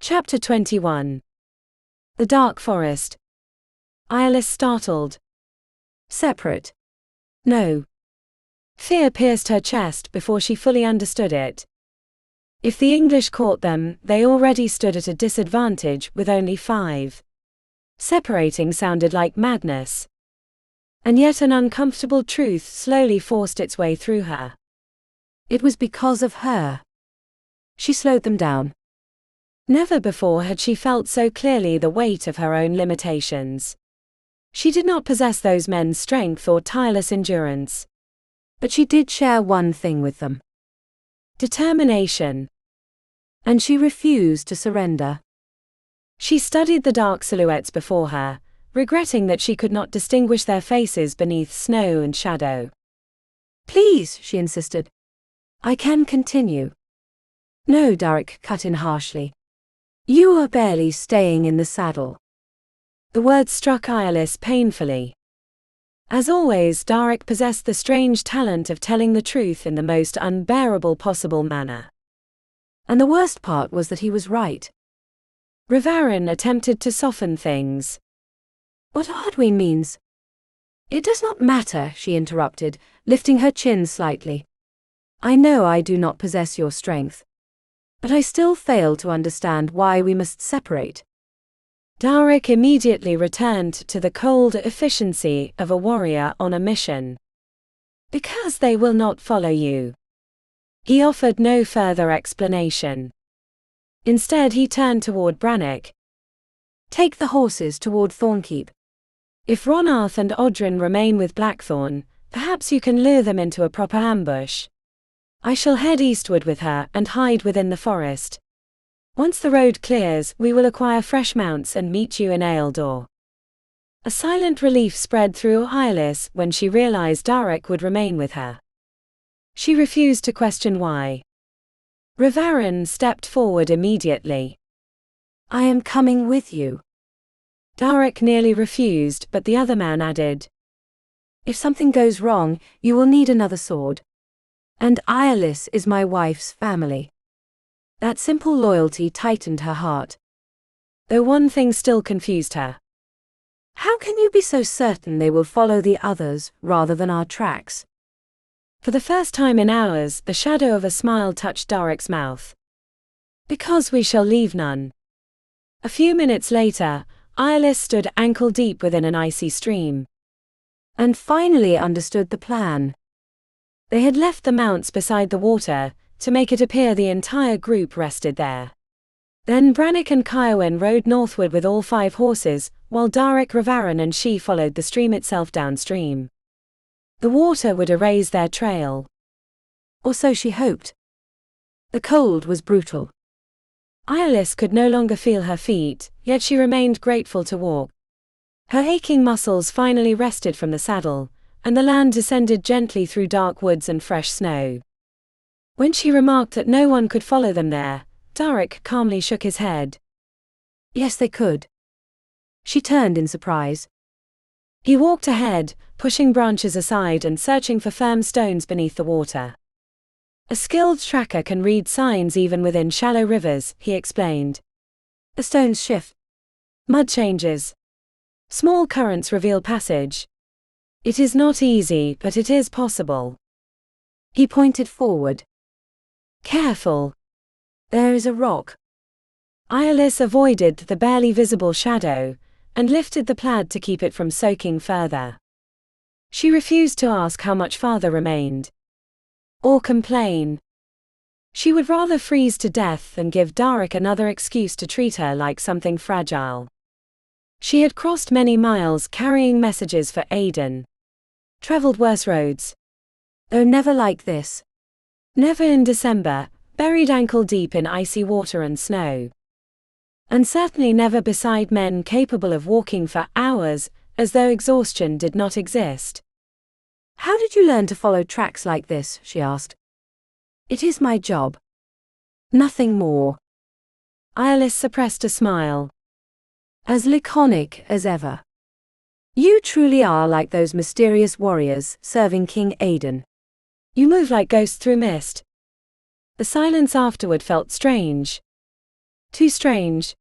Chapter 21. The Dark Forest. Eirlys startled. Separate? No. Fear pierced her chest before she fully understood it. If the English caught them, they already stood at a disadvantage with only 5. Separating sounded like madness. And yet an uncomfortable truth slowly forced its way through her. It was because of her. She slowed them down. Never before had she felt so clearly the weight of her own limitations. She did not possess those men's strength or tireless endurance. But she did share one thing with them: determination. And she refused to surrender. She studied the dark silhouettes before her, regretting that she could not distinguish their faces beneath snow and shadow. "Please," she insisted. "I can continue." "No," Darach cut in harshly. "You are barely staying in the saddle." The words struck Eirlys painfully. As always, Darach possessed the strange talent of telling the truth in the most unbearable possible manner. And the worst part was that he was right. Vaelin attempted to soften things. "What Arduin means—" "It does not matter," she interrupted, lifting her chin slightly. "I know I do not possess your strength. But I still fail to understand why we must separate." Darach immediately returned to the cold efficiency of a warrior on a mission. "Because they will not follow you." He offered no further explanation. Instead he turned toward Brannock. "Take the horses toward Thornkeep. If Ronarth and Audrin remain with Blackthorn, perhaps you can lure them into a proper ambush. I shall head eastward with her and hide within the forest. Once the road clears, we will acquire fresh mounts and meet you in Eildor." A silent relief spread through Eirlys when she realized Darach would remain with her. She refused to question why. Vaelin stepped forward immediately. "I am coming with you." Darach nearly refused, but the other man added, "If something goes wrong, you will need another sword. And Eirlys is my wife's family." That simple loyalty tightened her heart. Though one thing still confused her. "How can you be so certain they will follow the others rather than our tracks?" For the first time in hours, the shadow of a smile touched Darach's mouth. "Because we shall leave none." A few minutes later, Eirlys stood ankle-deep within an icy stream. And finally understood the plan. They had left the mounts beside the water, to make it appear the entire group rested there. Then Brannock and Kiowen rode northward with all 5 horses, while Darach, Vaelin and she followed the stream itself downstream. The water would erase their trail. Or so she hoped. The cold was brutal. Eirlys could no longer feel her feet, yet she remained grateful to walk. Her aching muscles finally rested from the saddle, and the land descended gently through dark woods and fresh snow. When she remarked that no one could follow them there, Darach calmly shook his head. "Yes, they could." She turned in surprise. He walked ahead, pushing branches aside and searching for firm stones beneath the water. "A skilled tracker can read signs even within shallow rivers," he explained. "The stones shift. Mud changes. Small currents reveal passage. It is not easy, but it is possible." He pointed forward. "Careful. There is a rock." Eirlys avoided the barely visible shadow, and lifted the plaid to keep it from soaking further. She refused to ask how much farther remained. Or complain. She would rather freeze to death than give Darach another excuse to treat her like something fragile. She had crossed many miles carrying messages for Aedan. Traveled worse roads. Though never like this. Never in December, buried ankle-deep in icy water and snow. And certainly never beside men capable of walking for hours, as though exhaustion did not exist. "How did you learn to follow tracks like this?" she asked. "It is my job. Nothing more." Eirlys suppressed a smile. "As laconic as ever. You truly are like those mysterious warriors serving King Aedan. You move like ghosts through mist." The silence afterward felt strange. Too strange.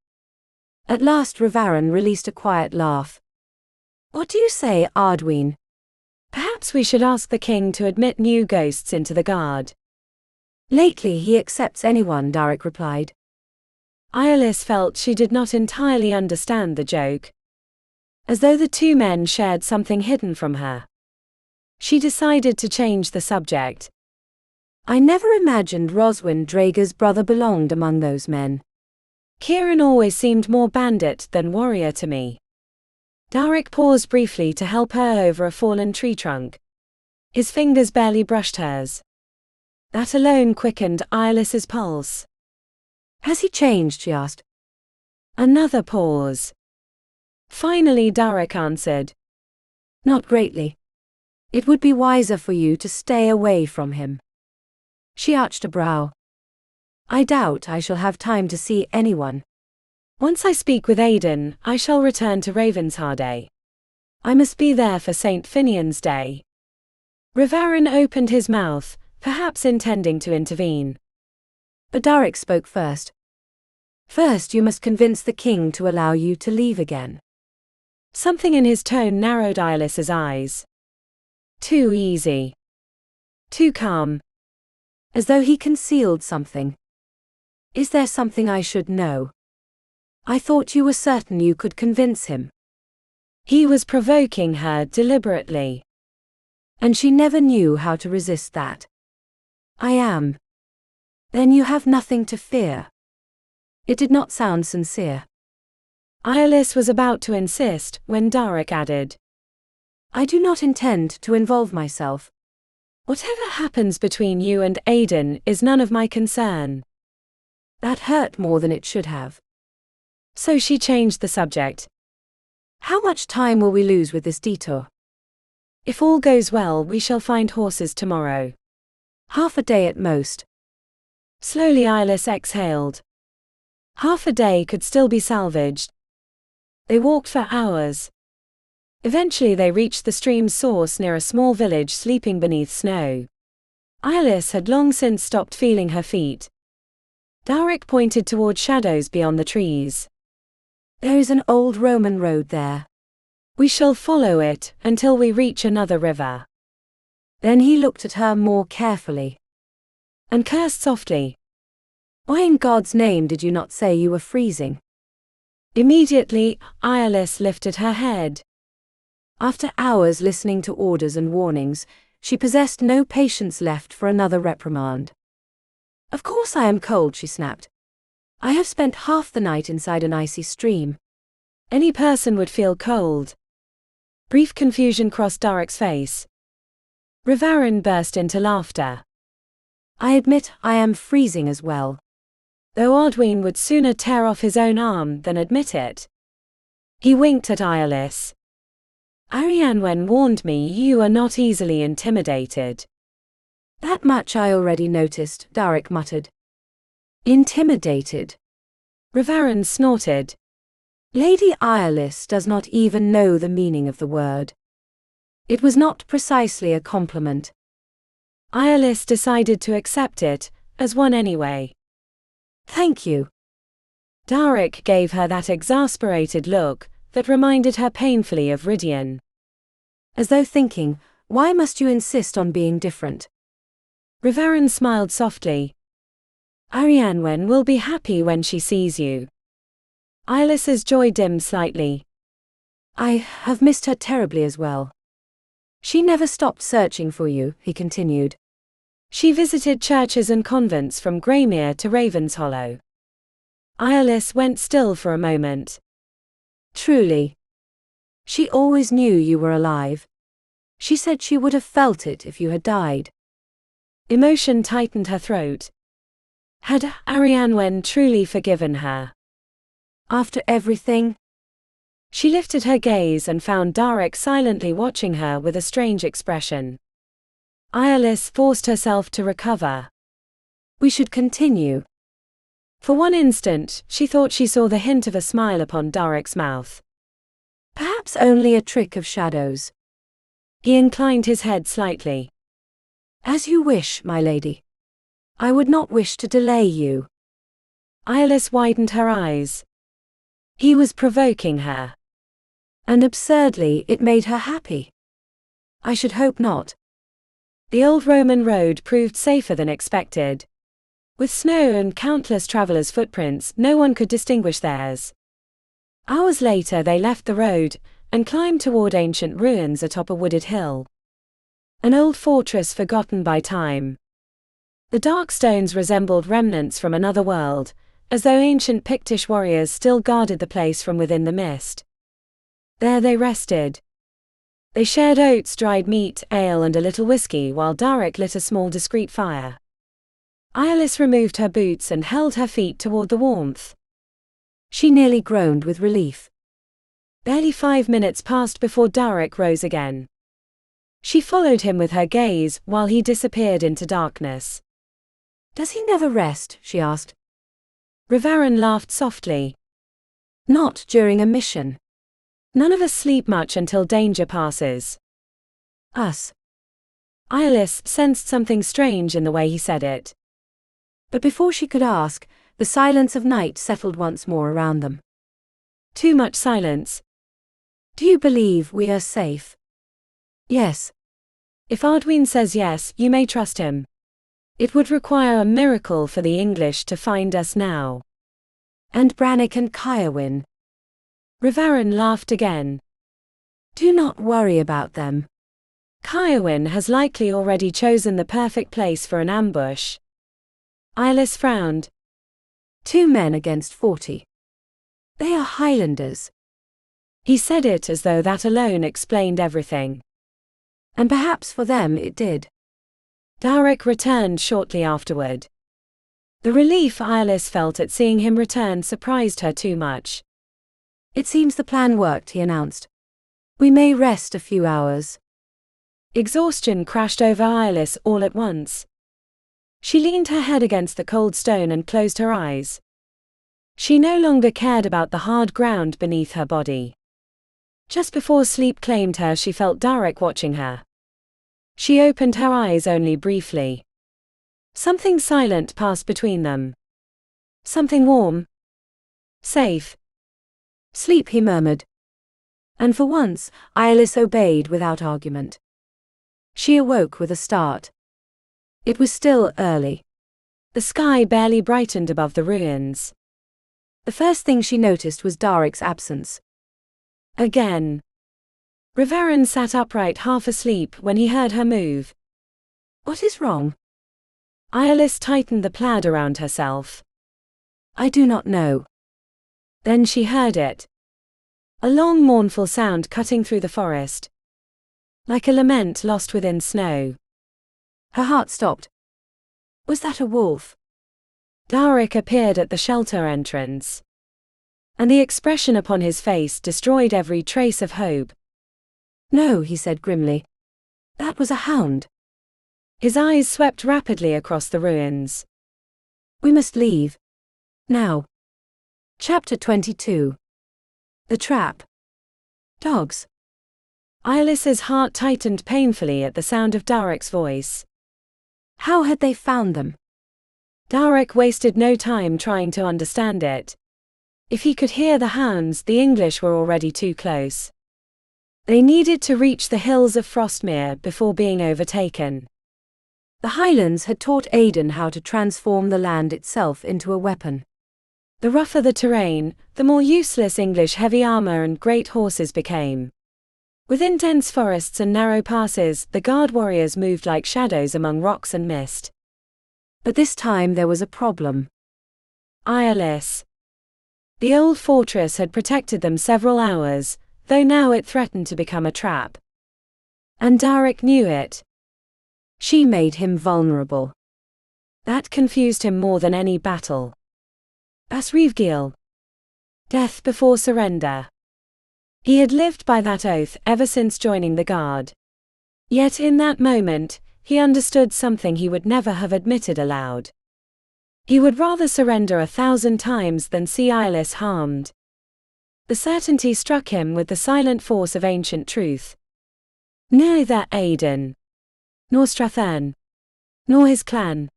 At last Rivarin released a quiet laugh. What do you say, Arduin? Perhaps we should ask the king to admit new ghosts into the guard. Lately he accepts anyone, Darach replied. Eirlys felt she did not entirely understand the joke. As though the two men shared something hidden from her. She decided to change the subject. I never imagined Roswin Draeger's brother belonged among those men. Kieran always seemed more bandit than warrior to me. Darach paused briefly to help her over a fallen tree trunk. His fingers barely brushed hers. That alone quickened Eirlys's pulse. Has he changed? She asked. Another pause. Finally Darach answered. Not greatly. It would be wiser for you to stay away from him. She arched a brow. I doubt I shall have time to see anyone. Once I speak with Aedan, I shall return to Ravensharde. I must be there for St. Finian's Day. Rivarin opened his mouth, perhaps intending to intervene. But Darach spoke first. First you must convince the king to allow you to leave again. Something in his tone narrowed Eirlys's eyes. Too easy. Too calm. As though he concealed something. Is there something I should know? I thought you were certain you could convince him. He was provoking her deliberately. And she never knew how to resist that. I am. Then you have nothing to fear. It did not sound sincere. Eirlys was about to insist when Darach added. I do not intend to involve myself. Whatever happens between you and Aedan is none of my concern. That hurt more than it should have. So she changed the subject. How much time will we lose with this detour? If all goes well, we shall find horses tomorrow. Half a day at most. Slowly Eirlys exhaled. Half a day could still be salvaged. They walked for hours. Eventually they reached the stream's source near a small village sleeping beneath snow. Eirlys had long since stopped feeling her feet. Darach pointed toward shadows beyond the trees. There is an old Roman road there. We shall follow it until we reach another river. Then he looked at her more carefully. And cursed softly. Why in God's name did you not say you were freezing? Immediately, Eirlys lifted her head. After hours listening to orders and warnings, she possessed no patience left for another reprimand. Of course I am cold, she snapped. I have spent half the night inside an icy stream. Any person would feel cold. Brief confusion crossed Darach's face. Rivarin burst into laughter. I admit I am freezing as well. Though Arduin would sooner tear off his own arm than admit it. He winked at Eirlys. Arhane warned me you are not easily intimidated. That much I already noticed, Darach muttered. Intimidated? Rivarin snorted. Lady Eirlys does not even know the meaning of the word. It was not precisely a compliment. Eirlys decided to accept it, as one anyway. Thank you. Darach gave her that exasperated look that reminded her painfully of Rydian. As though thinking, why must you insist on being different? Rivarin smiled softly. Arhane will be happy when she sees you. Eirlys's joy dimmed slightly. I have missed her terribly as well. She never stopped searching for you, he continued. She visited churches and convents from Greymere to Ravenshollow. Eirlys went still for a moment. Truly. She always knew you were alive. She said she would have felt it if you had died. Emotion tightened her throat. Had Arhane truly forgiven her? After everything? She lifted her gaze and found Darach silently watching her with a strange expression. Eirlys forced herself to recover. We should continue. For one instant, she thought she saw the hint of a smile upon Darach's mouth. Perhaps only a trick of shadows. He inclined his head slightly. As you wish, my lady. I would not wish to delay you. Eirlys widened her eyes. He was provoking her. And absurdly, it made her happy. I should hope not. The old Roman road proved safer than expected. With snow and countless travelers' footprints, no one could distinguish theirs. Hours later they left the road and climbed toward ancient ruins atop a wooded hill. An old fortress forgotten by time. The dark stones resembled remnants from another world, as though ancient Pictish warriors still guarded the place from within the mist. There they rested. They shared oats, dried meat, ale and a little whiskey while Darach lit a small discreet fire. Eirlys removed her boots and held her feet toward the warmth. She nearly groaned with relief. Barely 5 minutes passed before Darach rose again. She followed him with her gaze while he disappeared into darkness. Does he never rest? She asked. Vaelin laughed softly. Not during a mission. None of us sleep much until danger passes. Us. Eirlys sensed something strange in the way he said it. But before she could ask, the silence of night settled once more around them. Too much silence. Do you believe we are safe? Yes. If Arduin says yes, you may trust him. It would require a miracle for the English to find us now. And Brannick and Kyawen. Vaelin laughed again. Do not worry about them. Kyawen has likely already chosen the perfect place for an ambush. Eirlys frowned. 2 men against 40. They are Highlanders. He said it as though that alone explained everything. And perhaps for them it did. Darach returned shortly afterward. The relief Eirlys felt at seeing him return surprised her too much. It seems the plan worked, he announced. We may rest a few hours. Exhaustion crashed over Eirlys all at once. She leaned her head against the cold stone and closed her eyes. She no longer cared about the hard ground beneath her body. Just before sleep claimed her, she felt Darach watching her. She opened her eyes only briefly. Something silent passed between them. Something warm. Safe. Sleep, he murmured. And for once, Eirlys obeyed without argument. She awoke with a start. It was still early. The sky barely brightened above the ruins. The first thing she noticed was Darach's absence. Again. Vaelin sat upright, half asleep, when he heard her move. What is wrong? Eirlys tightened the plaid around herself. I do not know. Then she heard it. A long mournful sound cutting through the forest. Like a lament lost within snow. Her heart stopped. Was that a wolf? Darach appeared at the shelter entrance. And the expression upon his face destroyed every trace of hope. No, he said grimly. That was a hound. His eyes swept rapidly across the ruins. We must leave. Now. Chapter 22. The Trap. Dogs. Eirlys's heart tightened painfully at the sound of Darach's voice. How had they found them? Darach wasted no time trying to understand it. If he could hear the hounds, the English were already too close. They needed to reach the hills of Frostmere before being overtaken. The Highlands had taught Aedan how to transform the land itself into a weapon. The rougher the terrain, the more useless English heavy armor and great horses became. Within dense forests and narrow passes, the guard warriors moved like shadows among rocks and mist. But this time there was a problem. Eirlys. The old fortress had protected them several hours, though now it threatened to become a trap. And Darach knew it. She made him vulnerable. That confused him more than any battle. Asrivgil. Death before surrender. He had lived by that oath ever since joining the guard. Yet in that moment, he understood something he would never have admitted aloud. He would rather surrender 1,000 times than see Eirlys harmed. The certainty struck him with the silent force of ancient truth. Neither Aedan, nor Strathern, nor his clan,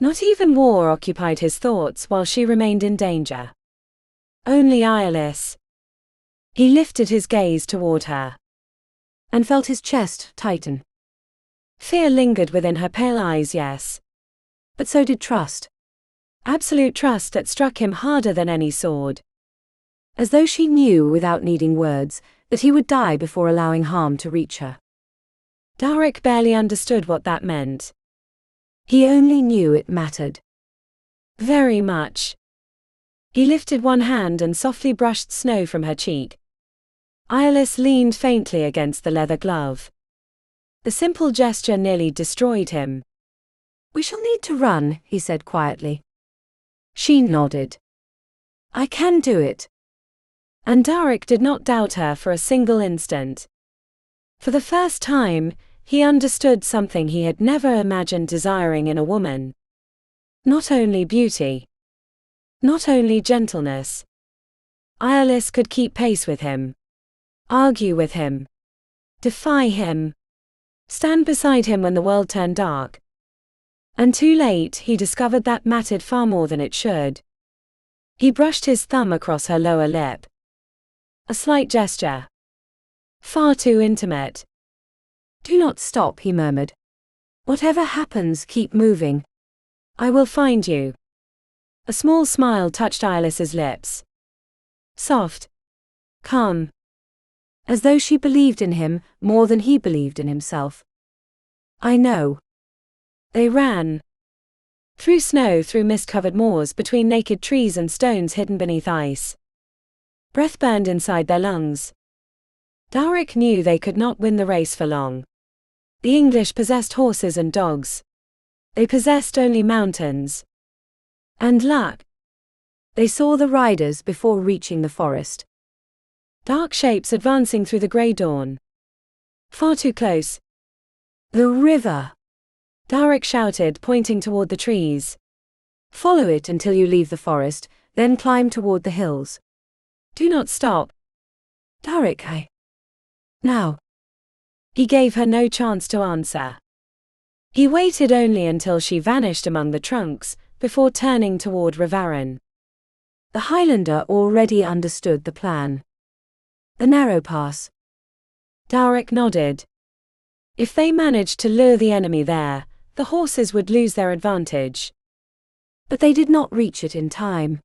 Not even war occupied his thoughts while she remained in danger. Only Eirlys. He lifted his gaze toward her and felt his chest tighten. Fear lingered within her pale eyes, yes. But so did trust. Absolute trust that struck him harder than any sword. As though she knew without needing words that he would die before allowing harm to reach her. Darach barely understood what that meant. He only knew it mattered. Very much. He lifted one hand and softly brushed snow from her cheek. Eirlys leaned faintly against the leather glove. The simple gesture nearly destroyed him. "We shall need to run," he said quietly. She nodded. "I can do it." And Darach did not doubt her for a single instant. For the first time, he understood something he had never imagined desiring in a woman. Not only beauty. Not only gentleness. Eirlys could keep pace with him. Argue with him. Defy him. Stand beside him when the world turned dark. And too late, he discovered that mattered far more than it should. He brushed his thumb across her lower lip. A slight gesture. Far too intimate. "Do not stop," he murmured. "Whatever happens, keep moving. I will find you." A small smile touched Eirlys's lips. Soft. Calm. As though she believed in him more than he believed in himself. "I know." They ran. Through snow, through mist-covered moors, between naked trees and stones hidden beneath ice. Breath burned inside their lungs. Darach knew they could not win the race for long. The English possessed horses and dogs. They possessed only mountains. And luck. They saw the riders before reaching the forest. Dark shapes advancing through the grey dawn. Far too close. "The river!" Darach shouted, pointing toward the trees. "Follow it until you leave the forest, then climb toward the hills. Do not stop." "Darach, Now." He gave her no chance to answer. He waited only until she vanished among the trunks, before turning toward Vaelin. The Highlander already understood the plan. The narrow pass. Darach nodded. If they managed to lure the enemy there, the horses would lose their advantage. But they did not reach it in time.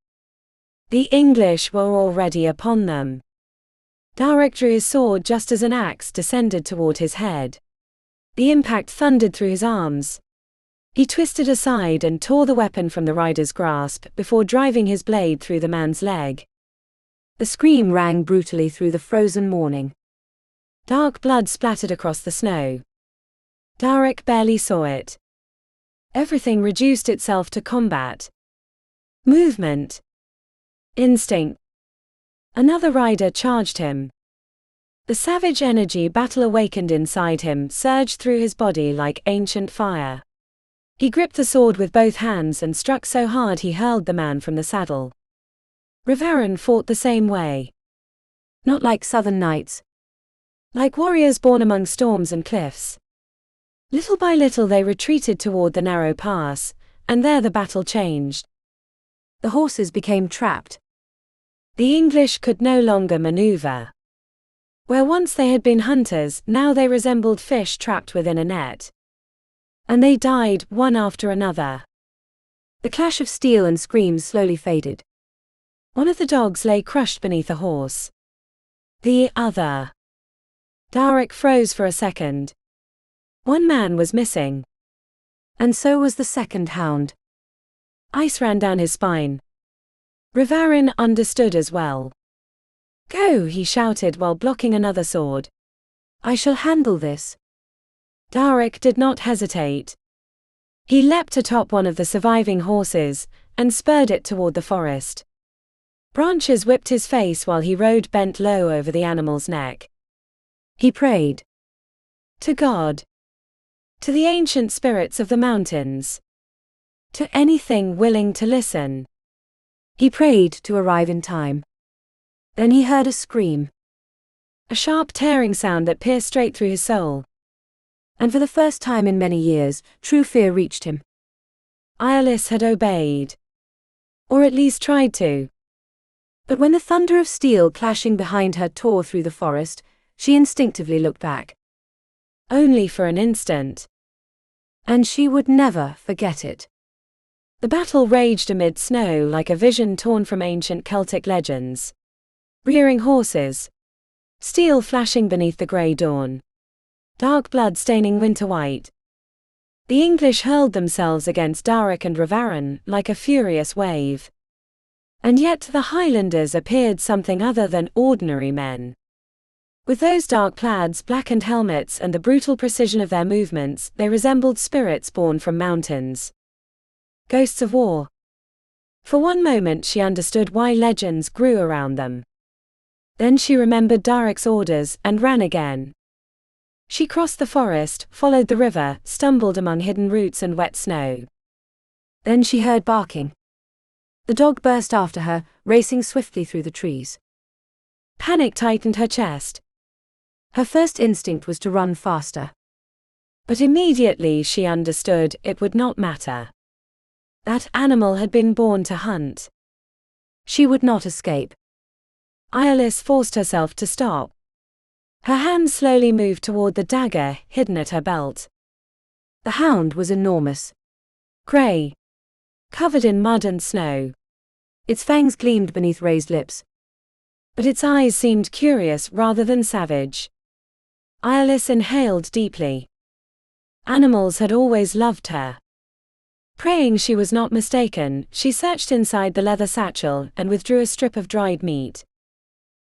The English were already upon them. Darach drew his sword just as an axe descended toward his head. The impact thundered through his arms. He twisted aside and tore the weapon from the rider's grasp before driving his blade through the man's leg. The scream rang brutally through the frozen morning. Dark blood splattered across the snow. Darach barely saw it. Everything reduced itself to combat. Movement. Instinct. Another rider charged him. The savage energy battle awakened inside him surged through his body like ancient fire. He gripped the sword with both hands and struck so hard he hurled the man from the saddle. Vaelin fought the same way. Not like southern knights. Like warriors born among storms and cliffs. Little by little they retreated toward the narrow pass, and there the battle changed. The horses became trapped. The English could no longer maneuver. Where once they had been hunters, now they resembled fish trapped within a net. And they died, one after another. The clash of steel and screams slowly faded. One of the dogs lay crushed beneath a horse. The other. Darach froze for a second. One man was missing. And so was the second hound. Ice ran down his spine. Vaelin understood as well. "Go," he shouted while blocking another sword. "I shall handle this." Darach did not hesitate. He leapt atop one of the surviving horses, and spurred it toward the forest. Branches whipped his face while he rode bent low over the animal's neck. He prayed. To God. To the ancient spirits of the mountains. To anything willing to listen. He prayed to arrive in time. Then he heard a scream. A sharp tearing sound that pierced straight through his soul. And for the first time in many years, true fear reached him. Eirlys had obeyed. Or at least tried to. But when the thunder of steel clashing behind her tore through the forest, she instinctively looked back. Only for an instant. And she would never forget it. The battle raged amid snow like a vision torn from ancient Celtic legends. Rearing horses. Steel flashing beneath the grey dawn. Dark blood staining winter white. The English hurled themselves against Darach and Vaelin like a furious wave. And yet to the Highlanders appeared something other than ordinary men. With those dark plaids, blackened helmets, and the brutal precision of their movements, they resembled spirits born from mountains. Ghosts of war. For one moment she understood why legends grew around them. Then she remembered Darach's orders and ran again. She crossed the forest, followed the river, stumbled among hidden roots and wet snow. Then she heard barking. The dog burst after her, racing swiftly through the trees. Panic tightened her chest. Her first instinct was to run faster. But immediately she understood it would not matter. That animal had been born to hunt. She would not escape. Eirlys forced herself to stop. Her hand slowly moved toward the dagger hidden at her belt. The hound was enormous. Grey. Covered in mud and snow. Its fangs gleamed beneath raised lips. But its eyes seemed curious rather than savage. Eirlys inhaled deeply. Animals had always loved her. Praying she was not mistaken, she searched inside the leather satchel and withdrew a strip of dried meat.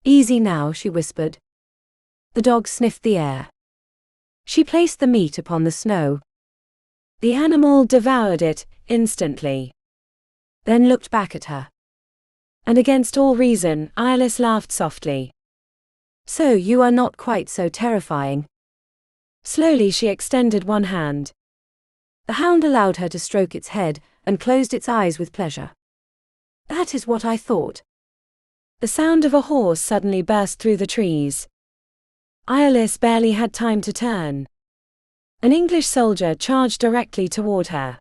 "Easy now," she whispered. The dog sniffed the air. She placed the meat upon the snow. The animal devoured it instantly. Then looked back at her. And against all reason, Eirlys laughed softly. "So you are not quite so terrifying." Slowly she extended one hand. The hound allowed her to stroke its head and closed its eyes with pleasure. "That is what I thought." The sound of a horse suddenly burst through the trees. Eirlys barely had time to turn. An English soldier charged directly toward her.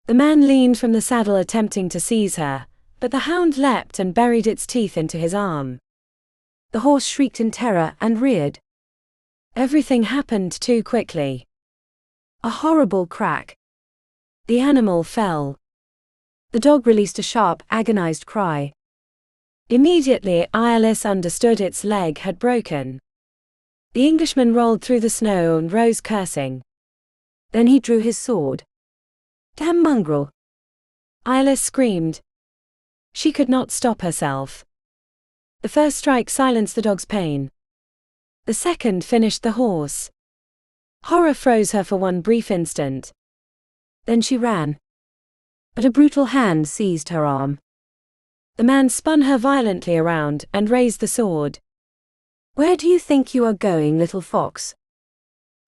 The man leaned from the saddle attempting to seize her, but the hound leapt and buried its teeth into his arm. The horse shrieked in terror and reared. Everything happened too quickly. A horrible crack. The animal fell. The dog released a sharp, agonized cry. Immediately Eirlys understood its leg had broken. The Englishman rolled through the snow and rose cursing. Then he drew his sword. "Damn mongrel!" Eirlys screamed. She could not stop herself. The first strike silenced the dog's pain. The second finished the horse. Horror froze her for one brief instant. Then she ran. But a brutal hand seized her arm. The man spun her violently around and raised the sword. "Where do you think you are going, little fox?"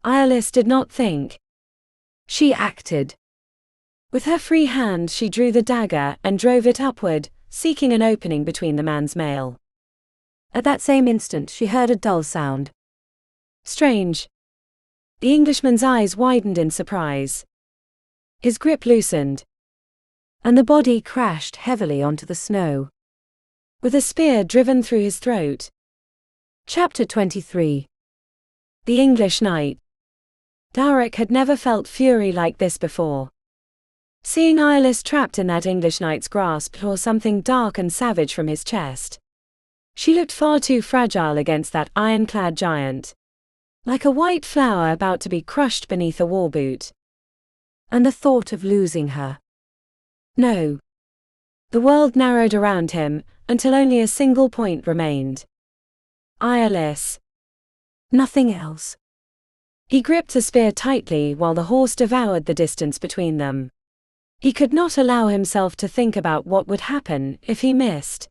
Eirlys did not think. She acted. With her free hand she drew the dagger and drove it upward, seeking an opening between the man's mail. At that same instant she heard a dull sound. Strange. The Englishman's eyes widened in surprise. His grip loosened. And the body crashed heavily onto the snow. With a spear driven through his throat. Chapter 23. The English Knight. Darach had never felt fury like this before. Seeing Eirlys trapped in that English knight's grasp tore something dark and savage from his chest. She looked far too fragile against that ironclad giant. Like a white flower about to be crushed beneath a war boot. And the thought of losing her. No. The world narrowed around him, until only a single point remained. Eirlys. Nothing else. He gripped the spear tightly while the horse devoured the distance between them. He could not allow himself to think about what would happen if he missed.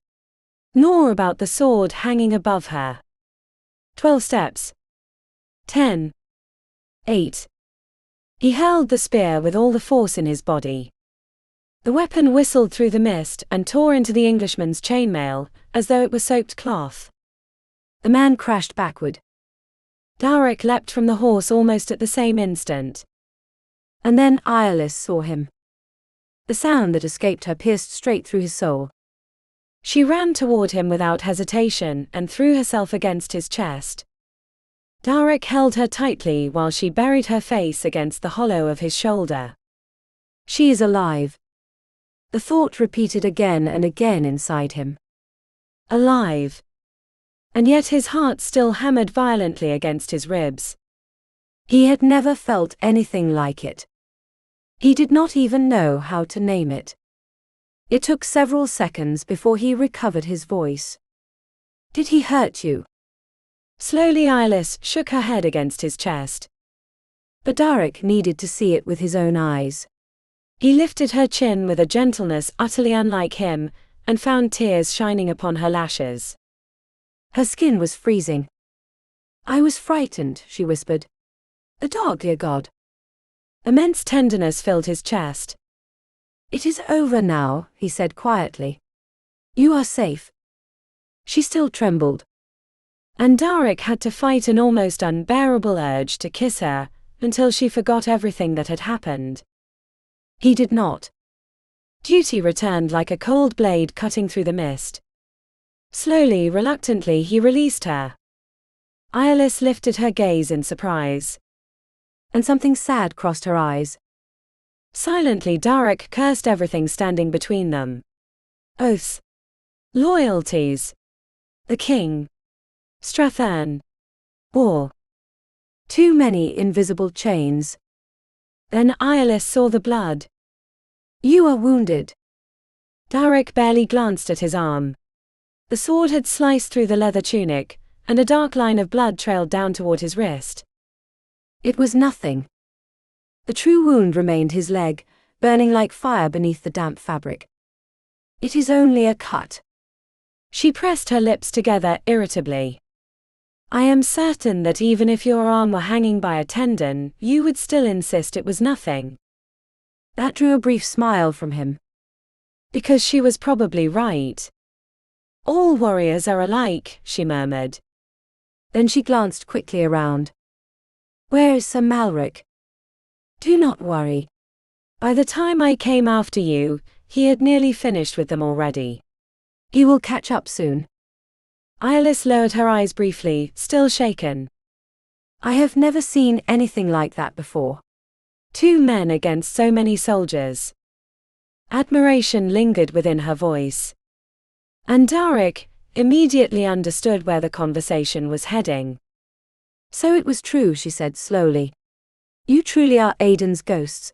Nor about the sword hanging above her. 12 steps. 10. 8. He hurled the spear with all the force in his body. The weapon whistled through the mist and tore into the Englishman's chainmail, as though it were soaked cloth. The man crashed backward. Darach leapt from the horse almost at the same instant. And then Eirlys saw him. The sound that escaped her pierced straight through his soul. She ran toward him without hesitation and threw herself against his chest. Darach held her tightly while she buried her face against the hollow of his shoulder. She is alive. The thought repeated again and again inside him. Alive. And yet his heart still hammered violently against his ribs. He had never felt anything like it. He did not even know how to name it. It took several seconds before he recovered his voice. Did he hurt you? Slowly Eirlys shook her head against his chest. But Darach needed to see it with his own eyes. He lifted her chin with a gentleness utterly unlike him, and found tears shining upon her lashes. Her skin was freezing. I was frightened, she whispered. The dog, dear God. Immense tenderness filled his chest. It is over now, he said quietly. You are safe. She still trembled. And Darach had to fight an almost unbearable urge to kiss her, until she forgot everything that had happened. He did not. Duty returned like a cold blade cutting through the mist. Slowly, reluctantly, he released her. Eirlys lifted her gaze in surprise. And something sad crossed her eyes. Silently, Darach cursed everything standing between them. Oaths. Loyalties. The king. Strathern. War. Too many invisible chains. Then Eirlys saw the blood. You are wounded. Darach barely glanced at his arm. The sword had sliced through the leather tunic, and a dark line of blood trailed down toward his wrist. It was nothing. The true wound remained his leg, burning like fire beneath the damp fabric. It is only a cut. She pressed her lips together irritably. I am certain that even if your arm were hanging by a tendon, you would still insist it was nothing. That drew a brief smile from him. Because she was probably right. All warriors are alike, she murmured. Then she glanced quickly around. Where is Sir Malric? Do not worry. By the time I came after you, he had nearly finished with them already. He will catch up soon. Eirlys lowered her eyes briefly, still shaken. I have never seen anything like that before. 2 men against so many soldiers. Admiration lingered within her voice. And Darach immediately understood where the conversation was heading. So it was true, she said slowly. You truly are Aedan's ghosts.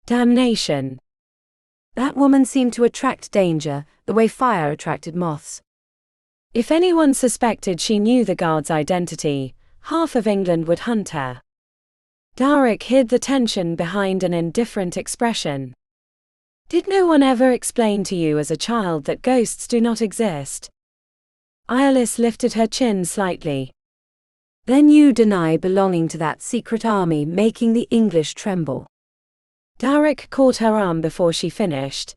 Damnation. That woman seemed to attract danger, the way fire attracted moths. If anyone suspected she knew the guard's identity, half of England would hunt her. Darach hid the tension behind an indifferent expression. Did no one ever explain to you as a child that ghosts do not exist? Eirlys lifted her chin slightly. Then you deny belonging to that secret army making the English tremble. Darach caught her arm before she finished.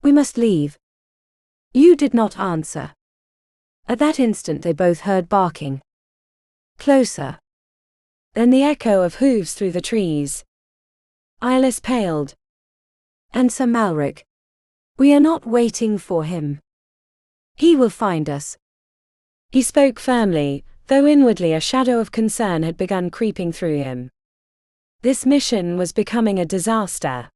We must leave. You did not answer. At that instant they both heard barking. Closer. Then the echo of hooves through the trees. Eirlys paled. And Sir Malric. We are not waiting for him. He will find us. He spoke firmly, though inwardly a shadow of concern had begun creeping through him. This mission was becoming a disaster.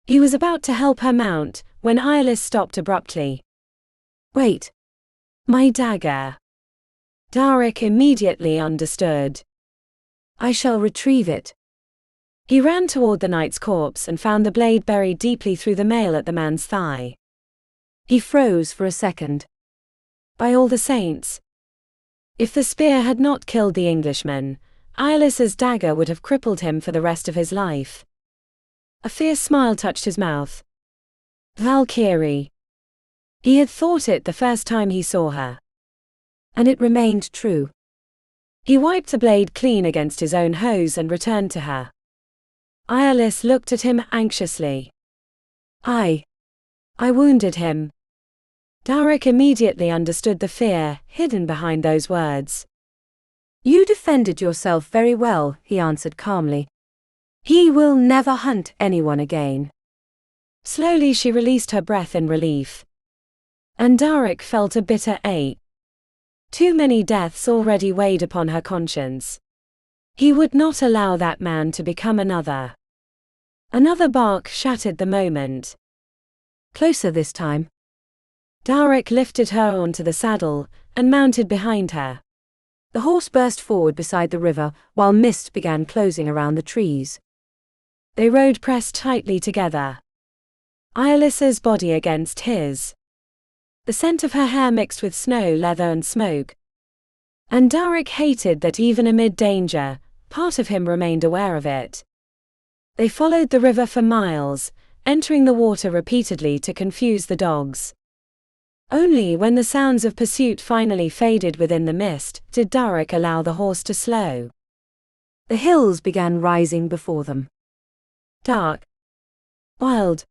He was about to help her mount, when Eirlys stopped abruptly. Wait. My dagger. Darach immediately understood. I shall retrieve it. He ran toward the knight's corpse and found the blade buried deeply through the mail at the man's thigh. He froze for a second. By all the saints. If the spear had not killed the Englishman, Eirlys's dagger would have crippled him for the rest of his life. A fierce smile touched his mouth. Valkyrie. He had thought it the first time he saw her. And it remained true. He wiped the blade clean against his own hose and returned to her. Eirlys looked at him anxiously. I wounded him. Darach immediately understood the fear hidden behind those words. You defended yourself very well, he answered calmly. He will never hunt anyone again. Slowly she released her breath in relief. And Darach felt a bitter ache. Too many deaths already weighed upon her conscience. He would not allow that man to become another. Another bark shattered the moment. Closer this time. Darach lifted her onto the saddle and mounted behind her. The horse burst forward beside the river, while mist began closing around the trees. They rode pressed tightly together. Eirlys's body against his. The scent of her hair mixed with snow, leather and smoke. And Darach hated that even amid danger, part of him remained aware of it. They followed the river for miles, entering the water repeatedly to confuse the dogs. Only when the sounds of pursuit finally faded within the mist did Darach allow the horse to slow. The hills began rising before them. Dark. Wild.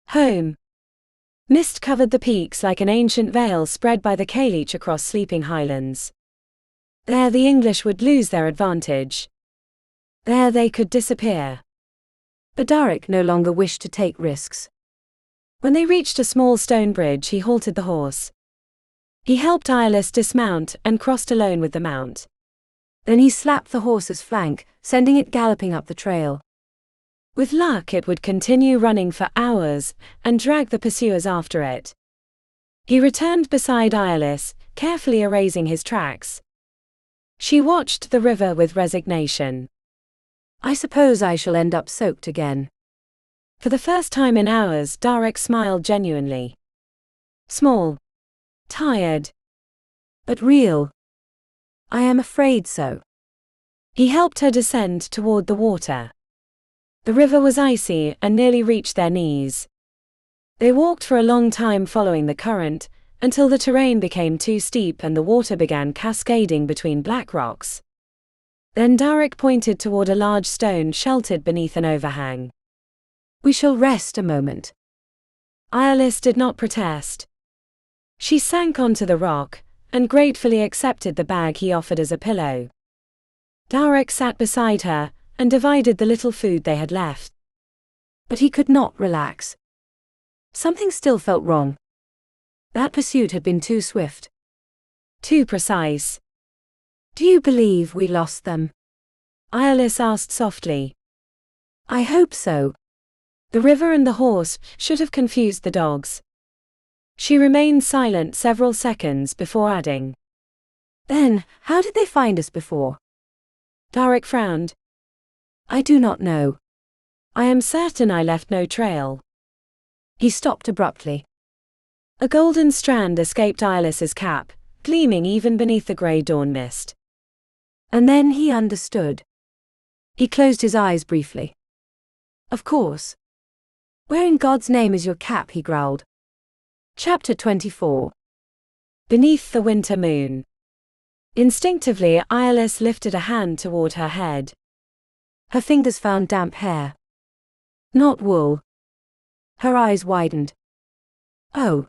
Home. Mist covered the peaks like an ancient veil spread by the Cailleach across sleeping Highlands. There the English would lose their advantage. There they could disappear. But Darach no longer wished to take risks. When they reached a small stone bridge, he halted the horse. He helped Eirlys dismount and crossed alone with the mount. Then he slapped the horse's flank, sending it galloping up the trail. With luck it would continue running for hours and drag the pursuers after it. He returned beside Eirlys, carefully erasing his tracks. She watched the river with resignation. I suppose I shall end up soaked again. For the first time in hours, Darach smiled genuinely. Small. Tired. But real. I am afraid so. He helped her descend toward the water. The river was icy and nearly reached their knees. They walked for a long time following the current, until the terrain became too steep and the water began cascading between black rocks. Then Darach pointed toward a large stone sheltered beneath an overhang. We shall rest a moment. Eirlys did not protest. She sank onto the rock, and gratefully accepted the bag he offered as a pillow. Darach sat beside her, and divided the little food they had left. But he could not relax. Something still felt wrong. That pursuit had been too swift. Too precise. Do you believe we lost them? Eirlys asked softly. I hope so. The river and the horse should have confused the dogs. She remained silent several seconds before adding. Then, how did they find us before? Darach frowned. I do not know. I am certain I left no trail. He stopped abruptly. A golden strand escaped Eirlys's cap, gleaming even beneath the grey dawn mist. And then he understood. He closed his eyes briefly. Of course. Where in God's name is your cap? He growled. Chapter 24. Beneath the winter moon. Instinctively, Eirlys lifted a hand toward her head. Her fingers found damp hair. Not wool. Her eyes widened. Oh.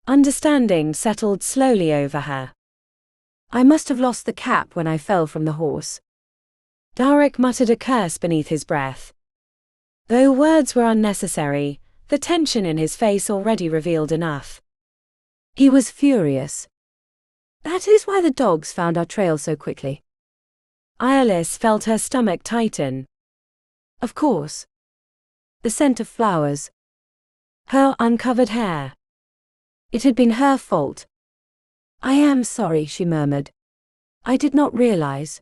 Understanding settled slowly over her. I must have lost the cap when I fell from the horse. Darach muttered a curse beneath his breath. Though words were unnecessary, the tension in his face already revealed enough. He was furious. That is why the dogs found our trail so quickly. Eirlys felt her stomach tighten. Of course. The scent of flowers. Her uncovered hair. It had been her fault. I am sorry, she murmured. I did not realize.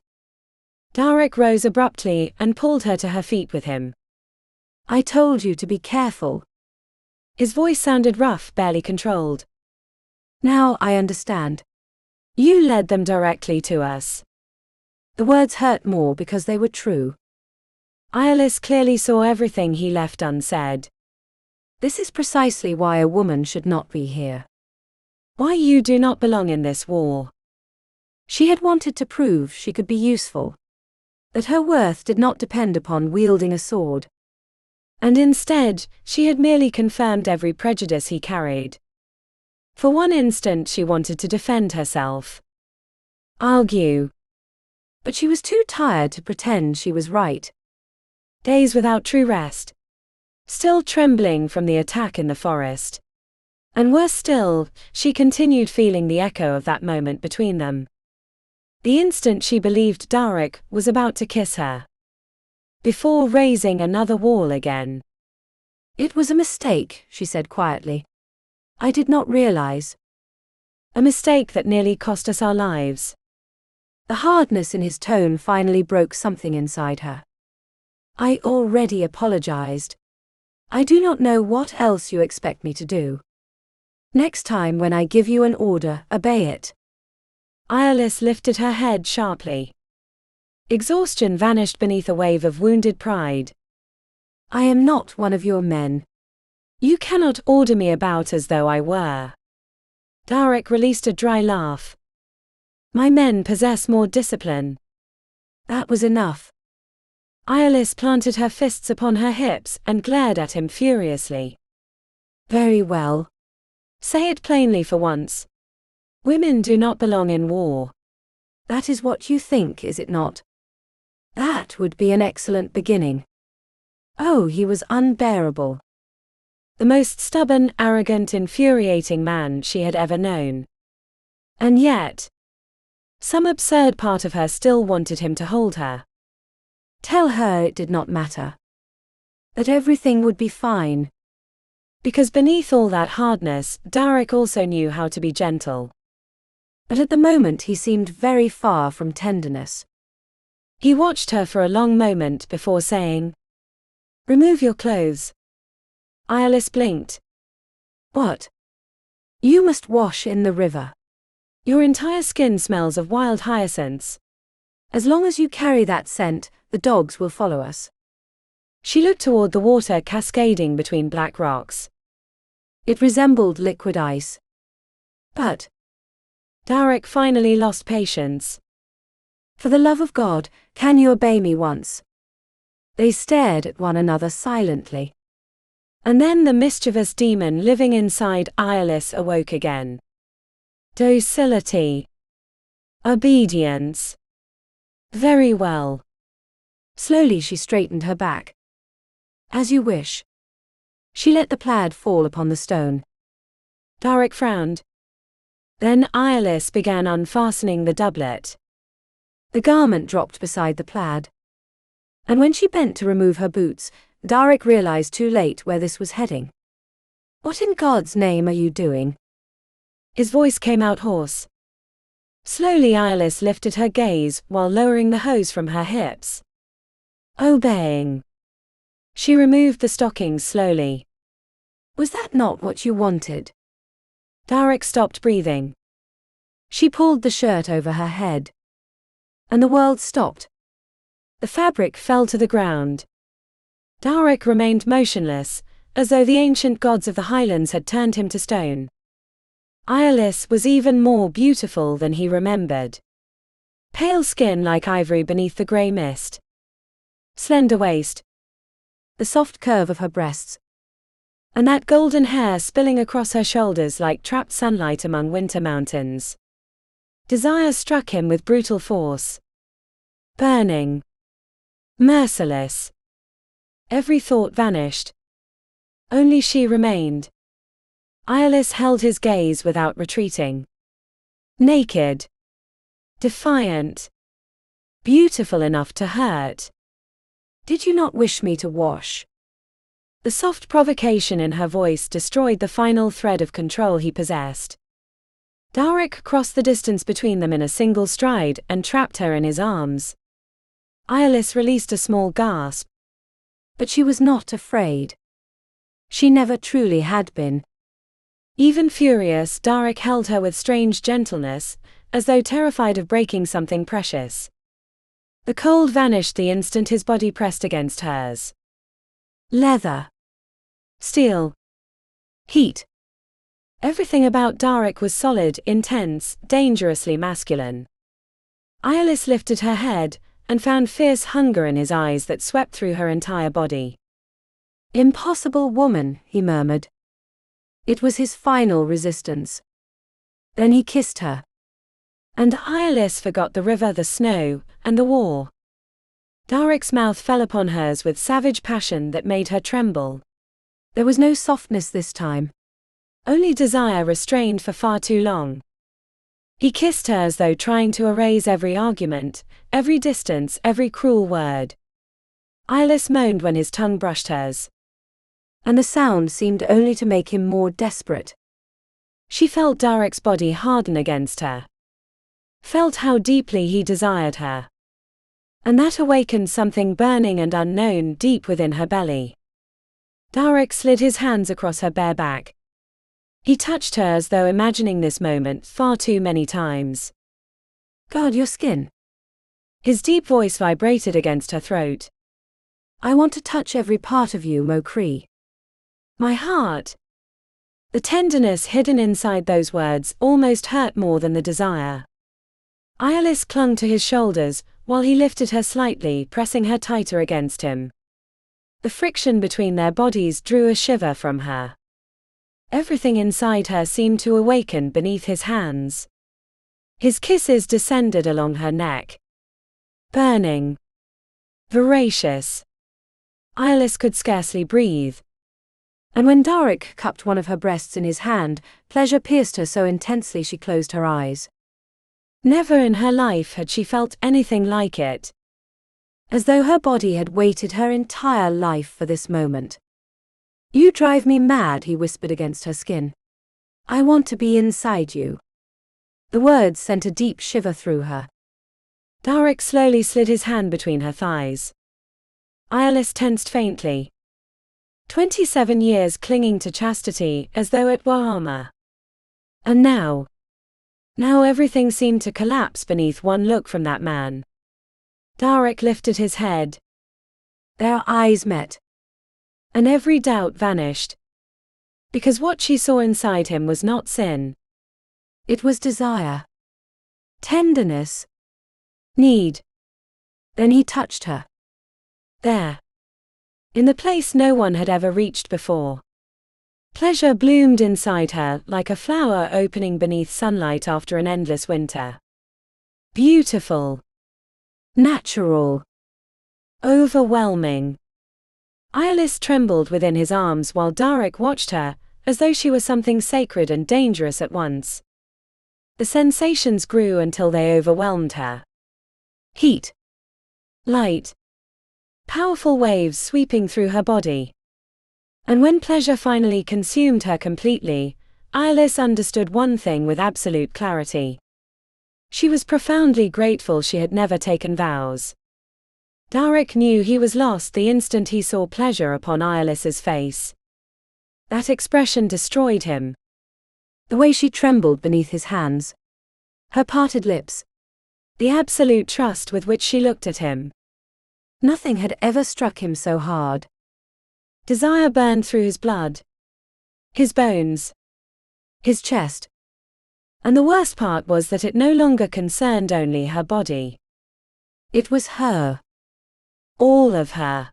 Darach rose abruptly and pulled her to her feet with him. I told you to be careful. His voice sounded rough, barely controlled. Now I understand. You led them directly to us. The words hurt more because they were true. Eirlys clearly saw everything he left unsaid. This is precisely why a woman should not be here. Why you do not belong in this war. She had wanted to prove she could be useful. That her worth did not depend upon wielding a sword. And instead, she had merely confirmed every prejudice he carried. For one instant she wanted to defend herself. Argue. But she was too tired to pretend she was right. Days without true rest. still trembling from the attack in the forest. And worse still, she continued feeling the echo of that moment between them. The instant she believed Darach was about to kiss her. Before raising another wall again. "It was a mistake," she said quietly. "I did not realize." A mistake that nearly cost us our lives. The hardness in his tone finally broke something inside her. "I already apologized. I do not know what else you expect me to do. Next time when I give you an order, obey it." Eirlys lifted her head sharply. Exhaustion vanished beneath a wave of wounded pride. "I am not one of your men. You cannot order me about as though I were." Darach released a dry laugh. "My men possess more discipline." That was enough. Eirlys planted her fists upon her hips and glared at him furiously. "Very well. Say it plainly for once. Women do not belong in war." That is what you think, is it not? That would be an excellent beginning. Oh, he was unbearable. The most stubborn, arrogant, infuriating man she had ever known. And yet, some absurd part of her still wanted him to hold her. Tell her it did not matter. That everything would be fine. Because beneath all that hardness, Darach also knew how to be gentle. But at the moment he seemed very far from tenderness. He watched her for a long moment before saying, "Remove your clothes." Eirlys blinked. "What?" "You must wash in the river. Your entire skin smells of wild hyacinths. As long as you carry that scent, the dogs will follow us." She looked toward the water cascading between black rocks. It resembled liquid ice. But Darach finally lost patience. "For the love of God, can you obey me once?" They stared at one another silently. And then the mischievous demon living inside Eirlys awoke again. Docility. Obedience. Very well. Slowly she straightened her back. "As you wish." She let the plaid fall upon the stone. Darach frowned. Then Eirlys began unfastening the doublet. The garment dropped beside the plaid. And when she bent to remove her boots, Darach realized too late where this was heading. "What in God's name are you doing?" His voice came out hoarse. Slowly Eirlys lifted her gaze while lowering the hose from her hips. Obeying. She removed the stockings slowly. "Was that not what you wanted?" Darach stopped breathing. She pulled the shirt over her head. And the world stopped. The fabric fell to the ground. Darach remained motionless, as though the ancient gods of the Highlands had turned him to stone. Eirlys was even more beautiful than he remembered. Pale skin like ivory beneath the grey mist. Slender waist. The soft curve of her breasts. And that golden hair spilling across her shoulders like trapped sunlight among winter mountains. Desire struck him with brutal force. Burning. Merciless. Every thought vanished. Only she remained. Eirlys held his gaze without retreating. Naked. Defiant. Beautiful enough to hurt. "Did you not wish me to wash?" The soft provocation in her voice destroyed the final thread of control he possessed. Darach crossed the distance between them in a single stride and trapped her in his arms. Eirlys released a small gasp. But she was not afraid. She never truly had been. Even furious, Darach held her with strange gentleness, as though terrified of breaking something precious. The cold vanished the instant his body pressed against hers. Leather. Steel. Heat. Everything about Darach was solid, intense, dangerously masculine. Eirlys lifted her head, and found fierce hunger in his eyes that swept through her entire body. "Impossible woman," he murmured. It was his final resistance. Then he kissed her. And Eirlys forgot the river, the snow, and the war. Darach's mouth fell upon hers with savage passion that made her tremble. There was no softness this time. Only desire restrained for far too long. He kissed her as though trying to erase every argument, every distance, every cruel word. Eirlys moaned when his tongue brushed hers. And the sound seemed only to make him more desperate. She felt Darach's body harden against her. Felt how deeply he desired her. And that awakened something burning and unknown deep within her belly. Darach slid his hands across her bare back. He touched her as though imagining this moment far too many times. "Guard your skin." His deep voice vibrated against her throat. "I want to touch every part of you, Mokri." My heart. The tenderness hidden inside those words almost hurt more than the desire. Eirlys clung to his shoulders, while he lifted her slightly, pressing her tighter against him. The friction between their bodies drew a shiver from her. Everything inside her seemed to awaken beneath his hands. His kisses descended along her neck. Burning. Voracious. Eirlys could scarcely breathe. And when Darach cupped one of her breasts in his hand, pleasure pierced her so intensely she closed her eyes. Never in her life had she felt anything like it. As though her body had waited her entire life for this moment. "You drive me mad," he whispered against her skin. "I want to be inside you." The words sent a deep shiver through her. Darach slowly slid his hand between her thighs. Eirlys tensed faintly. 27 years clinging to chastity as though it were armor. And now everything seemed to collapse beneath one look from that man. Darach lifted his head. Their eyes met. And every doubt vanished. Because what she saw inside him was not sin. It was desire. Tenderness. Need. Then he touched her. There. In the place no one had ever reached before. Pleasure bloomed inside her like a flower opening beneath sunlight after an endless winter. Beautiful. Natural. Overwhelming. Eirlys trembled within his arms while Darach watched her, as though she were something sacred and dangerous at once. The sensations grew until they overwhelmed her. Heat. Light. Powerful waves sweeping through her body. And when pleasure finally consumed her completely, Eirlys understood one thing with absolute clarity. She was profoundly grateful she had never taken vows. Darach knew he was lost the instant he saw pleasure upon Eirlys's face. That expression destroyed him. The way she trembled beneath his hands. Her parted lips. The absolute trust with which she looked at him. Nothing had ever struck him so hard. Desire burned through his blood. His bones. His chest. And the worst part was that it no longer concerned only her body. It was her. All of her.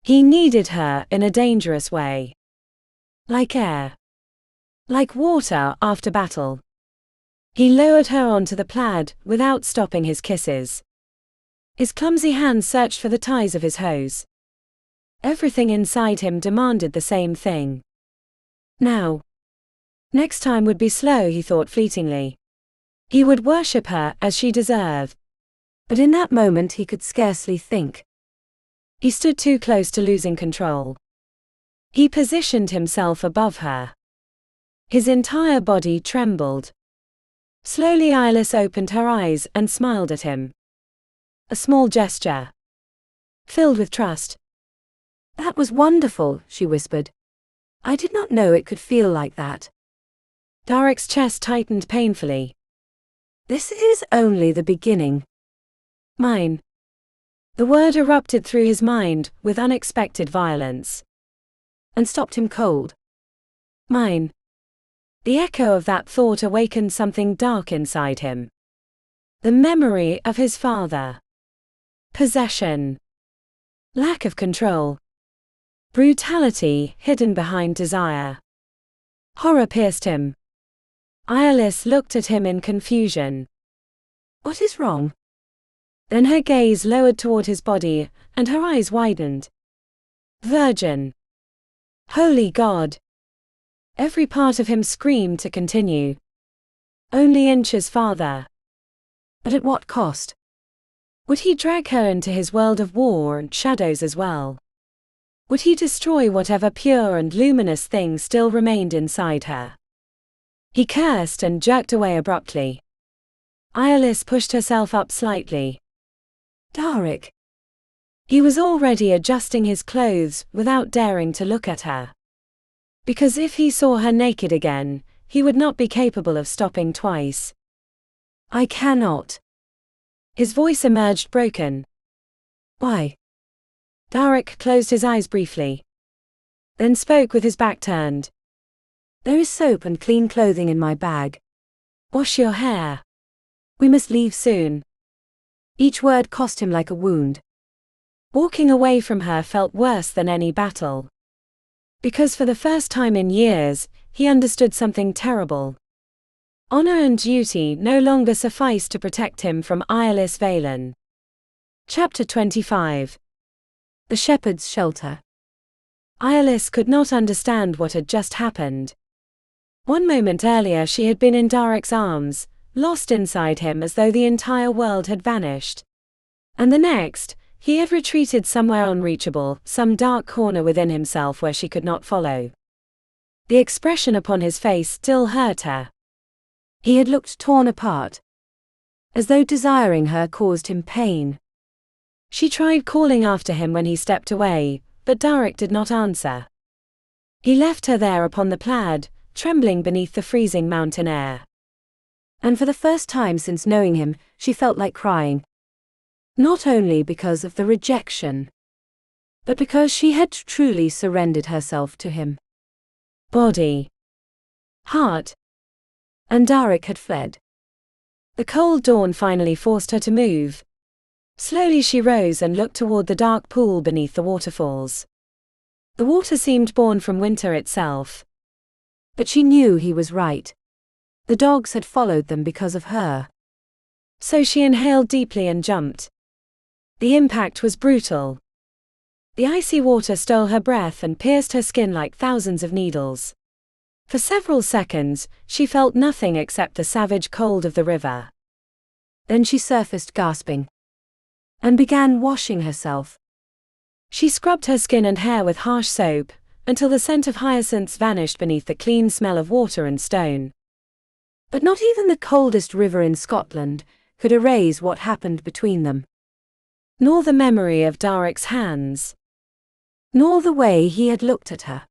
He needed her in a dangerous way. Like air. Like water after battle. He lowered her onto the plaid without stopping his kisses. His clumsy hands searched for the ties of his hose. Everything inside him demanded the same thing. Now. Next time would be slow, he thought fleetingly. He would worship her as she deserved. But in that moment he could scarcely think. He stood too close to losing control. He positioned himself above her. His entire body trembled. Slowly Eirlys opened her eyes and smiled at him. A small gesture. Filled with trust. "That was wonderful," she whispered. "I did not know it could feel like that." Darach's chest tightened painfully. "This is only the beginning." Mine. The word erupted through his mind with unexpected violence. And stopped him cold. Mine. The echo of that thought awakened something dark inside him. The memory of his father. Possession. Lack of control. Brutality hidden behind desire. Horror pierced him. Eirlys looked at him in confusion. "What is wrong?" Then her gaze lowered toward his body, and her eyes widened. Virgin. Holy God! Every part of him screamed to continue. Only inches farther. But at what cost? Would he drag her into his world of war and shadows as well? Would he destroy whatever pure and luminous thing still remained inside her? He cursed and jerked away abruptly. Eirlys pushed herself up slightly. Darach. He was already adjusting his clothes without daring to look at her. Because if he saw her naked again, he would not be capable of stopping twice. I cannot. His voice emerged broken. Why? Darach closed his eyes briefly. Then spoke with his back turned. There is soap and clean clothing in my bag. Wash your hair. We must leave soon. Each word cost him like a wound. Walking away from her felt worse than any battle. Because for the first time in years, he understood something terrible. Honor and duty no longer sufficed to protect him from Eirlys Vaelin. Chapter 25. The Shepherd's Shelter. Eirlys could not understand what had just happened. 1 moment earlier she had been in Darach's arms, lost inside him as though the entire world had vanished. And the next, he had retreated somewhere unreachable, some dark corner within himself where she could not follow. The expression upon his face still hurt her. He had looked torn apart, as though desiring her caused him pain. She tried calling after him when he stepped away, but Darach did not answer. He left her there upon the plaid, trembling beneath the freezing mountain air. And for the first time since knowing him, she felt like crying. Not only because of the rejection, but because she had truly surrendered herself to him. Body, heart, and Darach had fled. The cold dawn finally forced her to move. Slowly she rose and looked toward the dark pool beneath the waterfalls. The water seemed born from winter itself. But she knew he was right. The dogs had followed them because of her. So she inhaled deeply and jumped. The impact was brutal. The icy water stole her breath and pierced her skin like thousands of needles. For several seconds, she felt nothing except the savage cold of the river. Then she surfaced gasping and began washing herself. She scrubbed her skin and hair with harsh soap, until the scent of hyacinths vanished beneath the clean smell of water and stone. But not even the coldest river in Scotland could erase what happened between them. Nor the memory of Darach's hands. Nor the way he had looked at her.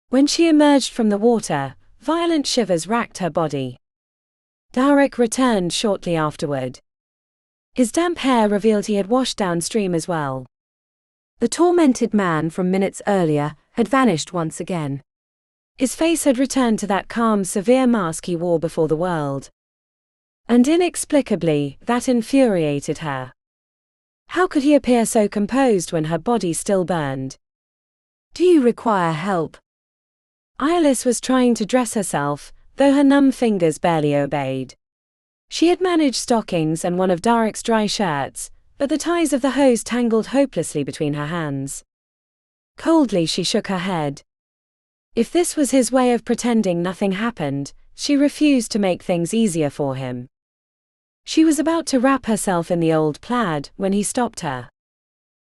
When she emerged from the water, violent shivers racked her body. Darach returned shortly afterward. His damp hair revealed he had washed downstream as well. The tormented man from minutes earlier had vanished once again. His face had returned to that calm, severe mask he wore before the world. And inexplicably, that infuriated her. How could he appear so composed when her body still burned? Do you require help? Eirlys was trying to dress herself, though her numb fingers barely obeyed. She had managed stockings and one of Darach's dry shirts, but the ties of the hose tangled hopelessly between her hands. Coldly she shook her head. If this was his way of pretending nothing happened, she refused to make things easier for him. She was about to wrap herself in the old plaid when he stopped her.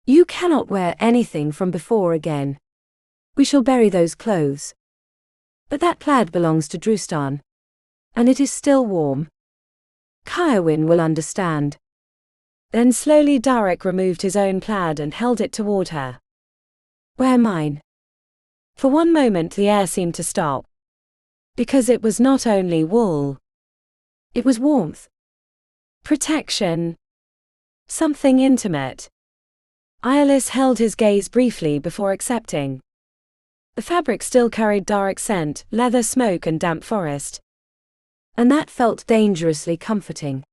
You cannot wear anything from before again. We shall bury those clothes. But that plaid belongs to Drustan. And it is still warm. Aedan will understand. Then slowly Darach removed his own plaid and held it toward her. Wear mine. For one moment the air seemed to stop. Because it was not only wool. It was warmth. Protection. Something intimate. Eirlys held his gaze briefly before accepting. The fabric still carried Darach's scent, leather smoke and damp forest. And that felt dangerously comforting.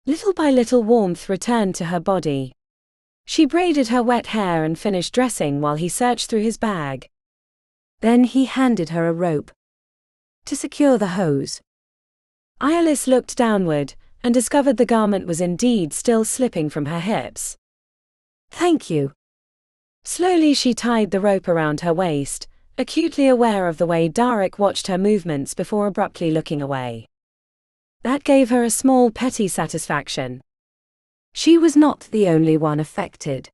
Little by little warmth returned to her body. She braided her wet hair and finished dressing while he searched through his bag. Then he handed her a rope to secure the hose. Eirlys looked downward and discovered the garment was indeed still slipping from her hips. Thank you. Slowly she tied the rope around her waist, acutely aware of the way Darach watched her movements before abruptly looking away. That gave her a small petty satisfaction. She was not the only one affected.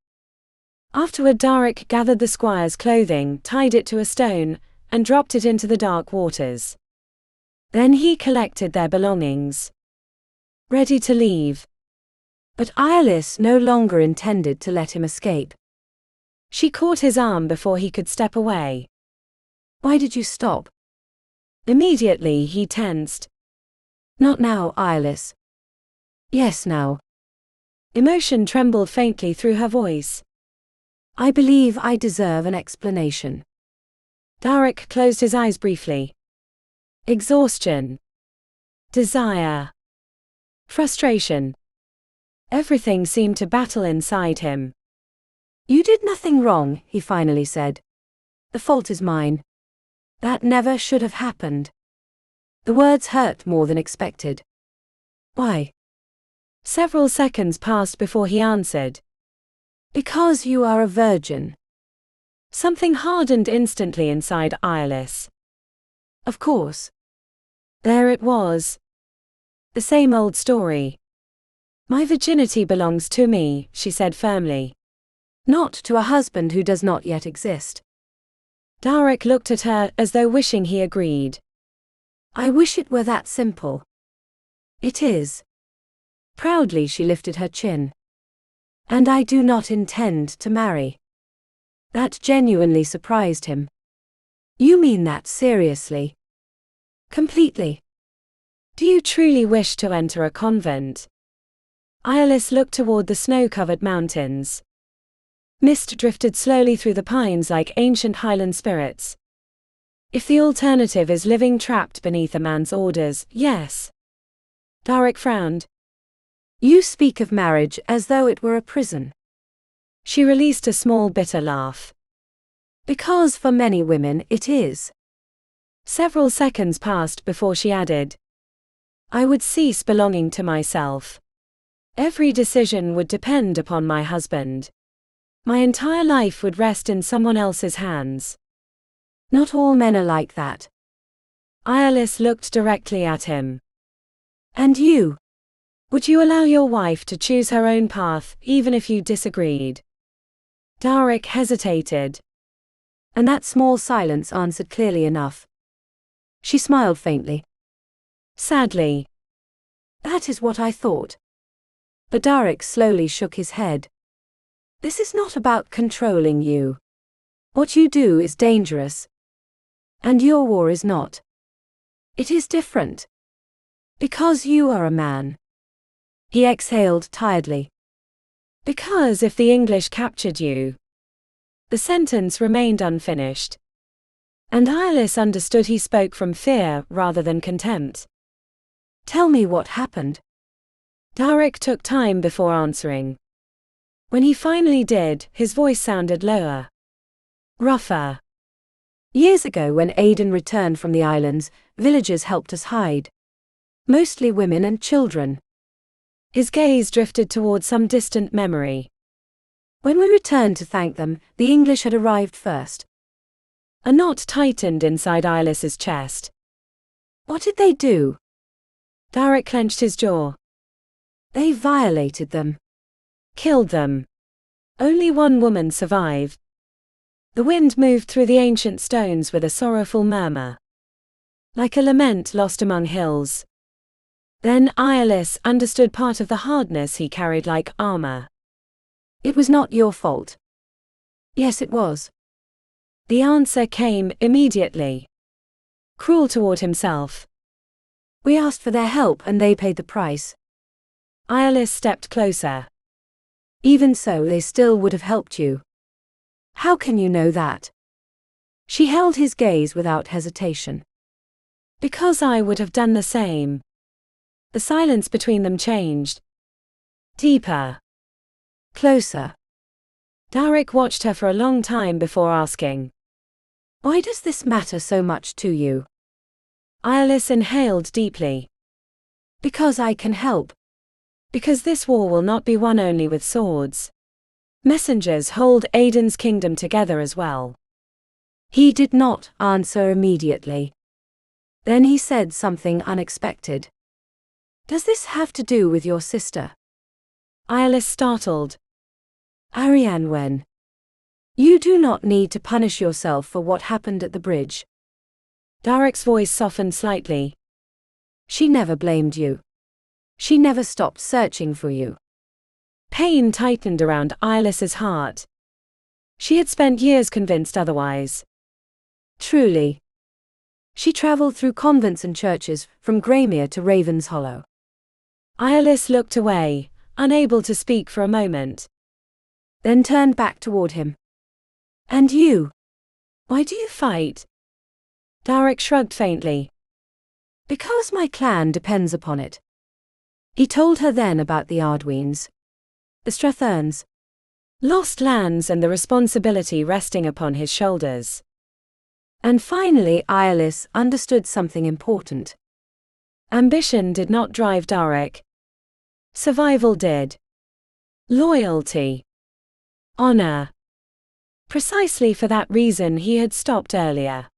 Afterward, Darach gathered the squire's clothing, tied it to a stone, and dropped it into the dark waters. Then he collected their belongings, ready to leave. But Eirlys no longer intended to let him escape. She caught his arm before he could step away. "Why did you stop?" Immediately he tensed. "Not now, Eirlys." "Yes, now." Emotion trembled faintly through her voice. "I believe I deserve an explanation." Darach closed his eyes briefly. Exhaustion. Desire. Frustration. Everything seemed to battle inside him. "You did nothing wrong," he finally said. "The fault is mine. That never should have happened." The words hurt more than expected. "Why?" Several seconds passed before he answered. "Because you are a virgin." Something hardened instantly inside Eirlys. Of course. There it was. The same old story. "My virginity belongs to me," she said firmly. "Not to a husband who does not yet exist." Darach looked at her as though wishing he agreed. "I wish it were that simple." "It is." Proudly she lifted her chin. "And I do not intend to marry." That genuinely surprised him. "You mean that seriously?" "Completely." "Do you truly wish to enter a convent?" Eirlys looked toward the snow-covered mountains. Mist drifted slowly through the pines like ancient Highland spirits. "If the alternative is living trapped beneath a man's orders, yes." Darach frowned. "You speak of marriage as though it were a prison." She released a small bitter laugh. "Because for many women it is." Several seconds passed before she added, "I would cease belonging to myself. Every decision would depend upon my husband. My entire life would rest in someone else's hands." "Not all men are like that." Eirlys looked directly at him. "And you? Would you allow your wife to choose her own path, even if you disagreed?" Darach hesitated. And that small silence answered clearly enough. She smiled faintly. "Sadly." "That is what I thought." But Darach slowly shook his head. "This is not about controlling you. What you do is dangerous. And your war is not. It is different. Because you are a man." He exhaled tiredly. "Because if the English captured you." The sentence remained unfinished. And Eirlys understood he spoke from fear rather than contempt. "Tell me what happened." Darach took time before answering. When he finally did, his voice sounded lower, rougher. "Years ago, when Aedan returned from the islands, villagers helped us hide. Mostly women and children." His gaze drifted toward some distant memory. "When we returned to thank them, the English had arrived first." A knot tightened inside Eirlys's chest. "What did they do?" Darach clenched his jaw. "They violated them." "Killed them." Only one woman survived. The wind moved through the ancient stones with a sorrowful murmur, like a lament lost among hills. Then Eirlys understood part of the hardness he carried like armor. "It was not your fault." "Yes, it was." The answer came immediately. Cruel toward himself. "We asked for their help and they paid the price." Eirlys stepped closer. "Even so, they still would have helped you." "How can you know that?" She held his gaze without hesitation. "Because I would have done the same." The silence between them changed. Deeper. Closer. Darach watched her for a long time before asking, "Why does this matter so much to you?" Eirlys inhaled deeply. "Because I can help." "Because this war will not be won only with swords." messengers hold Aedan's kingdom together as well. He did not answer immediately. Then he said something unexpected. Does this have to do with your sister? Eirlys startled. Arhane, when? You do not need to punish yourself for what happened at the bridge. Darach's voice softened slightly. She never blamed you. She never stopped searching for you. Pain tightened around Eirlys's heart. She had spent years convinced otherwise. Truly. She traveled through convents and churches, from Graymere to Raven's Hollow. Eirlys looked away, unable to speak for a moment. Then turned back toward him. And you? Why do you fight? Darach shrugged faintly. Because my clan depends upon it. He told her then about the Arduins, the Stratherns, lost lands and the responsibility resting upon his shoulders. And finally Eirlys understood something important. Ambition did not drive Darach. Survival did. Loyalty. Honor. Precisely for that reason he had stopped earlier.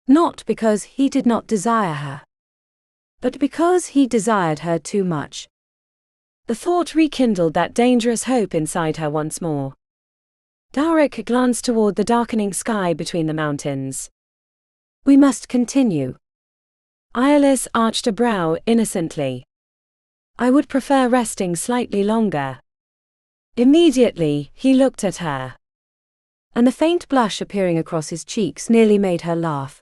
Not because he did not desire her, but because he desired her too much. The thought rekindled that dangerous hope inside her once more. Darach glanced toward the darkening sky between the mountains. We must continue. Eirlys arched a brow innocently. I would prefer resting slightly longer. Immediately, he looked at her. And the faint blush appearing across his cheeks nearly made her laugh.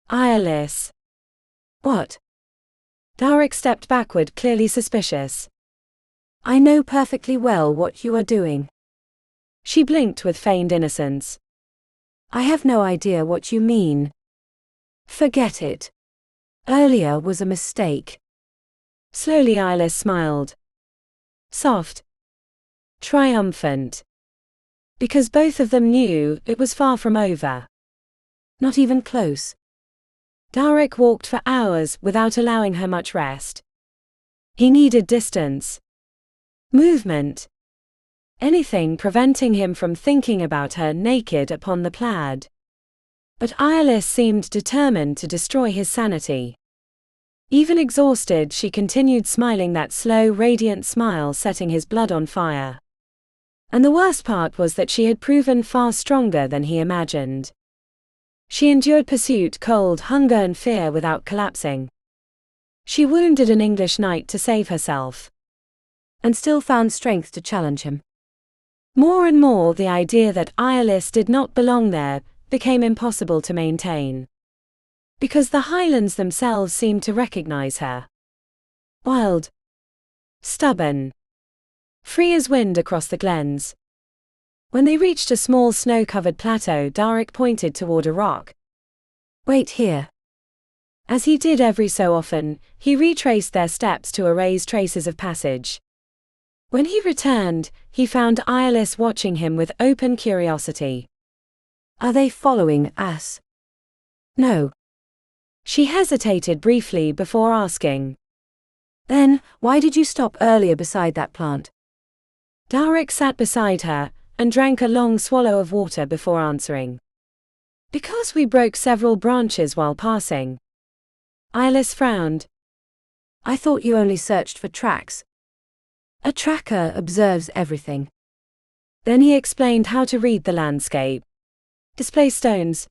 Eirlys. What? Darach stepped backward, clearly suspicious. I know perfectly well what you are doing. She blinked with feigned innocence. I have no idea what you mean. Forget it. Earlier was a mistake. Slowly Eirlys smiled. Soft. Triumphant. Because both of them knew it was far from over. Not even close. Darach walked for hours without allowing her much rest. He needed distance. Movement. Anything preventing him from thinking about her naked upon the plaid. But Eirlys seemed determined to destroy his sanity. Even exhausted, she continued smiling, that slow, radiant smile setting his blood on fire. And the worst part was that she had proven far stronger than he imagined. She endured pursuit, cold, hunger and fear without collapsing. She wounded an English knight to save herself. And still found strength to challenge him. More and more the idea that Eirlys did not belong there became impossible to maintain. Because the Highlands themselves seemed to recognize her. Wild. Stubborn. Free as wind across the glens. When they reached a small snow-covered plateau, Darach pointed toward a rock. Wait here. As he did every so often, he retraced their steps to erase traces of passage. When he returned, he found Eirlys watching him with open curiosity. Are they following us? No. She hesitated briefly before asking. Then, why did you stop earlier beside that plant? Darach sat beside her and drank a long swallow of water before answering. Because we broke several branches while passing. Eirlys frowned. I thought you only searched for tracks. A tracker observes everything. Then he explained how to read the landscape. Displaced stones.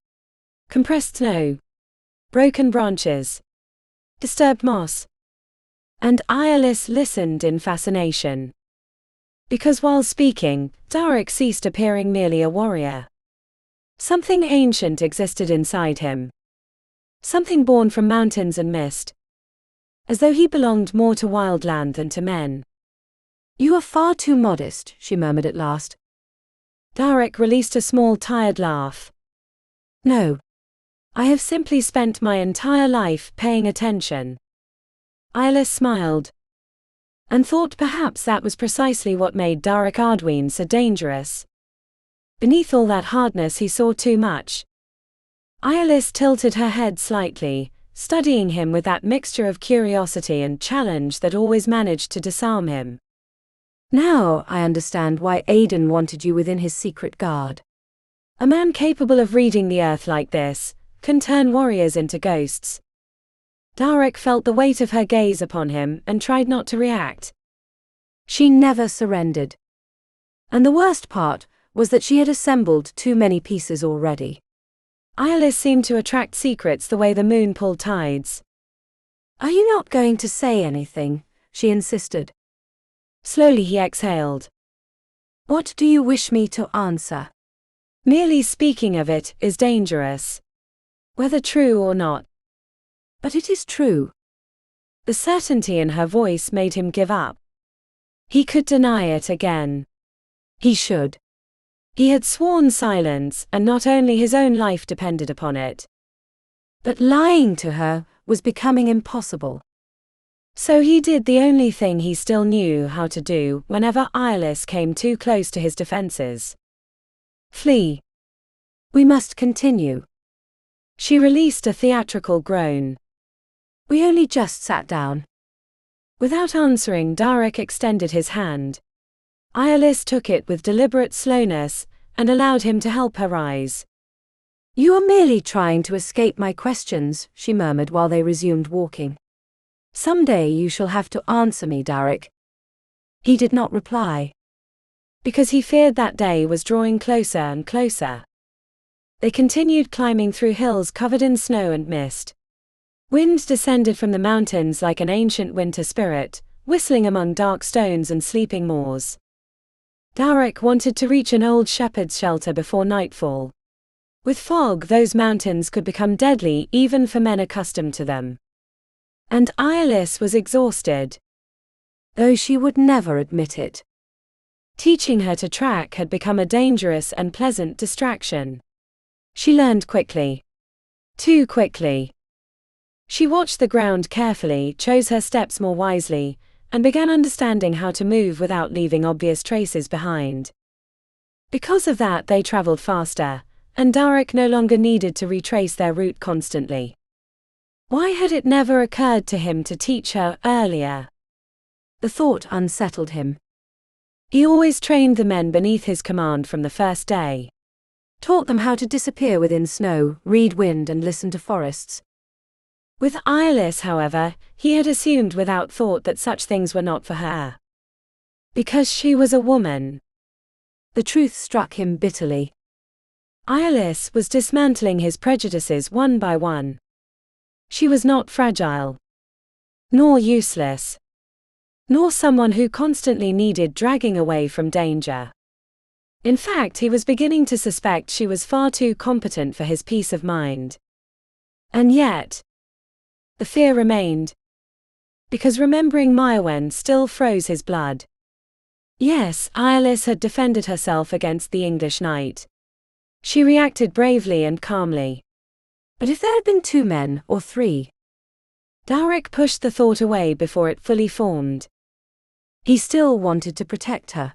Compressed snow. Broken branches. Disturbed moss. And Eirlys listened in fascination. Because while speaking, Darach ceased appearing merely a warrior. Something ancient existed inside him. Something born from mountains and mist. As though he belonged more to wildland than to men. You are far too modest, she murmured at last. Darach released a small tired laugh. No. I have simply spent my entire life paying attention. Eirlys smiled. And thought perhaps that was precisely what made Darach Arduin so dangerous. Beneath all that hardness he saw too much. Eirlys tilted her head slightly, studying him with that mixture of curiosity and challenge that always managed to disarm him. Now I understand why Aedan wanted you within his secret guard. A man capable of reading the earth like this can turn warriors into ghosts. Darach felt the weight of her gaze upon him and tried not to react. She never surrendered. And the worst part was that she had assembled too many pieces already. Eirlys seemed to attract secrets the way the moon pulled tides. Are you not going to say anything? She insisted. Slowly he exhaled. What do you wish me to answer? Merely speaking of it is dangerous. Whether true or not. But it is true. The certainty in her voice made him give up. He could deny it again. He should. He had sworn silence, and not only his own life depended upon it. But lying to her was becoming impossible. So he did the only thing he still knew how to do whenever Eirlys came too close to his defenses. Flee. We must continue. She released a theatrical groan. We only just sat down. Without answering, Darach extended his hand. Eirlys took it with deliberate slowness and allowed him to help her rise. You are merely trying to escape my questions, she murmured while they resumed walking. Someday you shall have to answer me, Darach. He did not reply. Because he feared that day was drawing closer and closer. They continued climbing through hills covered in snow and mist. Wind descended from the mountains like an ancient winter spirit, whistling among dark stones and sleeping moors. Darach wanted to reach an old shepherd's shelter before nightfall. With fog, those mountains could become deadly even for men accustomed to them. And Eirlys was exhausted. Though she would never admit it. Teaching her to track had become a dangerous and pleasant distraction. She learned quickly. Too quickly. She watched the ground carefully, chose her steps more wisely, and began understanding how to move without leaving obvious traces behind. Because of that, they traveled faster, and Darach no longer needed to retrace their route constantly. Why had it never occurred to him to teach her earlier? The thought unsettled him. He always trained the men beneath his command from the first day. Taught them how to disappear within snow, read wind and listen to forests. With Eirlys, however, he had assumed without thought that such things were not for her. Because she was a woman. The truth struck him bitterly. Eirlys was dismantling his prejudices one by one. She was not fragile. Nor useless. Nor someone who constantly needed dragging away from danger. In fact, he was beginning to suspect she was far too competent for his peace of mind. And yet, the fear remained. Because remembering Myrwen still froze his blood. Yes, Eirlys had defended herself against the English knight. She reacted bravely and calmly. But if there had been 2 men, or 3? Darach pushed the thought away before it fully formed. He still wanted to protect her.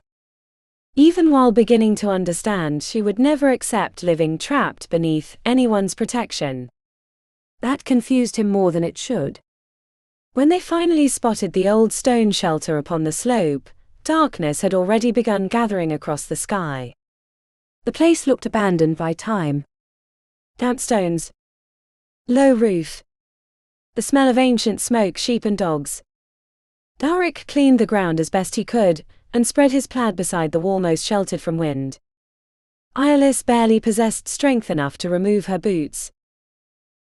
Even while beginning to understand she would never accept living trapped beneath anyone's protection. That confused him more than it should. When they finally spotted the old stone shelter upon the slope, darkness had already begun gathering across the sky. The place looked abandoned by time. Damp stones. Low roof. The smell of ancient smoke, sheep and dogs. Darach cleaned the ground as best he could, and spread his plaid beside the wall most sheltered from wind. Eirlys barely possessed strength enough to remove her boots.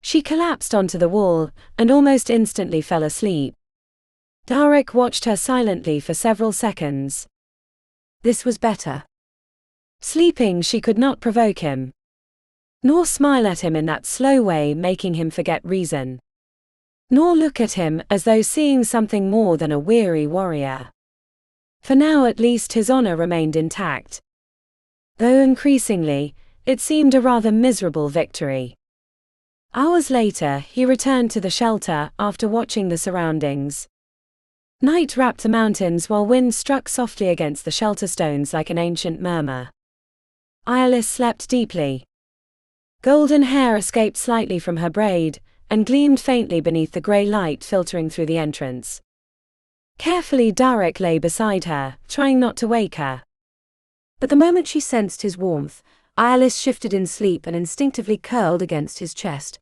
She collapsed onto the wall, and almost instantly fell asleep. Darach watched her silently for several seconds. This was better. Sleeping, she could not provoke him. Nor smile at him in that slow way making him forget reason. Nor look at him as though seeing something more than a weary warrior. For now at least his honor remained intact. Though increasingly, it seemed a rather miserable victory. Hours later, he returned to the shelter after watching the surroundings. Night wrapped the mountains while wind struck softly against the shelter stones like an ancient murmur. Eirlys slept deeply. Golden hair escaped slightly from her braid, and gleamed faintly beneath the grey light filtering through the entrance. Carefully, Darach lay beside her, trying not to wake her. But the moment she sensed his warmth, Eirlys shifted in sleep and instinctively curled against his chest.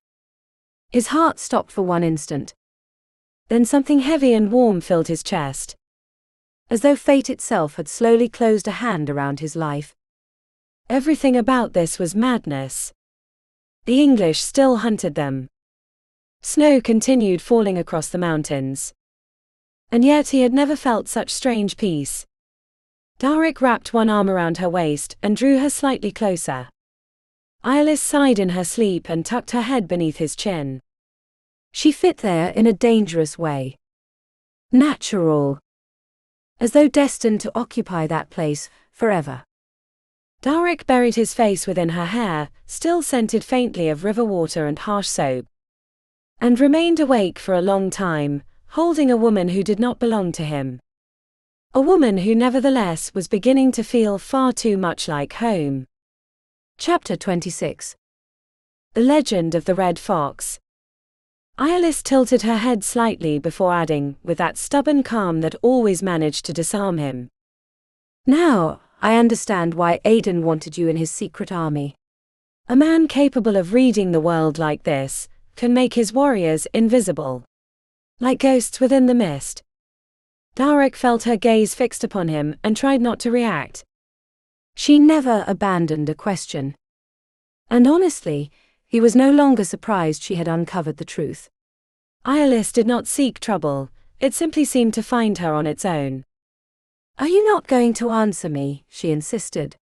His heart stopped for one instant. Then something heavy and warm filled his chest, as though fate itself had slowly closed a hand around his life. Everything about this was madness. The English still hunted them. Snow continued falling across the mountains. And yet he had never felt such strange peace. Darach wrapped one arm around her waist and drew her slightly closer. Eirlys sighed in her sleep and tucked her head beneath his chin. She fit there in a dangerous way. Natural. As though destined to occupy that place forever. Darach buried his face within her hair, still scented faintly of river water and harsh soap, and remained awake for a long time, holding a woman who did not belong to him. A woman who nevertheless was beginning to feel far too much like home. Chapter 26. The Legend of the Red Fox. Eirlys tilted her head slightly before adding, with that stubborn calm that always managed to disarm him. Now, I understand why Aedan wanted you in his secret army. A man capable of reading the world like this can make his warriors invisible, like ghosts within the mist. Darach felt her gaze fixed upon him and tried not to react. She never abandoned a question. And honestly, he was no longer surprised she had uncovered the truth. Eirlys did not seek trouble, it simply seemed to find her on its own. Are you not going to answer me? She insisted.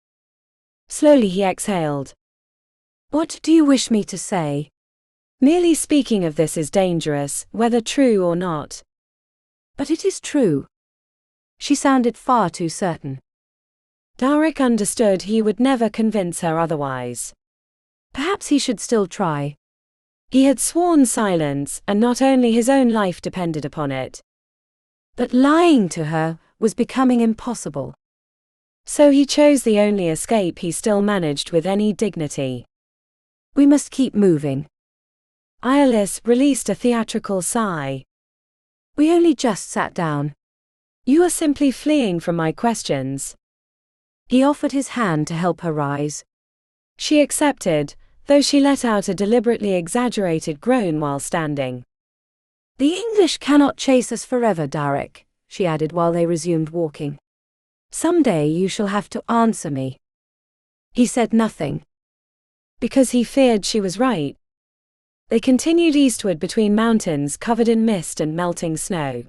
Slowly he exhaled. What do you wish me to say? Merely speaking of this is dangerous, whether true or not. But it is true. She sounded far too certain. Darach understood he would never convince her otherwise. Perhaps he should still try. He had sworn silence, and not only his own life depended upon it. But lying to her was becoming impossible. So he chose the only escape he still managed with any dignity. We must keep moving. Eirlys released a theatrical sigh. We only just sat down. You are simply fleeing from my questions. He offered his hand to help her rise. She accepted, though she let out a deliberately exaggerated groan while standing. The English cannot chase us forever, Darach, she added while they resumed walking. Someday you shall have to answer me. He said nothing. Because he feared she was right. They continued eastward between mountains covered in mist and melting snow.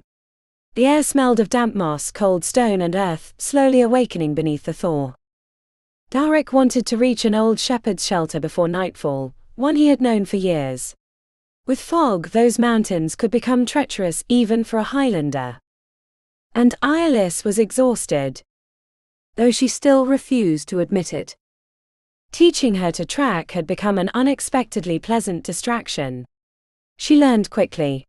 The air smelled of damp moss, cold stone and earth, slowly awakening beneath the thaw. Darach wanted to reach an old shepherd's shelter before nightfall, one he had known for years. With fog, those mountains could become treacherous even for a Highlander. And Eirlys was exhausted, though she still refused to admit it. Teaching her to track had become an unexpectedly pleasant distraction. She learned quickly,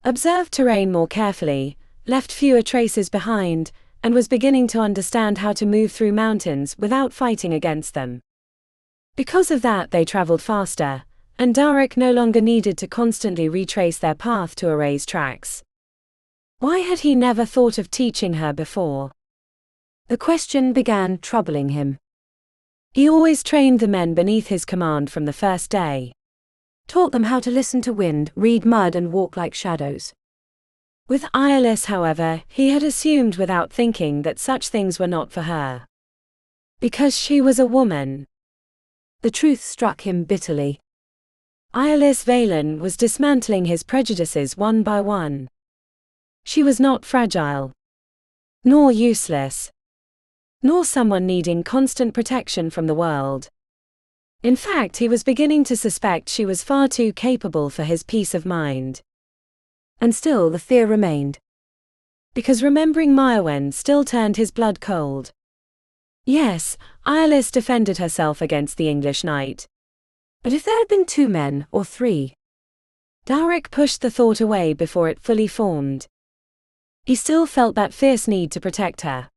observed terrain more carefully, left fewer traces behind, and was beginning to understand how to move through mountains without fighting against them. Because of that, they traveled faster, and Darach no longer needed to constantly retrace their path to erase tracks. Why had he never thought of teaching her before? The question began troubling him. He always trained the men beneath his command from the first day. Taught them how to listen to wind, read mud and walk like shadows. With Eirlys, however, he had assumed without thinking that such things were not for her. Because she was a woman. The truth struck him bitterly. Eirlys Vaelin was dismantling his prejudices one by one. She was not fragile, nor useless, nor someone needing constant protection from the world. In fact, he was beginning to suspect she was far too capable for his peace of mind. And still the fear remained. Because remembering Myrwen still turned his blood cold. Yes, Eirlys defended herself against the English knight. But if there had been 2 men, or 3? Darach pushed the thought away before it fully formed. He still felt that fierce need to protect her.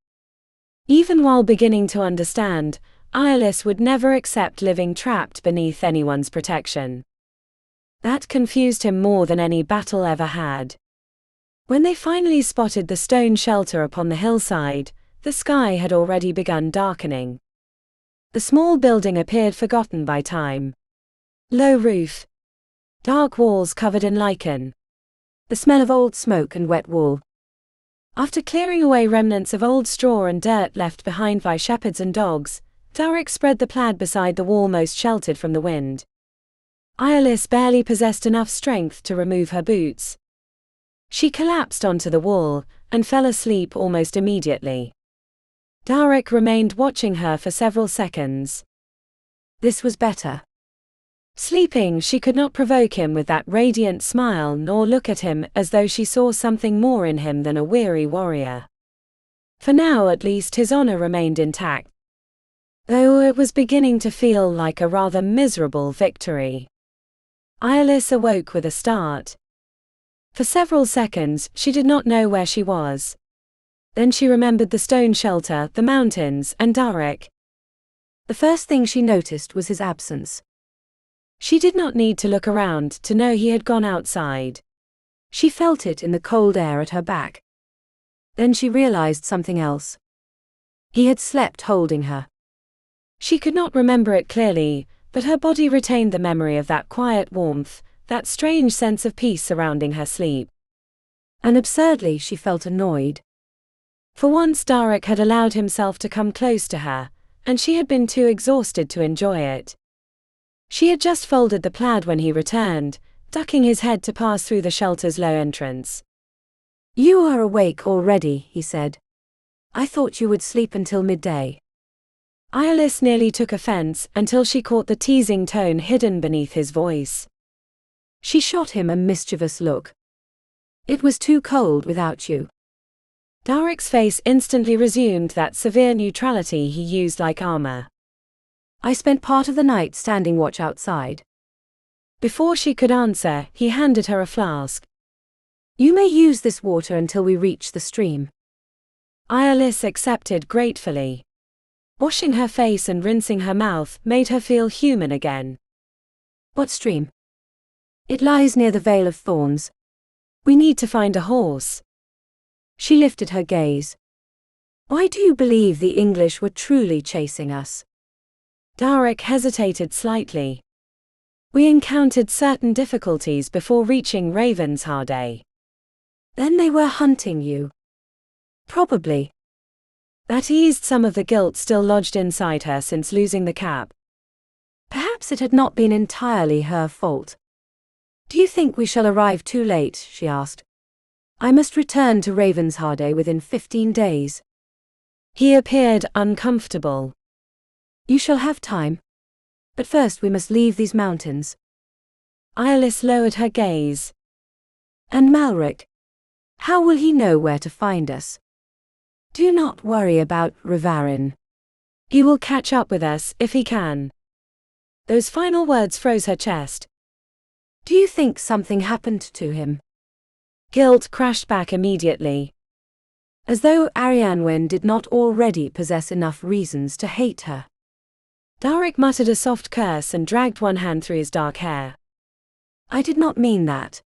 Even while beginning to understand, Eirlys would never accept living trapped beneath anyone's protection. That confused him more than any battle ever had. When they finally spotted the stone shelter upon the hillside, the sky had already begun darkening. The small building appeared forgotten by time. Low roof. Dark walls covered in lichen. The smell of old smoke and wet wool. After clearing away remnants of old straw and dirt left behind by shepherds and dogs, Darach spread the plaid beside the wall most sheltered from the wind. Eirlys barely possessed enough strength to remove her boots. She collapsed onto the wall, and fell asleep almost immediately. Darach remained watching her for several seconds. This was better. Sleeping, she could not provoke him with that radiant smile nor look at him as though she saw something more in him than a weary warrior. For now at least his honor remained intact, though it was beginning to feel like a rather miserable victory. Eirlys awoke with a start. For several seconds she did not know where she was. Then she remembered the stone shelter, the mountains, and Darach. The first thing she noticed was his absence. She did not need to look around to know he had gone outside. She felt it in the cold air at her back. Then she realized something else. He had slept holding her. She could not remember it clearly, but her body retained the memory of that quiet warmth, that strange sense of peace surrounding her sleep. And absurdly she felt annoyed. For once Darach had allowed himself to come close to her, and she had been too exhausted to enjoy it. She had just folded the plaid when he returned, ducking his head to pass through the shelter's low entrance. "You are awake already," he said. "I thought you would sleep until midday." Eirlys nearly took offense until she caught the teasing tone hidden beneath his voice. She shot him a mischievous look. "It was too cold without you." Darach's face instantly resumed that severe neutrality he used like armor. "I spent part of the night standing watch outside." Before she could answer, he handed her a flask. "You may use this water until we reach the stream." Eirlys accepted gratefully. Washing her face and rinsing her mouth made her feel human again. "What stream?" "It lies near the Vale of Thorns." "We need to find a horse." She lifted her gaze. "Why do you believe the English were truly chasing us?" Darach hesitated slightly. "We encountered certain difficulties before reaching Ravensharde." "Then they were hunting you." "Probably." That eased some of the guilt still lodged inside her since losing the cap. Perhaps it had not been entirely her fault. "Do you think we shall arrive too late?" she asked. "I must return to Ravensharde within 15 days. He appeared uncomfortable. "You shall have time. But first we must leave these mountains." Eirlys lowered her gaze. "And Malric? How will he know where to find us?" "Do not worry about Rivarin. He will catch up with us if he can." Those final words froze her chest. "Do you think something happened to him?" Guilt crashed back immediately. As though Arhane did not already possess enough reasons to hate her. Darach muttered a soft curse and dragged one hand through his dark hair. "I did not mean that."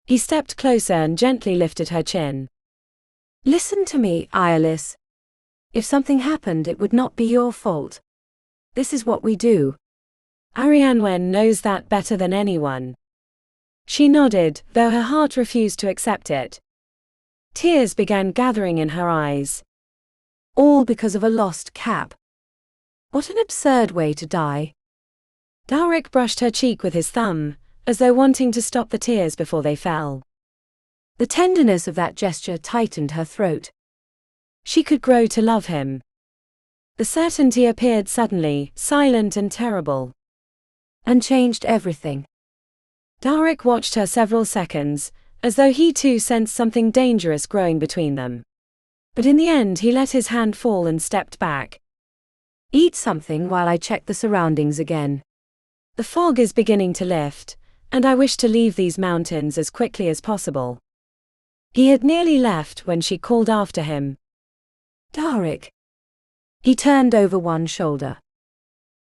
He stepped closer and gently lifted her chin. "Listen to me, Eirlys. If something happened, it would not be your fault. This is what we do." Arhane knows that better than anyone. She nodded, though her heart refused to accept it. Tears began gathering in her eyes. All because of a lost cap. What an absurd way to die. Darach brushed her cheek with his thumb, as though wanting to stop the tears before they fell. The tenderness of that gesture tightened her throat. She could grow to love him. The certainty appeared suddenly, silent and terrible. And changed everything. Darach watched her several seconds, as though he too sensed something dangerous growing between them. But in the end he let his hand fall and stepped back. "Eat something while I check the surroundings again. The fog is beginning to lift, and I wish to leave these mountains as quickly as possible." He had nearly left when she called after him. "Darach." He turned over one shoulder.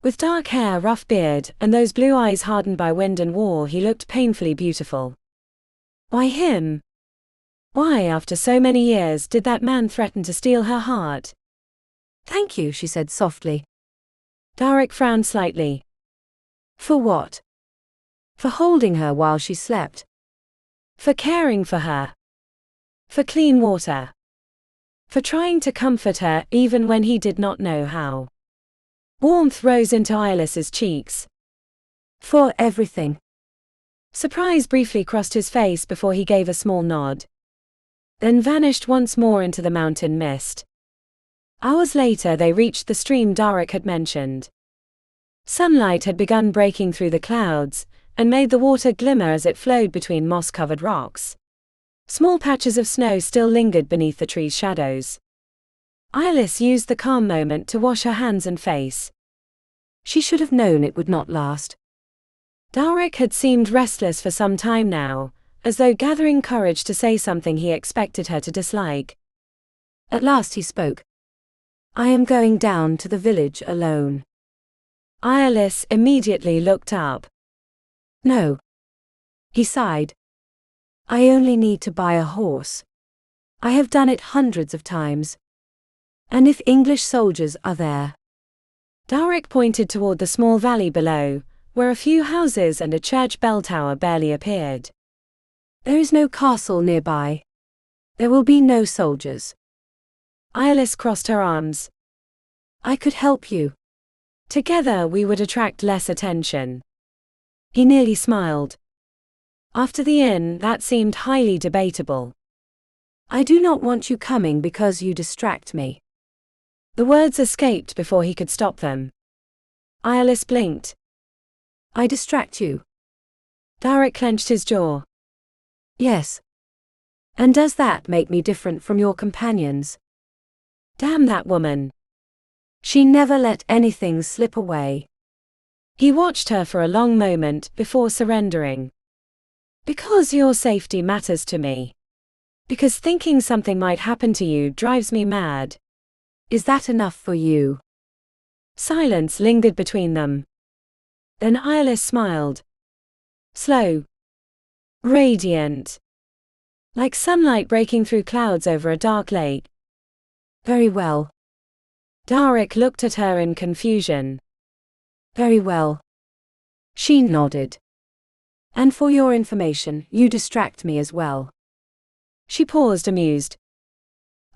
With dark hair, rough beard, and those blue eyes hardened by wind and war, he looked painfully beautiful. Why him? Why, after so many years, did that man threaten to steal her heart? Thank you, she said softly. Darach frowned slightly. For what? For holding her while she slept. For caring for her. For clean water. For trying to comfort her even when he did not know how. Warmth rose into Eirlys's cheeks. For everything. Surprise briefly crossed his face before he gave a small nod. Then vanished once more into the mountain mist. Hours later they reached the stream Darach had mentioned. Sunlight had begun breaking through the clouds, and made the water glimmer as it flowed between moss-covered rocks. Small patches of snow still lingered beneath the trees' shadows. Eirlys used the calm moment to wash her hands and face. She should have known it would not last. Darach had seemed restless for some time now, as though gathering courage to say something he expected her to dislike. At last he spoke. I am going down to the village alone. Eirlys immediately looked up. No. He sighed. I only need to buy a horse. I have done it hundreds of times. And if English soldiers are there. Darach pointed toward the small valley below, where a few houses and a church bell tower barely appeared. There is no castle nearby. There will be no soldiers. Eirlys crossed her arms. I could help you. Together we would attract less attention. He nearly smiled. After the inn, that seemed highly debatable. I do not want you coming because you distract me. The words escaped before he could stop them. Eirlys blinked. I distract you. Darach clenched his jaw. Yes. And does that make me different from your companions? Damn that woman. She never let anything slip away. He watched her for a long moment before surrendering. Because your safety matters to me. Because thinking something might happen to you drives me mad. Is that enough for you? Silence lingered between them. Then Eirlys smiled. Slow. Radiant. Like sunlight breaking through clouds over a dark lake. Very well. Darach looked at her in confusion. Very well. She nodded. And for your information, you distract me as well. She paused, amused.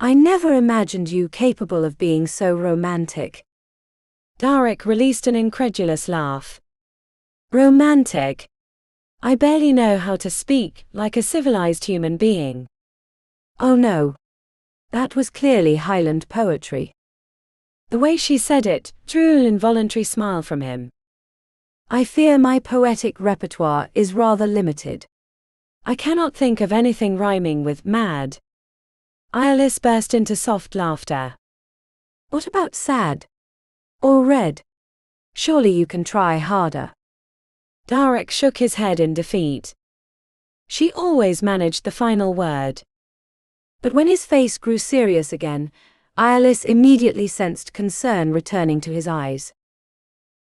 I never imagined you capable of being so romantic. Darach released an incredulous laugh. Romantic? I barely know how to speak like a civilized human being. Oh no. That was clearly Highland poetry. The way she said it drew an involuntary smile from him. I fear my poetic repertoire is rather limited. I cannot think of anything rhyming with mad. Eirlys burst into soft laughter. What about sad? Or red? Surely you can try harder. Darach shook his head in defeat. She always managed the final word. But when his face grew serious again, Eirlys immediately sensed concern returning to his eyes.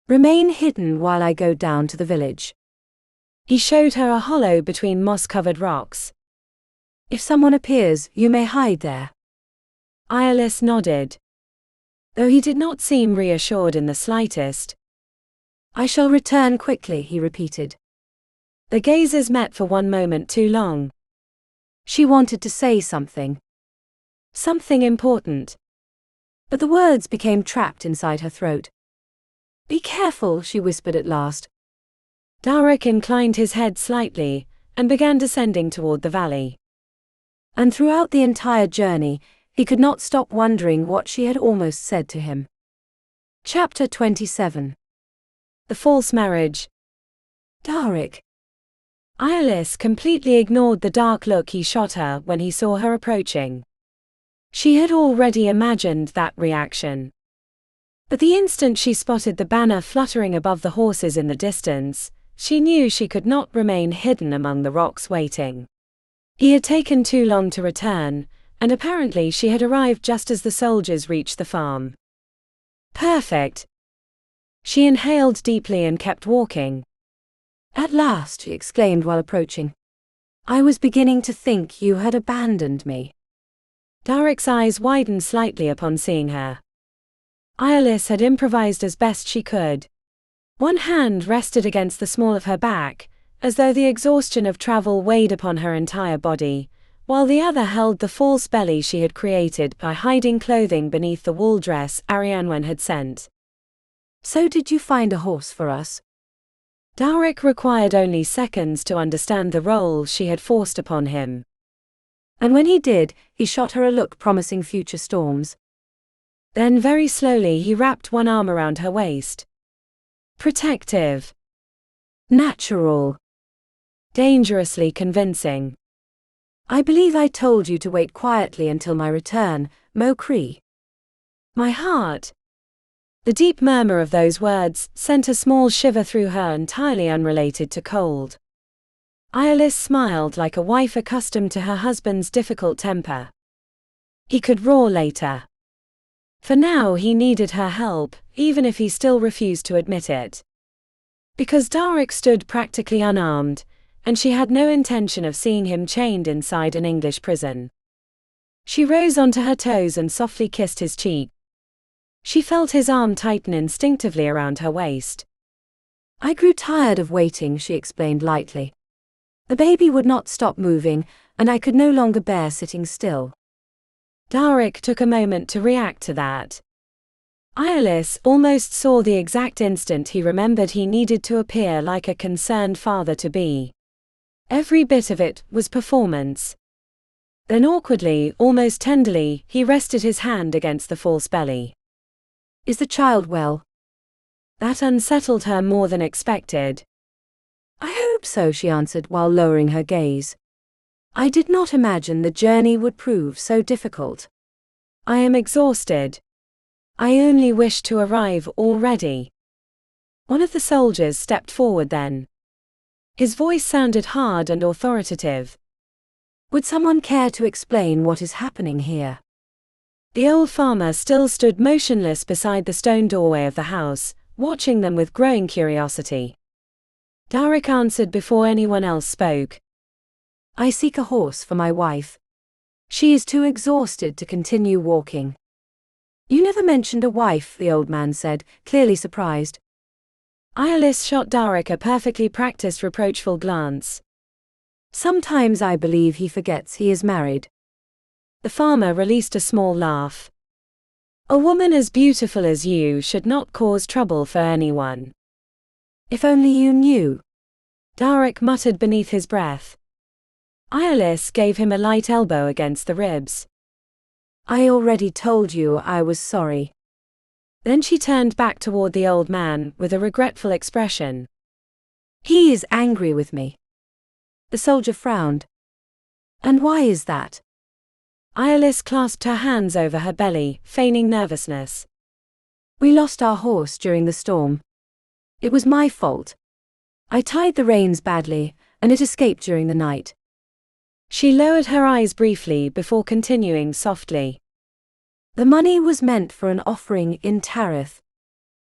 Remain hidden while I go down to the village. He showed her a hollow between moss-covered rocks. If someone appears, you may hide there. Eirlys nodded. Though he did not seem reassured in the slightest. I shall return quickly, he repeated. The gazes met for one moment too long. She wanted to say something. Something important. But the words became trapped inside her throat. Be careful, she whispered at last. Darach inclined his head slightly, and began descending toward the valley. And throughout the entire journey, he could not stop wondering what she had almost said to him. Chapter 27. The false marriage. Darach. Eirlys completely ignored the dark look he shot her when he saw her approaching. She had already imagined that reaction. But the instant she spotted the banner fluttering above the horses in the distance, she knew she could not remain hidden among the rocks waiting. He had taken too long to return, and apparently she had arrived just as the soldiers reached the farm. Perfect. She inhaled deeply and kept walking. At last, she exclaimed while approaching. I was beginning to think you had abandoned me. Darach's eyes widened slightly upon seeing her. Eirlys had improvised as best she could. One hand rested against the small of her back, as though the exhaustion of travel weighed upon her entire body, while the other held the false belly she had created by hiding clothing beneath the wool dress Arhane had sent. So did you find a horse for us? Darach required only seconds to understand the role she had forced upon him. And when he did, he shot her a look promising future storms. Then very slowly he wrapped one arm around her waist. Protective. Natural. Dangerously convincing. I believe I told you to wait quietly until my return, Mokri. My heart. The deep murmur of those words sent a small shiver through her, entirely unrelated to cold. Eirlys smiled like a wife accustomed to her husband's difficult temper. He could roar later. For now he needed her help, even if he still refused to admit it. Because Darach stood practically unarmed, and she had no intention of seeing him chained inside an English prison. She rose onto her toes and softly kissed his cheek. She felt his arm tighten instinctively around her waist. I grew tired of waiting, she explained lightly. The baby would not stop moving, and I could no longer bear sitting still. Darach took a moment to react to that. Eirlys almost saw the exact instant he remembered he needed to appear like a concerned father-to-be. Every bit of it was performance. Then awkwardly, almost tenderly, he rested his hand against the false belly. Is the child well? That unsettled her more than expected. I hope so, she answered while lowering her gaze. I did not imagine the journey would prove so difficult. I am exhausted. I only wish to arrive already. One of the soldiers stepped forward then. His voice sounded hard and authoritative. Would someone care to explain what is happening here? The old farmer still stood motionless beside the stone doorway of the house, watching them with growing curiosity. Darach answered before anyone else spoke. I seek a horse for my wife. She is too exhausted to continue walking. You never mentioned a wife, the old man said, clearly surprised. Eirlys shot Darach a perfectly practiced reproachful glance. Sometimes I believe he forgets he is married. The farmer released a small laugh. A woman as beautiful as you should not cause trouble for anyone. If only you knew. Darach muttered beneath his breath. Eirlys gave him a light elbow against the ribs. I already told you I was sorry. Then she turned back toward the old man with a regretful expression. He is angry with me. The soldier frowned. And why is that? Eirlys clasped her hands over her belly, feigning nervousness. We lost our horse during the storm. It was my fault. I tied the reins badly, and it escaped during the night. She lowered her eyes briefly before continuing softly. The money was meant for an offering in Tarith.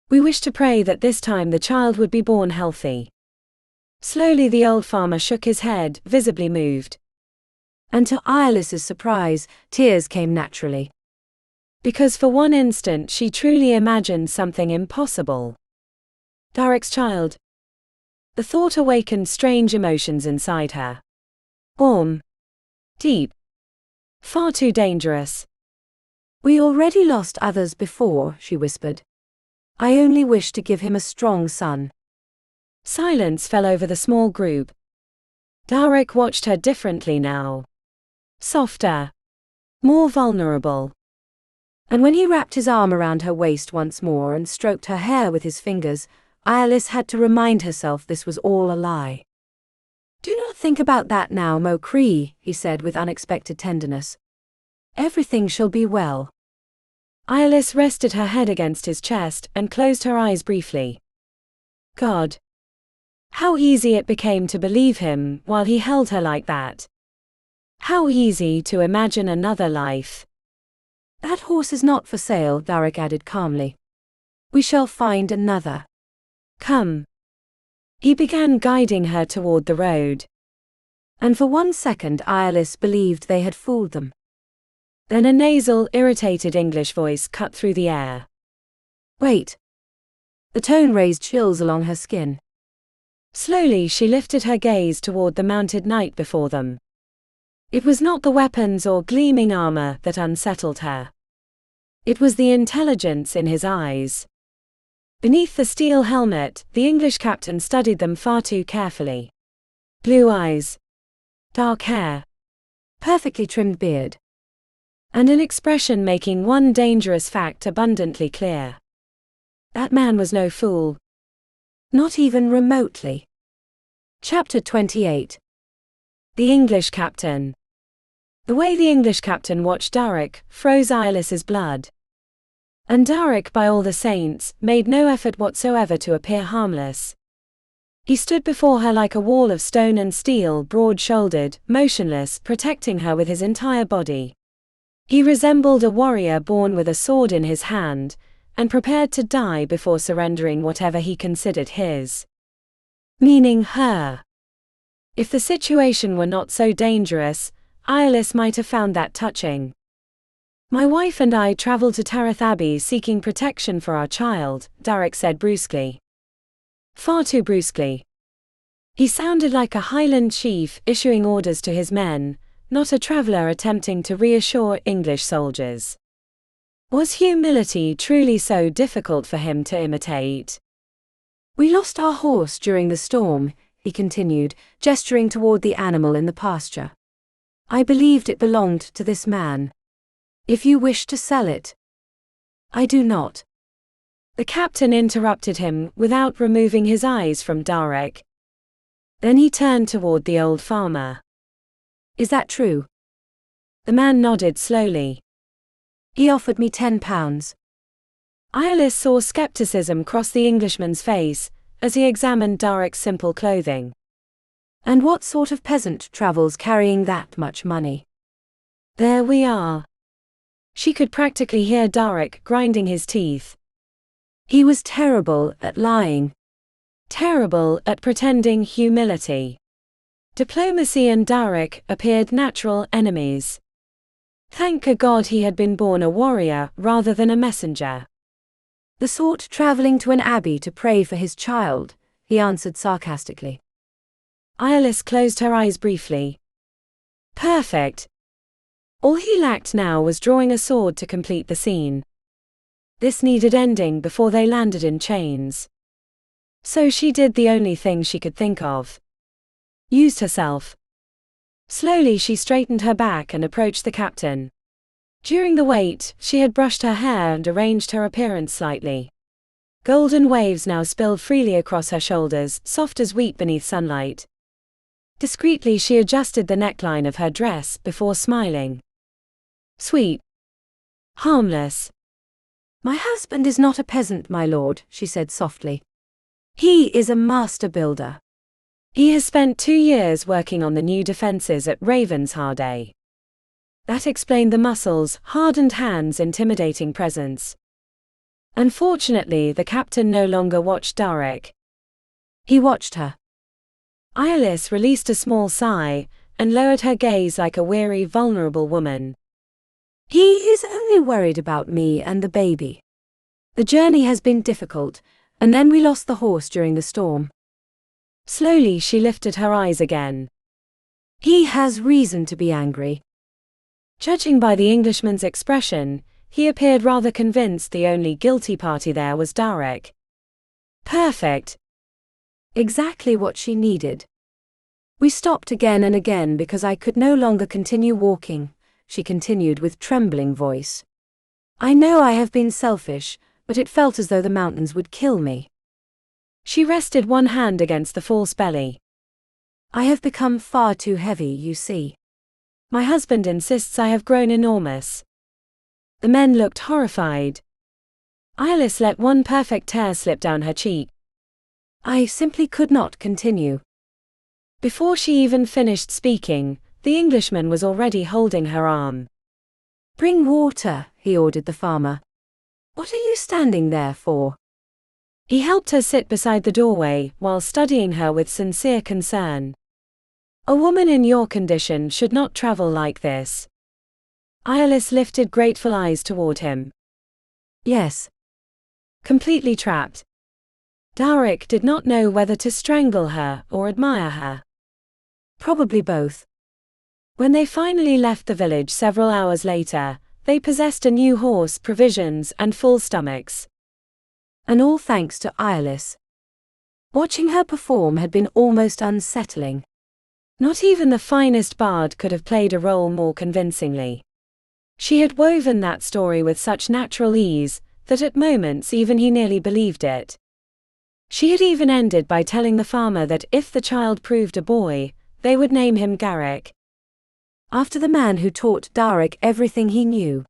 We wish to pray that this time the child would be born healthy. Slowly the old farmer shook his head, visibly moved. And to Eirlys's surprise, tears came naturally. Because for one instant she truly imagined something impossible. Darach's child. The thought awakened strange emotions inside her. Warm. Deep. Far too dangerous. We already lost others before, she whispered. I only wish to give him a strong son. Silence fell over the small group. Darach watched her differently now. Softer. More vulnerable. And when he wrapped his arm around her waist once more and stroked her hair with his fingers, Eirlys had to remind herself this was all a lie. Do not think about that now, Mokri, he said with unexpected tenderness. Everything shall be well. Eirlys rested her head against his chest and closed her eyes briefly. God. How easy it became to believe him while he held her like that. How easy to imagine another life. That horse is not for sale, Darach added calmly. We shall find another. Come. He began guiding her toward the road. And for 1 second Eirlys believed they had fooled them. Then a nasal, irritated English voice cut through the air. Wait. The tone raised chills along her skin. Slowly she lifted her gaze toward the mounted knight before them. It was not the weapons or gleaming armor that unsettled her. It was the intelligence in his eyes. Beneath the steel helmet, the English captain studied them far too carefully. Blue eyes, dark hair, perfectly trimmed beard, and an expression making one dangerous fact abundantly clear. That man was no fool. Not even remotely. Chapter 28. The English captain. The way the English captain watched Darach froze Eirlys's blood. And Darach, by all the saints, made no effort whatsoever to appear harmless. He stood before her like a wall of stone and steel, broad-shouldered, motionless, protecting her with his entire body. He resembled a warrior born with a sword in his hand, and prepared to die before surrendering whatever he considered his. Meaning her. If the situation were not so dangerous, Eirlys might have found that touching. My wife and I traveled to Darach Abbey seeking protection for our child, Darach said brusquely. Far too brusquely. He sounded like a Highland chief issuing orders to his men, not a traveler attempting to reassure English soldiers. Was humility truly so difficult for him to imitate? We lost our horse during the storm, he continued, gesturing toward the animal in the pasture. I believed it belonged to this man. If you wish to sell it. I do not. The captain interrupted him without removing his eyes from Darach. Then he turned toward the old farmer. Is that true? The man nodded slowly. He offered me £10. Eirlys saw skepticism cross the Englishman's face as he examined Darach's simple clothing. And what sort of peasant travels carrying that much money? There we are. She could practically hear Darach grinding his teeth. He was terrible at lying. Terrible at pretending humility. Diplomacy and Darach appeared natural enemies. Thank God he had been born a warrior rather than a messenger. The sort traveling to an abbey to pray for his child, he answered sarcastically. Eirlys closed her eyes briefly. Perfect. All he lacked now was drawing a sword to complete the scene. This needed ending before they landed in chains. So she did the only thing she could think of. Used herself. Slowly she straightened her back and approached the captain. During the wait, she had brushed her hair and arranged her appearance slightly. Golden waves now spilled freely across her shoulders, soft as wheat beneath sunlight. Discreetly she adjusted the neckline of her dress before smiling. Sweet. Harmless. My husband is not a peasant, my lord, she said softly. He is a master builder. He has spent 2 years working on the new defenses at Ravensharde. That explained the muscles, hardened hands, intimidating presence. Unfortunately, the captain no longer watched Darach. He watched her. Eirlys released a small sigh and lowered her gaze like a weary, vulnerable woman. He is only worried about me and the baby. The journey has been difficult, and then we lost the horse during the storm. Slowly she lifted her eyes again. He has reason to be angry. Judging by the Englishman's expression, he appeared rather convinced the only guilty party there was Darach. Perfect. Exactly what she needed. We stopped again and again because I could no longer continue walking, she continued with trembling voice. I know I have been selfish, but it felt as though the mountains would kill me. She rested one hand against the false belly. I have become far too heavy, you see. My husband insists I have grown enormous. The men looked horrified. Eirlys let one perfect tear slip down her cheek. I simply could not continue. Before she even finished speaking, the Englishman was already holding her arm. Bring water, he ordered the farmer. What are you standing there for? He helped her sit beside the doorway while studying her with sincere concern. A woman in your condition should not travel like this. Eirlys lifted grateful eyes toward him. Yes. Completely trapped. Darach did not know whether to strangle her or admire her. Probably both. When they finally left the village several hours later, they possessed a new horse, provisions, and full stomachs. And all thanks to Eirlys. Watching her perform had been almost unsettling. Not even the finest bard could have played a role more convincingly. She had woven that story with such natural ease, that at moments even he nearly believed it. She had even ended by telling the farmer that if the child proved a boy, they would name him Darach, after the man who taught Darach everything he knew.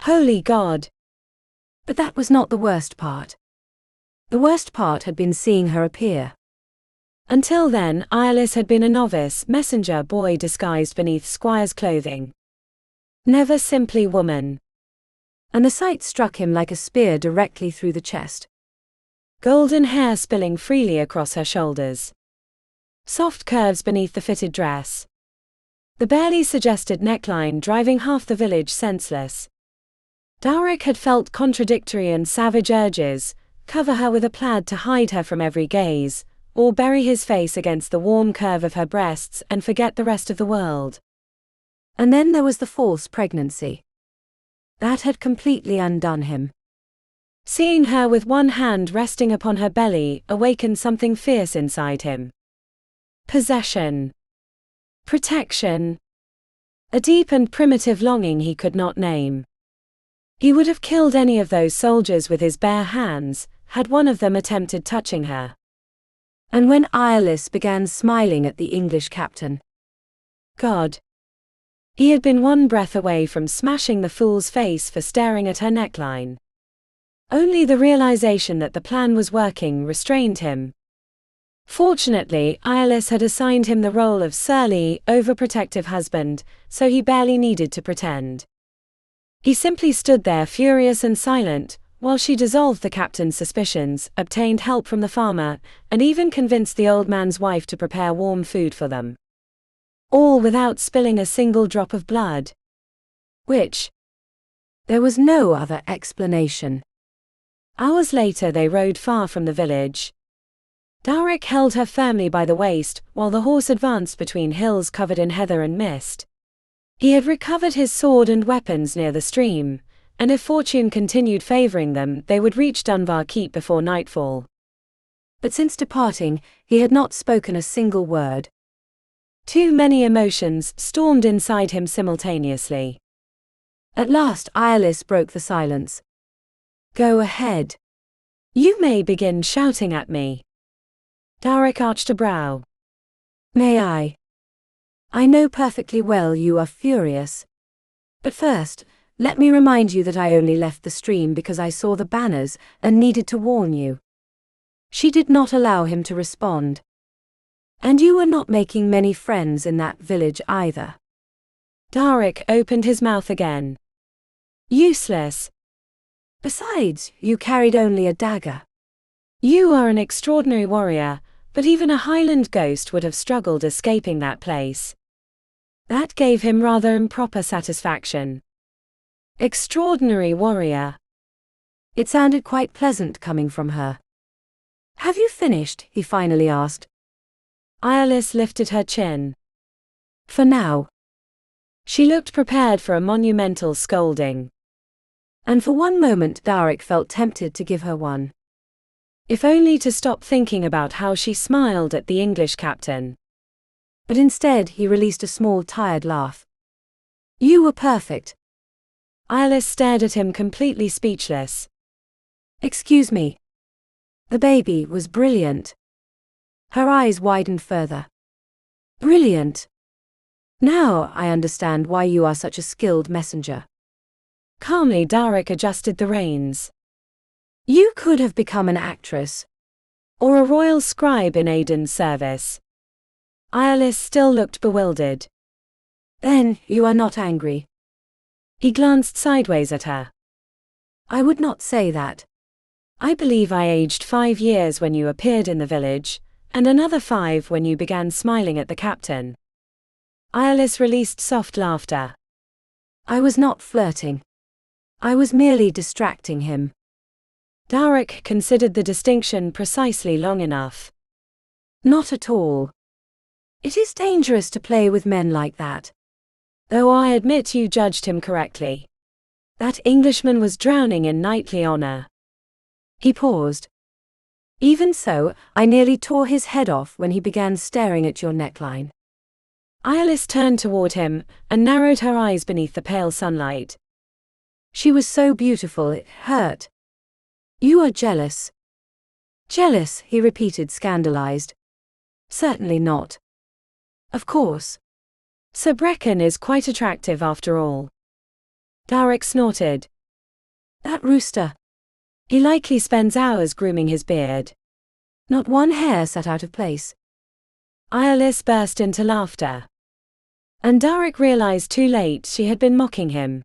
Holy God! But that was not the worst part. The worst part had been seeing her appear. Until then, Eirlys had been a novice messenger boy disguised beneath squire's clothing. Never simply woman. And the sight struck him like a spear directly through the chest. Golden hair spilling freely across her shoulders. Soft curves beneath the fitted dress. The barely suggested neckline driving half the village senseless. Darach had felt contradictory and savage urges, cover her with a plaid to hide her from every gaze, or bury his face against the warm curve of her breasts and forget the rest of the world. And then there was the false pregnancy. That had completely undone him. Seeing her with one hand resting upon her belly awakened something fierce inside him. Possession. Protection. A deep and primitive longing he could not name. He would have killed any of those soldiers with his bare hands, had one of them attempted touching her. And when Eirlys began smiling at the English captain. God! He had been one breath away from smashing the fool's face for staring at her neckline. Only the realization that the plan was working restrained him. Fortunately, Eirlys had assigned him the role of surly, overprotective husband, so he barely needed to pretend. He simply stood there furious and silent, while she dissolved the captain's suspicions, obtained help from the farmer, and even convinced the old man's wife to prepare warm food for them. All without spilling a single drop of blood. Which? There was no other explanation. Hours later they rode far from the village. Darach held her firmly by the waist, while the horse advanced between hills covered in heather and mist. He had recovered his sword and weapons near the stream, and if fortune continued favoring them, they would reach Dunbar Keep before nightfall. But since departing, he had not spoken a single word. Too many emotions stormed inside him simultaneously. At last Eirlys broke the silence. Go ahead. You may begin shouting at me. Darach arched a brow. May I? I know perfectly well you are furious. But first, let me remind you that I only left the stream because I saw the banners and needed to warn you. She did not allow him to respond. And you were not making many friends in that village either. Darach opened his mouth again. Useless. Besides, you carried only a dagger. You are an extraordinary warrior, but even a Highland ghost would have struggled escaping that place. That gave him rather improper satisfaction. Extraordinary warrior. It sounded quite pleasant coming from her. Have you finished? He finally asked. Eirlys lifted her chin. For now. She looked prepared for a monumental scolding. And for one moment Darach felt tempted to give her one. If only to stop thinking about how she smiled at the English captain. But instead he released a small tired laugh. You were perfect. Eirlys stared at him completely speechless. Excuse me. The baby was brilliant. Her eyes widened further. Brilliant. Now I understand why you are such a skilled messenger. Calmly Darach adjusted the reins. You could have become an actress. Or a royal scribe in Aedan's service. Eirlys still looked bewildered. Then, you are not angry. He glanced sideways at her. I would not say that. I believe I aged 5 years when you appeared in the village, and another 5 when you began smiling at the captain. Eirlys released soft laughter. I was not flirting. I was merely distracting him. Darach considered the distinction precisely long enough. Not at all. It is dangerous to play with men like that. Though I admit you judged him correctly. That Englishman was drowning in knightly honor. He paused. Even so, I nearly tore his head off when he began staring at your neckline. Eirlys turned toward him and narrowed her eyes beneath the pale sunlight. She was so beautiful it hurt. You are jealous. Jealous, he repeated, scandalized. Certainly not. Of course. Sir Brecon is quite attractive after all. Darach snorted. That rooster. He likely spends hours grooming his beard. Not one hair sat out of place. Eirlys burst into laughter. And Darach realized too late she had been mocking him.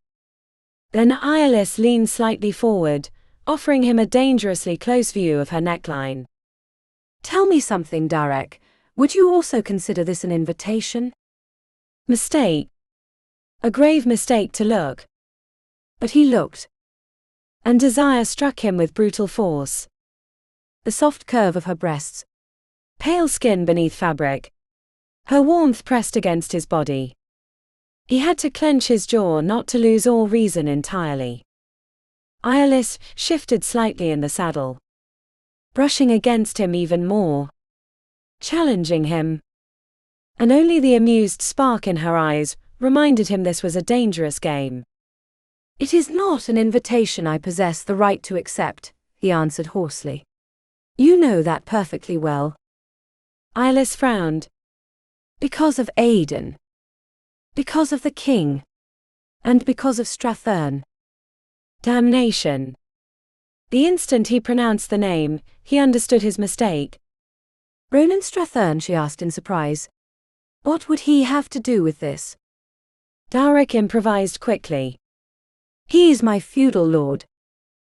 Then Eirlys leaned slightly forward, offering him a dangerously close view of her neckline. Tell me something, Darach. Would you also consider this an invitation? Mistake. A grave mistake to look. But he looked. And desire struck him with brutal force. The soft curve of her breasts. Pale skin beneath fabric. Her warmth pressed against his body. He had to clench his jaw not to lose all reason entirely. Eirlys shifted slightly in the saddle. Brushing against him even more. Challenging him. And only the amused spark in her eyes reminded him this was a dangerous game. It is not an invitation I possess the right to accept, he answered hoarsely. You know that perfectly well. Eirlys frowned. Because of Aedan. Because of the king. And because of Strathern. Damnation. The instant he pronounced the name, he understood his mistake. Ronan Strathern, she asked in surprise. What would he have to do with this? Darach improvised quickly. He is my feudal lord.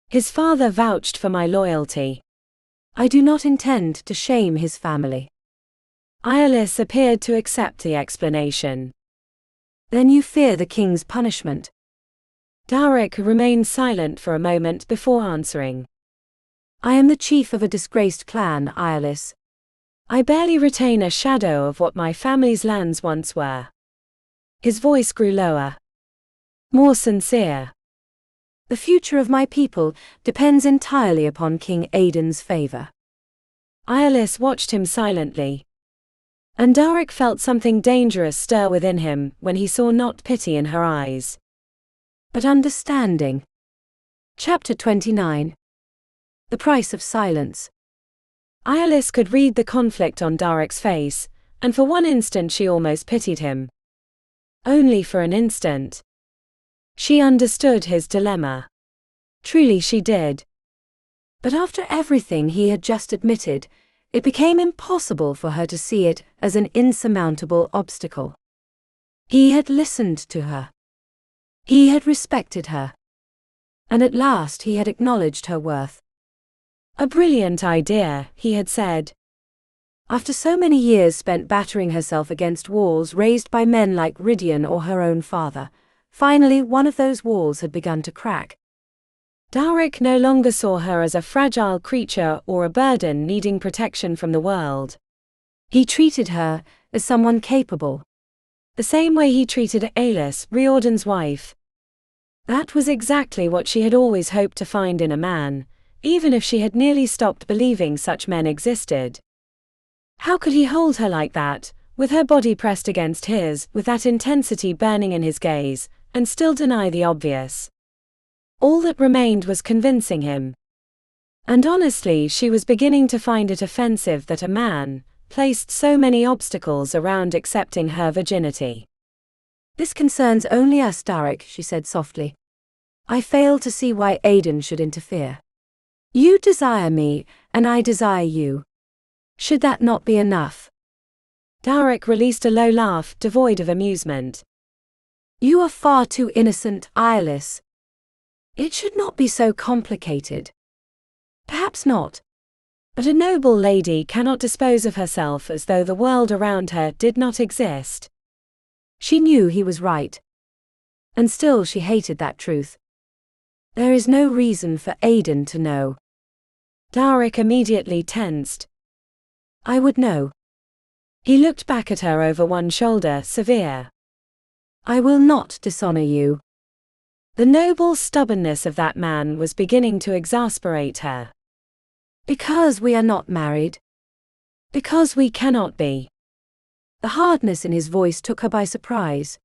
His father vouched for my loyalty. I do not intend to shame his family. Eirlys appeared to accept the explanation. Then you fear the king's punishment? Darach remained silent for a moment before answering. I am the chief of a disgraced clan, Eirlys. I barely retain a shadow of what my family's lands once were. His voice grew lower. More sincere. The future of my people depends entirely upon King Aedan's favor. Eirlys watched him silently. And Darach felt something dangerous stir within him when he saw not pity in her eyes, but understanding. Chapter 29. The Price of Silence. Eirlys could read the conflict on Darach's face, and for one instant she almost pitied him. Only for an instant. She understood his dilemma. Truly she did. But after everything he had just admitted, it became impossible for her to see it as an insurmountable obstacle. He had listened to her. He had respected her. And at last he had acknowledged her worth. A brilliant idea, he had said. After so many years spent battering herself against walls raised by men like Ridian or her own father, finally one of those walls had begun to crack. Darach no longer saw her as a fragile creature or a burden needing protection from the world. He treated her as someone capable. The same way he treated Eirlys, Riordan's wife. That was exactly what she had always hoped to find in a man, even if she had nearly stopped believing such men existed. How could he hold her like that, with her body pressed against his, with that intensity burning in his gaze, and still deny the obvious? All that remained was convincing him. And honestly, she was beginning to find it offensive that a man placed so many obstacles around accepting her virginity. This concerns only us, Darach, she said softly. I fail to see why Aedan should interfere. You desire me, and I desire you. Should that not be enough? Darach released a low laugh, devoid of amusement. You are far too innocent, Eirlys. It should not be so complicated. Perhaps not. But a noble lady cannot dispose of herself as though the world around her did not exist. She knew he was right. And still she hated that truth. There is no reason for Aedan to know. Darach immediately tensed. I would know. He looked back at her over one shoulder, severe. I will not dishonor you. The noble stubbornness of that man was beginning to exasperate her. Because we are not married. Because we cannot be. The hardness in his voice took her by surprise.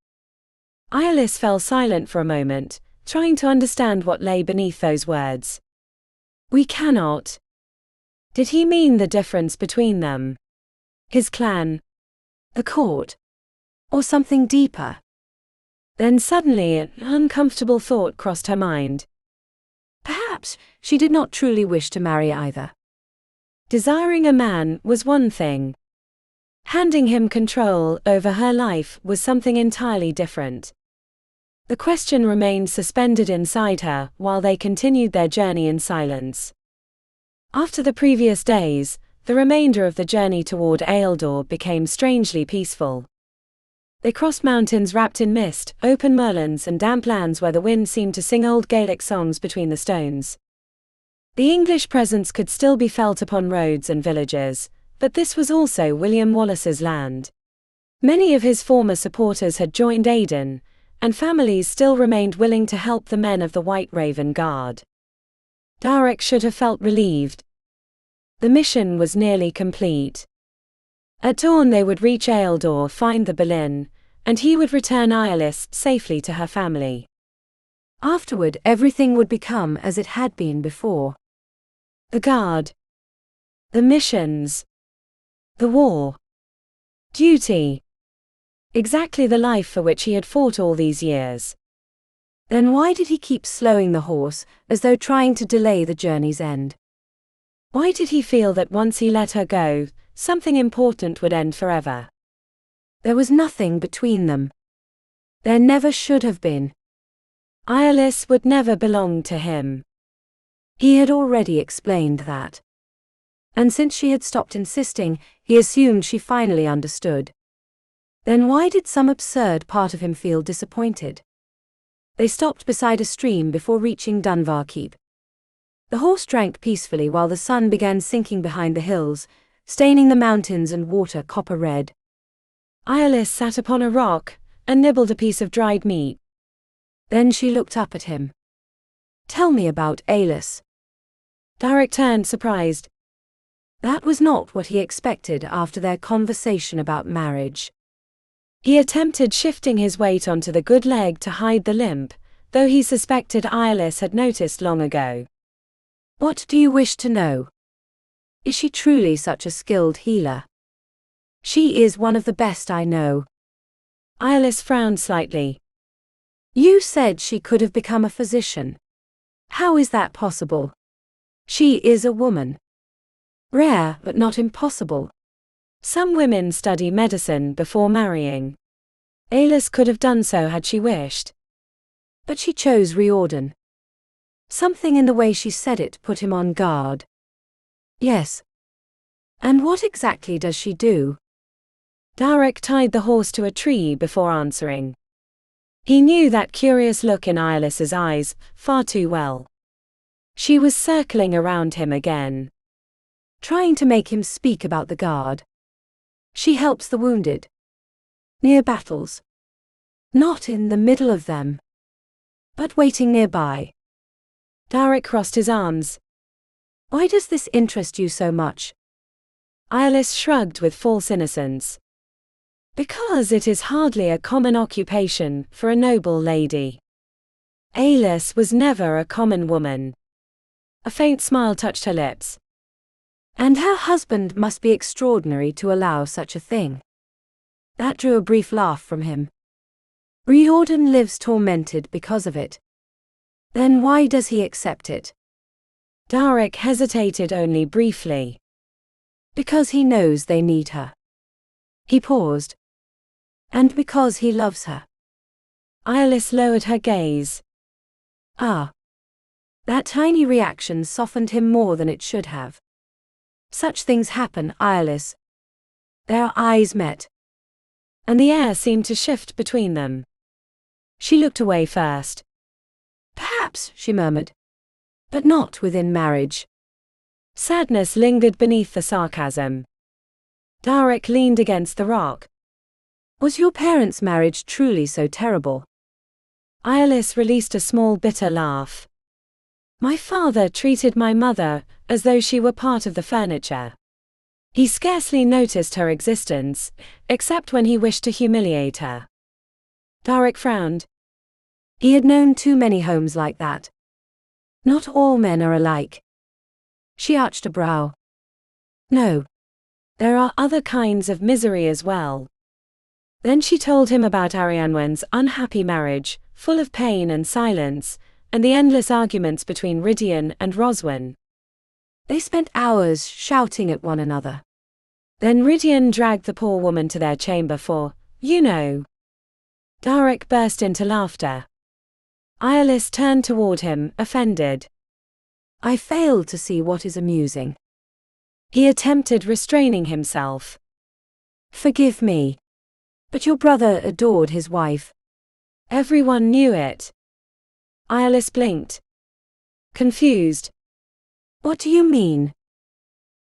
Eirlys fell silent for a moment, trying to understand what lay beneath those words. We cannot. Did he mean the difference between them? His clan? The court? Or something deeper? Then suddenly an uncomfortable thought crossed her mind. Perhaps she did not truly wish to marry either. Desiring a man was one thing. Handing him control over her life was something entirely different. The question remained suspended inside her while they continued their journey in silence. After the previous days, the remainder of the journey toward Eildor became strangely peaceful. They crossed mountains wrapped in mist, open moorlands and damp lands where the wind seemed to sing old Gaelic songs between the stones. The English presence could still be felt upon roads and villages, but this was also William Wallace's land. Many of his former supporters had joined Aedan, and families still remained willing to help the men of the White Raven Guard. Darach should have felt relieved. The mission was nearly complete. At dawn they would reach Eildor, find the Vaelin, and he would return Eirlys safely to her family. Afterward everything would become as it had been before. The guard. The missions. The war. Duty. Exactly the life for which he had fought all these years. Then why did he keep slowing the horse, as though trying to delay the journey's end? Why did he feel that once he let her go, something important would end forever? There was nothing between them. There never should have been. Eirlys would never belong to him. He had already explained that. And since she had stopped insisting, he assumed she finally understood. Then why did some absurd part of him feel disappointed? They stopped beside a stream before reaching Dunvar Keep. The horse drank peacefully while the sun began sinking behind the hills, staining the mountains and water copper red. Eirlys sat upon a rock and nibbled a piece of dried meat. Then she looked up at him. Tell me about Eirlys. Darach turned surprised. That was not what he expected after their conversation about marriage. He attempted shifting his weight onto the good leg to hide the limp, though he suspected Eirlys had noticed long ago. What do you wish to know? Is she truly such a skilled healer? She is one of the best I know. Eirlys frowned slightly. You said she could have become a physician. How is that possible? She is a woman. Rare but not impossible. Some women study medicine before marrying. Eirlys could have done so had she wished. But she chose Riordan. Something in the way she said it put him on guard. Yes. And what exactly does she do? Darach tied the horse to a tree before answering. He knew that curious look in Eirlys's eyes far too well. She was circling around him again, trying to make him speak about the guard. She helps the wounded. Near battles. Not in the middle of them. But waiting nearby. Darach crossed his arms. Why does this interest you so much? Eirlys shrugged with false innocence. Because it is hardly a common occupation for a noble lady. Eirlys was never a common woman. A faint smile touched her lips. And her husband must be extraordinary to allow such a thing. That drew a brief laugh from him. Riordan lives tormented because of it. Then why does he accept it? Darach hesitated only briefly. Because he knows they need her. He paused. And because he loves her. Eirlys lowered her gaze. Ah. That tiny reaction softened him more than it should have. Such things happen, Eirlys. Their eyes met, and the air seemed to shift between them. She looked away first. Perhaps, she murmured, but not within marriage. Sadness lingered beneath the sarcasm. Darach leaned against the rock. Was your parents' marriage truly so terrible? Eirlys released a small bitter laugh. My father treated my mother as though she were part of the furniture. He scarcely noticed her existence, except when he wished to humiliate her. Darach frowned. He had known too many homes like that. Not all men are alike. She arched a brow. No. There are other kinds of misery as well. Then she told him about Arhane's unhappy marriage, full of pain and silence, and the endless arguments between Rhuidean and Roswyn. They spent hours shouting at one another. Then Rhuidean dragged the poor woman to their chamber for, you know. Darach burst into laughter. Eirlys turned toward him, offended. I failed to see what is amusing. He attempted restraining himself. Forgive me. But your brother adored his wife. Everyone knew it. Eirlys blinked. Confused. What do you mean?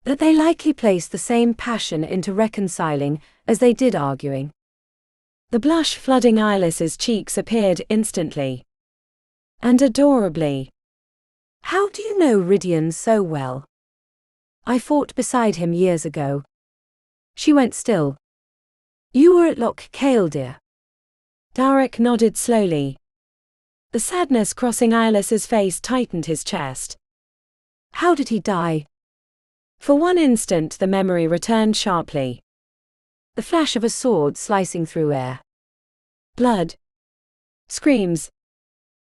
That they likely placed the same passion into reconciling as they did arguing. The blush flooding Eirlys's cheeks appeared instantly. And adorably. How do you know Rhuidean so well? I fought beside him years ago. She went still. You were at Loch Caeldir. Darach nodded slowly. The sadness crossing Eirlys's face tightened his chest. How did he die? For one instant the memory returned sharply. The flash of a sword slicing through air. Blood. Screams.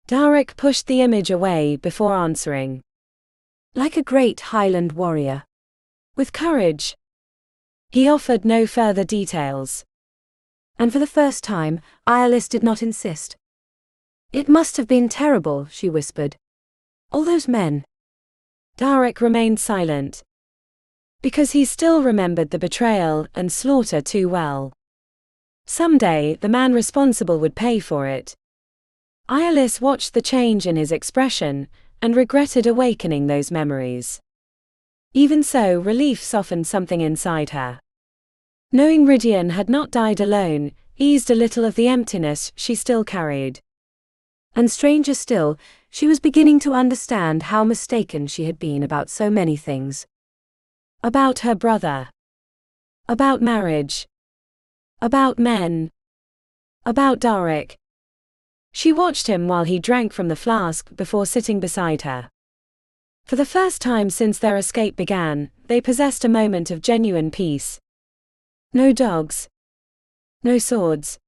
Darach pushed the image away before answering. Like a great Highland warrior. With courage. He offered no further details. And for the first time, Eirlys did not insist. It must have been terrible, she whispered. All those men. Darach remained silent. Because he still remembered the betrayal and slaughter too well. Someday, the man responsible would pay for it. Eirlys watched the change in his expression, and regretted awakening those memories. Even so, relief softened something inside her. Knowing Rhuidean had not died alone, eased a little of the emptiness she still carried. And stranger still, she was beginning to understand how mistaken she had been about so many things. About her brother. About marriage. About men. About Darach. She watched him while he drank from the flask before sitting beside her. For the first time since their escape began, they possessed a moment of genuine peace. No dogs. No swords.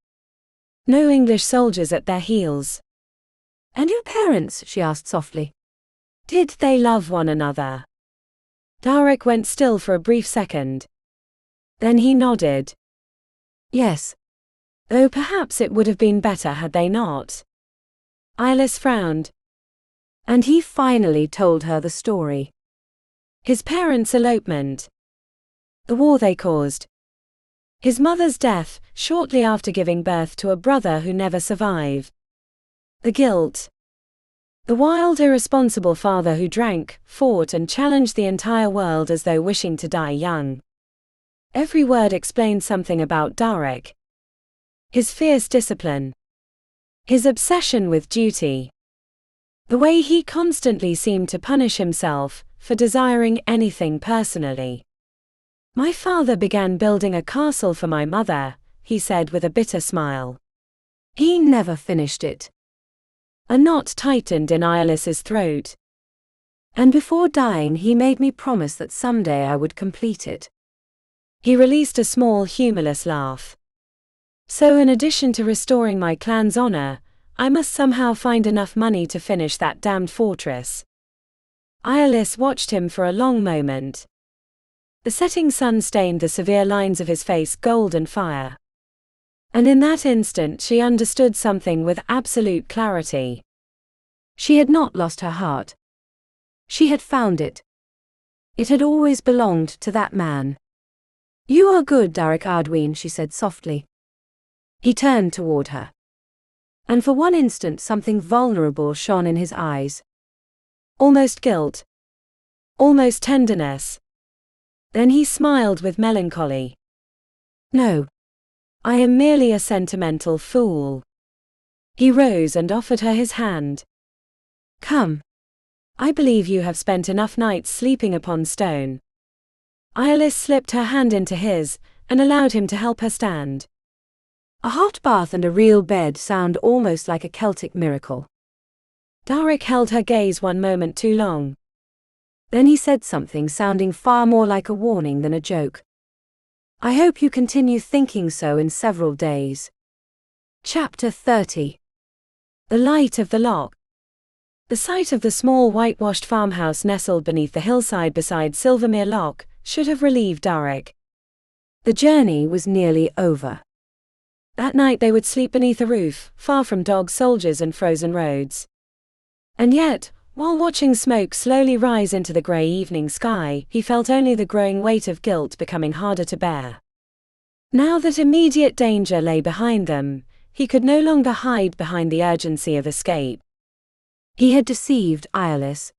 No English soldiers at their heels. And your parents, she asked softly. Did they love one another? Darach went still for a brief second. Then he nodded. Yes. Though perhaps it would have been better had they not. Eirlys frowned. And he finally told her the story. His parents' elopement. The war they caused. His mother's death, shortly after giving birth to a brother who never survived. The guilt. The wild, irresponsible father who drank, fought and challenged the entire world as though wishing to die young. Every word explained something about Darach. His fierce discipline. His obsession with duty. The way he constantly seemed to punish himself for desiring anything personally. My father began building a castle for my mother, he said with a bitter smile. He never finished it. A knot tightened in Eirlys's throat. And before dying he made me promise that someday I would complete it. He released a small humorless laugh. So in addition to restoring my clan's honor, I must somehow find enough money to finish that damned fortress. Eirlys watched him for a long moment. The setting sun stained the severe lines of his face gold and fire. And in that instant she understood something with absolute clarity. She had not lost her heart. She had found it. It had always belonged to that man. "You are good, Darach Arduin," she said softly. He turned toward her. And for one instant something vulnerable shone in his eyes. Almost guilt. Almost tenderness. Then he smiled with melancholy. "No. I am merely a sentimental fool." He rose and offered her his hand. "Come. I believe you have spent enough nights sleeping upon stone." Eirlys slipped her hand into his, and allowed him to help her stand. A hot bath and a real bed sound almost like a Celtic miracle. Darach held her gaze one moment too long. Then he said something sounding far more like a warning than a joke. "I hope you continue thinking so in several days." Chapter 30. The light of the loch. The sight of the small whitewashed farmhouse nestled beneath the hillside beside Silvermere Loch should have relieved Darach. The journey was nearly over. That night they would sleep beneath a roof, far from dog soldiers and frozen roads. And yet, while watching smoke slowly rise into the grey evening sky, he felt only the growing weight of guilt becoming harder to bear. Now that immediate danger lay behind them, he could no longer hide behind the urgency of escape. He had deceived Eirlys,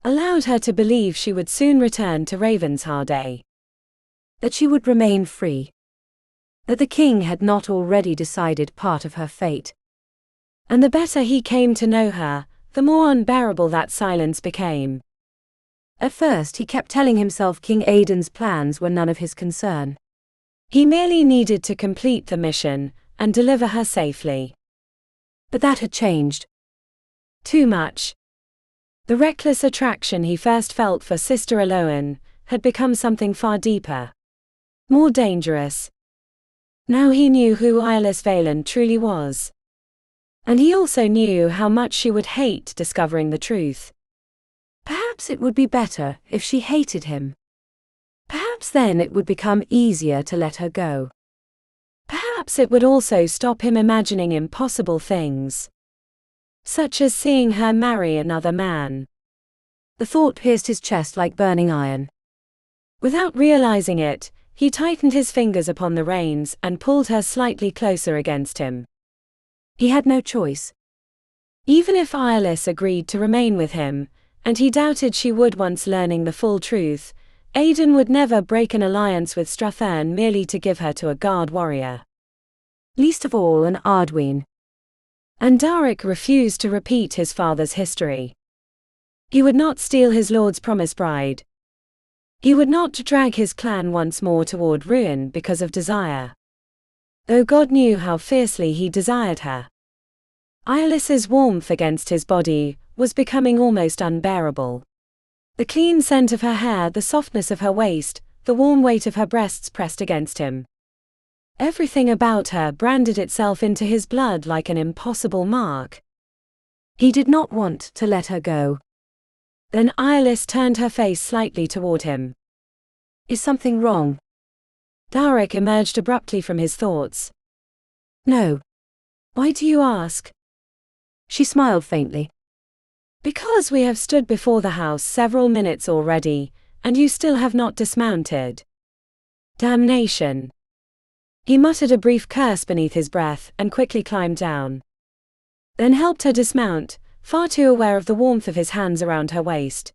allowed her to believe she would soon return to Ravensharde, that she would remain free, that the king had not already decided part of her fate. And the better he came to know her, the more unbearable that silence became. At first he kept telling himself King Aedan's plans were none of his concern. He merely needed to complete the mission, and deliver her safely. But that had changed. Too much. The reckless attraction he first felt for Sister Eloan had become something far deeper, more dangerous. Now he knew who Eirlys Vaelin truly was. And he also knew how much she would hate discovering the truth. Perhaps it would be better if she hated him. Perhaps then it would become easier to let her go. Perhaps it would also stop him imagining impossible things, such as seeing her marry another man. The thought pierced his chest like burning iron. Without realizing it, he tightened his fingers upon the reins and pulled her slightly closer against him. He had no choice. Even if Eirlys agreed to remain with him, and he doubted she would once learning the full truth, Aedan would never break an alliance with Strathern merely to give her to a guard warrior. Least of all an Arduin. And Darach refused to repeat his father's history. He would not steal his lord's promised bride. He would not drag his clan once more toward ruin because of desire. Though God knew how fiercely he desired her. Eirlys's warmth against his body was becoming almost unbearable. The clean scent of her hair, the softness of her waist, the warm weight of her breasts pressed against him. Everything about her branded itself into his blood like an impossible mark. He did not want to let her go. Then Eirlys turned her face slightly toward him. "Is something wrong?" Darach emerged abruptly from his thoughts. "No." "Why do you ask?" She smiled faintly. "Because we have stood before the house several minutes already, and you still have not dismounted." Damnation. He muttered a brief curse beneath his breath and quickly climbed down. Then helped her dismount, far too aware of the warmth of his hands around her waist.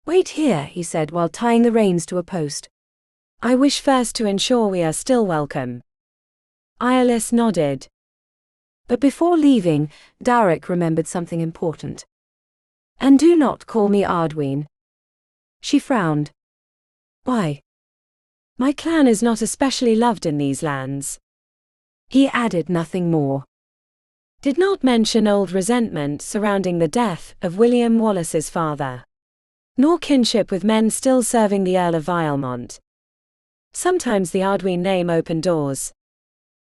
"Wait here," he said while tying the reins to a post. "I wish first to ensure we are still welcome." Eirlys nodded. But before leaving, Darach remembered something important. "And do not call me Arduin." She frowned. "Why?" "My clan is not especially loved in these lands." He added nothing more. Did not mention old resentment surrounding the death of William Wallace's father, nor kinship with men still serving the Earl of Vialmont. Sometimes the Arduin name opened doors.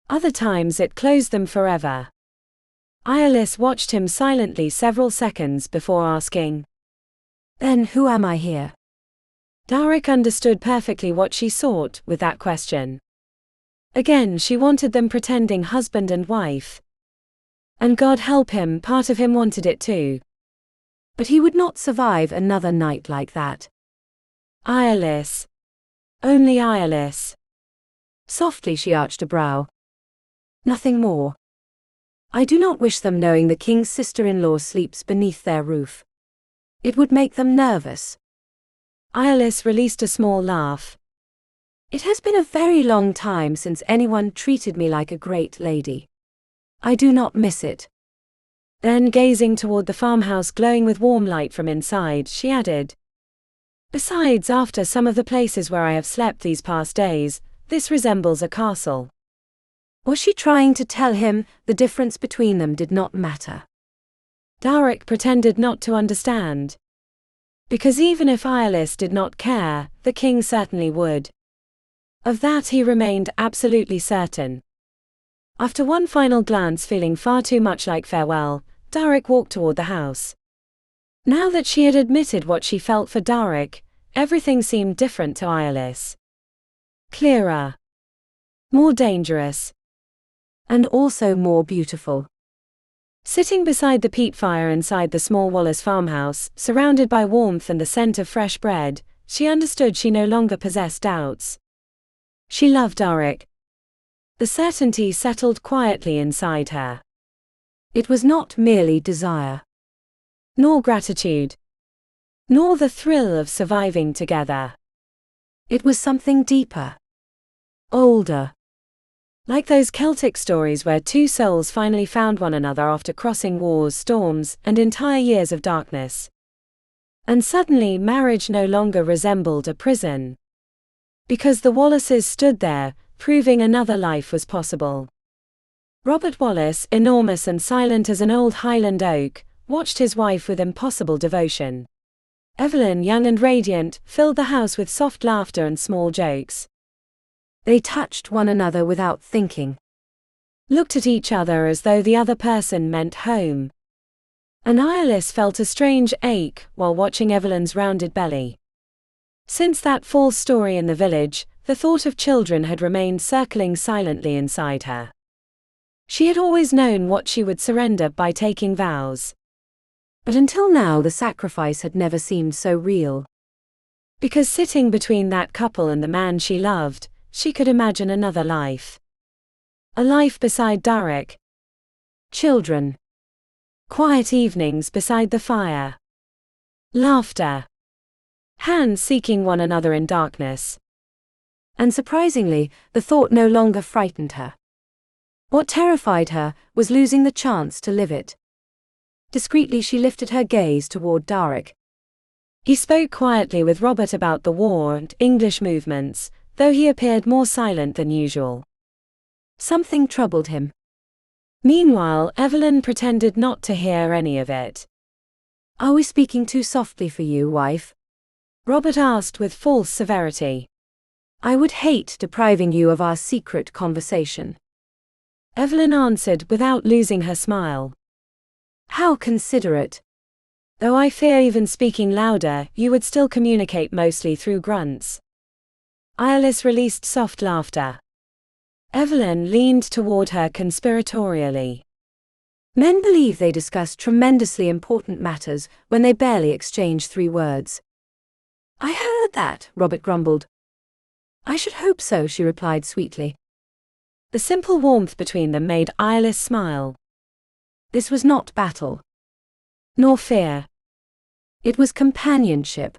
Other times it closed them forever. Eirlys watched him silently several seconds before asking, "Then who am I here?" Darach understood perfectly what she sought with that question. Again she wanted them pretending husband and wife. And God help him, part of him wanted it too. But he would not survive another night like that. Eirlys. Only Eirlys. Softly she arched a brow. Nothing more. I do not wish them knowing the king's sister-in-law sleeps beneath their roof. It would make them nervous. Eirlys released a small laugh. It has been a very long time since anyone treated me like a great lady. I do not miss it. Then, gazing toward the farmhouse glowing with warm light from inside, she added, Besides, after some of the places where I have slept these past days, this resembles a castle. Was she trying to tell him the difference between them did not matter? Darach pretended not to understand. Because even if Eirlys did not care, the king certainly would. Of that he remained absolutely certain. After one final glance feeling far too much like farewell, Darach walked toward the house. Now that she had admitted what she felt for Darach, everything seemed different to Eirlys. Clearer. More dangerous. And also more beautiful. Sitting beside the peat fire inside the small Wallace farmhouse, surrounded by warmth and the scent of fresh bread, she understood she no longer possessed doubts. She loved Darach. The certainty settled quietly inside her. It was not merely desire. Nor gratitude. Nor the thrill of surviving together. It was something deeper. Older. Like those Celtic stories where two souls finally found one another after crossing wars, storms, and entire years of darkness. And suddenly marriage no longer resembled a prison. Because the Wallaces stood there, proving another life was possible. Robert Wallace, enormous and silent as an old Highland oak, watched his wife with impossible devotion. Evelyn, young and radiant, filled the house with soft laughter and small jokes. They touched one another without thinking. Looked at each other as though the other person meant home. And Eirlys felt a strange ache while watching Evelyn's rounded belly. Since that false story in the village, the thought of children had remained circling silently inside her. She had always known what she would surrender by taking vows. But until now the sacrifice had never seemed so real. Because sitting between that couple and the man she loved, she could imagine another life. A life beside Darach. Children. Quiet evenings beside the fire. Laughter. Hands seeking one another in darkness. And surprisingly, the thought no longer frightened her. What terrified her was losing the chance to live it. Discreetly she lifted her gaze toward Darach. He spoke quietly with Robert about the war and English movements, though he appeared more silent than usual. Something troubled him. Meanwhile, Evelyn pretended not to hear any of it. Are we speaking too softly for you, wife? Robert asked with false severity. I would hate depriving you of our secret conversation. Evelyn answered without losing her smile. How considerate. Though I fear even speaking louder, you would still communicate mostly through grunts. Eirlys released soft laughter. Evelyn leaned toward her conspiratorially. Men believe they discuss tremendously important matters when they barely exchange 3 words. I heard that, Robert grumbled. I should hope so, she replied sweetly. The simple warmth between them made Eirlys smile. This was not battle. Nor fear. It was companionship.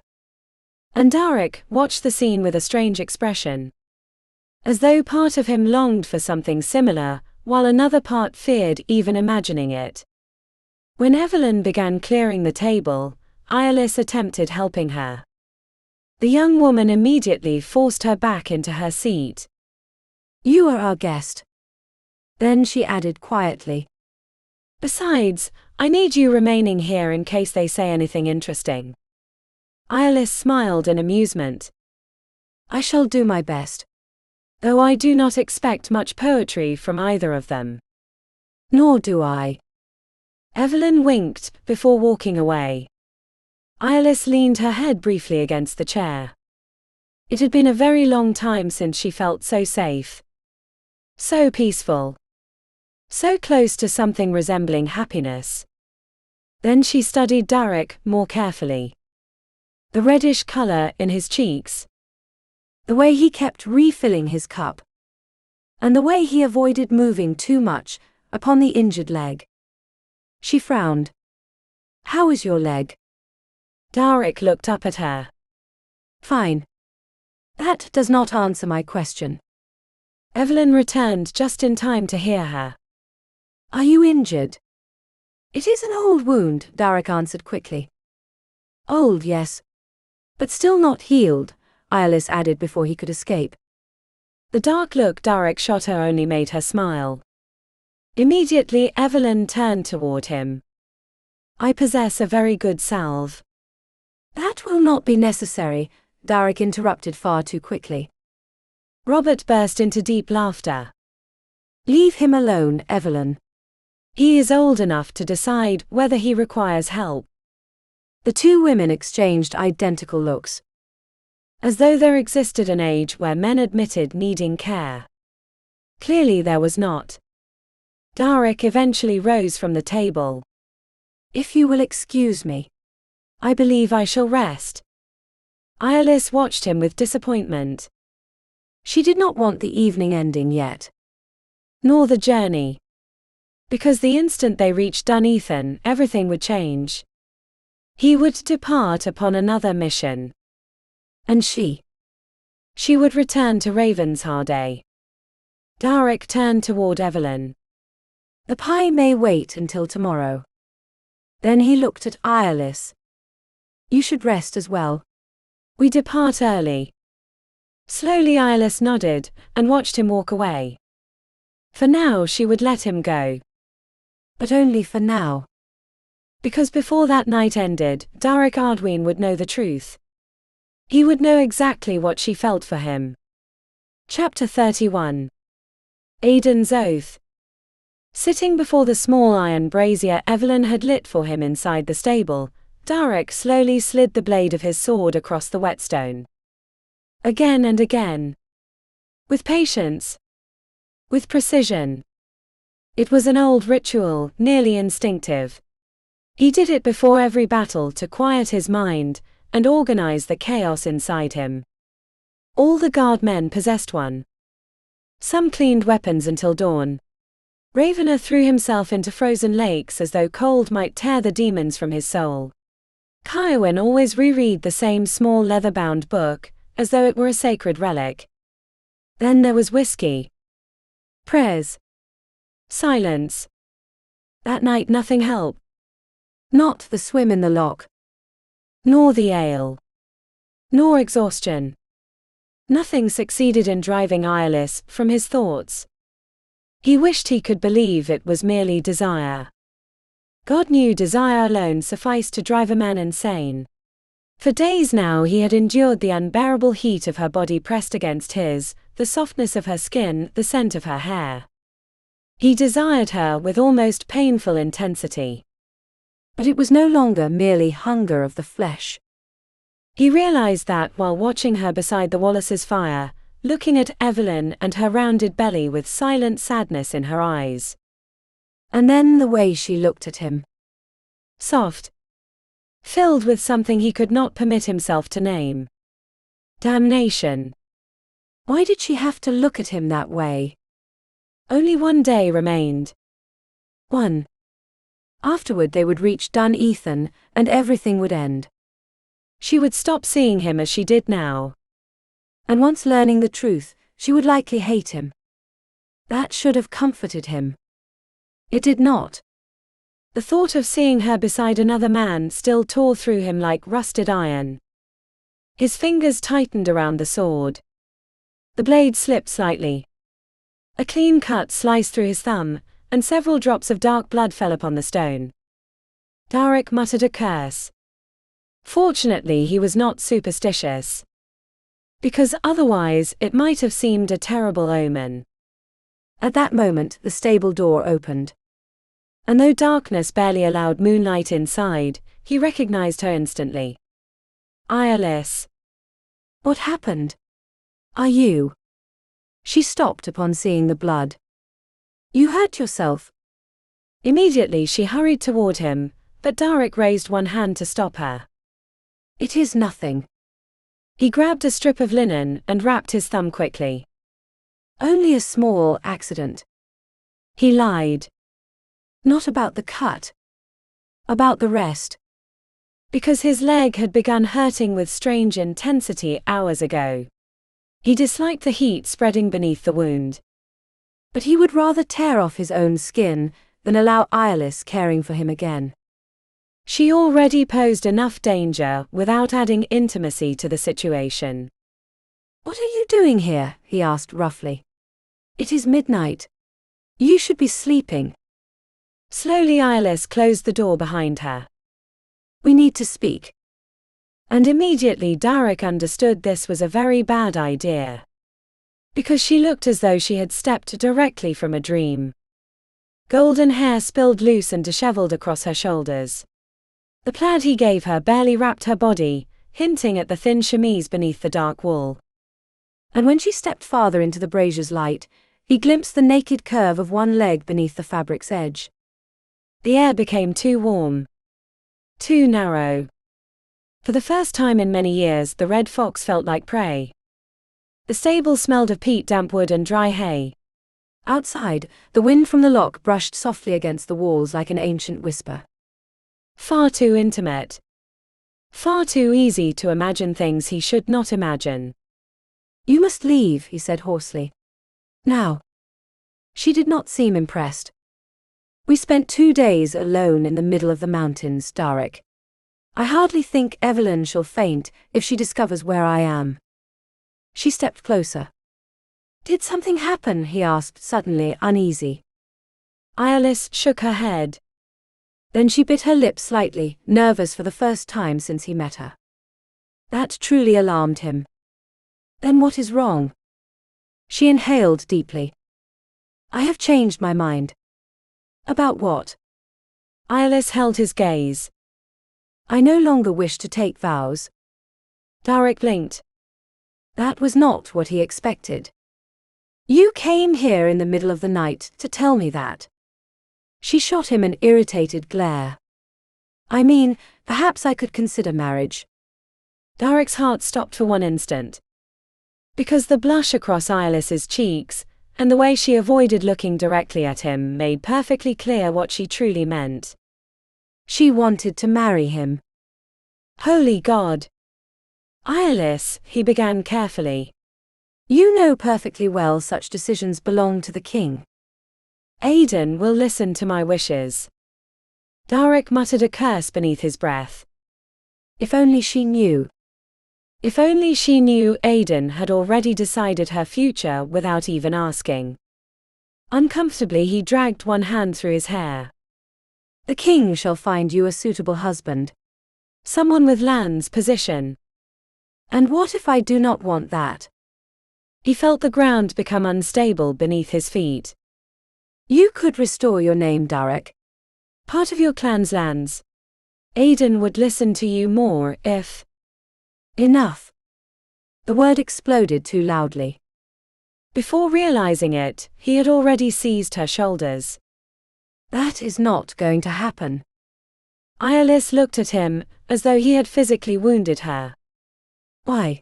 And Darach watched the scene with a strange expression. As though part of him longed for something similar, while another part feared even imagining it. When Evelyn began clearing the table, Eirlys attempted helping her. The young woman immediately forced her back into her seat. You are our guest. Then she added quietly. Besides, I need you remaining here in case they say anything interesting. Eirlys smiled in amusement. I shall do my best. Though I do not expect much poetry from either of them. Nor do I. Evelyn winked before walking away. Eirlys leaned her head briefly against the chair. It had been a very long time since she felt so safe. So peaceful. So close to something resembling happiness. Then she studied Darach more carefully. the reddish color in his cheeks, the way he kept refilling his cup, and the way he avoided moving too much upon the injured leg. She frowned. "How is your leg?" Darach looked up at her. "Fine." "That does not answer my question." Evelyn returned just in time to hear her. "Are you injured?" "It is an old wound," Darach answered quickly. "Old, yes. But still not healed," Eirlys added before he could escape. The dark look Darach shot her only made her smile. Immediately Evelyn turned toward him. "I possess a very good salve." "That will not be necessary," Darach interrupted far too quickly. Robert burst into deep laughter. "Leave him alone, Evelyn. He is old enough to decide whether he requires help." The two women exchanged identical looks. As though there existed an age where men admitted needing care. Clearly there was not. Darach eventually rose from the table. "If you will excuse me, I believe I shall rest." Eirlys watched him with disappointment. She did not want the evening ending yet. Nor the journey. Because the instant they reached Dun Aedan, everything would change. He would depart upon another mission. And she would return to Ravensharde. Darach turned toward Evelyn. "The pie may wait until tomorrow." Then he looked at Eirlys. "You should rest as well." "We depart early." Slowly Eirlys nodded, and watched him walk away. For now she would let him go. But only for now. Because before that night ended, Darach Arduin would know the truth. He would know exactly what she felt for him. Chapter 31. Aedan's Oath. Sitting before the small iron brazier Evelyn had lit for him inside the stable, Darach slowly slid the blade of his sword across the whetstone. Again and again. With patience. With precision. It was an old ritual, nearly instinctive. He did it before every battle to quiet his mind and organize the chaos inside him. All the guard men possessed one. Some cleaned weapons until dawn. Ravener threw himself into frozen lakes as though cold might tear the demons from his soul. Kiowan always reread the same small leather-bound book, as though it were a sacred relic. Then there was whiskey. Prayers. Silence. That night nothing helped. Not the swim in the loch. Nor the ale. Nor exhaustion. Nothing succeeded in driving Eirlys from his thoughts. He wished he could believe it was merely desire. God knew desire alone sufficed to drive a man insane. For days now he had endured the unbearable heat of her body pressed against his, the softness of her skin, the scent of her hair. He desired her with almost painful intensity. But it was no longer merely hunger of the flesh. He realized that while watching her beside the Wallace's fire, looking at Evelyn and her rounded belly with silent sadness in her eyes. And then the way she looked at him. Soft. Filled with something he could not permit himself to name. Damnation. Why did she have to look at him that way? Only one day remained. One. Afterward they would reach Dun Aedan, and everything would end. She would stop seeing him as she did now. And once learning the truth, she would likely hate him. That should have comforted him. It did not. The thought of seeing her beside another man still tore through him like rusted iron. His fingers tightened around the sword. The blade slipped slightly. A clean cut sliced through his thumb, and several drops of dark blood fell upon the stone. Darach muttered a curse. Fortunately he was not superstitious. Because otherwise it might have seemed a terrible omen. At that moment the stable door opened. And though darkness barely allowed moonlight inside, he recognized her instantly. Eirlys. What happened? Are you? She stopped upon seeing the blood. You hurt yourself. Immediately she hurried toward him, but Darach raised one hand to stop her. It is nothing. He grabbed a strip of linen and wrapped his thumb quickly. Only a small accident. He lied. Not about the cut. About the rest. Because his leg had begun hurting with strange intensity hours ago. He disliked the heat spreading beneath the wound. But he would rather tear off his own skin than allow Eirlys caring for him again. She already posed enough danger without adding intimacy to the situation. "What are you doing here?" he asked roughly. "It is midnight. You should be sleeping." Slowly Eirlys closed the door behind her. "We need to speak." And immediately Darach understood this was a very bad idea. Because she looked as though she had stepped directly from a dream. Golden hair spilled loose and disheveled across her shoulders. The plaid he gave her barely wrapped her body, hinting at the thin chemise beneath the dark wool. And when she stepped farther into the brazier's light, he glimpsed the naked curve of one leg beneath the fabric's edge. The air became too warm. Too narrow. For the first time in many years, the red fox felt like prey. The stable smelled of peat, damp wood and dry hay. Outside, the wind from the lock brushed softly against the walls like an ancient whisper. Far too intimate. Far too easy to imagine things he should not imagine. "You must leave," he said hoarsely. "Now." She did not seem impressed. "We spent 2 days alone in the middle of the mountains, Darach. I hardly think Vaelin shall faint if she discovers where I am." She stepped closer. "Did something happen?" he asked, suddenly uneasy. Eirlys shook her head. Then she bit her lip slightly, nervous for the first time since he met her. That truly alarmed him. "Then what is wrong?" She inhaled deeply. "I have changed my mind." "About what?" Eirlys held his gaze. "I no longer wish to take vows." Darach blinked. That was not what he expected. "You came here in the middle of the night to tell me that." She shot him an irritated glare. "I mean, perhaps I could consider marriage." Darach's heart stopped for one instant. Because the blush across Eirlys's cheeks, and the way she avoided looking directly at him made perfectly clear what she truly meant. She wanted to marry him. Holy God! Eirlys, he began carefully. "You know perfectly well such decisions belong to the king." Aedan will listen to my wishes. Darach muttered a curse beneath his breath. If only she knew. If only she knew Aedan had already decided her future without even asking. Uncomfortably he dragged one hand through his hair. "The king shall find you a suitable husband. Someone with lands, position." "And what if I do not want that?" He felt the ground become unstable beneath his feet. "You could restore your name, Darach. Part of your clan's lands. Aedan would listen to you more if..." Enough. The word exploded too loudly. Before realizing it, he had already seized her shoulders. "That is not going to happen." Eirlys looked at him, as though he had physically wounded her. "Why?"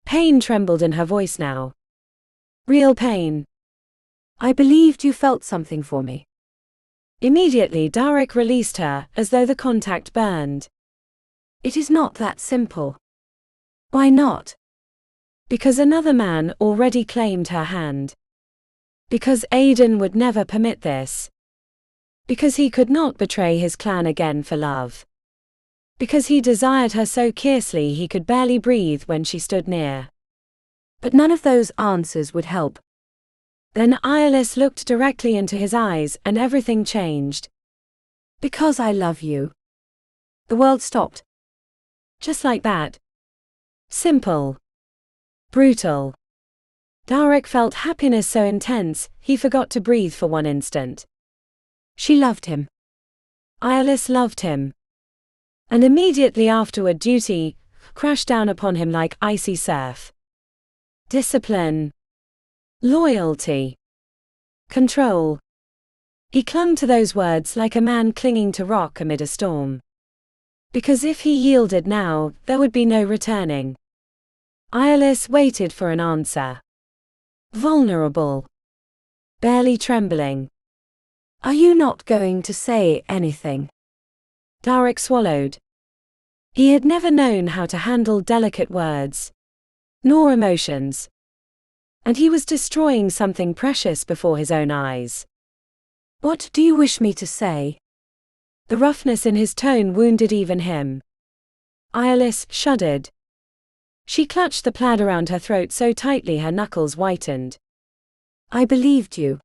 Pain trembled in her voice now. Real pain. "I believed you felt something for me." Immediately Darach released her, as though the contact burned. "It is not that simple." "Why not?" Because another man already claimed her hand. Because Aedan would never permit this. Because he could not betray his clan again for love. Because he desired her so fiercely he could barely breathe when she stood near. But none of those answers would help. Then Eirlys looked directly into his eyes and everything changed. "Because I love you." The world stopped. Just like that. Simple. Brutal. Darach felt happiness so intense, he forgot to breathe for one instant. She loved him. Eirlys loved him. And immediately afterward duty crashed down upon him like icy surf. Discipline. Loyalty. Control. He clung to those words like a man clinging to rock amid a storm. Because if he yielded now, there would be no returning. Eirlys waited for an answer. Vulnerable. Barely trembling. Are you not going to say anything? Darach swallowed. He had never known how to handle delicate words. Nor emotions. And he was destroying something precious before his own eyes. What do you wish me to say? The roughness in his tone wounded even him. Eirlys shuddered. She clutched the plaid around her throat so tightly her knuckles whitened. I believed you.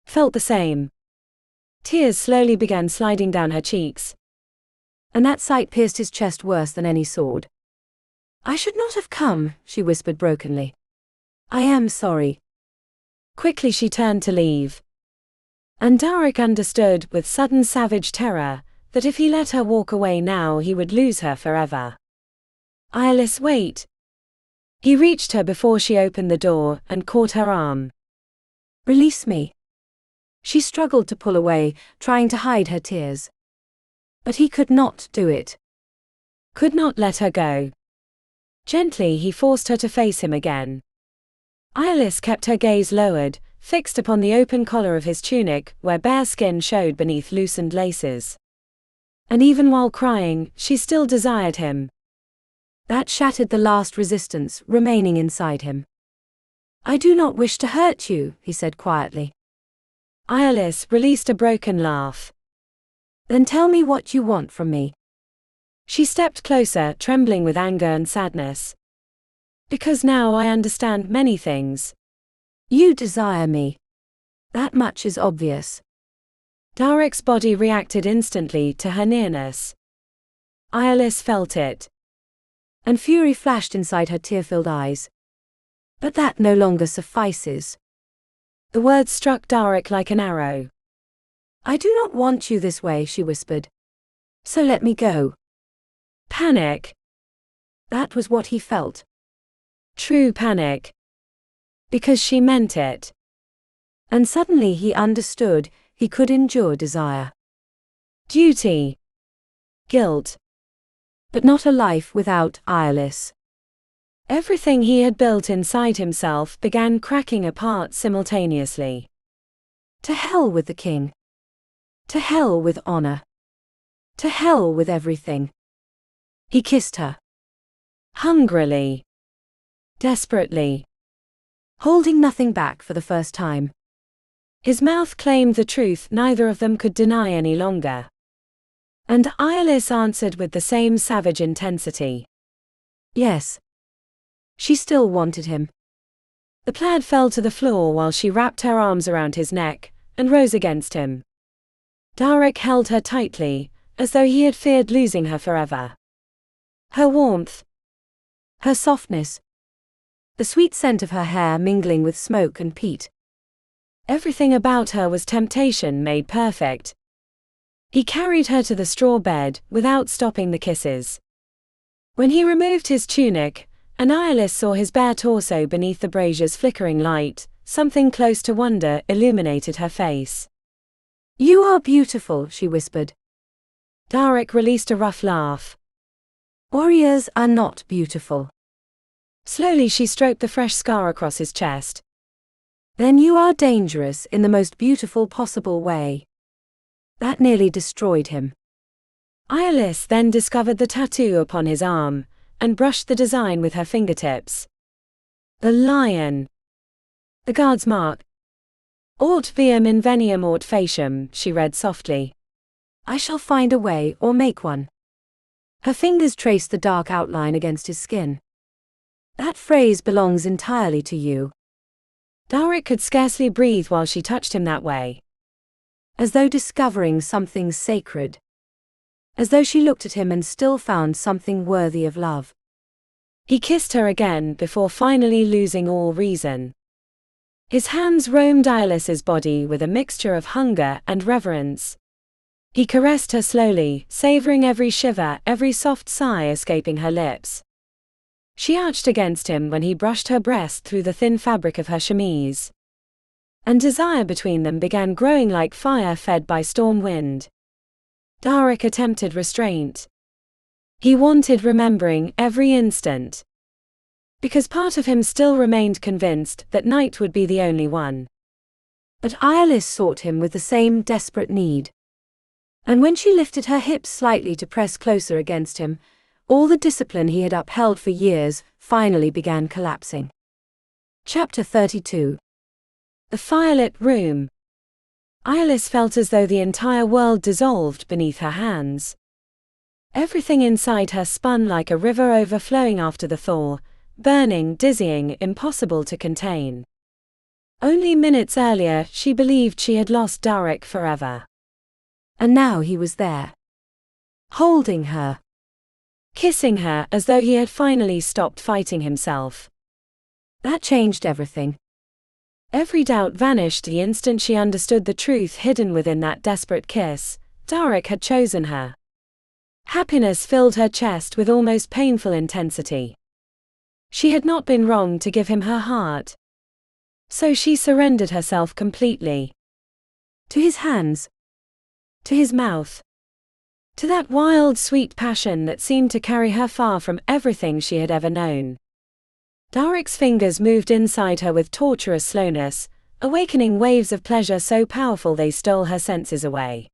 Felt the same. Tears slowly began sliding down her cheeks. And that sight pierced his chest worse than any sword. I should not have come, she whispered brokenly. I am sorry. Quickly she turned to leave. And Darach understood with sudden savage terror that if he let her walk away now he would lose her forever. Eirlys, wait. He reached her before she opened the door and caught her arm. Release me. She struggled to pull away, trying to hide her tears. But he could not do it. Could not let her go. Gently he forced her to face him again. Eirlys kept her gaze lowered, fixed upon the open collar of his tunic where bare skin showed beneath loosened laces. And even while crying, she still desired him. That shattered the last resistance remaining inside him. I do not wish to hurt you, he said quietly. Eirlys released a broken laugh. Then tell me what you want from me. She stepped closer, trembling with anger and sadness. Because now I understand many things. You desire me. That much is obvious. Darach's body reacted instantly to her nearness. Eirlys felt it. And fury flashed inside her tear-filled eyes. But that no longer suffices. The words struck Darach like an arrow. I do not want you this way, she whispered. So let me go. Panic. That was what he felt. True panic. Because she meant it. And suddenly he understood he could endure desire. Duty. Guilt. But not a life without Eirlys. Everything he had built inside himself began cracking apart simultaneously. To hell with the king. To hell with honor. To hell with everything. He kissed her. Hungrily. Desperately. Holding nothing back for the first time. His mouth claimed the truth neither of them could deny any longer. And Eirlys answered with the same savage intensity. Yes. She still wanted him. The plaid fell to the floor while she wrapped her arms around his neck and rose against him. Darach held her tightly, as though he had feared losing her forever. Her warmth. Her softness. The sweet scent of her hair mingling with smoke and peat. Everything about her was temptation made perfect. He carried her to the straw bed without stopping the kisses. When he removed his tunic, and Eirlys saw his bare torso beneath the brazier's flickering light, something close to wonder illuminated her face. You are beautiful, she whispered. Darach released a rough laugh. Warriors are not beautiful. Slowly she stroked the fresh scar across his chest. Then you are dangerous in the most beautiful possible way. That nearly destroyed him. Eirlys then discovered the tattoo upon his arm, and brushed the design with her fingertips. The lion. The guard's mark. Aut viam inveniam aut faciam, she read softly. I shall find a way or make one. Her fingers traced the dark outline against his skin. That phrase belongs entirely to you. Darach could scarcely breathe while she touched him that way. As though discovering something sacred. As though she looked at him and still found something worthy of love. He kissed her again before finally losing all reason. His hands roamed Eirlys's body with a mixture of hunger and reverence. He caressed her slowly, savoring every shiver, every soft sigh escaping her lips. She arched against him when he brushed her breast through the thin fabric of her chemise. And desire between them began growing like fire fed by storm wind. Darach attempted restraint. He wanted remembering every instant, because part of him still remained convinced that night would be the only one. But Eirlys sought him with the same desperate need. And when she lifted her hips slightly to press closer against him, all the discipline he had upheld for years finally began collapsing. Chapter 32. The firelit room. Eirlys felt as though the entire world dissolved beneath her hands. Everything inside her spun like a river overflowing after the thaw, burning, dizzying, impossible to contain. Only minutes earlier, she believed she had lost Darach forever. And now he was there, holding her, kissing her as though he had finally stopped fighting himself. That changed everything. Every doubt vanished the instant she understood the truth hidden within that desperate kiss. Darach had chosen her. Happiness filled her chest with almost painful intensity. She had not been wrong to give him her heart. So she surrendered herself completely. To his hands. To his mouth. To that wild, sweet passion that seemed to carry her far from everything she had ever known. Darach's fingers moved inside her with torturous slowness, awakening waves of pleasure so powerful they stole her senses away.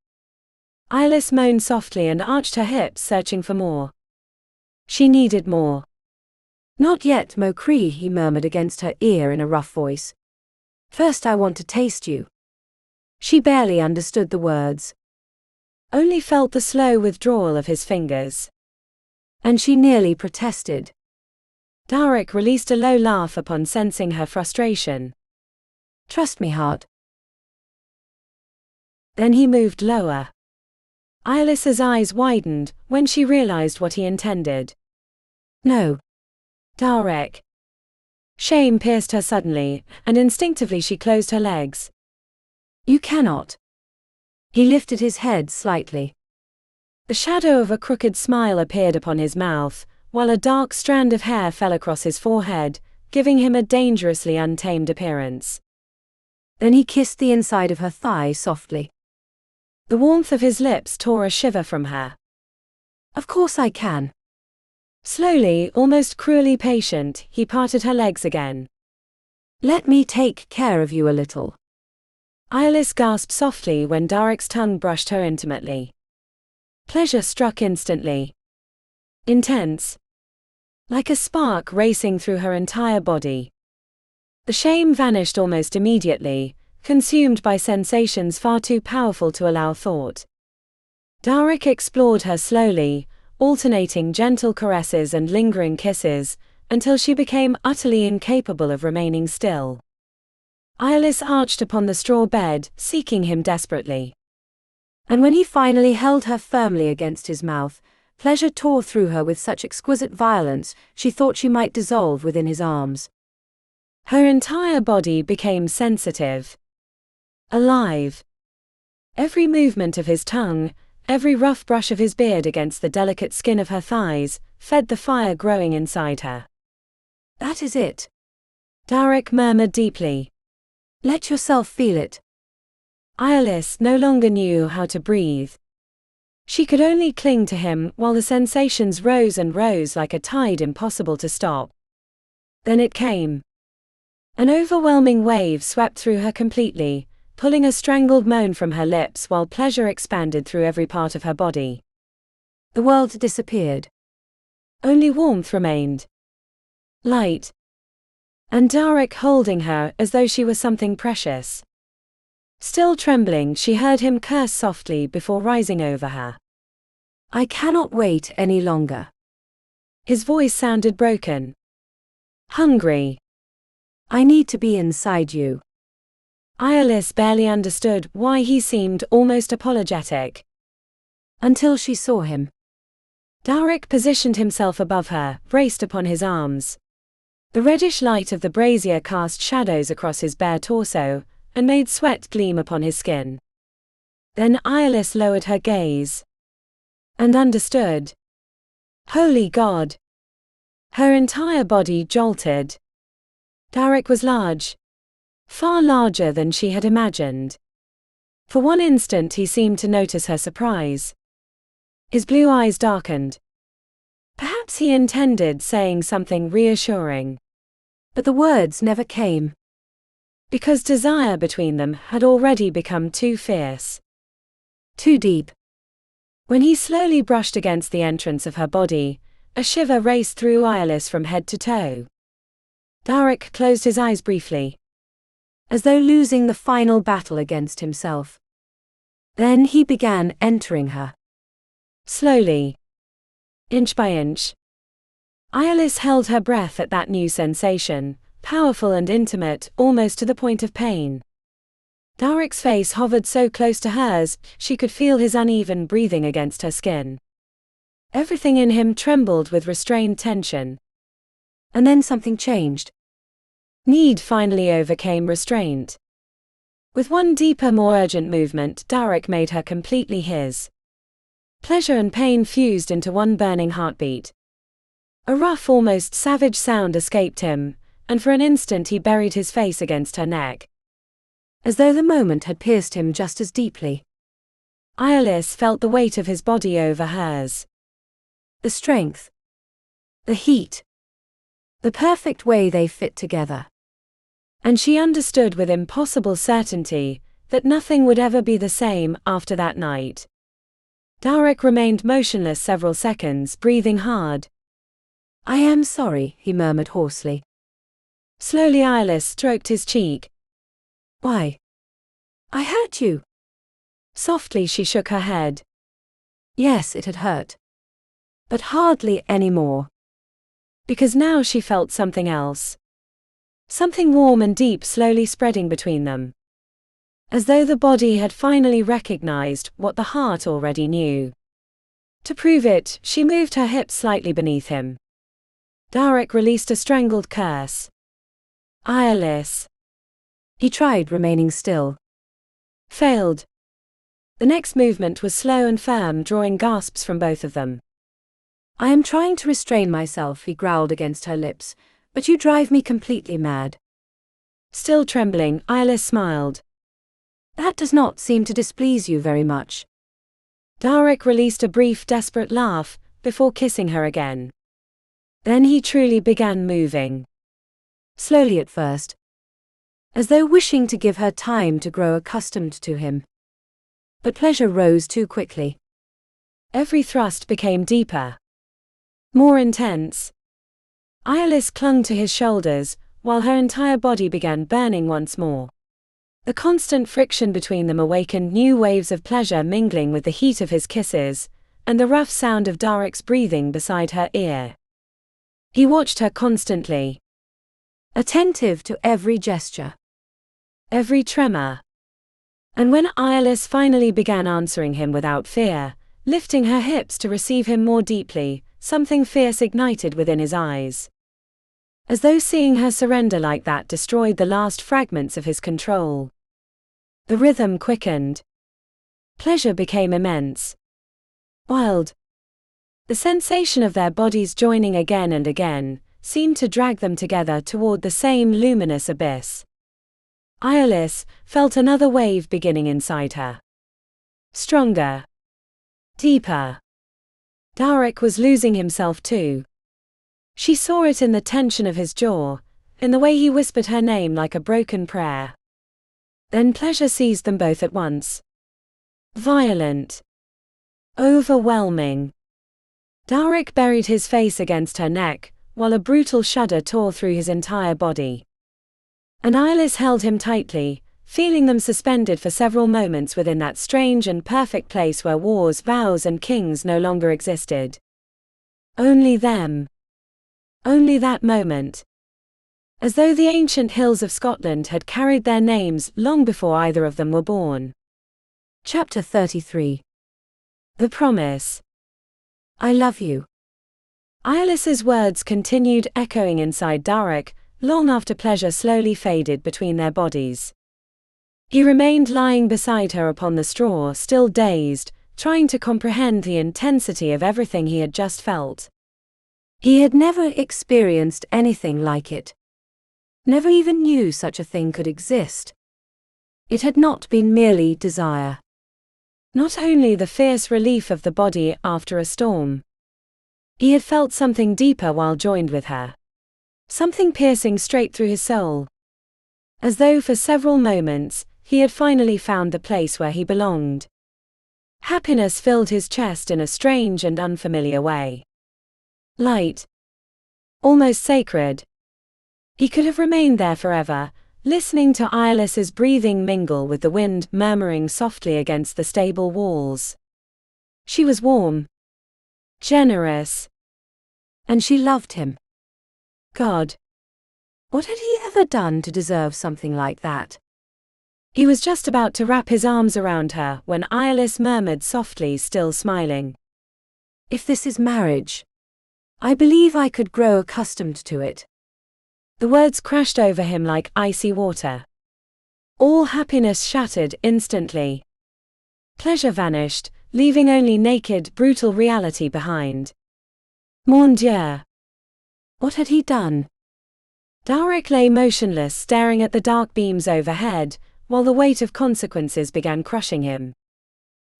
Eirlys moaned softly and arched her hips, searching for more. She needed more. Not yet, Mokri, he murmured against her ear in a rough voice. First I want to taste you. She barely understood the words. Only felt the slow withdrawal of his fingers. And she nearly protested. Darach released a low laugh upon sensing her frustration. Trust me, heart. Then he moved lower. Eirlys's eyes widened when she realized what he intended. No. Darach. Shame pierced her suddenly, and instinctively she closed her legs. You cannot. He lifted his head slightly. The shadow of a crooked smile appeared upon his mouth, while a dark strand of hair fell across his forehead, giving him a dangerously untamed appearance. Then he kissed the inside of her thigh softly. The warmth of his lips tore a shiver from her. Of course I can. Slowly, almost cruelly patient, he parted her legs again. Let me take care of you a little. Eirlys gasped softly when Darach's tongue brushed her intimately. Pleasure struck instantly. Intense. Like a spark racing through her entire body. The shame vanished almost immediately, consumed by sensations far too powerful to allow thought. Darach explored her slowly, alternating gentle caresses and lingering kisses, until she became utterly incapable of remaining still. Eirlys arched upon the straw bed, seeking him desperately. And when he finally held her firmly against his mouth, pleasure tore through her with such exquisite violence she thought she might dissolve within his arms. Her entire body became sensitive. Alive. Every movement of his tongue, every rough brush of his beard against the delicate skin of her thighs, fed the fire growing inside her. That is it. Darach murmured deeply. Let yourself feel it. Eirlys no longer knew how to breathe. She could only cling to him while the sensations rose and rose like a tide impossible to stop. Then it came. An overwhelming wave swept through her completely, pulling a strangled moan from her lips while pleasure expanded through every part of her body. The world disappeared. Only warmth remained. Light. And Darach holding her as though she was something precious. Still trembling, she heard him curse softly before rising over her. I cannot wait any longer. His voice sounded broken. Hungry. I need to be inside you. Eirlys barely understood why he seemed almost apologetic. Until she saw him. Darach positioned himself above her, braced upon his arms. The reddish light of the brazier cast shadows across his bare torso, and made sweat gleam upon his skin. Then Eirlys lowered her gaze. And understood. Holy God! Her entire body jolted. Darach was large. Far larger than she had imagined. For one instant he seemed to notice her surprise. His blue eyes darkened. Perhaps he intended saying something reassuring. But the words never came. Because desire between them had already become too fierce. Too deep. When he slowly brushed against the entrance of her body, a shiver raced through Eirlys from head to toe. Darach closed his eyes briefly, as though losing the final battle against himself. Then he began entering her. Slowly. Inch by inch. Eirlys held her breath at that new sensation, powerful and intimate, almost to the point of pain. Darach's face hovered so close to hers, she could feel his uneven breathing against her skin. Everything in him trembled with restrained tension. And then something changed. Need finally overcame restraint. With one deeper, more urgent movement, Darach made her completely his. Pleasure and pain fused into one burning heartbeat. A rough, almost savage sound escaped him, and for an instant he buried his face against her neck, as though the moment had pierced him just as deeply. Eirlys felt the weight of his body over hers. The strength. The heat. The perfect way they fit together. And she understood with impossible certainty that nothing would ever be the same after that night. Darach remained motionless several seconds, breathing hard. "I am sorry," he murmured hoarsely. Slowly Eirlys stroked his cheek. "Why? I hurt you." Softly she shook her head. Yes, it had hurt. But hardly any more. Because now she felt something else. Something warm and deep slowly spreading between them. As though the body had finally recognized what the heart already knew. To prove it, she moved her hips slightly beneath him. Darach released a strangled curse. "Eirlys." He tried remaining still. Failed. The next movement was slow and firm, drawing gasps from both of them. "I am trying to restrain myself," he growled against her lips, "but you drive me completely mad." Still trembling, Eirlys smiled. "That does not seem to displease you very much." Darach released a brief, desperate laugh, before kissing her again. Then he truly began moving. Slowly at first. As though wishing to give her time to grow accustomed to him. But pleasure rose too quickly. Every thrust became deeper. More intense. Eirlys clung to his shoulders, while her entire body began burning once more. The constant friction between them awakened new waves of pleasure mingling with the heat of his kisses, and the rough sound of Darach's breathing beside her ear. He watched her constantly. Attentive to every gesture. Every tremor. And when Eirlys finally began answering him without fear, lifting her hips to receive him more deeply, something fierce ignited within his eyes. As though seeing her surrender like that destroyed the last fragments of his control. The rhythm quickened. Pleasure became immense. Wild. The sensation of their bodies joining again and again seemed to drag them together toward the same luminous abyss. Eirlys felt another wave beginning inside her. Stronger. Deeper. Darach was losing himself too. She saw it in the tension of his jaw, in the way he whispered her name like a broken prayer. Then pleasure seized them both at once. Violent. Overwhelming. Darach buried his face against her neck, while a brutal shudder tore through his entire body. And Eirlys held him tightly, feeling them suspended for several moments within that strange and perfect place where wars, vows, and kings no longer existed. Only them. Only that moment. As though the ancient hills of Scotland had carried their names long before either of them were born. Chapter 33. The Promise. I love you. Eirlys's words continued echoing inside Darach, long after pleasure slowly faded between their bodies. He remained lying beside her upon the straw, still dazed, trying to comprehend the intensity of everything he had just felt. He had never experienced anything like it. Never even knew such a thing could exist. It had not been merely desire. Not only the fierce relief of the body after a storm. He had felt something deeper while joined with her. Something piercing straight through his soul. As though for several moments, he had finally found the place where he belonged. Happiness filled his chest in a strange and unfamiliar way. Light. Almost sacred. He could have remained there forever, listening to Eirlys's breathing mingle with the wind murmuring softly against the stable walls. She was warm. Generous. And she loved him. God. What had he ever done to deserve something like that? He was just about to wrap his arms around her when Eirlys murmured softly, still smiling. If this is marriage, I believe I could grow accustomed to it. The words crashed over him like icy water. All happiness shattered instantly. Pleasure vanished, leaving only naked, brutal reality behind. Mon Dieu! What had he done? Darach lay motionless, staring at the dark beams overhead, while the weight of consequences began crushing him.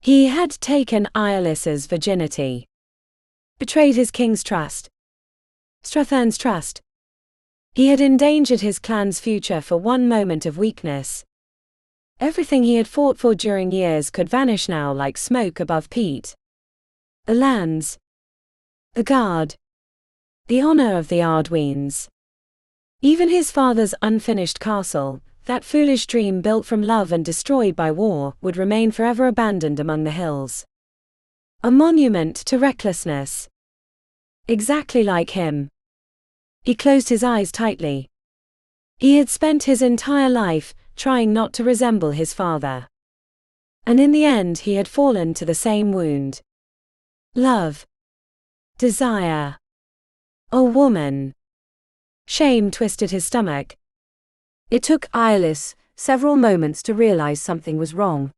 He had taken Eirlys's virginity. Betrayed his king's trust. Strathern's trust. He had endangered his clan's future for one moment of weakness. Everything he had fought for during years could vanish now like smoke above peat. The lands. The guard. The honor of the Arduins. Even his father's unfinished castle, that foolish dream built from love and destroyed by war, would remain forever abandoned among the hills. A monument to recklessness. Exactly like him. He closed his eyes tightly. He had spent his entire life trying not to resemble his father. And in the end he had fallen to the same wound. Love. Desire. A woman. Shame twisted his stomach. It took Eirlys several moments to realize something was wrong.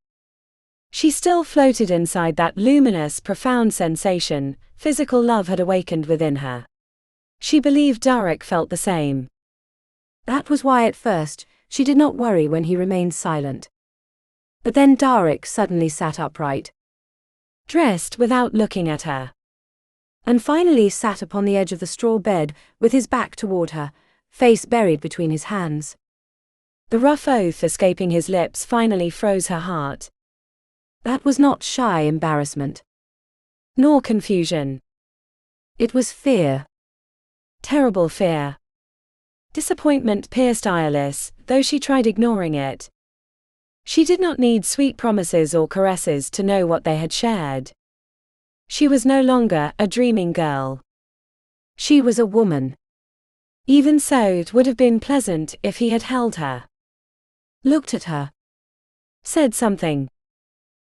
She still floated inside that luminous, profound sensation physical love had awakened within her. She believed Darach felt the same. That was why at first, she did not worry when he remained silent. But then Darach suddenly sat upright. Dressed without looking at her. And finally sat upon the edge of the straw bed, with his back toward her, face buried between his hands. The rough oath escaping his lips finally froze her heart. That was not shy embarrassment. Nor confusion. It was fear. Terrible fear. Disappointment pierced Eirlys, though she tried ignoring it. She did not need sweet promises or caresses to know what they had shared. She was no longer a dreaming girl. She was a woman. Even so, it would have been pleasant if he had held her. Looked at her. Said something.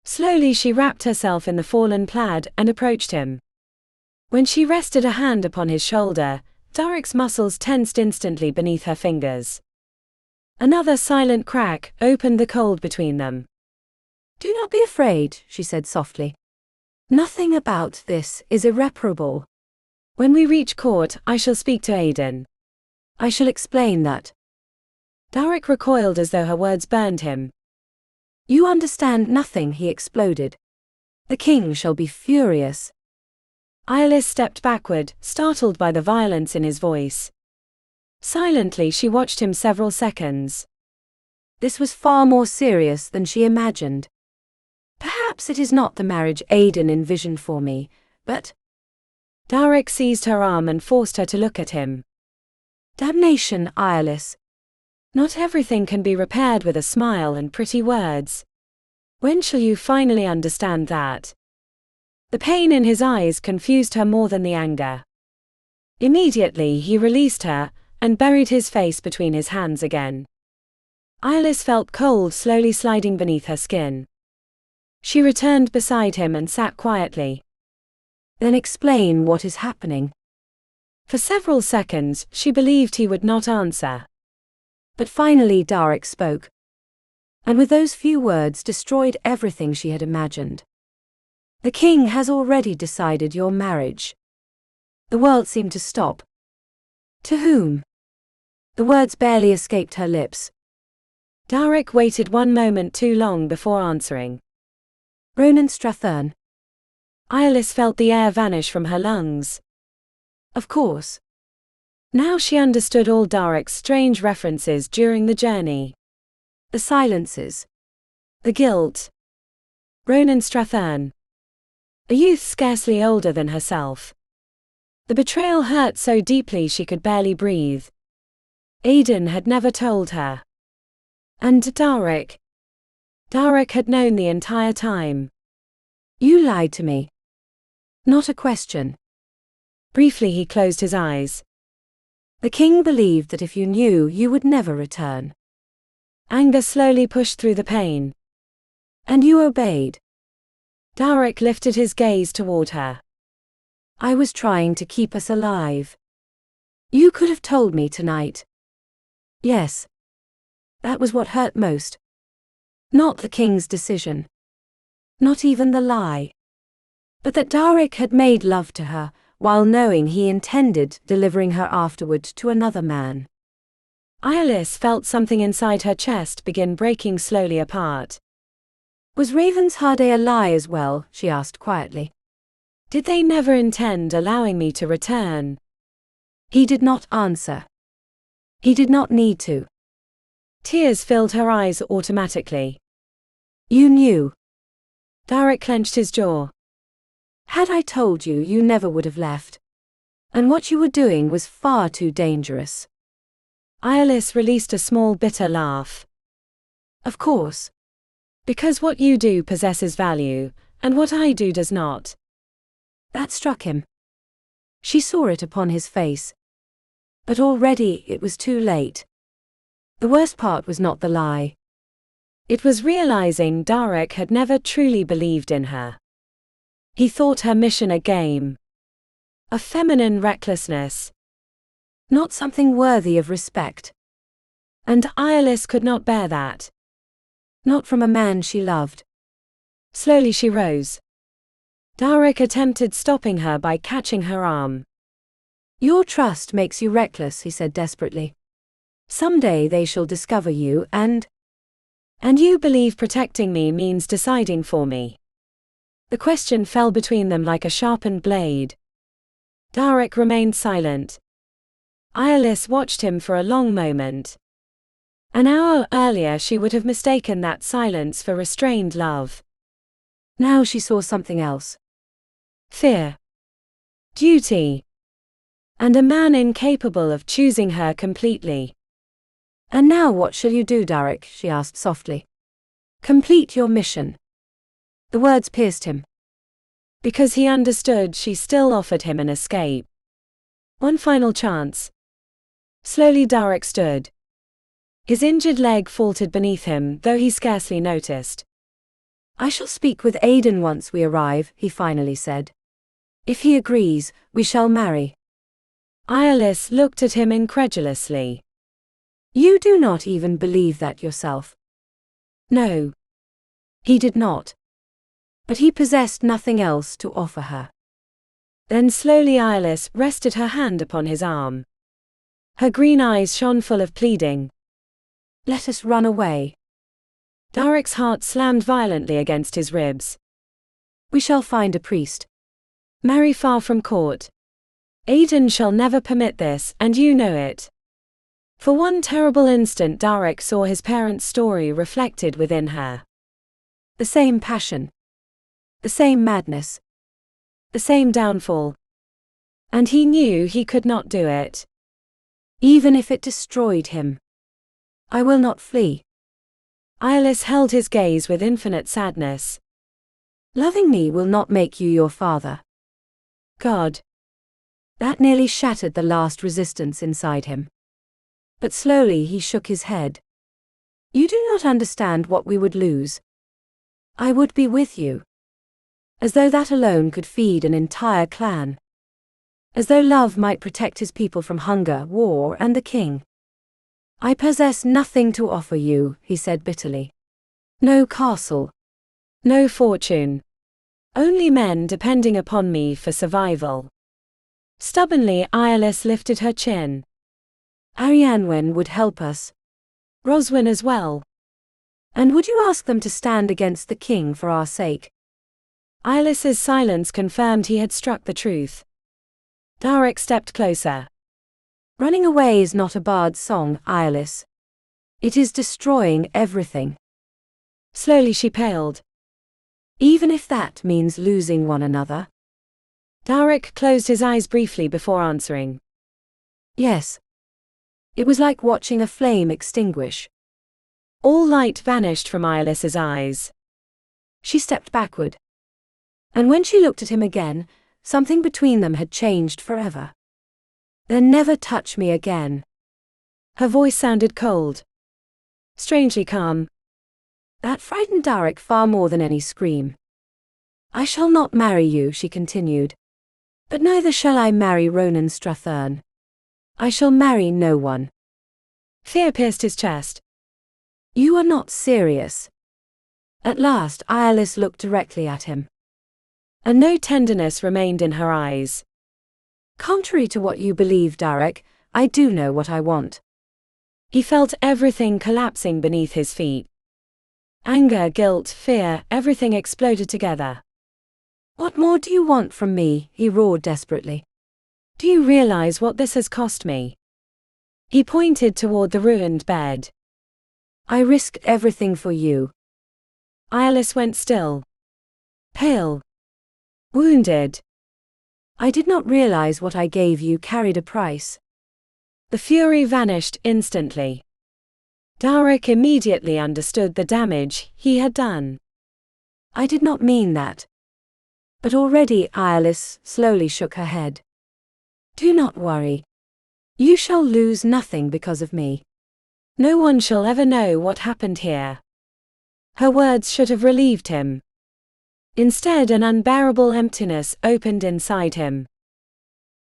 Slowly she wrapped herself in the fallen plaid and approached him. When she rested a hand upon his shoulder, Darach's muscles tensed instantly beneath her fingers. Another silent crack opened the cold between them. "Do not be afraid," she said softly. "Nothing about this is irreparable. When we reach court, I shall speak to Aedan. I shall explain that." Darach recoiled as though her words burned him. "You understand nothing," he exploded. "The king shall be furious." Eirlys stepped backward, startled by the violence in his voice. Silently she watched him several seconds. This was far more serious than she imagined. "Perhaps it is not the marriage Aedan envisioned for me, but—" Darach seized her arm and forced her to look at him. "Damnation, Eirlys. Not everything can be repaired with a smile and pretty words. When shall you finally understand that?" The pain in his eyes confused her more than the anger. Immediately he released her, and buried his face between his hands again. Eirlys felt cold slowly sliding beneath her skin. She returned beside him and sat quietly. "Then explain what is happening." For several seconds, she believed he would not answer. But finally Darach spoke. And with those few words destroyed everything she had imagined. "The king has already decided your marriage." The world seemed to stop. "To whom?" The words barely escaped her lips. Darach waited one moment too long before answering. "Ronan Strathern." Eirlys felt the air vanish from her lungs. Of course. Now she understood all Darach's strange references during the journey. The silences. The guilt. Ronan Strathern. A youth scarcely older than herself. The betrayal hurt so deeply she could barely breathe. Aedan had never told her. And Darach. Darach had known the entire time. You lied to me. Not a question. Briefly he closed his eyes. The king believed that if you knew, you would never return. Anger slowly pushed through the pain. And you obeyed. Darach lifted his gaze toward her. I was trying to keep us alive. You could have told me tonight. Yes. That was what hurt most. Not the king's decision. Not even the lie. But that Darach had made love to her, while knowing he intended delivering her afterward to another man. Eirlys felt something inside her chest begin breaking slowly apart. Was Ravensharde a lie as well? She asked quietly. Did they never intend allowing me to return? He did not answer. He did not need to. Tears filled her eyes automatically. You knew. Darach clenched his jaw. Had I told you, you never would have left. And what you were doing was far too dangerous. Eirlys released a small bitter laugh. Of course. Because what you do possesses value, and what I do does not. That struck him. She saw it upon his face. But already it was too late. The worst part was not the lie. It was realizing Darach had never truly believed in her. He thought her mission a game. A feminine recklessness. Not something worthy of respect. And Eirlys could not bear that. Not from a man she loved. Slowly she rose. Darach attempted stopping her by catching her arm. Your trust makes you reckless, he said desperately. Someday they shall discover you and you believe protecting me means deciding for me. The question fell between them like a sharpened blade. Darach remained silent. Eirlys watched him for a long moment. An hour earlier she would have mistaken that silence for restrained love. Now she saw something else. Fear. Duty. And a man incapable of choosing her completely. And now what shall you do, Darach? She asked softly. Complete your mission. The words pierced him. Because he understood she still offered him an escape. One final chance. Slowly Darach stood. His injured leg faltered beneath him, though he scarcely noticed. I shall speak with Aedan once we arrive, he finally said. If he agrees, we shall marry. Eirlys looked at him incredulously. You do not even believe that yourself. No. He did not. But he possessed nothing else to offer her. Then slowly Eirlys rested her hand upon his arm. Her green eyes shone full of pleading. Let us run away. Darach's heart slammed violently against his ribs. We shall find a priest. Marry far from court. Aedan shall never permit this, and you know it. For one terrible instant Darach saw his parents' story reflected within her. The same passion. The same madness. The same downfall. And he knew he could not do it. Even if it destroyed him. I will not flee. Eirlys held his gaze with infinite sadness. Loving me will not make you your father. God. That nearly shattered the last resistance inside him. But slowly he shook his head. You do not understand what we would lose. I would be with you. As though that alone could feed an entire clan. As though love might protect his people from hunger, war, and the king. I possess nothing to offer you, he said bitterly. No castle. No fortune. Only men depending upon me for survival. Stubbornly Eirlys lifted her chin. Arhane would help us. Roswin as well. And would you ask them to stand against the king for our sake? Eirlys's silence confirmed he had struck the truth. Darach stepped closer. Running away is not a bard's song, Eirlys. It is destroying everything. Slowly she paled. Even if that means losing one another? Darach closed his eyes briefly before answering. Yes. It was like watching a flame extinguish. All light vanished from Eirlys's eyes. She stepped backward. And when she looked at him again, something between them had changed forever. Then never touch me again. Her voice sounded cold. Strangely calm. That frightened Darach far more than any scream. I shall not marry you, she continued. But neither shall I marry Ronan Strathern. I shall marry no one. Fear pierced his chest. You are not serious. At last Eirlys looked directly at him. And no tenderness remained in her eyes. Contrary to what you believe, Darach, I do know what I want. He felt everything collapsing beneath his feet. Anger, guilt, fear, everything exploded together. What more do you want from me? He roared desperately. Do you realize what this has cost me? He pointed toward the ruined bed. I risked everything for you. Eirlys went still. Pale. Wounded. I did not realize what I gave you carried a price. The fury vanished instantly. Darach immediately understood the damage he had done. I did not mean that. But already Eirlys slowly shook her head. Do not worry. You shall lose nothing because of me. No one shall ever know what happened here. Her words should have relieved him. Instead, an unbearable emptiness opened inside him.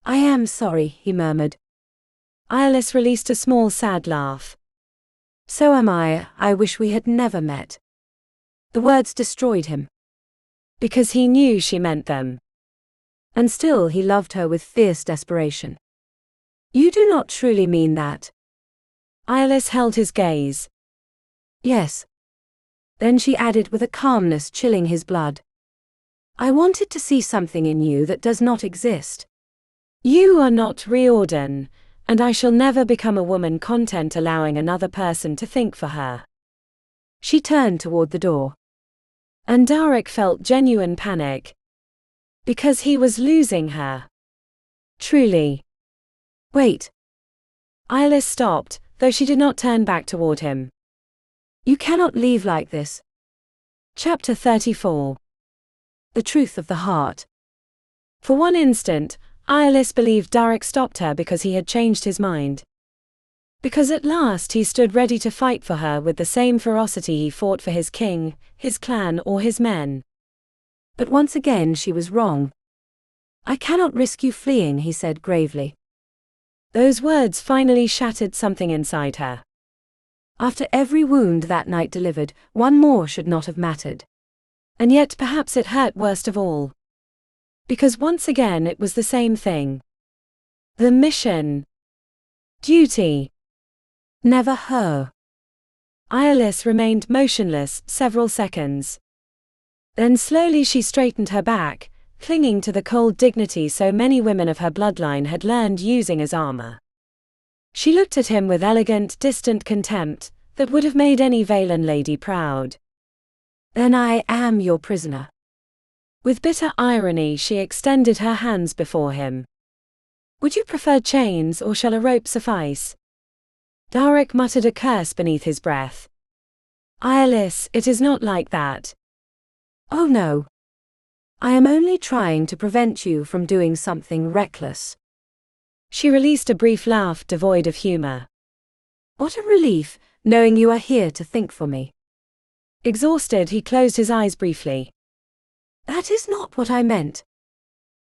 I am sorry, he murmured. Eirlys released a small sad laugh. So am I wish we had never met. The words destroyed him. Because he knew she meant them. And still he loved her with fierce desperation. You do not truly mean that. Eirlys held his gaze. Yes. Then she added with a calmness chilling his blood. I wanted to see something in you that does not exist. You are not Riordan, and I shall never become a woman content allowing another person to think for her. She turned toward the door. And Darach felt genuine panic. Because he was losing her. Truly. Wait. Eirlys stopped, though she did not turn back toward him. You cannot leave like this. Chapter 34. The truth of the heart. For one instant, Eirlys believed Darach stopped her because he had changed his mind. Because at last he stood ready to fight for her with the same ferocity he fought for his king, his clan or his men. But once again she was wrong. I cannot risk you fleeing, he said gravely. Those words finally shattered something inside her. After every wound that night delivered, one more should not have mattered. And yet perhaps it hurt worst of all. Because once again it was the same thing. The mission. Duty. Never her. Eirlys remained motionless several seconds. Then slowly she straightened her back, clinging to the cold dignity so many women of her bloodline had learned using as armor. She looked at him with elegant, distant contempt that would have made any Vaelin lady proud. Then I am your prisoner. With bitter irony she extended her hands before him. Would you prefer chains or shall a rope suffice? Darach muttered a curse beneath his breath. Eirlys, it is not like that. Oh no. I am only trying to prevent you from doing something reckless. She released a brief laugh devoid of humor. What a relief, knowing you are here to think for me. Exhausted, he closed his eyes briefly. That is not what I meant.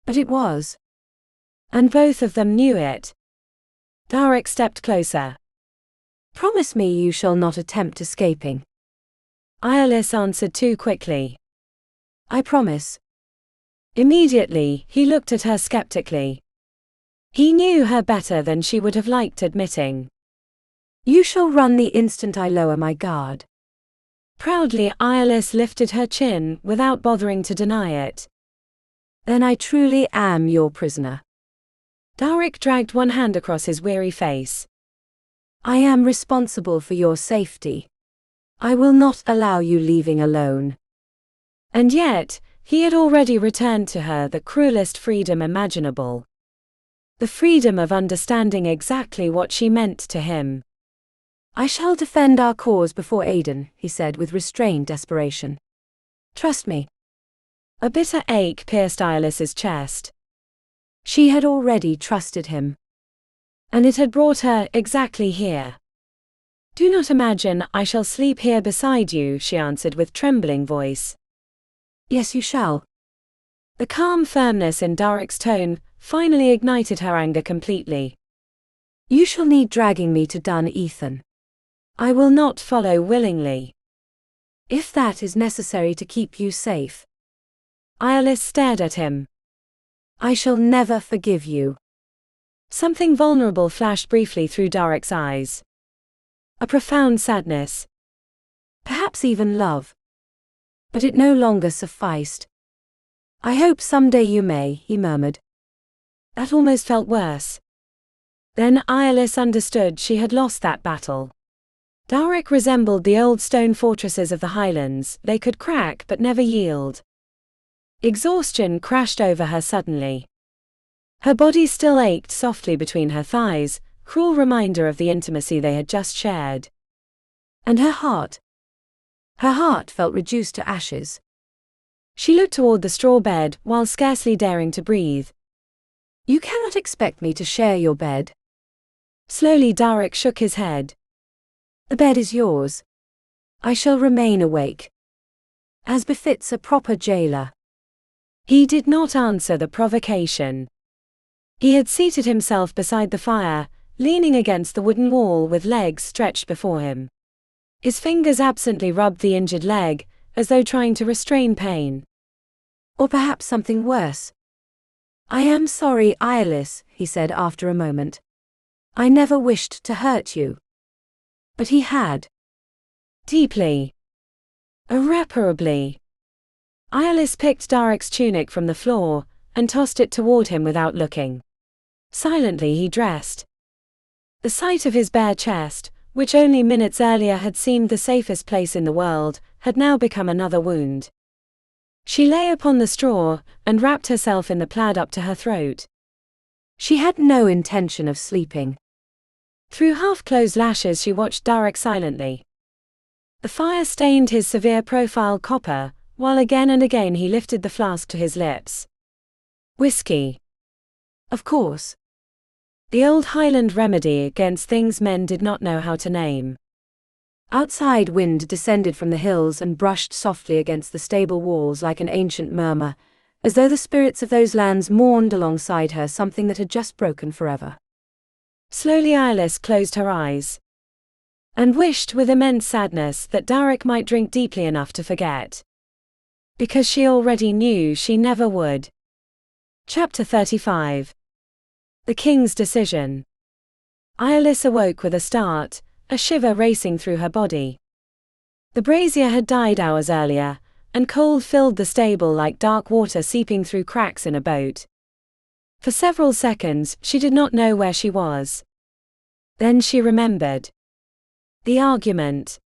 But it was. And both of them knew it. Darach stepped closer. Promise me you shall not attempt escaping. Eirlys answered too quickly. I promise. Immediately, he looked at her skeptically. He knew her better than she would have liked admitting. You shall run the instant I lower my guard. Proudly, Eirlys lifted her chin without bothering to deny it. Then I truly am your prisoner. Darach dragged one hand across his weary face. I am responsible for your safety. I will not allow you leaving alone. And yet, he had already returned to her the cruelest freedom imaginable. The freedom of understanding exactly what she meant to him. I shall defend our cause before Aedan, he said with restrained desperation. Trust me. A bitter ache pierced Eirlys's chest. She had already trusted him. And it had brought her exactly here. Do not imagine I shall sleep here beside you, she answered with trembling voice. Yes, you shall. The calm firmness in Darach's tone finally ignited her anger completely. You shall need dragging me to Dun Ethan. I will not follow willingly. If that is necessary to keep you safe. Eirlys stared at him. I shall never forgive you. Something vulnerable flashed briefly through Darach's eyes. A profound sadness. Perhaps even love. But it no longer sufficed. I hope someday you may, he murmured. That almost felt worse. Then Eirlys understood she had lost that battle. Darach resembled the old stone fortresses of the Highlands, they could crack but never yield. Exhaustion crashed over her suddenly. Her body still ached softly between her thighs, cruel reminder of the intimacy they had just shared. And her heart felt reduced to ashes. She looked toward the straw bed while scarcely daring to breathe. You cannot expect me to share your bed. Slowly Darach shook his head. The bed is yours. I shall remain awake. As befits a proper jailer. He did not answer the provocation. He had seated himself beside the fire, leaning against the wooden wall with legs stretched before him. His fingers absently rubbed the injured leg, as though trying to restrain pain. Or perhaps something worse. I am sorry, Eirlys, he said after a moment. I never wished to hurt you. But he had. Deeply. Irreparably. Eirlys picked Darach's tunic from the floor, and tossed it toward him without looking. Silently he dressed. The sight of his bare chest, which only minutes earlier had seemed the safest place in the world, had now become another wound. She lay upon the straw, and wrapped herself in the plaid up to her throat. She had no intention of sleeping. Through half-closed lashes she watched Darach silently. The fire stained his severe profile copper, while again and again he lifted the flask to his lips. Whiskey. Of course. The old Highland remedy against things men did not know how to name. Outside wind descended from the hills and brushed softly against the stable walls like an ancient murmur, as though the spirits of those lands mourned alongside her something that had just broken forever. Slowly Eirlys closed her eyes. And wished with immense sadness that Darach might drink deeply enough to forget. Because she already knew she never would. Chapter 35. The King's Decision. Eirlys awoke with a start, a shiver racing through her body. The brazier had died hours earlier, and cold filled the stable like dark water seeping through cracks in a boat. For several seconds she did not know where she was. Then she remembered. The argument.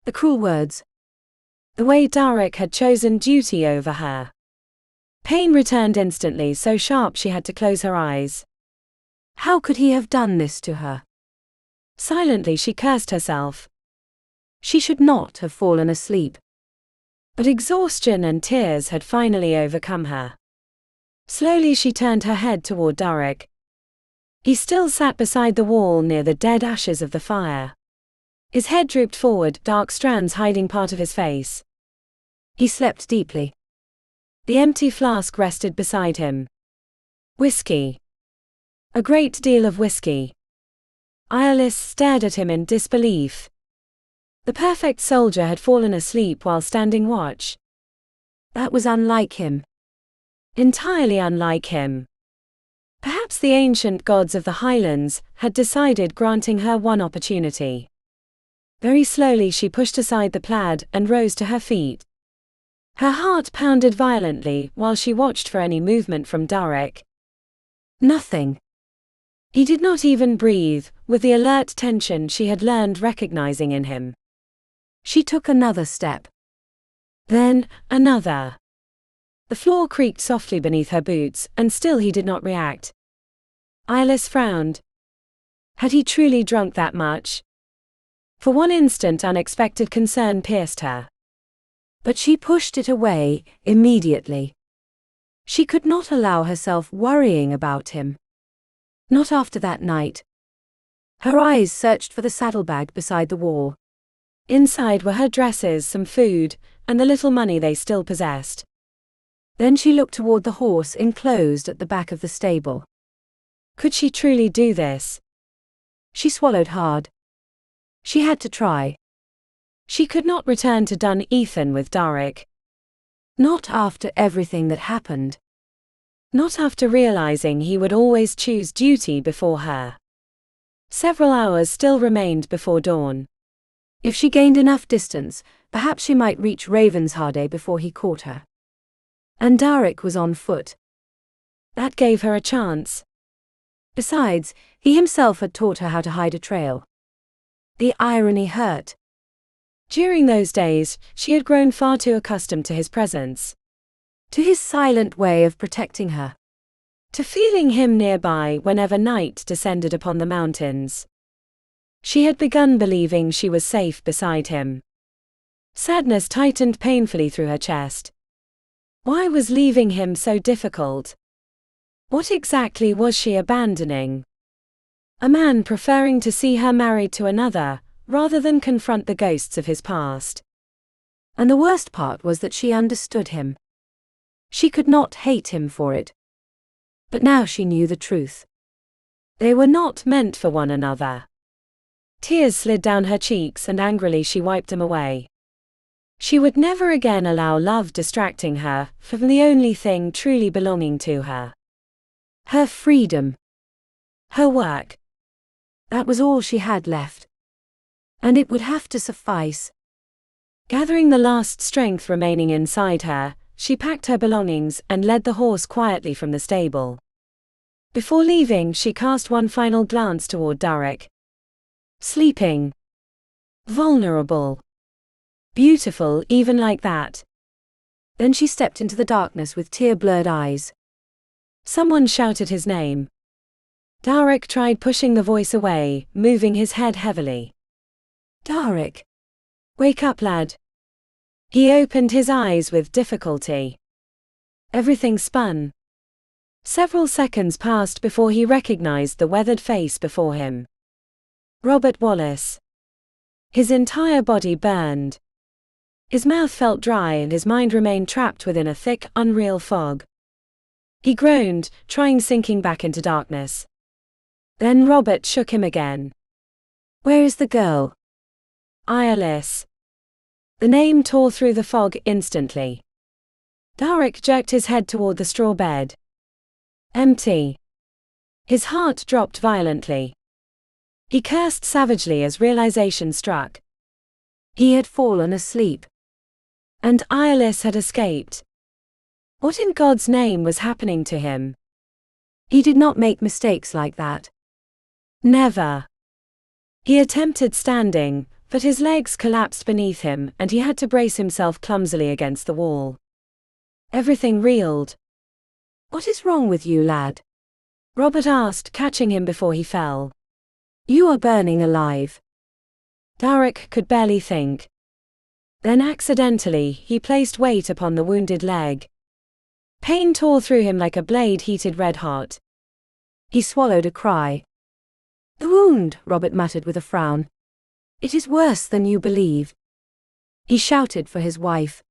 The cruel words. The way Darach had chosen duty over her. Pain returned instantly, so sharp she had to close her eyes. How could he have done this to her? Silently she cursed herself. She should not have fallen asleep. But exhaustion and tears had finally overcome her. Slowly she turned her head toward Darach. He still sat beside the wall near the dead ashes of the fire. His head drooped forward, dark strands hiding part of his face. He slept deeply. The empty flask rested beside him. Whiskey. A great deal of whiskey. Eirlys stared at him in disbelief. The perfect soldier had fallen asleep while standing watch. That was unlike him. Entirely unlike him. Perhaps the ancient gods of the Highlands had decided granting her one opportunity. Very slowly she pushed aside the plaid and rose to her feet. Her heart pounded violently while she watched for any movement from Darach. Nothing. He did not even breathe, with the alert tension she had learned recognizing in him. She took another step. Then, another. The floor creaked softly beneath her boots, and still he did not react. Eirlys frowned. Had he truly drunk that much? For one instant unexpected concern pierced her. But she pushed it away, immediately. She could not allow herself worrying about him. Not after that night. Her eyes searched for the saddlebag beside the wall. Inside were her dresses, some food, and the little money they still possessed. Then she looked toward the horse enclosed at the back of the stable. Could she truly do this? She swallowed hard. She had to try. She could not return to Dun Ethan with Darach. Not after everything that happened. Not after realizing he would always choose duty before her. Several hours still remained before dawn. If she gained enough distance, perhaps she might reach Ravensharde before he caught her. And Darach was on foot. That gave her a chance. Besides, he himself had taught her how to hide a trail. The irony hurt. During those days, she had grown far too accustomed to his presence. To his silent way of protecting her. To feeling him nearby whenever night descended upon the mountains. She had begun believing she was safe beside him. Sadness tightened painfully through her chest. Why was leaving him so difficult? What exactly was she abandoning? A man preferring to see her married to another, rather than confront the ghosts of his past. And the worst part was that she understood him. She could not hate him for it. But now she knew the truth. They were not meant for one another. Tears slid down her cheeks and angrily she wiped them away. She would never again allow love distracting her from the only thing truly belonging to her. Her freedom. Her work. That was all she had left. And it would have to suffice. Gathering the last strength remaining inside her, she packed her belongings and led the horse quietly from the stable. Before leaving, she cast one final glance toward Darach. Sleeping. Vulnerable. Beautiful even like that. Then she stepped into the darkness with tear-blurred eyes. Someone shouted his name. Darach tried pushing the voice away, moving his head heavily. Darach. Wake up, lad. He opened his eyes with difficulty. Everything spun. Several seconds passed before he recognized the weathered face before him. Robert Wallace. His entire body burned. His mouth felt dry and his mind remained trapped within a thick, unreal fog. He groaned, trying sinking back into darkness. Then Robert shook him again. Where is the girl? Eirlys. The name tore through the fog instantly. Darach jerked his head toward the straw bed. Empty. His heart dropped violently. He cursed savagely as realization struck. He had fallen asleep. And Eirlys had escaped. What in God's name was happening to him? He did not make mistakes like that. Never. He attempted standing, but his legs collapsed beneath him and he had to brace himself clumsily against the wall. Everything reeled. What is wrong with you, lad? Robert asked, catching him before he fell. You are burning alive. Darach could barely think. Then accidentally, he placed weight upon the wounded leg. Pain tore through him like a blade heated red hot. He swallowed a cry. The wound, Robert muttered with a frown. It is worse than you believe. He shouted for his wife.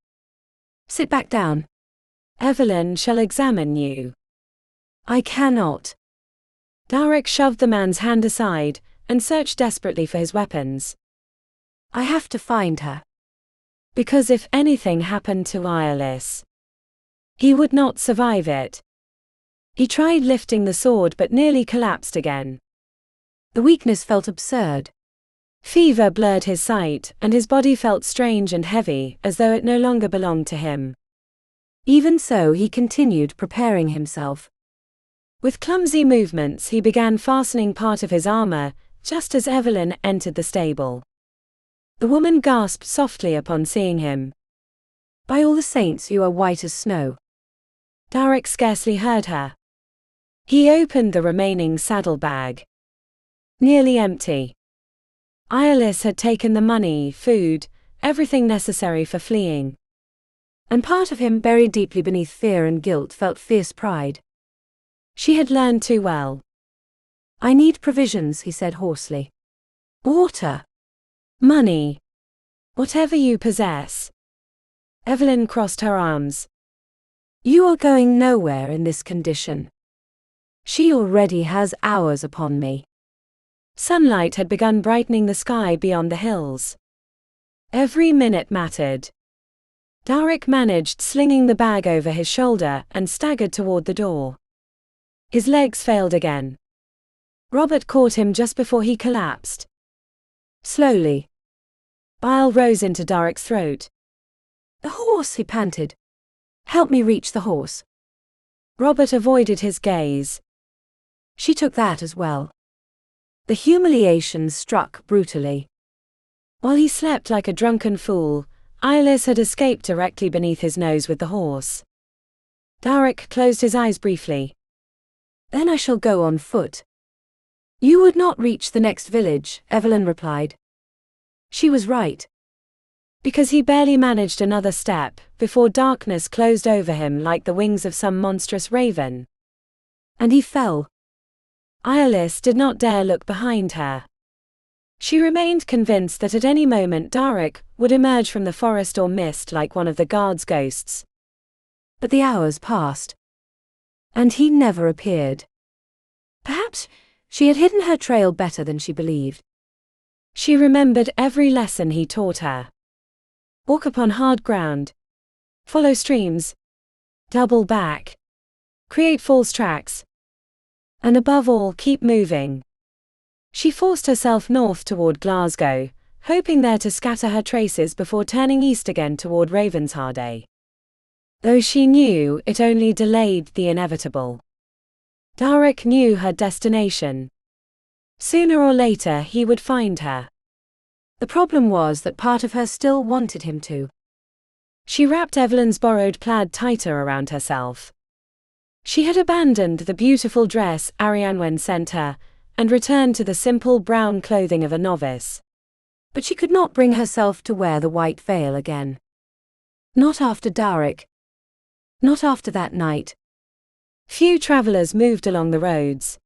Sit back down. Evelyn shall examine you. I cannot. Darach shoved the man's hand aside and searched desperately for his weapons. I have to find her. Because if anything happened to Eirlys, he would not survive it. He tried lifting the sword but nearly collapsed again. The weakness felt absurd. Fever blurred his sight, and his body felt strange and heavy, as though it no longer belonged to him. Even so, he continued preparing himself. With clumsy movements he began fastening part of his armor, just as Vaelin entered the stable. The woman gasped softly upon seeing him. "By all the saints, you are white as snow." Darach scarcely heard her. He opened the remaining saddlebag. Nearly empty. Eirlys had taken the money, food, everything necessary for fleeing. And part of him, buried deeply beneath fear and guilt, felt fierce pride. She had learned too well. "I need provisions," he said hoarsely. "Water. Money. Whatever you possess." Vaelin crossed her arms. "You are going nowhere in this condition. She already has hours upon me." Sunlight had begun brightening the sky beyond the hills. Every minute mattered. Darach managed slinging the bag over his shoulder and staggered toward the door. His legs failed again. Robert caught him just before he collapsed. Slowly. Bile rose into Darach's throat. "The horse," he panted. "Help me reach the horse." Robert avoided his gaze. She took that as well. The humiliation struck brutally. While he slept like a drunken fool, Eirlys had escaped directly beneath his nose with the horse. Darach closed his eyes briefly. "Then I shall go on foot." "You would not reach the next village," Vaelin replied. She was right. Because he barely managed another step before darkness closed over him like the wings of some monstrous raven. And he fell. Eirlys did not dare look behind her. She remained convinced that at any moment Darach would emerge from the forest or mist like one of the guard's ghosts. But the hours passed. And he never appeared. Perhaps she had hidden her trail better than she believed. She remembered every lesson he taught her. Walk upon hard ground. Follow streams. Double back. Create false tracks. And above all, keep moving. She forced herself north toward Glasgow, hoping there to scatter her traces before turning east again toward Ravensharde. Though she knew it only delayed the inevitable. Darach knew her destination. Sooner or later he would find her. The problem was that part of her still wanted him to. She wrapped Vaelin's borrowed plaid tighter around herself. She had abandoned the beautiful dress Arhane sent her, and returned to the simple brown clothing of a novice. But she could not bring herself to wear the white veil again. Not after Darach. Not after that night. Few travelers moved along the roads.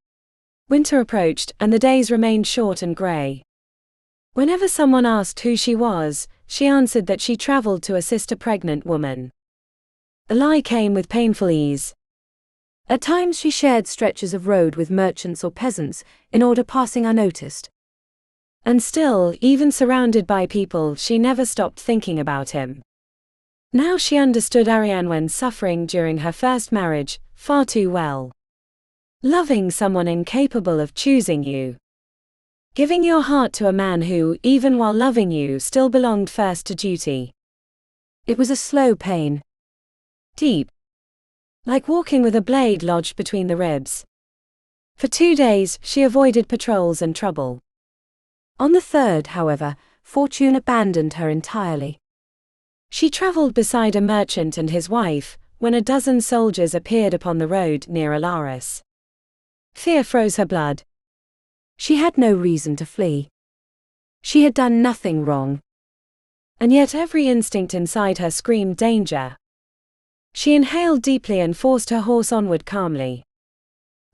Winter approached and the days remained short and grey. Whenever someone asked who she was, she answered that she traveled to assist a pregnant woman. The lie came with painful ease. At times she shared stretches of road with merchants or peasants, in order passing unnoticed. And still, even surrounded by people, she never stopped thinking about him. Now she understood Arhane's suffering during her first marriage, far too well. Loving someone incapable of choosing you. Giving your heart to a man who, even while loving you, still belonged first to duty. It was a slow pain. Deep. Like walking with a blade lodged between the ribs. For 2 days, she avoided patrols and trouble. On the third, however, fortune abandoned her entirely. She traveled beside a merchant and his wife, when a dozen soldiers appeared upon the road near Eirlys. Fear froze her blood. She had no reason to flee. She had done nothing wrong. And yet every instinct inside her screamed danger. She inhaled deeply and forced her horse onward calmly.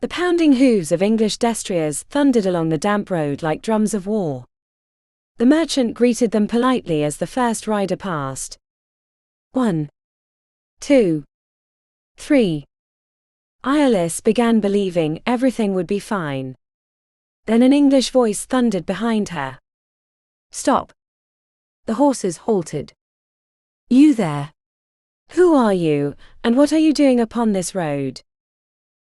The pounding hooves of English destriers thundered along the damp road like drums of war. The merchant greeted them politely as the first rider passed. 1, 2, 3. Eirlys began believing everything would be fine. Then an English voice thundered behind her. "Stop." The horses halted. "You there? Who are you, and what are you doing upon this road?"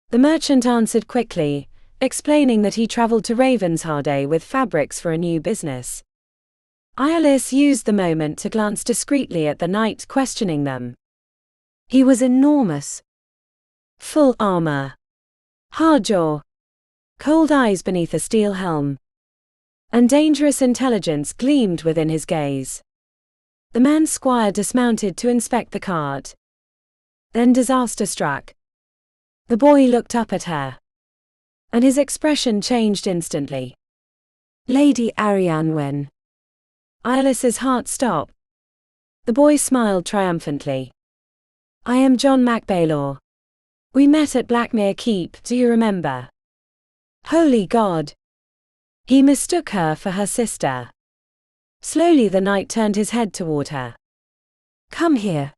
The merchant answered quickly, explaining that he traveled to Ravensharde with fabrics for a new business. Eirlys used the moment to glance discreetly at the knight questioning them. He was enormous. Full armor. Hard jaw. Cold eyes beneath a steel helm. And dangerous intelligence gleamed within his gaze. The man's squire dismounted to inspect the cart. Then disaster struck. The boy looked up at her. And his expression changed instantly. Lady Arhane when? Eirlys's heart stopped. The boy smiled triumphantly. I am John MacBaylor. We met at Blackmere Keep, do you remember? Holy God! He mistook her for her sister. Slowly the knight turned his head toward her. Come here.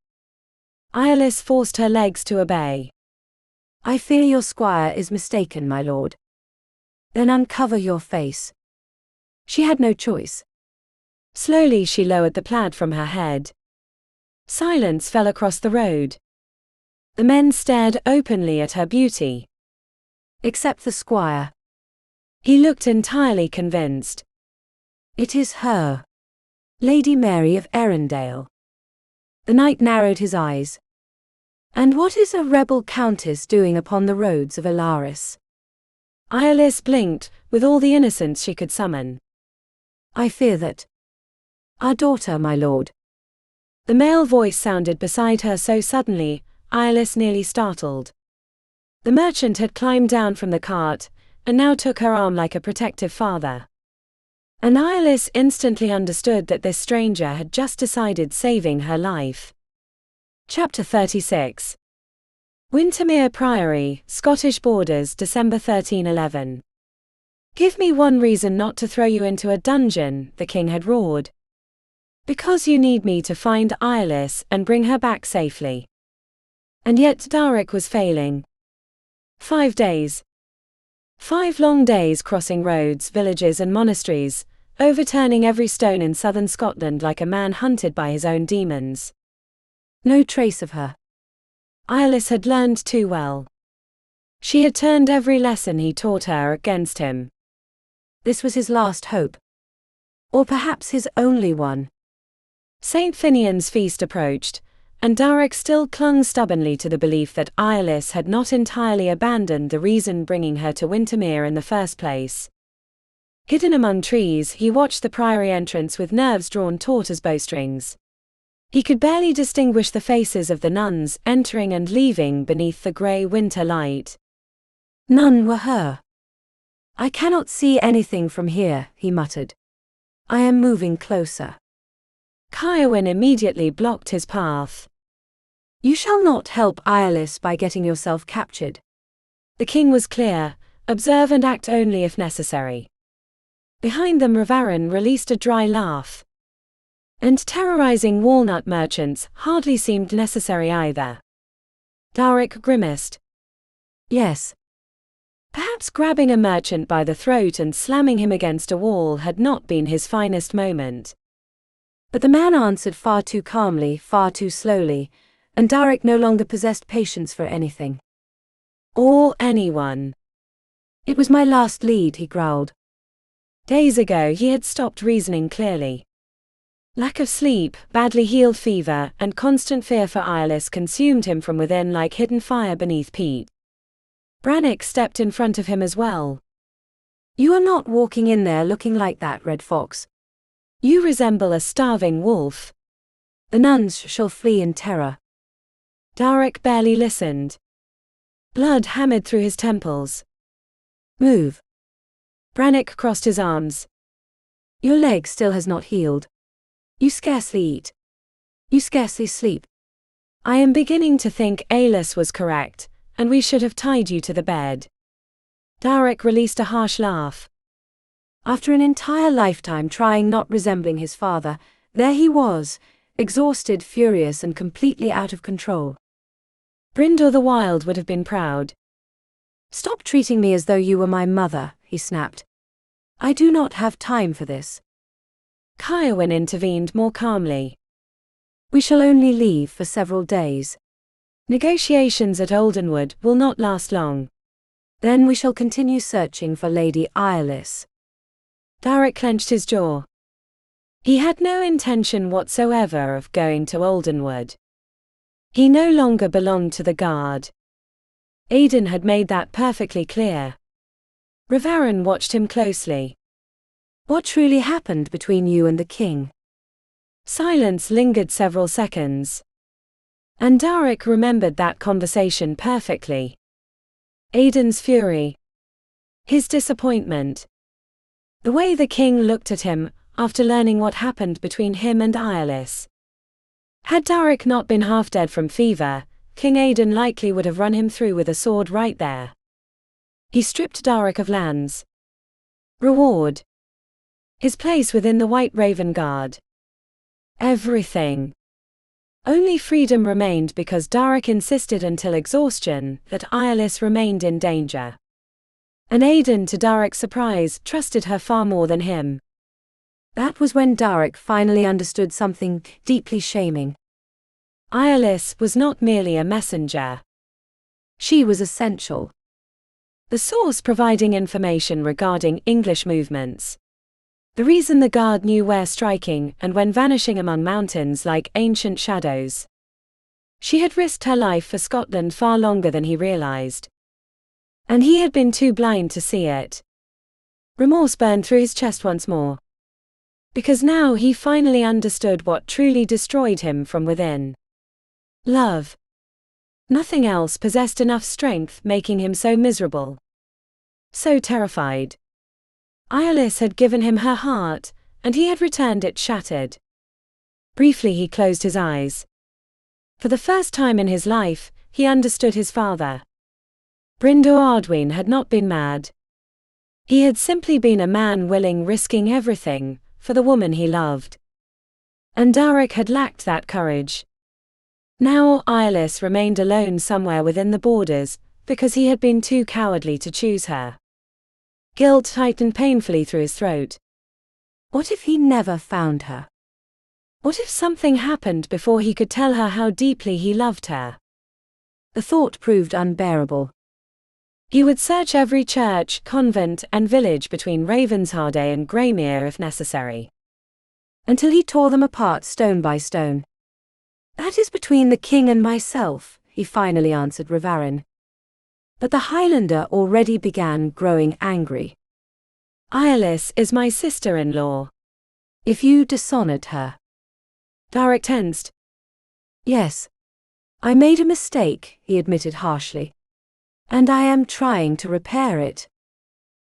Eirlys forced her legs to obey. I fear your squire is mistaken, my lord. Then uncover your face. She had no choice. Slowly she lowered the plaid from her head. Silence fell across the road. The men stared openly at her beauty. Except the squire. He looked entirely convinced. It is her. Lady Mary of Arendelle. The knight narrowed his eyes. And what is a rebel countess doing upon the roads of Eirlys? Eirlys blinked, with all the innocence she could summon. I fear that. Our daughter, my lord. The male voice sounded beside her so suddenly, Eirlys nearly startled. The merchant had climbed down from the cart, and now took her arm like a protective father. And Eirlys instantly understood that this stranger had just decided saving her life. Chapter 36. Wintermere Priory, Scottish Borders, December 1311. Give me one reason not to throw you into a dungeon, the king had roared. Because you need me to find Eirlys and bring her back safely. And yet Darach was failing. 5 days. 5 long days crossing roads, villages and monasteries, overturning every stone in southern Scotland like a man hunted by his own demons. No trace of her. Eirlys had learned too well. She had turned every lesson he taught her against him. This was his last hope. Or perhaps his only one. St. Finian's feast approached, and Darach still clung stubbornly to the belief that Eirlys had not entirely abandoned the reason bringing her to Wintermere in the first place. Hidden among trees, he watched the priory entrance with nerves drawn taut as bowstrings. He could barely distinguish the faces of the nuns entering and leaving beneath the grey winter light. None were her. I cannot see anything from here, he muttered. I am moving closer. Aedan immediately blocked his path. You shall not help Eirlys by getting yourself captured. The king was clear, observe and act only if necessary. Behind them Vaelin released a dry laugh. And terrorizing walnut merchants hardly seemed necessary either. Darach grimaced. Yes. Perhaps grabbing a merchant by the throat and slamming him against a wall had not been his finest moment. But the man answered far too calmly, far too slowly, and Darach no longer possessed patience for anything. Or anyone. It was my last lead, he growled. Days ago he had stopped reasoning clearly. Lack of sleep, badly healed fever, and constant fear for Eirlys consumed him from within like hidden fire beneath peat. Brannock stepped in front of him as well. You are not walking in there looking like that, Red Fox. You resemble a starving wolf. The nuns shall flee in terror. Darach barely listened. Blood hammered through his temples. Move. Brannock crossed his arms. Your leg still has not healed. You scarcely eat. You scarcely sleep. I am beginning to think Eirlys was correct, and we should have tied you to the bed. Darach released a harsh laugh. After an entire lifetime trying not resembling his father, there he was, exhausted, furious and completely out of control. Brindor the Wild would have been proud. Stop treating me as though you were my mother, he snapped. I do not have time for this. Aedan intervened more calmly. We shall only leave for several days. Negotiations at Oldenwood will not last long. Then we shall continue searching for Lady Eirlys. Darach clenched his jaw. He had no intention whatsoever of going to Oldenwood. He no longer belonged to the guard. Aedan had made that perfectly clear. Vaelin watched him closely. What truly happened between you and the king? Silence lingered several seconds. And Darach remembered that conversation perfectly. Aedan's fury. His disappointment. The way the king looked at him, after learning what happened between him and Eirlys. Had Darach not been half dead from fever, King Aedan likely would have run him through with a sword right there. He stripped Darach of lands. Reward. His place within the White Raven Guard. Everything. Only freedom remained because Darach insisted until exhaustion that Eirlys remained in danger. And Aedan, to Darach's surprise, trusted her far more than him. That was when Darach finally understood something deeply shaming. Eirlys was not merely a messenger. She was essential. The source providing information regarding English movements. The reason the guard knew where striking and when vanishing among mountains like ancient shadows. She had risked her life for Scotland far longer than he realized. And he had been too blind to see it. Remorse burned through his chest once more. Because now he finally understood what truly destroyed him from within. Love. Nothing else possessed enough strength, making him so miserable. So terrified. Eirlys had given him her heart, and he had returned it shattered. Briefly he closed his eyes. For the first time in his life, he understood his father. Darach Arduin had not been mad. He had simply been a man willing, risking everything, for the woman he loved. And Darach had lacked that courage. Now Eirlys remained alone somewhere within the borders, because he had been too cowardly to choose her. Guilt tightened painfully through his throat. What if he never found her? What if something happened before he could tell her how deeply he loved her? The thought proved unbearable. He would search every church, convent, and village between Ravensharde and Greymere if necessary. Until he tore them apart stone by stone. That is between the king and myself, he finally answered Vaelin. But the Highlander already began growing angry. Eirlys is my sister-in-law. If you dishonored her. Darach tensed. Yes. I made a mistake, he admitted harshly. And I am trying to repair it.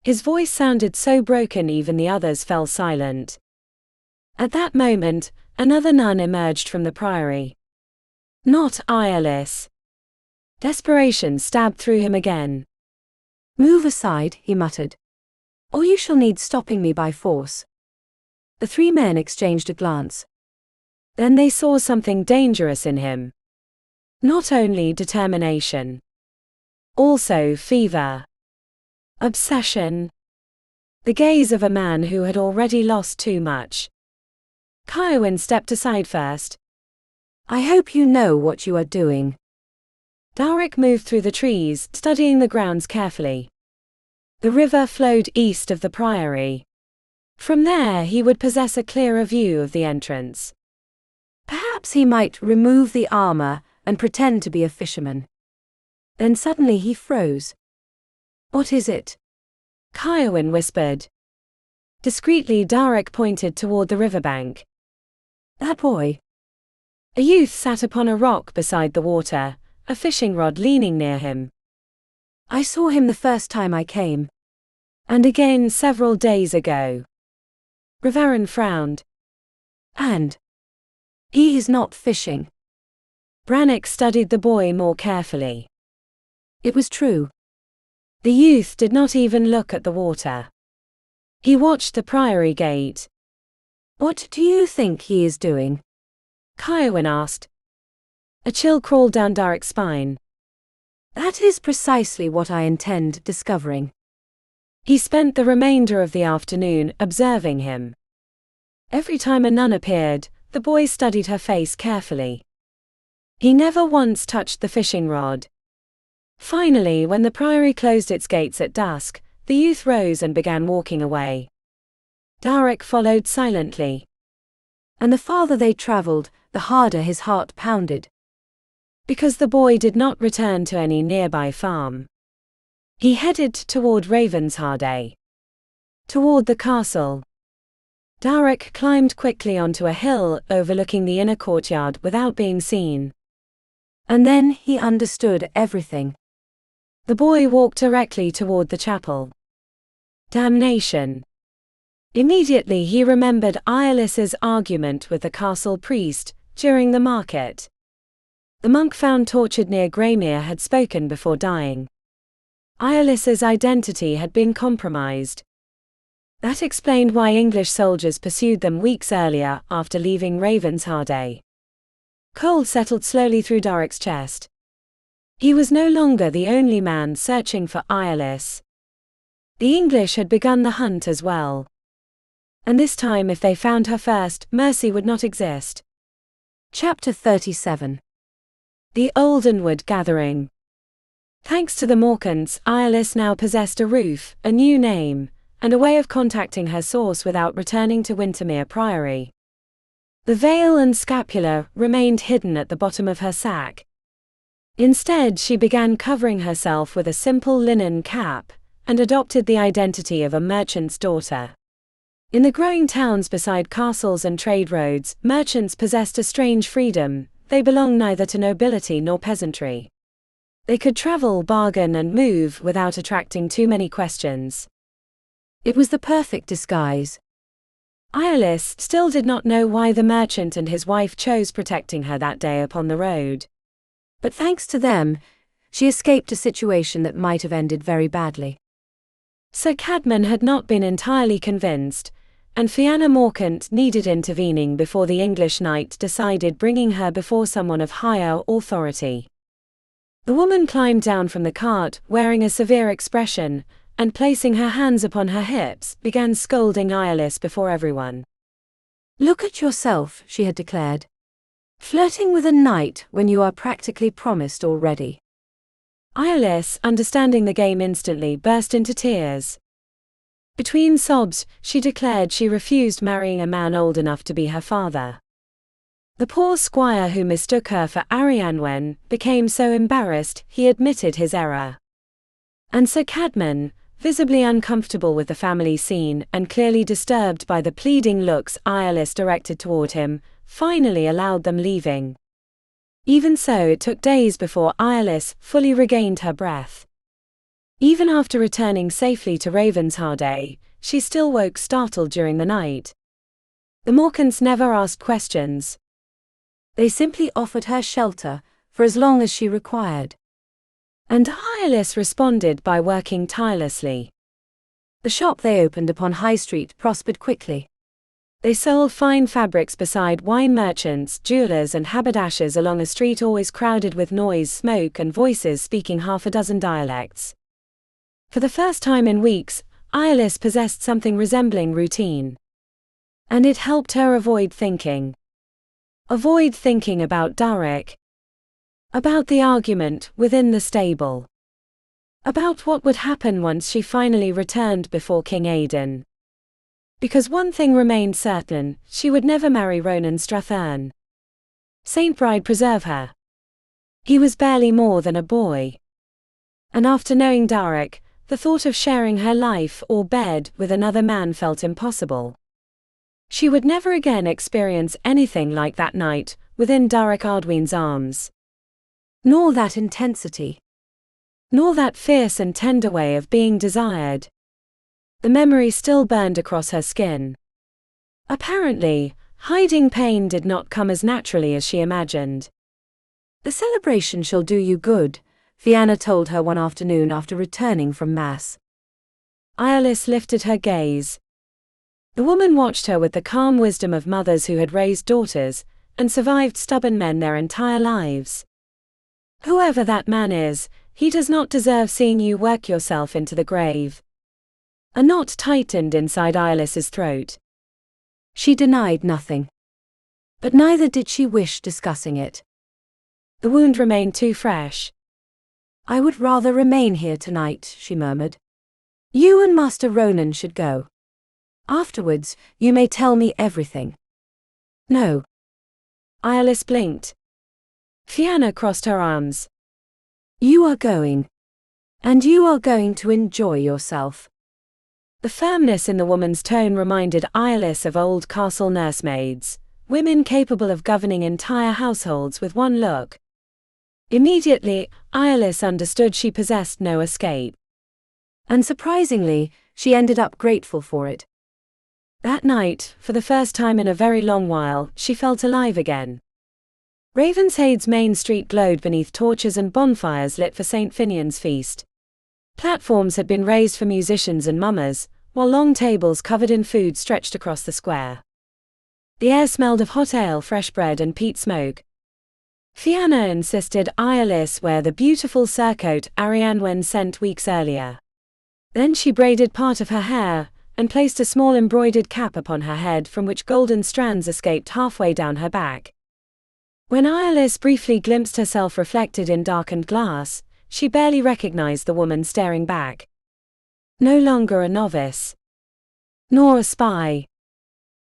His voice sounded so broken even the others fell silent. At that moment, another nun emerged from the priory. Not Eirlys. Desperation stabbed through him again. Move aside, he muttered. Or you shall need stopping me by force. The three men exchanged a glance. Then they saw something dangerous in him. Not only determination. Also fever. Obsession. The gaze of a man who had already lost too much. Aedan stepped aside first. I hope you know what you are doing. Darach moved through the trees, studying the grounds carefully. The river flowed east of the priory. From there he would possess a clearer view of the entrance. Perhaps he might remove the armor and pretend to be a fisherman. Then suddenly he froze. What is it? Aedan whispered. Discreetly Darach pointed toward the riverbank. That boy. A youth sat upon a rock beside the water, a fishing rod leaning near him. I saw him the first time I came. And again several days ago. Vaelin frowned. And? He is not fishing. Brannock studied the boy more carefully. It was true. The youth did not even look at the water. He watched the priory gate. What do you think he is doing? Aedan asked. A chill crawled down Darach's spine. That is precisely what I intend discovering. He spent the remainder of the afternoon observing him. Every time a nun appeared, the boy studied her face carefully. He never once touched the fishing rod. Finally, when the priory closed its gates at dusk, the youth rose and began walking away. Darach followed silently. And the farther they traveled, the harder his heart pounded. because the boy did not return to any nearby farm. He headed toward Ravensharde. Toward the castle. Darach climbed quickly onto a hill overlooking the inner courtyard without being seen. And then he understood everything. The boy walked directly toward the chapel. Damnation. Immediately he remembered Eirlys's argument with the castle priest during the market. The monk found tortured near Graymere had spoken before dying. Eirlys's identity had been compromised. That explained why English soldiers pursued them weeks earlier after leaving Ravensharde. Cold settled slowly through Darach's chest. He was no longer the only man searching for Eirlys. The English had begun the hunt as well. And this time, if they found her first, mercy would not exist. Chapter 37. The Oldenwood Gathering. Thanks to the Morcants, Eirlys now possessed a roof, a new name, and a way of contacting her source without returning to Wintermere Priory. The veil and scapular remained hidden at the bottom of her sack. Instead, she began covering herself with a simple linen cap, and adopted the identity of a merchant's daughter. In the growing towns beside castles and trade roads, merchants possessed a strange freedom. They belonged neither to nobility nor peasantry. They could travel, bargain, and move without attracting too many questions. It was the perfect disguise. Eirlys still did not know why the merchant and his wife chose protecting her that day upon the road. But thanks to them, she escaped a situation that might have ended very badly. Sir Cadman had not been entirely convinced, and Fianna Morcant needed intervening before the English knight decided bringing her before someone of higher authority. The woman climbed down from the cart, wearing a severe expression, and placing her hands upon her hips, began scolding Eirlys before everyone. "Look at yourself," she had declared. "Flirting with a knight when you are practically promised already." Eirlys, understanding the game instantly, burst into tears. Between sobs, she declared she refused marrying a man old enough to be her father. The poor squire who mistook her for Arhane became so embarrassed he admitted his error. And Sir Cadman, visibly uncomfortable with the family scene and clearly disturbed by the pleading looks Eirlys directed toward him, finally allowed them leaving. Even so, it took days before Eirlys fully regained her breath. Even after returning safely to Ravensharde, she still woke startled during the night. The Morcants never asked questions. They simply offered her shelter for as long as she required. And Eirlys responded by working tirelessly. The shop they opened upon High Street prospered quickly. They sold fine fabrics beside wine merchants, jewelers, and haberdashers along a street always crowded with noise, smoke, and voices speaking half a dozen dialects. For the first time in weeks, Eirlys possessed something resembling routine. And it helped her avoid thinking. Avoid thinking about Darach. About the argument within the stable. About what would happen once she finally returned before King Aedan. Because one thing remained certain, she would never marry Ronan Strathern. Saint Bride preserve her. He was barely more than a boy. And after knowing Darach, the thought of sharing her life or bed with another man felt impossible. She would never again experience anything like that night, within Darach Arduin's arms. Nor that intensity. Nor that fierce and tender way of being desired. The memory still burned across her skin. Apparently, hiding pain did not come as naturally as she imagined. "The celebration shall do you good," Fianna told her one afternoon after returning from Mass. Eirlys lifted her gaze. The woman watched her with the calm wisdom of mothers who had raised daughters, and survived stubborn men their entire lives. "Whoever that man is, he does not deserve seeing you work yourself into the grave." A knot tightened inside Eirlys's throat. She denied nothing. But neither did she wish discussing it. The wound remained too fresh. "I would rather remain here tonight," she murmured. "You and Master Ronan should go. Afterwards, you may tell me everything." "No." Eirlys blinked. Fianna crossed her arms. You are going. And you are going to enjoy yourself. The firmness in the woman's tone reminded Eirlys of old castle nursemaids, women capable of governing entire households with one look. Immediately, Eirlys understood she possessed no escape. And surprisingly, she ended up grateful for it. That night, for the first time in a very long while, she felt alive again. Ravenshade's main street glowed beneath torches and bonfires lit for St. Finian's feast. Platforms had been raised for musicians and mummers, while long tables covered in food stretched across the square. The air smelled of hot ale, fresh bread and peat smoke. Fianna insisted Eirlys wear the beautiful surcoat Arhane sent weeks earlier. Then she braided part of her hair, and placed a small embroidered cap upon her head from which golden strands escaped halfway down her back. When Eirlys briefly glimpsed herself reflected in darkened glass, she barely recognized the woman staring back. No longer a novice. Nor a spy.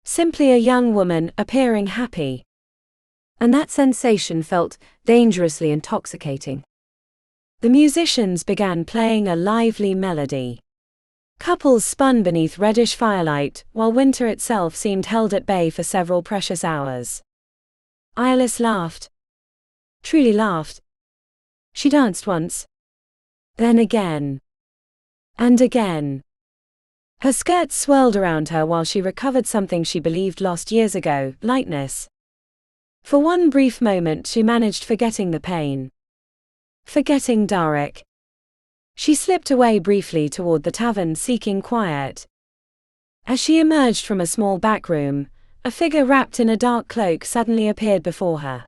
Simply a young woman appearing happy. And that sensation felt dangerously intoxicating. The musicians began playing a lively melody. Couples spun beneath reddish firelight, while winter itself seemed held at bay for several precious hours. Eirlys laughed. Truly laughed. She danced once. Then again. And again. Her skirts swirled around her while she recovered something she believed lost years ago, lightness. For one brief moment she managed forgetting the pain. Forgetting Darach. She slipped away briefly toward the tavern seeking quiet. As she emerged from a small back room, a figure wrapped in a dark cloak suddenly appeared before her.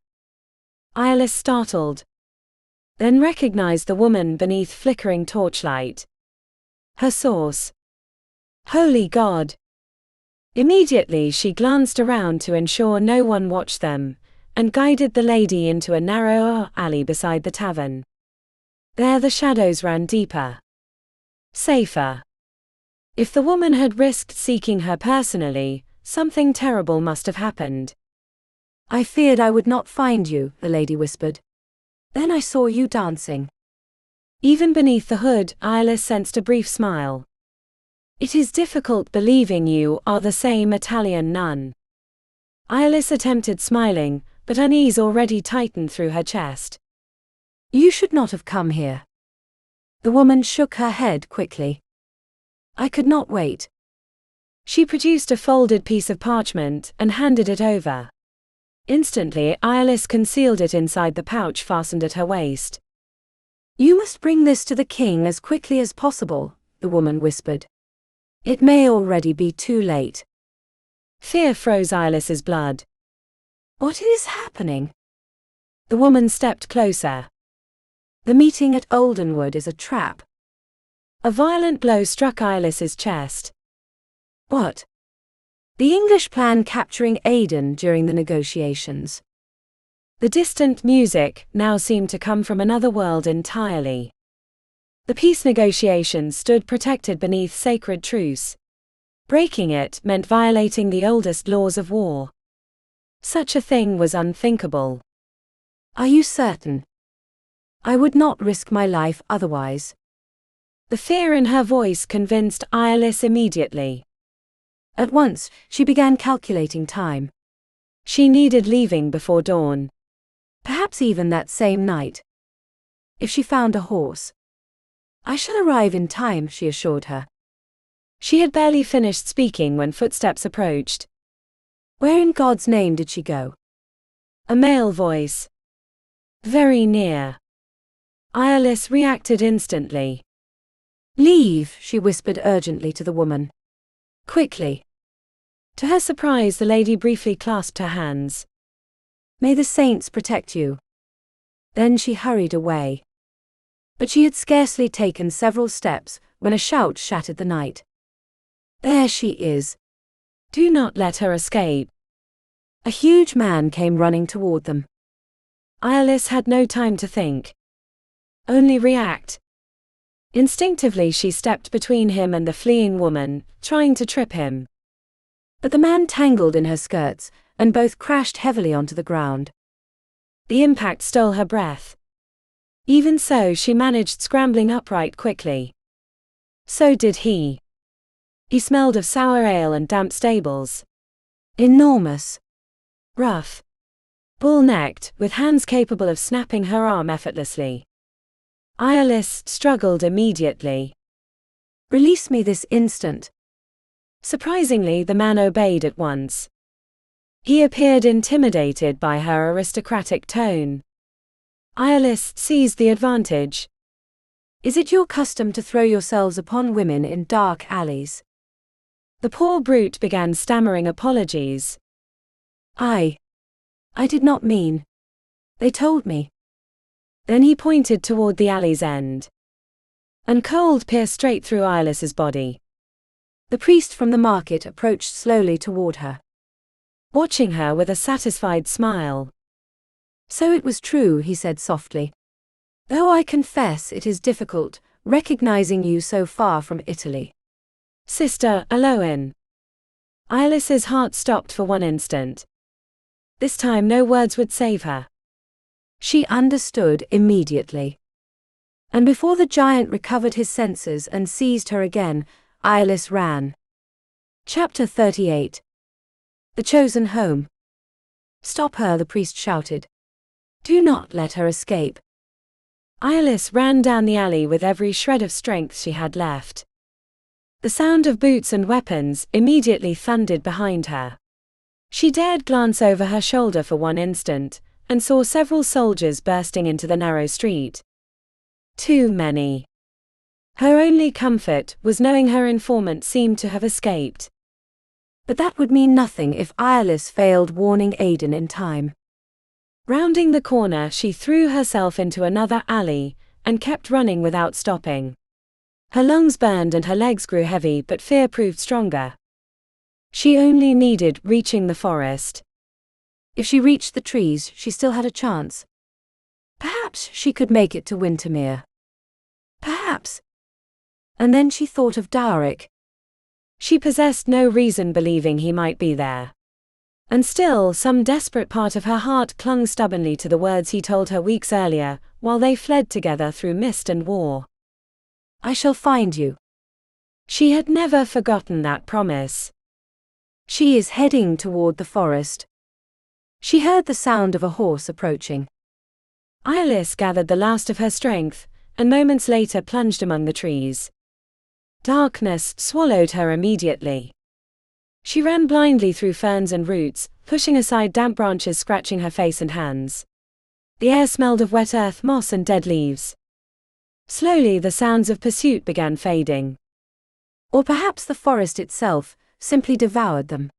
Eirlys startled. Then recognized the woman beneath flickering torchlight. Her source. Holy God! Immediately she glanced around to ensure no one watched them, and guided the lady into a narrow alley beside the tavern. There the shadows ran deeper. Safer. If the woman had risked seeking her personally, something terrible must have happened. I feared I would not find you, the lady whispered. Then I saw you dancing. Even beneath the hood, Eirlys sensed a brief smile. It is difficult believing you are the same Italian nun. Eirlys attempted smiling, but unease already tightened through her chest. You should not have come here. The woman shook her head quickly. I could not wait. She produced a folded piece of parchment and handed it over. Instantly, Eirlys concealed it inside the pouch fastened at her waist. You must bring this to the king as quickly as possible, the woman whispered. It may already be too late. Fear froze Eirlys's blood. What is happening? The woman stepped closer. The meeting at Oldenwood is a trap. A violent blow struck Eirlys's chest. What? The English plan capturing Aedan during the negotiations. The distant music now seemed to come from another world entirely. The peace negotiations stood protected beneath sacred truce. Breaking it meant violating the oldest laws of war. Such a thing was unthinkable. Are you certain? I would not risk my life otherwise. The fear in her voice convinced Eirlys immediately. At once, she began calculating time. She needed leaving before dawn. Perhaps even that same night. If she found a horse. I shall arrive in time, she assured her. She had barely finished speaking when footsteps approached. Where in God's name did she go? A male voice. Very near. Eirlys reacted instantly. Leave, she whispered urgently to the woman. Quickly. To her surprise, the lady briefly clasped her hands. May the saints protect you. Then she hurried away. But she had scarcely taken several steps when a shout shattered the night. There she is. Do not let her escape. A huge man came running toward them. Eirlys had no time to think. Only react. Instinctively she stepped between him and the fleeing woman, trying to trip him. But the man tangled in her skirts, and both crashed heavily onto the ground. The impact stole her breath. Even so, she managed scrambling upright quickly. So did he. He smelled of sour ale and damp stables. Enormous. Rough. Bull-necked, with hands capable of snapping her arm effortlessly. Eirlys struggled immediately. Release me this instant. Surprisingly, the man obeyed at once. He appeared intimidated by her aristocratic tone. Eirlys seized the advantage. Is it your custom to throw yourselves upon women in dark alleys? The poor brute began stammering apologies. I did not mean. They told me. Then he pointed toward the alley's end. And cold pierced straight through Eirlys's body. The priest from the market approached slowly toward her, watching her with a satisfied smile. So it was true, he said softly. Though I confess it is difficult, recognizing you so far from Italy. Sister Vaelin. Eirlys's heart stopped for one instant. This time no words would save her. She understood immediately. And before the giant recovered his senses and seized her again, Eirlys ran. Chapter 38. The Chosen Home. Stop her, the priest shouted. Do not let her escape. Eirlys ran down the alley with every shred of strength she had left. The sound of boots and weapons immediately thundered behind her. She dared glance over her shoulder for one instant, and saw several soldiers bursting into the narrow street. Too many. Her only comfort was knowing her informant seemed to have escaped. But that would mean nothing if Eirlys failed warning Aedan in time. Rounding the corner, she threw herself into another alley, and kept running without stopping. Her lungs burned and her legs grew heavy, but fear proved stronger. She only needed reaching the forest. If she reached the trees, she still had a chance. Perhaps she could make it to Wintermere. Perhaps. And then she thought of Darach. She possessed no reason believing he might be there. And still, some desperate part of her heart clung stubbornly to the words he told her weeks earlier, while they fled together through mist and war. I shall find you. She had never forgotten that promise. She is heading toward the forest. She heard the sound of a horse approaching. Eirlys gathered the last of her strength, and moments later plunged among the trees. Darkness swallowed her immediately. She ran blindly through ferns and roots, pushing aside damp branches scratching her face and hands. The air smelled of wet earth, moss and dead leaves. Slowly the sounds of pursuit began fading. Or perhaps the forest itself simply devoured them.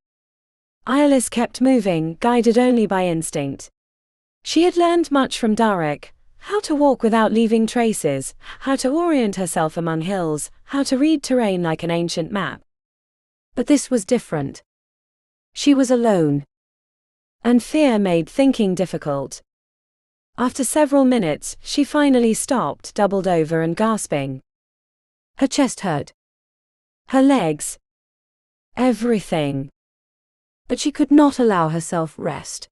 Eirlys kept moving, guided only by instinct. She had learned much from Darach: how to walk without leaving traces, how to orient herself among hills, how to read terrain like an ancient map. But this was different. She was alone. And fear made thinking difficult. After several minutes, she finally stopped, doubled over and gasping. Her chest hurt. Her legs. Everything. But she could not allow herself rest.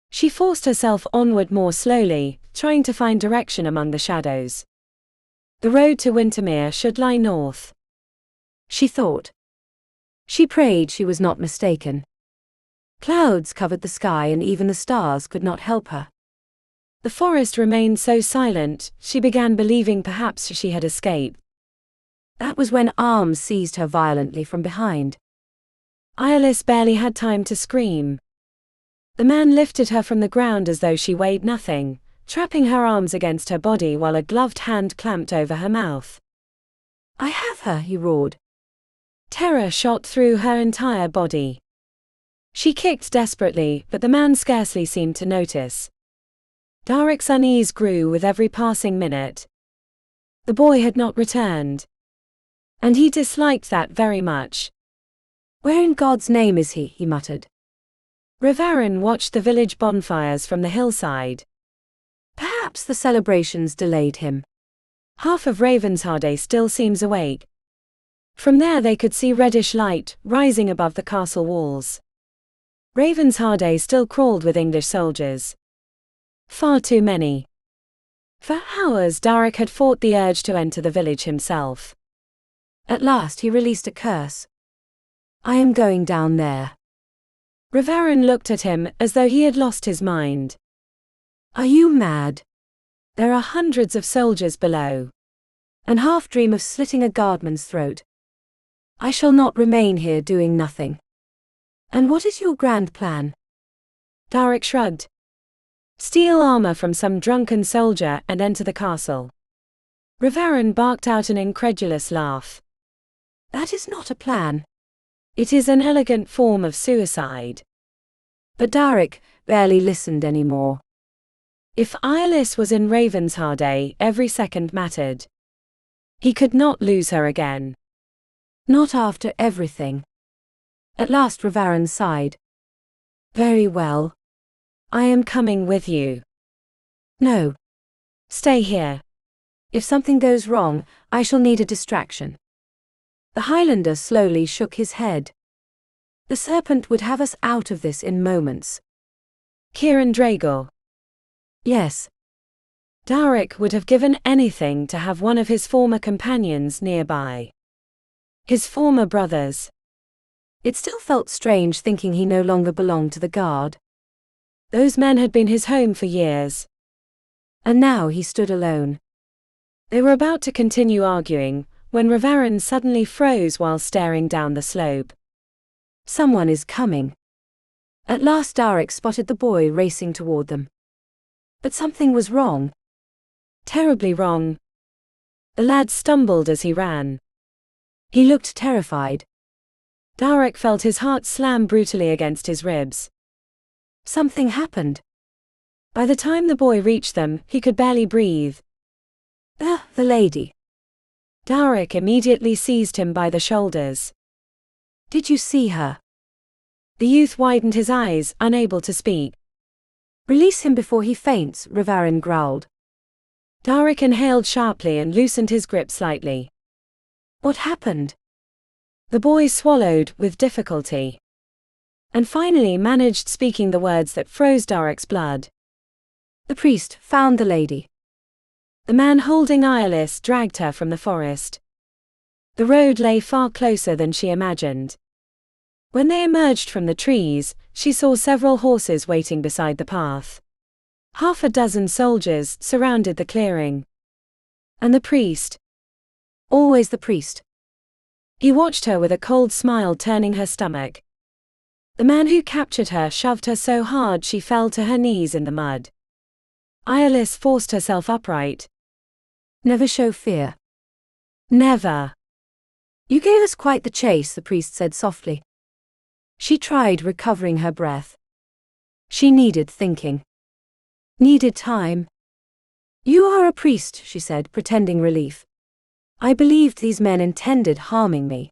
She forced herself onward more slowly, trying to find direction among the shadows. The road to Wintermere should lie north, she thought. She prayed she was not mistaken. Clouds covered the sky and even the stars could not help her. The forest remained so silent, she began believing perhaps she had escaped. That was when arms seized her violently from behind. Eirlys barely had time to scream. The man lifted her from the ground as though she weighed nothing, trapping her arms against her body while a gloved hand clamped over her mouth. I have her, he roared. Terror shot through her entire body. She kicked desperately, but the man scarcely seemed to notice. Darach's unease grew with every passing minute. The boy had not returned. And he disliked that very much. Where in God's name is he? He muttered. Arhane watched the village bonfires from the hillside. Perhaps the celebrations delayed him. Half of Ravensharde still seems awake. From there they could see reddish light rising above the castle walls. Ravensharde still crawled with English soldiers. Far too many. For hours Darach had fought the urge to enter the village himself. At last he released a curse. I am going down there. Vaelin looked at him as though he had lost his mind. Are you mad? There are hundreds of soldiers below. And half dream of slitting a guardman's throat. I shall not remain here doing nothing. And what is your grand plan? Darach shrugged. Steal armor from some drunken soldier and enter the castle. Vaelin barked out an incredulous laugh. That is not a plan. It is an elegant form of suicide. But Darach barely listened anymore. If Eirlys was in Ravensharde, every second mattered. He could not lose her again. Not after everything. At last Vaelin sighed. Very well. I am coming with you. No. Stay here. If something goes wrong, I shall need a distraction. The Highlander slowly shook his head. The serpent would have us out of this in moments. Kieran Dragor. Yes. Darach would have given anything to have one of his former companions nearby. His former brothers. It still felt strange thinking he no longer belonged to the guard. Those men had been his home for years. And now he stood alone. They were about to continue arguing, when Vaelin suddenly froze while staring down the slope. Someone is coming. At last Darach spotted the boy racing toward them. But something was wrong. Terribly wrong. The lad stumbled as he ran. He looked terrified. Darach felt his heart slam brutally against his ribs. Something happened. By the time the boy reached them, he could barely breathe. The lady. Darach immediately seized him by the shoulders. Did you see her? The youth widened his eyes, unable to speak. Release him before he faints, Vaelin growled. Darach inhaled sharply and loosened his grip slightly. What happened? The boy swallowed with difficulty. And finally managed speaking the words that froze Darach's blood. The priest found the lady. The man holding Eirlys dragged her from the forest. The road lay far closer than she imagined. When they emerged from the trees, she saw several horses waiting beside the path. Half a dozen soldiers surrounded the clearing. And the priest. Always the priest. He watched her with a cold smile turning her stomach. The man who captured her shoved her so hard she fell to her knees in the mud. Eirlys forced herself upright. Never show fear. Never. You gave us quite the chase, the priest said softly. She tried recovering her breath. She needed thinking. Needed time. You are a priest, she said, pretending relief. I believed these men intended harming me.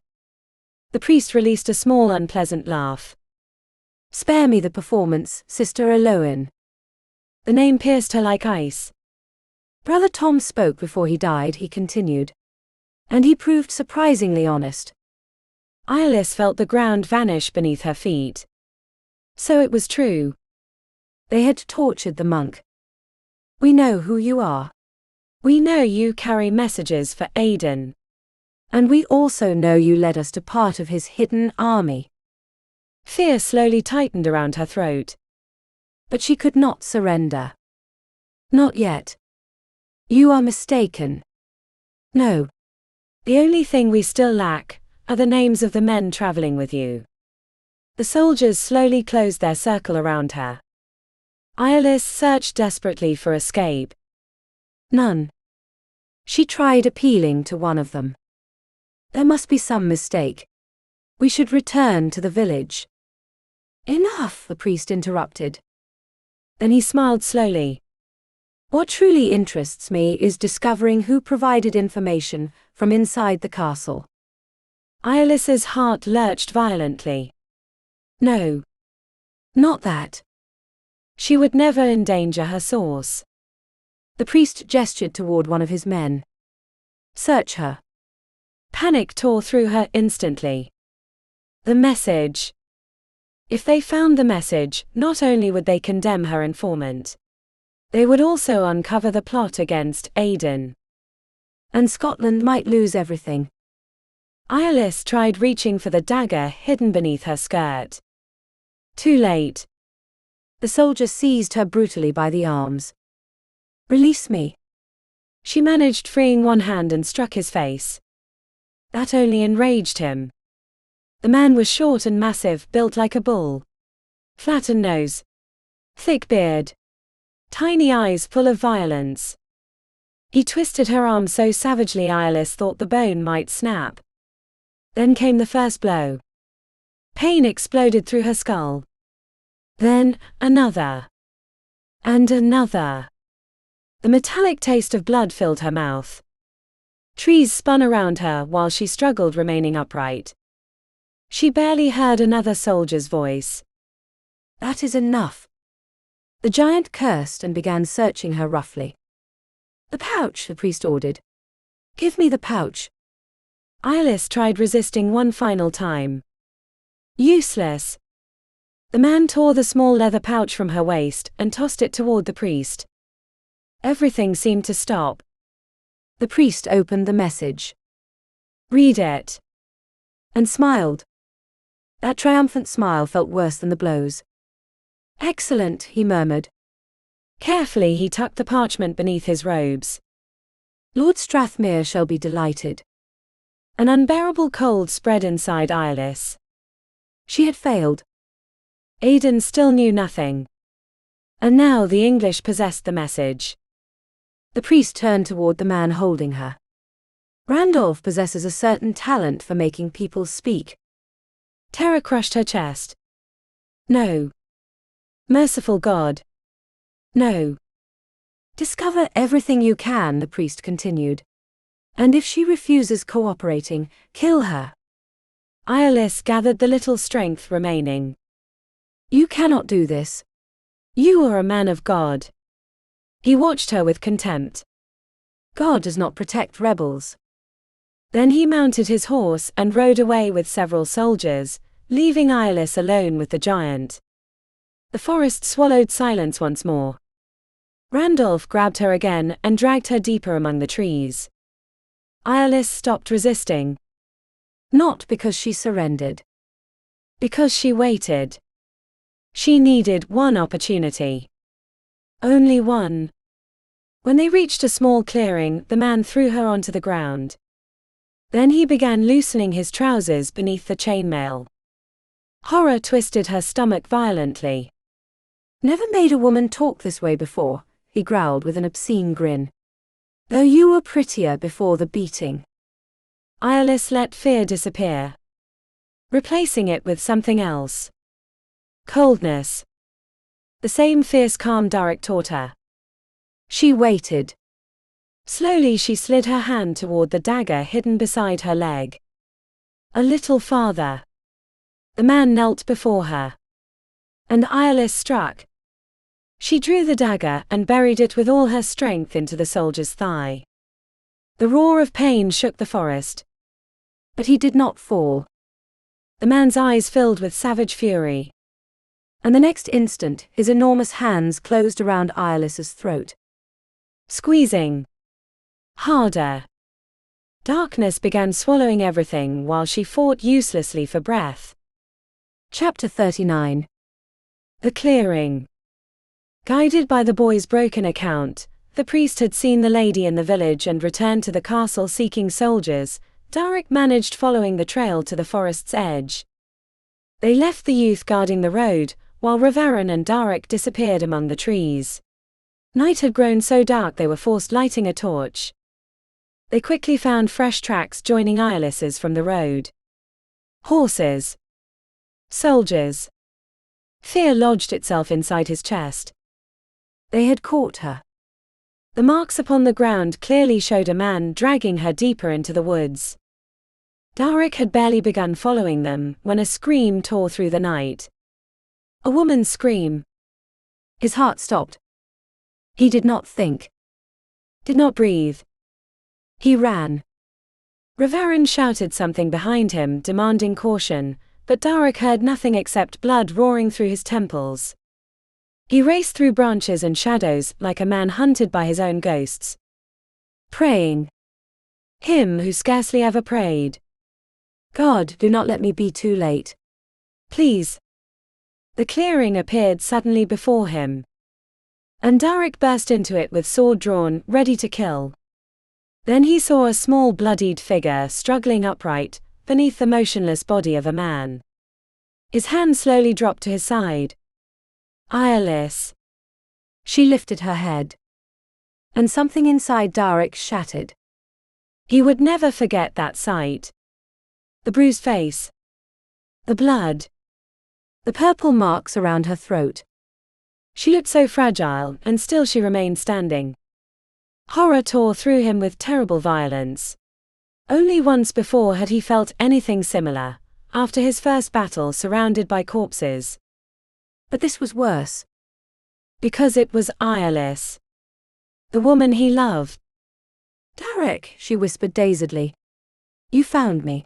The priest released a small unpleasant laugh. Spare me the performance, Sister Eloin. The name pierced her like ice. Brother Tom spoke before he died, he continued. And he proved surprisingly honest. Eirlys felt the ground vanish beneath her feet. So it was true. They had tortured the monk. We know who you are. We know you carry messages for Aedan. And we also know you led us to part of his hidden army. Fear slowly tightened around her throat. But she could not surrender. Not yet. You are mistaken. No. The only thing we still lack are the names of the men traveling with you. The soldiers slowly closed their circle around her. Eirlys searched desperately for escape. None. She tried appealing to one of them. There must be some mistake. We should return to the village. Enough, the priest interrupted. Then he smiled slowly. What truly interests me is discovering who provided information from inside the castle. Eirlys's heart lurched violently. No. Not that. She would never endanger her source. The priest gestured toward one of his men. Search her. Panic tore through her instantly. The message. If they found the message, not only would they condemn her informant, They would also uncover the plot against Aedan. And Scotland might lose everything. Eirlys tried reaching for the dagger hidden beneath her skirt. Too late. The soldier seized her brutally by the arms. "Release me." She managed, freeing one hand, and struck his face. That only enraged him. The man was short and massive, built like a bull. Flattened nose. Thick beard. Tiny eyes full of violence. He twisted her arm so savagely Eirlys thought the bone might snap. Then came the first blow. Pain exploded through her skull. Then, another. And another. The metallic taste of blood filled her mouth. Trees spun around her while she struggled, remaining upright. She barely heard another soldier's voice. "That is enough." The giant cursed and began searching her roughly. "The pouch," the priest ordered. "Give me the pouch." Eirlys tried resisting one final time. Useless. The man tore the small leather pouch from her waist and tossed it toward the priest. Everything seemed to stop. The priest opened the message. "Read it." And smiled. That triumphant smile felt worse than the blows. "Excellent," he murmured. Carefully he tucked the parchment beneath his robes. "Lord Strathmere shall be delighted." An unbearable cold spread inside Eirlys. She had failed. Aedan still knew nothing. And now the English possessed the message. The priest turned toward the man holding her. "Randolph possesses a certain talent for making people speak." Terror crushed her chest. No. Merciful God. No. "Discover everything you can," the priest continued. "And if she refuses cooperating, kill her." Eirlys gathered the little strength remaining. "You cannot do this." "You are a man of God." He watched her with contempt. "God does not protect rebels." Then he mounted his horse and rode away with several soldiers, leaving Eirlys alone with the giant. The forest swallowed silence once more. Randolph grabbed her again and dragged her deeper among the trees. Eirlys stopped resisting. Not because she surrendered. Because she waited. She needed one opportunity. Only one. When they reached a small clearing, the man threw her onto the ground. Then he began loosening his trousers beneath the chainmail. Horror twisted her stomach violently. "Never made a woman talk this way before," he growled with an obscene grin. "Though you were prettier before the beating." Eirlys let fear disappear, replacing it with something else. Coldness. The same fierce calm Darach taught her. She waited. Slowly she slid her hand toward the dagger hidden beside her leg. A little farther. The man knelt before her. And Eirlys struck. She drew the dagger and buried it with all her strength into the soldier's thigh. The roar of pain shook the forest. But he did not fall. The man's eyes filled with savage fury. And the next instant, his enormous hands closed around Eirlys's throat. Squeezing. Harder. Darkness began swallowing everything while she fought uselessly for breath. Chapter 39. The clearing. Guided by the boy's broken account, the priest had seen the lady in the village and returned to the castle seeking soldiers. Darach managed following the trail to the forest's edge. They left the youth guarding the road, while Ravaged and Darach disappeared among the trees. Night had grown so dark they were forced lighting a torch. They quickly found fresh tracks joining Eirlys's from the road. Horses. Soldiers. Fear lodged itself inside his chest. They had caught her. The marks upon the ground clearly showed a man dragging her deeper into the woods. Darach had barely begun following them when a scream tore through the night. A woman's scream. His heart stopped. He did not think. Did not breathe. He ran. Ravaged shouted something behind him, demanding caution, but Darach heard nothing except blood roaring through his temples. He raced through branches and shadows like a man hunted by his own ghosts. Praying. Him who scarcely ever prayed. God, do not let me be too late. Please. The clearing appeared suddenly before him. And Darach burst into it with sword drawn, ready to kill. Then he saw a small bloodied figure struggling upright, beneath the motionless body of a man. His hand slowly dropped to his side. Eirlys. She lifted her head. And something inside Darach shattered. He would never forget that sight. The bruised face. The blood. The purple marks around her throat. She looked so fragile, and still she remained standing. Horror tore through him with terrible violence. Only once before had he felt anything similar, after his first battle surrounded by corpses. But this was worse. Because it was Eirlys. The woman he loved. Darach, she whispered dazedly. You found me.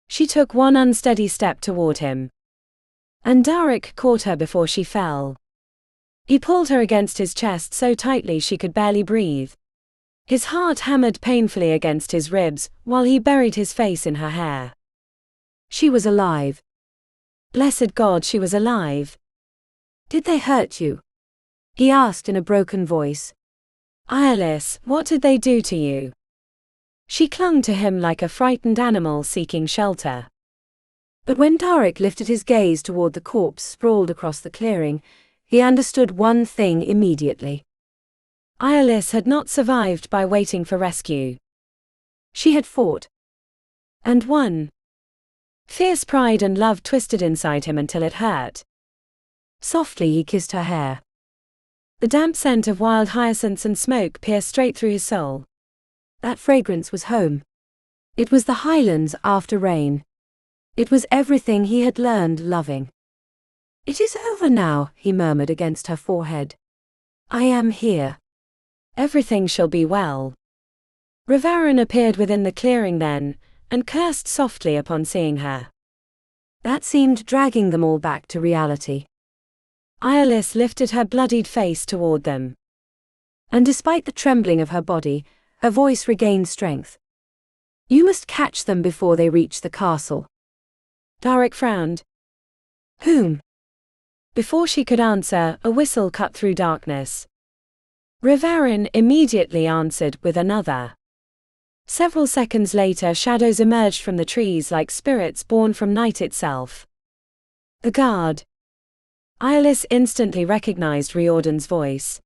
She took one unsteady step toward him. And Darach caught her before she fell. He pulled her against his chest so tightly she could barely breathe. His heart hammered painfully against his ribs, while he buried his face in her hair. She was alive. Blessed God, she was alive. Did they hurt you? He asked in a broken voice. Eirlys, what did they do to you? She clung to him like a frightened animal seeking shelter. But when Darach lifted his gaze toward the corpse sprawled across the clearing, he understood one thing immediately. Eirlys had not survived by waiting for rescue. She had fought. And won. Fierce pride and love twisted inside him until it hurt. Softly he kissed her hair. The damp scent of wild hyacinths and smoke pierced straight through his soul. That fragrance was home. It was the Highlands after rain. It was everything he had learned loving. It is over now, he murmured against her forehead. I am here. Everything shall be well. Vaelin appeared within the clearing then, and cursed softly upon seeing her. That seemed dragging them all back to reality. Eirlys lifted her bloodied face toward them. And despite the trembling of her body, her voice regained strength. You must catch them before they reach the castle. Darach frowned. Whom? Before she could answer, a whistle cut through darkness. Vaelin immediately answered with another. Several seconds later, shadows emerged from the trees like spirits born from night itself. The guard. Eirlys instantly recognized Riordan's voice.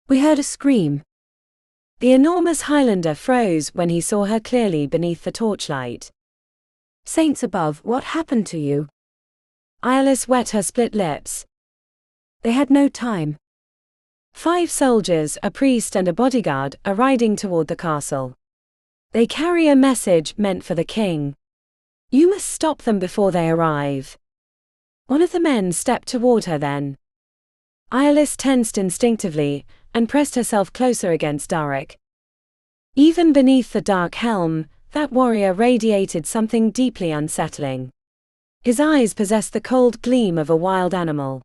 We heard a scream. The enormous Highlander froze when he saw her clearly beneath the torchlight. Saints above, what happened to you? Eirlys wet her split lips. They had no time. 5 soldiers, a priest and a bodyguard, are riding toward the castle. They carry a message meant for the king. You must stop them before they arrive. One of the men stepped toward her then. Eirlys tensed instinctively, and pressed herself closer against Darach. Even beneath the dark helm, that warrior radiated something deeply unsettling. His eyes possessed the cold gleam of a wild animal.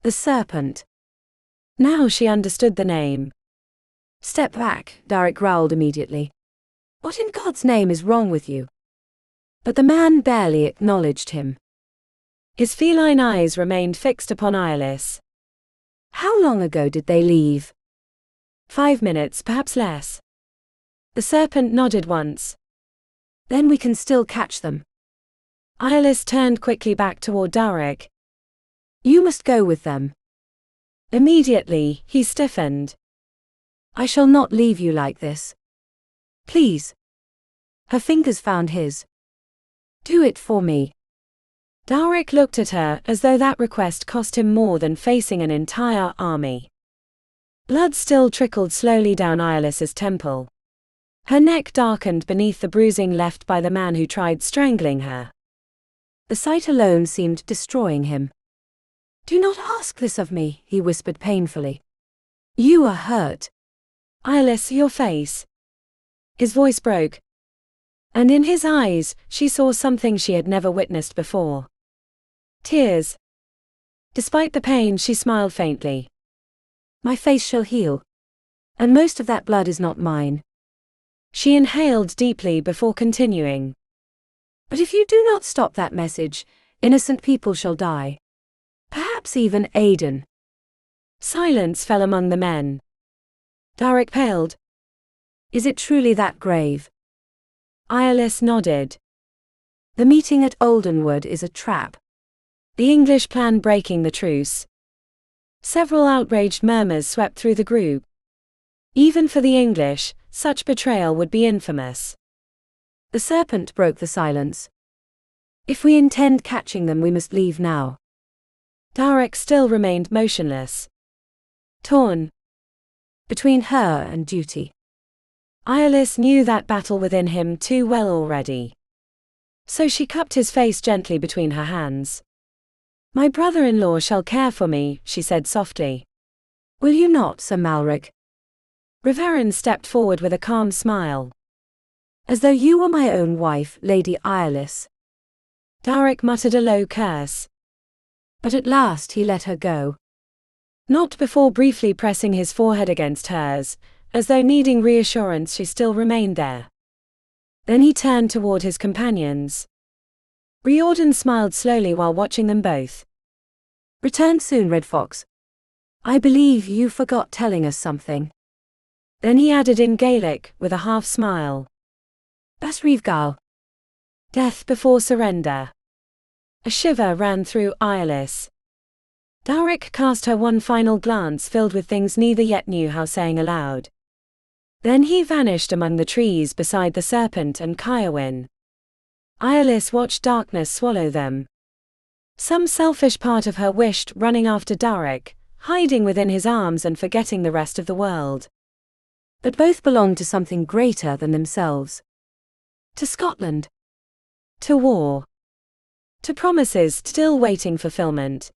The serpent. Now she understood the name. Step back, Darach growled immediately. What in God's name is wrong with you? But the man barely acknowledged him. His feline eyes remained fixed upon Eirlys. How long ago did they leave? 5 minutes, perhaps less. The serpent nodded once. Then we can still catch them. Eirlys turned quickly back toward Darach. You must go with them. Immediately, he stiffened. I shall not leave you like this. Please. Her fingers found his. Do it for me. Darach looked at her as though that request cost him more than facing an entire army. Blood still trickled slowly down Eirlys's temple. Her neck darkened beneath the bruising left by the man who tried strangling her. The sight alone seemed destroying him. Do not ask this of me, he whispered painfully. You are hurt. Eirlys, your face. His voice broke. And in his eyes, she saw something she had never witnessed before. Tears. Despite the pain, she smiled faintly. My face shall heal. And most of that blood is not mine. She inhaled deeply before continuing. But if you do not stop that message, innocent people shall die. Perhaps even Aedan. Silence fell among the men. Darach paled. Is it truly that grave? Eirlys nodded. The meeting at Oldenwood is a trap. The English plan breaking the truce. Several outraged murmurs swept through the group. Even for the English, such betrayal would be infamous. The serpent broke the silence. If we intend catching them, we must leave now. Darach still remained motionless. Torn between her and duty. Eirlys knew that battle within him too well already. So she cupped his face gently between her hands. My brother-in-law shall care for me, she said softly. Will you not, Sir Malric? Vaelin stepped forward with a calm smile. As though you were my own wife, Lady Eirlys. Darach muttered a low curse. But at last he let her go. Not before briefly pressing his forehead against hers, as though needing reassurance she still remained there. Then he turned toward his companions. Riordan smiled slowly while watching them both. Return soon, Red Fox. I believe you forgot telling us something. Then he added in Gaelic, with a half-smile. Bas Rivgal. Death before surrender. A shiver ran through Eirlys. Darach cast her one final glance filled with things neither yet knew how saying aloud. Then he vanished among the trees beside the serpent and Kyawen. Eirlys watched darkness swallow them. Some selfish part of her wished running after Darach, hiding within his arms and forgetting the rest of the world. But both belonged to something greater than themselves. To Scotland. To war. To promises still waiting fulfillment.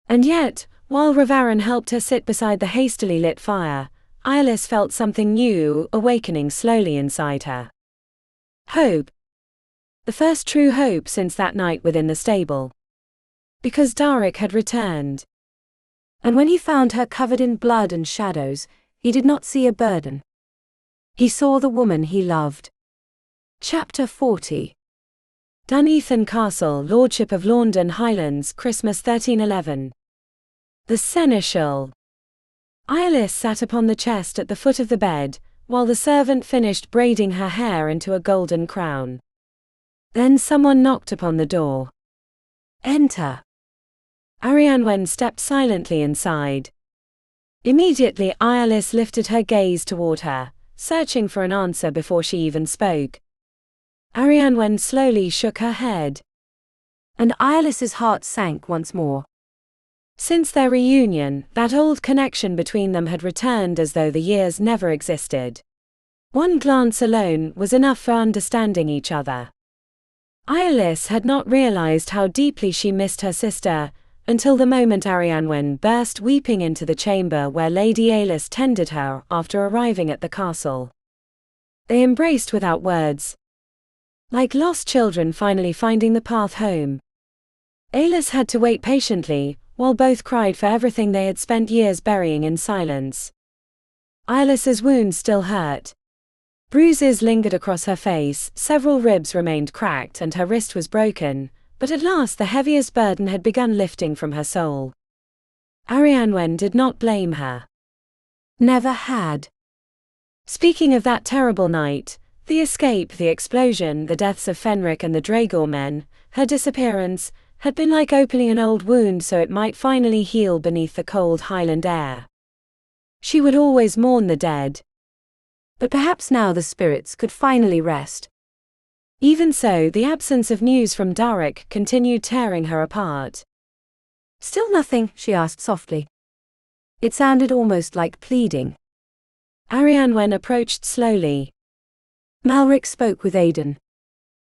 And yet, while Vaelin helped her sit beside the hastily lit fire, Eirlys felt something new awakening slowly inside her. Hope. The first true hope since that night within the stable. Because Darach had returned. And when he found her covered in blood and shadows, he did not see a burden. He saw the woman he loved. Chapter 40. Dunethan Castle, Lordship of Laundon, Highlands, Christmas 1311. The Seneschal. Eirlys sat upon the chest at the foot of the bed, while the servant finished braiding her hair into a golden crown. Then someone knocked upon the door. Enter. Arhane stepped silently inside. Immediately Eirlys lifted her gaze toward her, searching for an answer before she even spoke. Arhane slowly shook her head. And Eirlys's heart sank once more. Since their reunion, that old connection between them had returned as though the years never existed. One glance alone was enough for understanding each other. Eirlys had not realized how deeply she missed her sister, until the moment Arhane burst weeping into the chamber where Lady Eirlys tended her after arriving at the castle. They embraced without words. Like lost children finally finding the path home. Eirlys had to wait patiently, while both cried for everything they had spent years burying in silence. Eirlys's wounds still hurt. Bruises lingered across her face, several ribs remained cracked and her wrist was broken, but at last the heaviest burden had begun lifting from her soul. Arhane did not blame her. Never had. Speaking of that terrible night, the escape, the explosion, the deaths of Fenric and the Dragor men, her disappearance, had been like opening an old wound so it might finally heal beneath the cold Highland air. She would always mourn the dead. But perhaps now the spirits could finally rest. Even so, the absence of news from Darach continued tearing her apart. Still nothing, she asked softly. It sounded almost like pleading. Arhane approached slowly. Malric spoke with Aedan.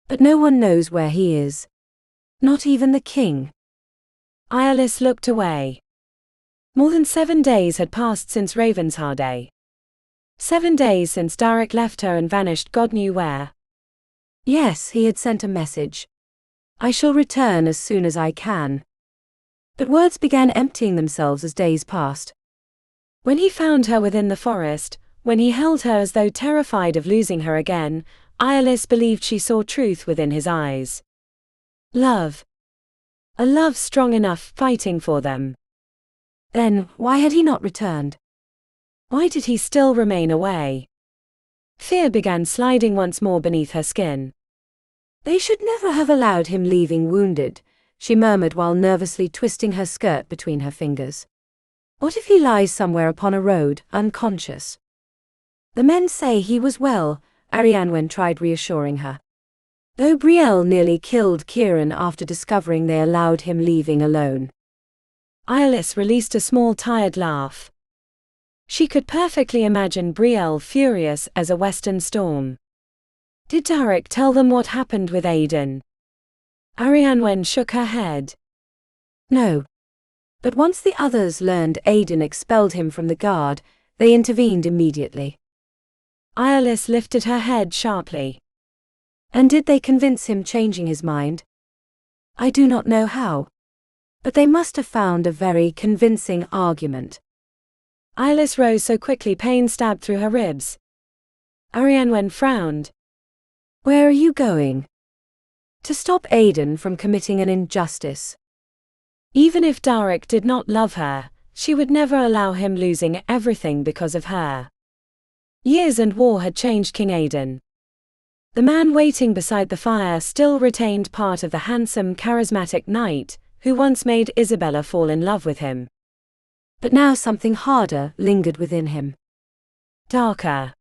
But no one knows where he is. Not even the king. Eirlys looked away. More than 7 days had passed since Ravensharday. 7 days since Darach left her and vanished God knew where. Yes, he had sent a message. I shall return as soon as I can. But words began emptying themselves as days passed. When he found her within the forest, when he held her as though terrified of losing her again, Eirlys believed she saw truth within his eyes. Love. A love strong enough fighting for them. Then, why had he not returned? Why did he still remain away? Fear began sliding once more beneath her skin. They should never have allowed him leaving wounded, she murmured while nervously twisting her skirt between her fingers. What if he lies somewhere upon a road, unconscious? The men say he was well, Arhane tried reassuring her. Though Brielle nearly killed Kieran after discovering they allowed him leaving alone. Eirlys released a small tired laugh. She could perfectly imagine Brielle furious as a western storm. Did Darach tell them what happened with Aedan? Arhane shook her head. No. But once the others learned Aedan expelled him from the guard, they intervened immediately. Eirlys lifted her head sharply. And did they convince him changing his mind? I do not know how. But they must have found a very convincing argument. Eirlys rose so quickly pain stabbed through her ribs. Arhane frowned. Where are you going? To stop Aedan from committing an injustice. Even if Darach did not love her, she would never allow him losing everything because of her. Years and war had changed King Aedan. The man waiting beside the fire still retained part of the handsome, charismatic knight who once made Isabella fall in love with him. But now something harder lingered within him. Darker.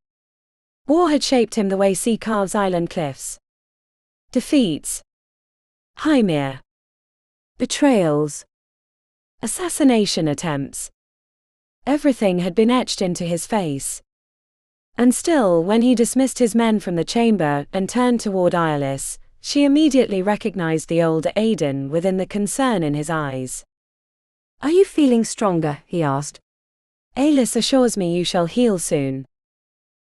War had shaped him the way sea carves island cliffs. Defeats. Hymir. Betrayals. Assassination attempts. Everything had been etched into his face. And still, when he dismissed his men from the chamber and turned toward Eirlys, she immediately recognized the old Aedan within the concern in his eyes. Are you feeling stronger? He asked. Eirlys assures me you shall heal soon.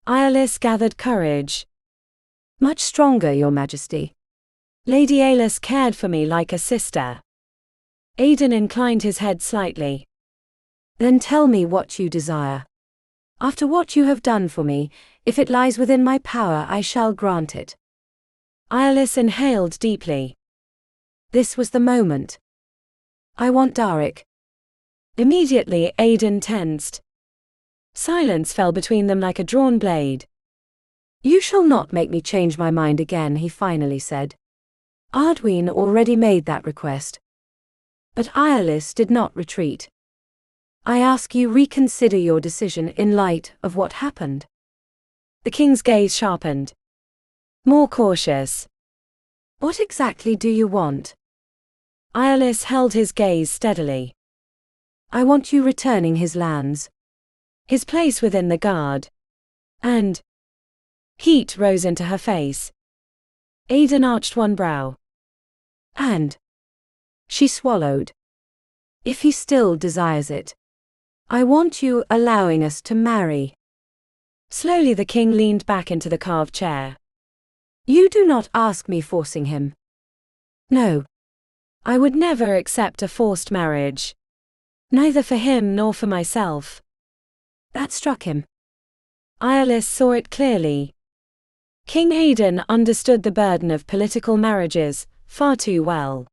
Eirlys gathered courage. Much stronger, Your Majesty. Lady Eirlys cared for me like a sister. Aedan inclined his head slightly. Then tell me what you desire. After what you have done for me, if it lies within my power, I shall grant it. Eirlys inhaled deeply. This was the moment. I want Darach. Immediately, Aedan tensed. Silence fell between them like a drawn blade. You shall not make me change my mind again, he finally said. Arduin already made that request. But Eirlys did not retreat. I ask you reconsider your decision in light of what happened. The king's gaze sharpened. More cautious. What exactly do you want? Eirlys held his gaze steadily. I want you returning his lands. His place within the guard. And heat rose into her face. Aedan arched one brow. And she swallowed. If he still desires it. I want you allowing us to marry. Slowly the king leaned back into the carved chair. You do not ask me forcing him. No. I would never accept a forced marriage. Neither for him nor for myself. That struck him. Eirlys saw it clearly. King Aedan understood the burden of political marriages far too well.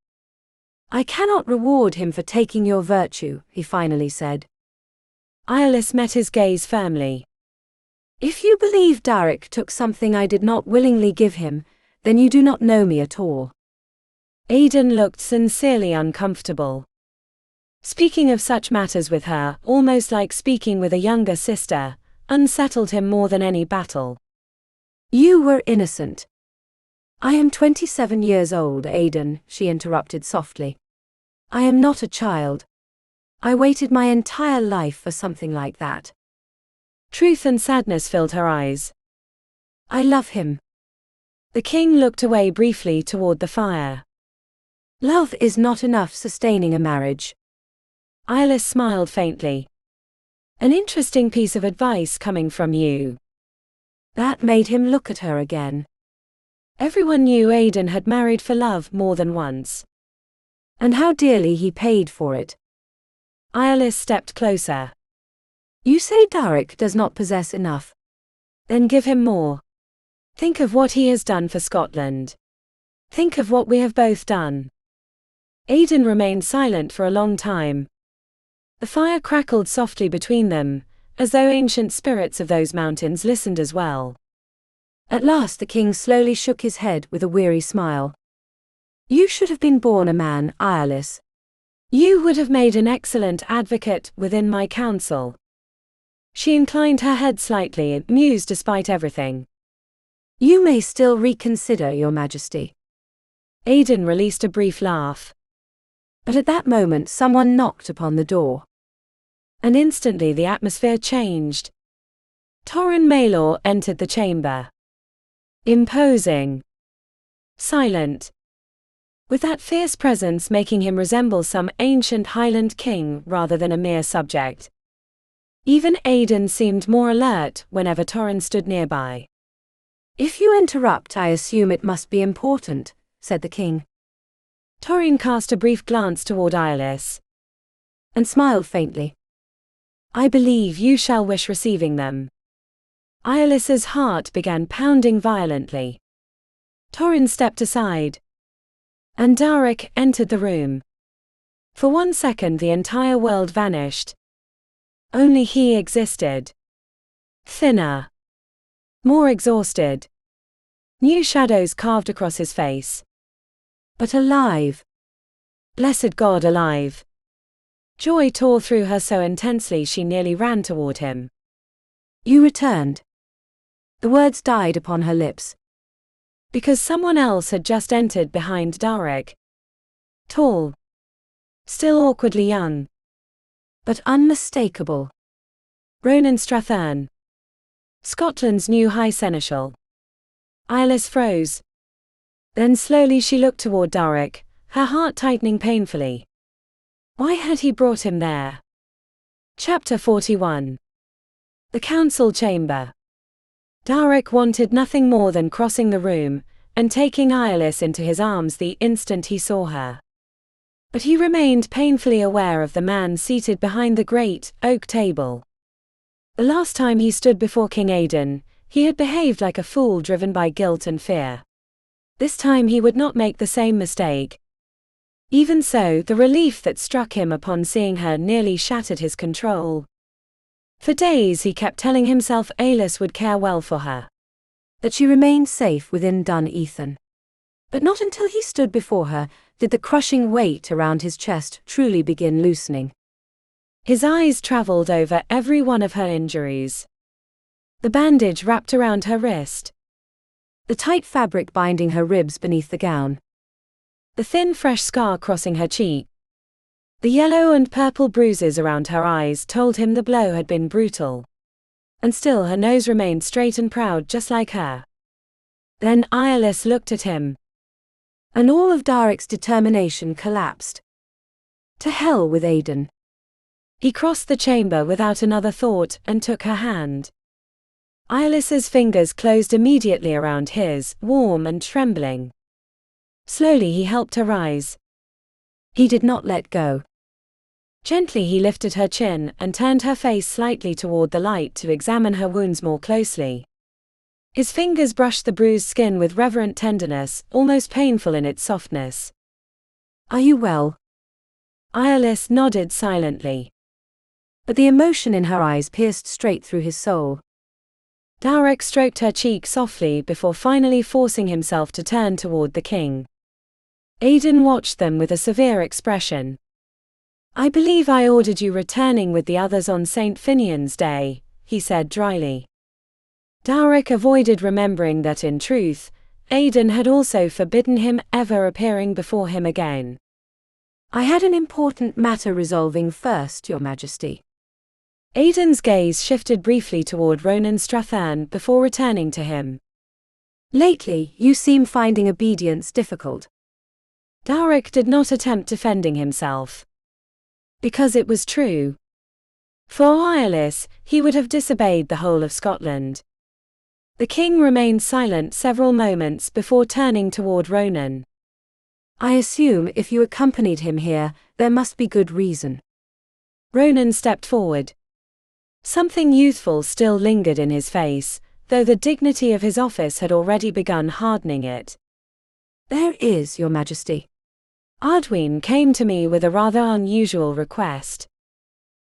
I cannot reward him for taking your virtue, he finally said. Eirlys met his gaze firmly. If you believe Darach took something I did not willingly give him, then you do not know me at all. Aedan looked sincerely uncomfortable. Speaking of such matters with her, almost like speaking with a younger sister, unsettled him more than any battle. You were innocent. I am 27 years old, Aedan, she interrupted softly. I am not a child. I waited my entire life for something like that. Truth and sadness filled her eyes. I love him. The king looked away briefly toward the fire. Love is not enough sustaining a marriage. Eirlys smiled faintly. An interesting piece of advice coming from you. That made him look at her again. Everyone knew Aedan had married for love more than once. And how dearly he paid for it. Eirlys stepped closer. You say Darach does not possess enough. Then give him more. Think of what he has done for Scotland. Think of what we have both done. Aedan remained silent for a long time. The fire crackled softly between them, as though ancient spirits of those mountains listened as well. At last the king slowly shook his head with a weary smile. You should have been born a man, Eirlys. You would have made an excellent advocate within my council. She inclined her head slightly, amused despite everything. You may still reconsider, Your Majesty. Aedan released a brief laugh. But at that moment someone knocked upon the door. And instantly the atmosphere changed. Torrhen Maelor entered the chamber. Imposing. Silent. With that fierce presence making him resemble some ancient Highland king rather than a mere subject. Even Aedan seemed more alert whenever Torrhen stood nearby. If you interrupt, I assume it must be important, said the king. Torrhen cast a brief glance toward Eirlys. And smiled faintly. I believe you shall wish receiving them. Eirlys's heart began pounding violently. Torrhen stepped aside. And Darach entered the room. For 1 second the entire world vanished. Only he existed. Thinner. More exhausted. New shadows carved across his face. But alive. Blessed God, alive. Joy tore through her so intensely she nearly ran toward him. You returned. The words died upon her lips. Because someone else had just entered behind Darach. Tall. Still awkwardly young. But unmistakable. Ronan Strathern. Scotland's new High Seneschal. Eirlys froze. Then slowly she looked toward Darach, her heart tightening painfully. Why had he brought him there? Chapter 41. The Council Chamber. Darach wanted nothing more than crossing the room, and taking Eirlys into his arms the instant he saw her. But he remained painfully aware of the man seated behind the great, oak table. The last time he stood before King Aedan, he had behaved like a fool driven by guilt and fear. This time he would not make the same mistake. Even so, the relief that struck him upon seeing her nearly shattered his control. For days he kept telling himself Eirlys would care well for her. That she remained safe within Dun Ethan. But not until he stood before her did the crushing weight around his chest truly begin loosening. His eyes traveled over every one of her injuries. The bandage wrapped around her wrist. The tight fabric binding her ribs beneath the gown. The thin fresh scar crossing her cheek. The yellow and purple bruises around her eyes told him the blow had been brutal. And still her nose remained straight and proud just like her. Then Eirlys looked at him. And all of Darach's determination collapsed. To hell with Aedan. He crossed the chamber without another thought and took her hand. Eirlys's fingers closed immediately around his, warm and trembling. Slowly he helped her rise. He did not let go. Gently he lifted her chin and turned her face slightly toward the light to examine her wounds more closely. His fingers brushed the bruised skin with reverent tenderness, almost painful in its softness. Are you well? Eirlys nodded silently. But the emotion in her eyes pierced straight through his soul. Darach stroked her cheek softly before finally forcing himself to turn toward the king. Aedan watched them with a severe expression. I believe I ordered you returning with the others on St. Finian's Day, he said dryly. Darach avoided remembering that in truth, Aedan had also forbidden him ever appearing before him again. I had an important matter resolving first, Your Majesty. Aedan's gaze shifted briefly toward Ronan Strathern before returning to him. Lately, you seem finding obedience difficult. Darach did not attempt defending himself. Because it was true. For Eirlys, he would have disobeyed the whole of Scotland. The king remained silent several moments before turning toward Ronan. I assume if you accompanied him here, there must be good reason. Ronan stepped forward. Something youthful still lingered in his face, though the dignity of his office had already begun hardening it. There is, Your Majesty. Arduin came to me with a rather unusual request.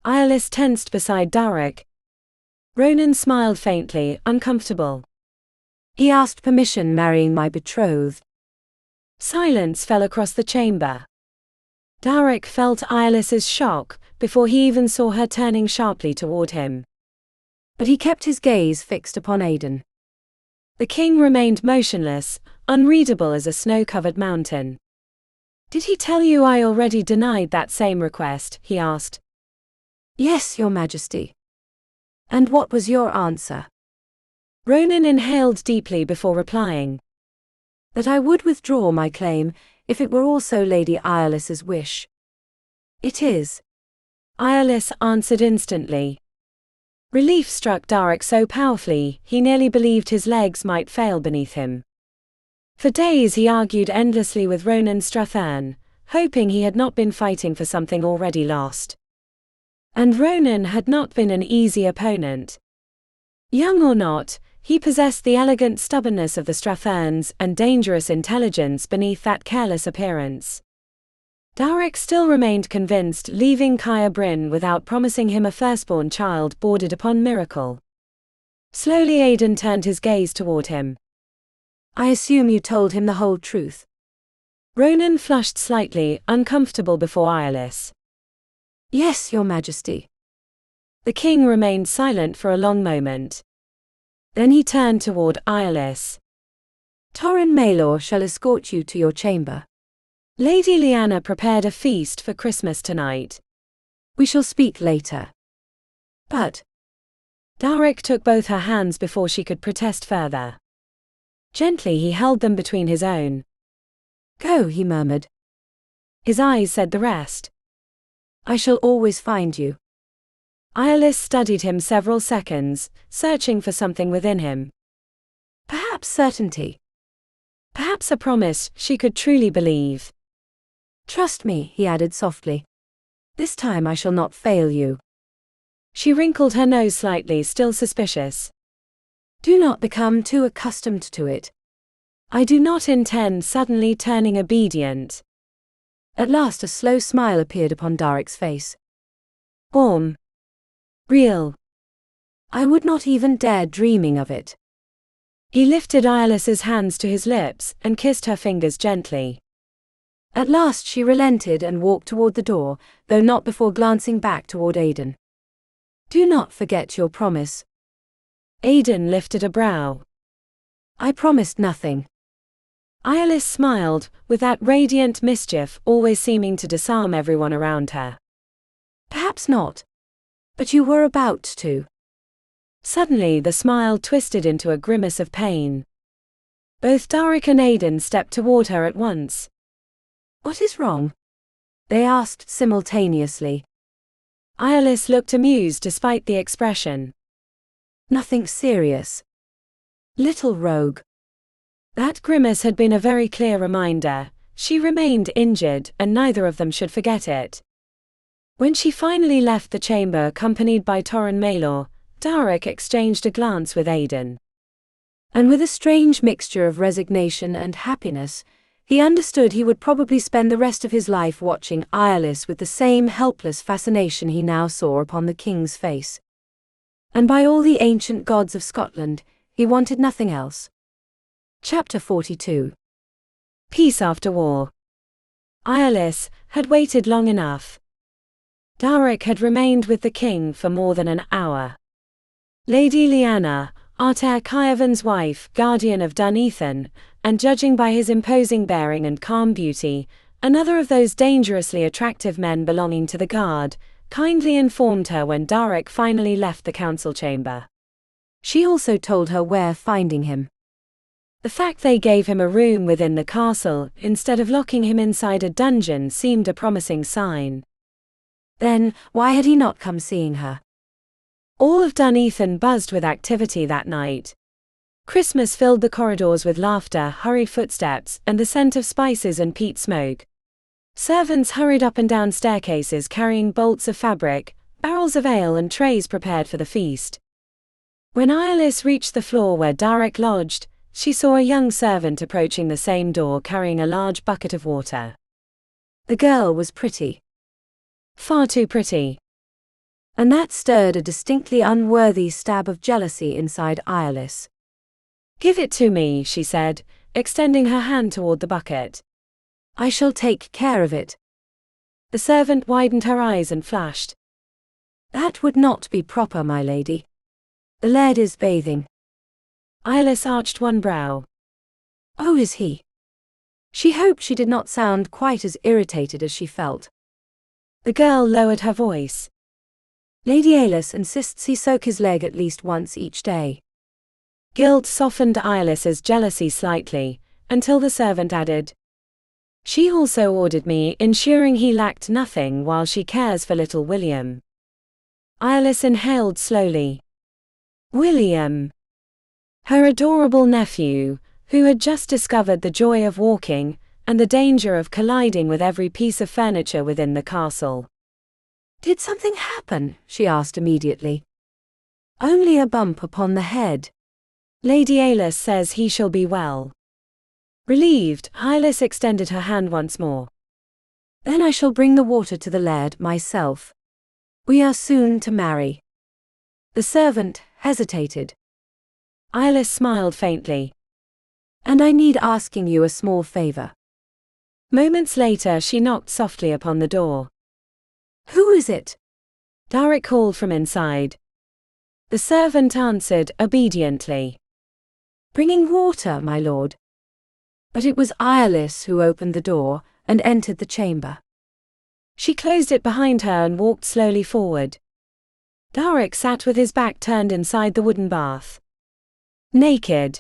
Eirlys tensed beside Darach. Ronan smiled faintly, uncomfortable. He asked permission marrying my betrothed. Silence fell across the chamber. Darach felt Eirlys's shock before he even saw her turning sharply toward him. But he kept his gaze fixed upon Aedan. The king remained motionless, unreadable as a snow-covered mountain. Did he tell you I already denied that same request? He asked. Yes, Your Majesty. And what was your answer? Ronan inhaled deeply before replying. That I would withdraw my claim, if it were also Lady Eirlys's wish. It is. Eirlys answered instantly. Relief struck Darach so powerfully, he nearly believed his legs might fail beneath him. For days he argued endlessly with Ronan Strathern, hoping he had not been fighting for something already lost. And Ronan had not been an easy opponent. Young or not, he possessed the elegant stubbornness of the Stratherns and dangerous intelligence beneath that careless appearance. Darach still remained convinced leaving Kaya Bryn without promising him a firstborn child bordered upon miracle. Slowly Aedan turned his gaze toward him. I assume you told him the whole truth. Ronan flushed slightly, uncomfortable before Eirlys. Yes, Your Majesty. The king remained silent for a long moment. Then he turned toward Eirlys. Torrin Maelor shall escort you to your chamber. Lady Lyanna prepared a feast for Christmas tonight. We shall speak later. But Darach took both her hands before she could protest further. Gently he held them between his own. Go, he murmured. His eyes said the rest. I shall always find you. Eirlys studied him several seconds, searching for something within him. Perhaps certainty. Perhaps a promise she could truly believe. Trust me, he added softly. This time I shall not fail you. She wrinkled her nose slightly, still suspicious. Do not become too accustomed to it. I do not intend suddenly turning obedient. At last a slow smile appeared upon Darach's face. Warm. Real. I would not even dare dreaming of it. He lifted Eirlys's hands to his lips and kissed her fingers gently. At last she relented and walked toward the door, though not before glancing back toward Aedan. Do not forget your promise. Aedan lifted a brow. I promised nothing. Eirlys smiled, with that radiant mischief always seeming to disarm everyone around her. Perhaps not. But you were about to. Suddenly the smile twisted into a grimace of pain. Both Darach and Aedan stepped toward her at once. What is wrong? They asked simultaneously. Eirlys looked amused despite the expression. Nothing serious. Little rogue. That grimace had been a very clear reminder. She remained injured, and neither of them should forget it. When she finally left the chamber accompanied by Torrin Maelor, Darach exchanged a glance with Aedan. And with a strange mixture of resignation and happiness, he understood he would probably spend the rest of his life watching Eirlys with the same helpless fascination he now saw upon the king's face. And by all the ancient gods of Scotland, he wanted nothing else. Chapter 42. Peace after war. Eirlys had waited long enough. Darach had remained with the king for more than an hour. Lady Lyanna, Artair Kyavan's wife, guardian of Dun Ethan, and judging by his imposing bearing and calm beauty, another of those dangerously attractive men belonging to the guard, kindly informed her when Darach finally left the council chamber. She also told her where finding him. The fact they gave him a room within the castle, instead of locking him inside a dungeon, seemed a promising sign. Then, why had he not come seeing her? All of Dun Ethan buzzed with activity that night. Christmas filled the corridors with laughter, hurried footsteps, and the scent of spices and peat smoke. Servants hurried up and down staircases carrying bolts of fabric, barrels of ale and trays prepared for the feast. When Eirlys reached the floor where Darach lodged, she saw a young servant approaching the same door carrying a large bucket of water. The girl was pretty. Far too pretty. And that stirred a distinctly unworthy stab of jealousy inside Eirlys. "Give it to me," she said, extending her hand toward the bucket. "I shall take care of it." The servant widened her eyes and flashed. "That would not be proper, my lady. The laird is bathing." Eirlys arched one brow. "Oh, is he?" She hoped she did not sound quite as irritated as she felt. The girl lowered her voice. "Lady Eirlys insists he soak his leg at least once each day." Guilt softened Eirlys's jealousy slightly, until the servant added, "She also ordered me, ensuring he lacked nothing while she cares for little William." Eirlys inhaled slowly. William. Her adorable nephew, who had just discovered the joy of walking, and the danger of colliding with every piece of furniture within the castle. "Did something happen?" she asked immediately. "Only a bump upon the head." "Lady Eirlys says he shall be well." Relieved, Eirlys extended her hand once more. "Then I shall bring the water to the laird myself. We are soon to marry." The servant hesitated. Eirlys smiled faintly. "And I need asking you a small favor." Moments later she knocked softly upon the door. "Who is it?" Darach called from inside. The servant answered obediently. "Bringing water, my lord." But it was Eirlys who opened the door and entered the chamber. She closed it behind her and walked slowly forward. Darach sat with his back turned inside the wooden bath. Naked.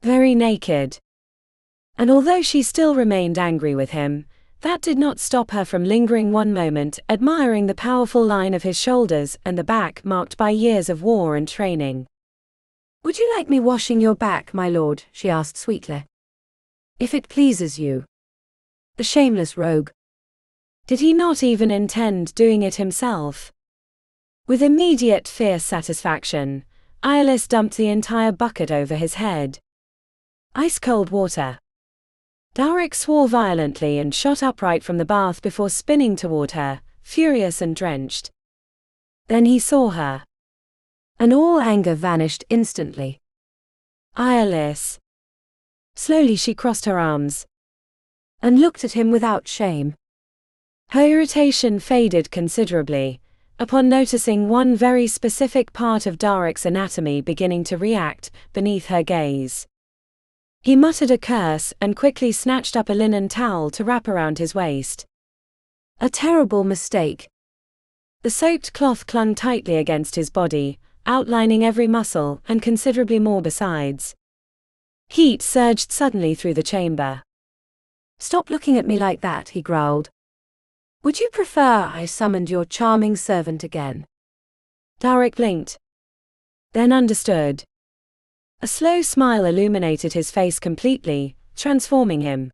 Very naked. And although she still remained angry with him, that did not stop her from lingering one moment, admiring the powerful line of his shoulders and the back marked by years of war and training. "Would you like me washing your back, my lord?" she asked sweetly. "If it pleases you." The shameless rogue. Did he not even intend doing it himself? With immediate fierce satisfaction, Eirlys dumped the entire bucket over his head. Ice-cold water. Darach swore violently and shot upright from the bath before spinning toward her, furious and drenched. Then he saw her. And all anger vanished instantly. Eirlys. Slowly she crossed her arms. And looked at him without shame. Her irritation faded considerably, upon noticing one very specific part of Darach's anatomy beginning to react beneath her gaze. He muttered a curse and quickly snatched up a linen towel to wrap around his waist. A terrible mistake. The soaked cloth clung tightly against his body, outlining every muscle and considerably more besides. Heat surged suddenly through the chamber. "Stop looking at me like that," he growled. "Would you prefer I summoned your charming servant again?" Darach blinked. Then understood. A slow smile illuminated his face completely, transforming him.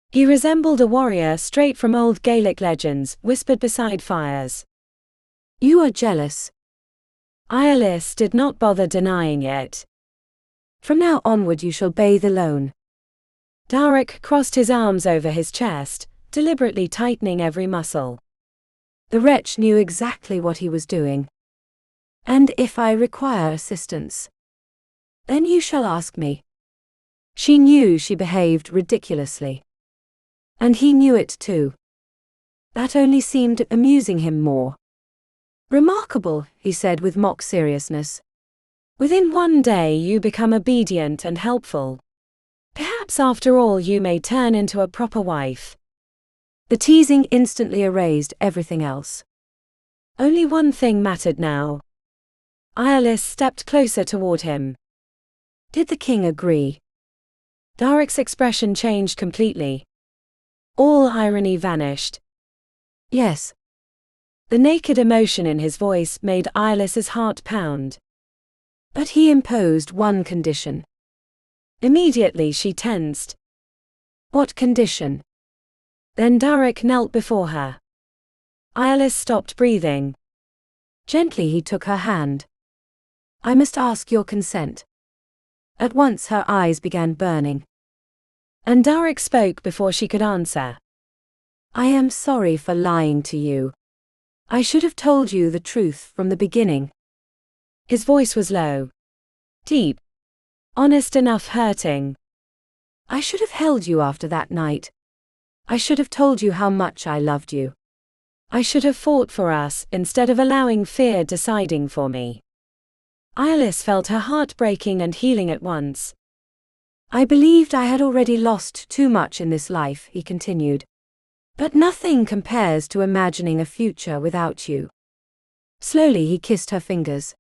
He resembled a warrior straight from old Gaelic legends, whispered beside fires. "You are jealous." Eirlys did not bother denying it. "From now onward you shall bathe alone." Darach crossed his arms over his chest, deliberately tightening every muscle. The wretch knew exactly what he was doing. "And if I require assistance, then you shall ask me." She knew she behaved ridiculously. And he knew it too. That only seemed amusing him more. "Remarkable," he said with mock seriousness. "Within one day you become obedient and helpful. Perhaps after all you may turn into a proper wife." The teasing instantly erased everything else. Only one thing mattered now. Eirlys stepped closer toward him. "Did the king agree?" Darach's expression changed completely. All irony vanished. "Yes." The naked emotion in his voice made Eirlys's heart pound. But he imposed one condition. Immediately she tensed. What condition? Then Darach knelt before her. Eirlys stopped breathing. Gently he took her hand. I must ask your consent. At once her eyes began burning. And Darach spoke before she could answer. I am sorry for lying to you. I should have told you the truth from the beginning. His voice was low. Deep. Honest enough hurting. I should have held you after that night. I should have told you how much I loved you. I should have fought for us instead of allowing fear deciding for me. Eirlys felt her heart breaking and healing at once. I believed I had already lost too much in this life, he continued. But nothing compares to imagining a future without you. Slowly he kissed her fingers,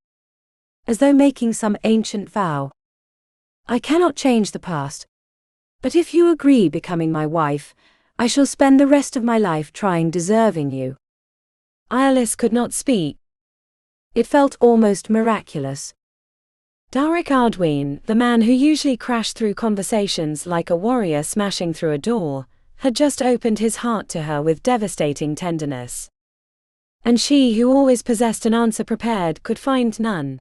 as though making some ancient vow. I cannot change the past. But if you agree becoming my wife, I shall spend the rest of my life trying deserving you. Eirlys could not speak. It felt almost miraculous. Darach Arduin, the man who usually crashed through conversations like a warrior smashing through a door, had just opened his heart to her with devastating tenderness. And she, who always possessed an answer prepared, could find none.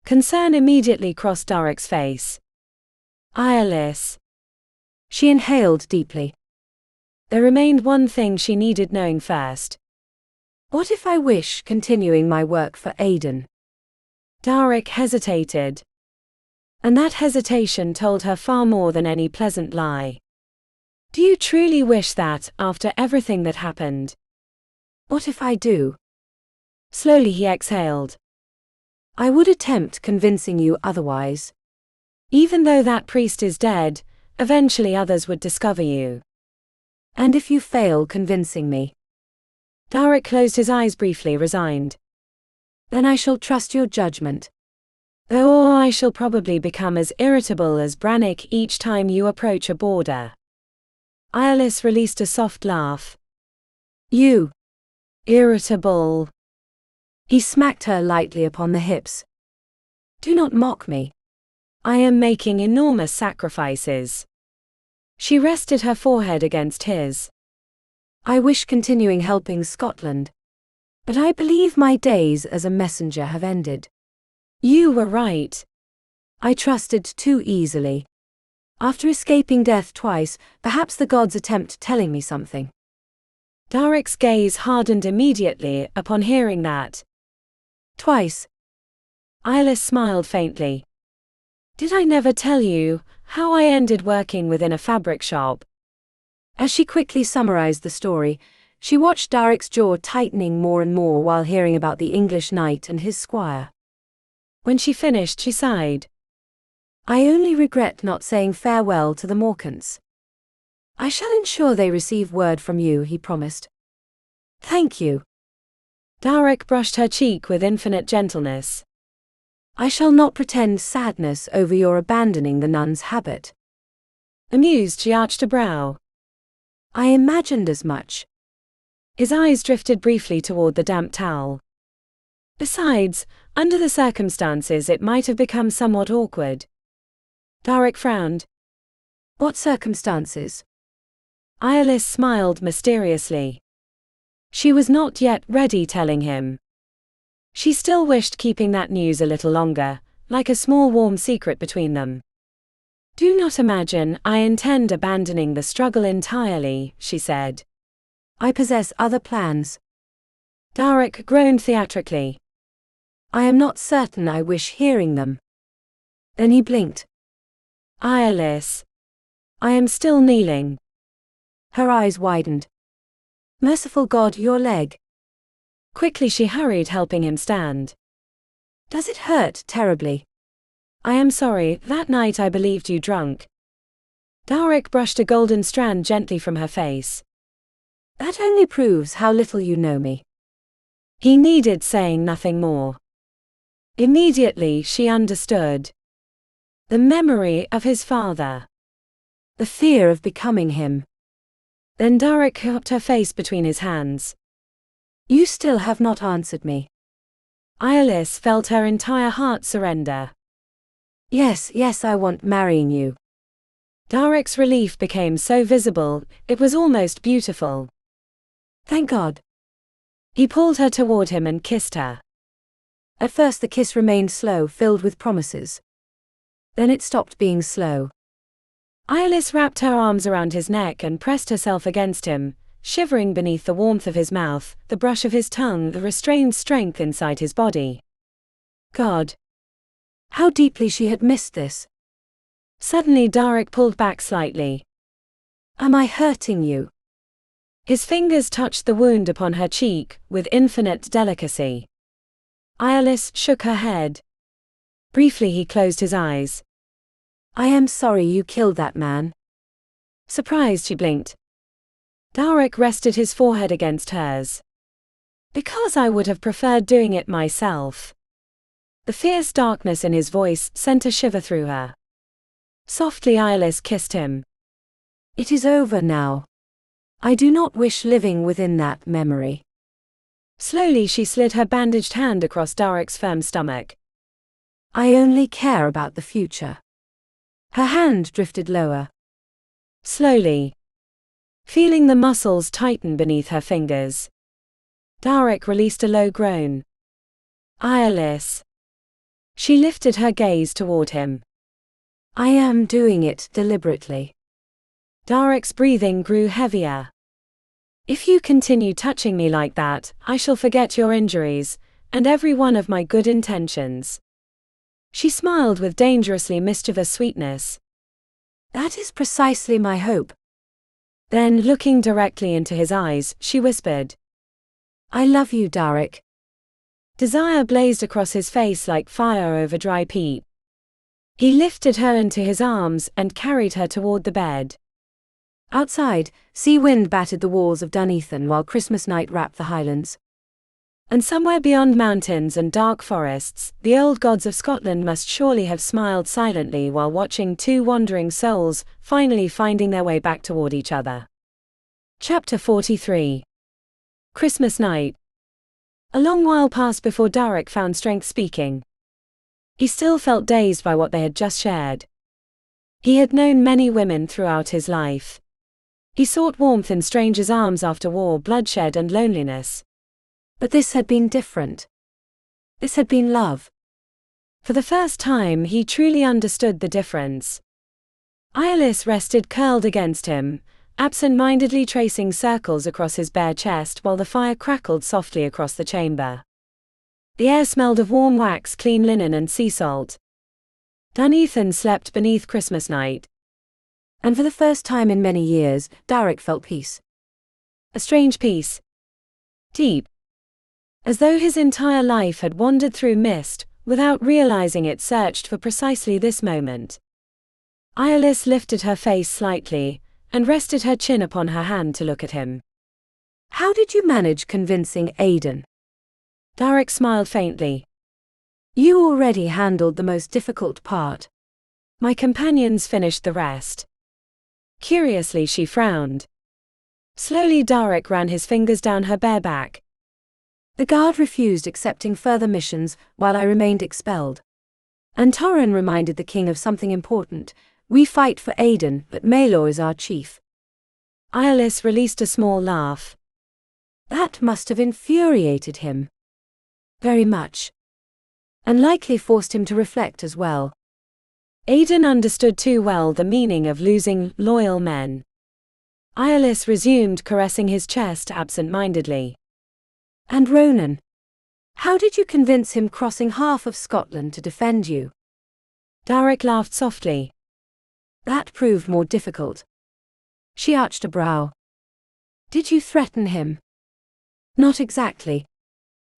Concern immediately crossed Darach's face. Eirlys. She inhaled deeply. There remained one thing she needed knowing first. What if I wish continuing my work for Aedan? Darach hesitated. And that hesitation told her far more than any pleasant lie. Do you truly wish that, after everything that happened? What if I do? Slowly he exhaled. I would attempt convincing you otherwise. Even though that priest is dead, eventually others would discover you. And if you fail convincing me? Darach closed his eyes briefly, resigned. Then I shall trust your judgment. Or I shall probably become as irritable as Brannick each time you approach a border. Eirlys released a soft laugh. You. Irritable. He smacked her lightly upon the hips. Do not mock me. I am making enormous sacrifices. She rested her forehead against his. I wish continuing helping Scotland. But I believe my days as a messenger have ended. You were right. I trusted too easily. After escaping death twice, perhaps the gods attempt telling me something. Darach's gaze hardened immediately upon hearing that. Twice. Eirlys smiled faintly. Did I never tell you how I ended working within a fabric shop? As she quickly summarized the story, she watched Darach's jaw tightening more and more while hearing about the English knight and his squire. When she finished, she sighed. I only regret not saying farewell to the Morcants. I shall ensure they receive word from you, he promised. Thank you. Darach brushed her cheek with infinite gentleness. I shall not pretend sadness over your abandoning the nun's habit. Amused, she arched a brow. I imagined as much. His eyes drifted briefly toward the damp towel. Besides, under the circumstances it might have become somewhat awkward. Darach frowned. What circumstances? Eirlys smiled mysteriously. She was not yet ready telling him. She still wished keeping that news a little longer, like a small warm secret between them. Do not imagine I intend abandoning the struggle entirely, she said. I possess other plans. Darach groaned theatrically. I am not certain I wish hearing them. Then he blinked. Eirlys. I am still kneeling. Her eyes widened. Merciful God, your leg. Quickly she hurried, helping him stand. Does it hurt terribly? I am sorry, that night I believed you drunk. Darach brushed a golden strand gently from her face. That only proves how little you know me. He needed saying nothing more. Immediately she understood. The memory of his father. The fear of becoming him. Then Darach cupped her face between his hands. You still have not answered me. Eirlys felt her entire heart surrender. Yes, I want marrying you. Darach's relief became so visible, it was almost beautiful. Thank God. He pulled her toward him and kissed her. At first the kiss remained slow, filled with promises. Then it stopped being slow. Eirlys wrapped her arms around his neck and pressed herself against him, shivering beneath the warmth of his mouth, the brush of his tongue, the restrained strength inside his body. God! How deeply she had missed this. Suddenly Darach pulled back slightly. Am I hurting you? His fingers touched the wound upon her cheek, with infinite delicacy. Eirlys shook her head. Briefly he closed his eyes. I am sorry you killed that man. Surprised she blinked. Darach rested his forehead against hers. Because I would have preferred doing it myself. The fierce darkness in his voice sent a shiver through her. Softly Eirlys kissed him. It is over now. I do not wish living within that memory. Slowly she slid her bandaged hand across Darach's firm stomach. I only care about the future. Her hand drifted lower. Slowly. Feeling the muscles tighten beneath her fingers. Darach released a low groan. Eirlys. She lifted her gaze toward him. I am doing it deliberately. Darach's breathing grew heavier. If you continue touching me like that, I shall forget your injuries, and every one of my good intentions. She smiled with dangerously mischievous sweetness. That is precisely my hope. Then, looking directly into his eyes, she whispered, I love you, Darach. Desire blazed across his face like fire over dry peat. He lifted her into his arms and carried her toward the bed. Outside, sea wind battered the walls of Dun Ethan while Christmas night wrapped the Highlands. And somewhere beyond mountains and dark forests, the old gods of Scotland must surely have smiled silently while watching two wandering souls finally finding their way back toward each other. Chapter 43. Christmas night. A long while passed before Darach found strength speaking. He still felt dazed by what they had just shared. He had known many women throughout his life. He sought warmth in strangers' arms after war, bloodshed and loneliness. But this had been different. This had been love. For the first time he truly understood the difference. Eirlys rested curled against him, absent-mindedly tracing circles across his bare chest while the fire crackled softly across the chamber. The air smelled of warm wax, clean linen and sea salt. Dun Ethan slept beneath Christmas night. And for the first time in many years, Darach felt peace. A strange peace. Deep. As though his entire life had wandered through mist, without realizing it searched for precisely this moment. Eirlys lifted her face slightly, and rested her chin upon her hand to look at him. How did you manage convincing Aedan? Darach smiled faintly. You already handled the most difficult part. My companions finished the rest. Curiously she frowned. Slowly Darach ran his fingers down her bare back. The guard refused accepting further missions while I remained expelled. And Torrin reminded the king of something important. We fight for Aedan, but Maelor is our chief. Eirlys released a small laugh. That must have infuriated him. Very much. And likely forced him to reflect as well. Aedan understood too well the meaning of losing loyal men. Eirlys resumed caressing his chest absent-mindedly. And Ronan? How did you convince him crossing half of Scotland to defend you? Darach laughed softly. That proved more difficult. She arched a brow. Did you threaten him? Not exactly.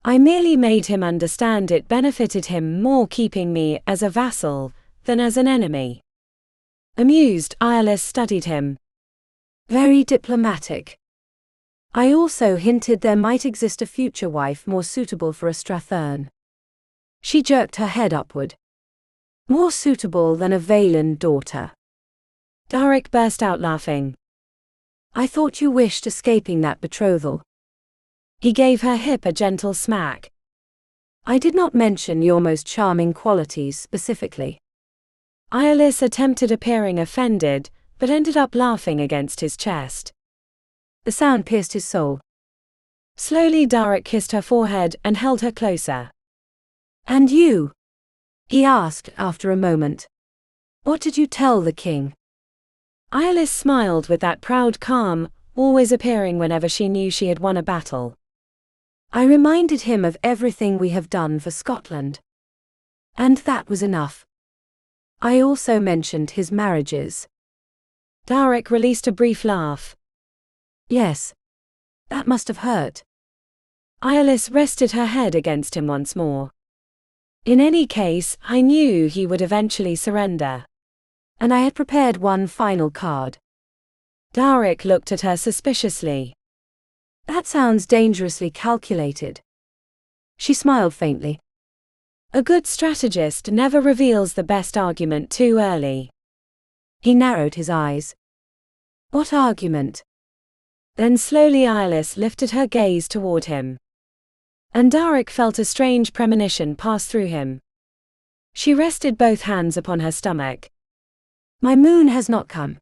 I merely made him understand it benefited him more keeping me as a vassal than as an enemy. Amused, Eirlys studied him. Very diplomatic. I also hinted there might exist a future wife more suitable for a Strathern. She jerked her head upward. More suitable than a Vaelin daughter. Darach burst out laughing. I thought you wished escaping that betrothal. He gave her hip a gentle smack. I did not mention your most charming qualities specifically. Eirlys attempted appearing offended, but ended up laughing against his chest. The sound pierced his soul. Slowly Darach kissed her forehead and held her closer. And you? He asked after a moment. What did you tell the king? Eirlys smiled with that proud calm, always appearing whenever she knew she had won a battle. I reminded him of everything we have done for Scotland. And that was enough. I also mentioned his marriages. Darach released a brief laugh. Yes. That must have hurt. Eirlys rested her head against him once more. In any case, I knew he would eventually surrender. And I had prepared one final card. Darach looked at her suspiciously. That sounds dangerously calculated. She smiled faintly. A good strategist never reveals the best argument too early. He narrowed his eyes. What argument? Then slowly Eirlys lifted her gaze toward him. And Darach felt a strange premonition pass through him. She rested both hands upon her stomach. My moon has not come.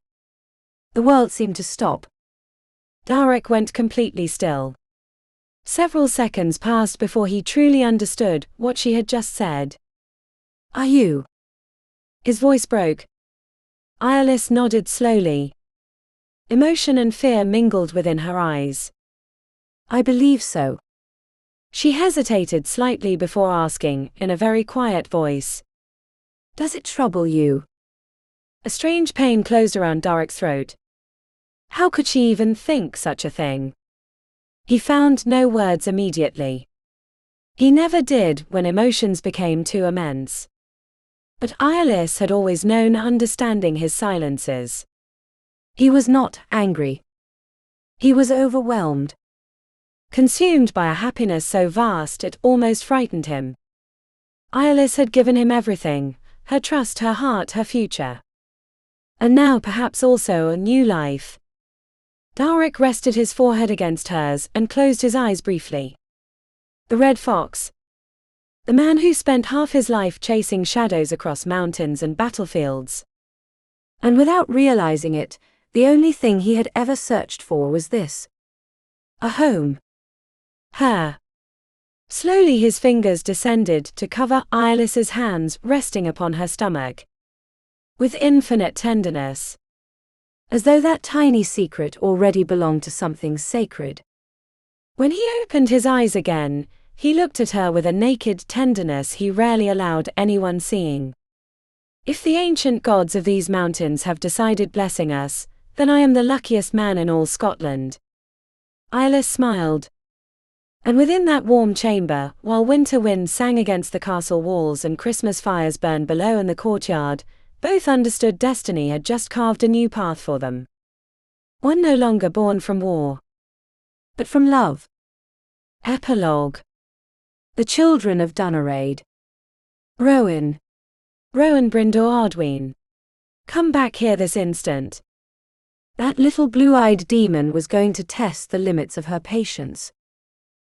The world seemed to stop. Darach went completely still. Several seconds passed before he truly understood what she had just said. Are you? His voice broke. Eirlys nodded slowly. Emotion and fear mingled within her eyes. I believe so. She hesitated slightly before asking, in a very quiet voice. Does it trouble you? A strange pain closed around Darach's throat. How could she even think such a thing? He found no words immediately. He never did when emotions became too immense. But Eirlys had always known understanding his silences. He was not angry. He was overwhelmed. Consumed by a happiness so vast it almost frightened him. Eirlys had given him everything, her trust, her heart, her future. And now perhaps also a new life. Darach rested his forehead against hers and closed his eyes briefly. The Red Fox. The man who spent half his life chasing shadows across mountains and battlefields. And without realizing it, the only thing he had ever searched for was this. A home. Her. Slowly his fingers descended to cover Eirlys's hands resting upon her stomach. With infinite tenderness. As though that tiny secret already belonged to something sacred. When he opened his eyes again, he looked at her with a naked tenderness he rarely allowed anyone seeing. If the ancient gods of these mountains have decided blessing us, then I am the luckiest man in all Scotland. Eirlys smiled. And within that warm chamber, while winter winds sang against the castle walls and Christmas fires burned below in the courtyard, both understood destiny had just carved a new path for them. One no longer born from war, but from love. Epilogue. The children of Darach. Rowan. Rowan Darach Arduin. Come back here this instant. That little blue-eyed demon was going to test the limits of her patience.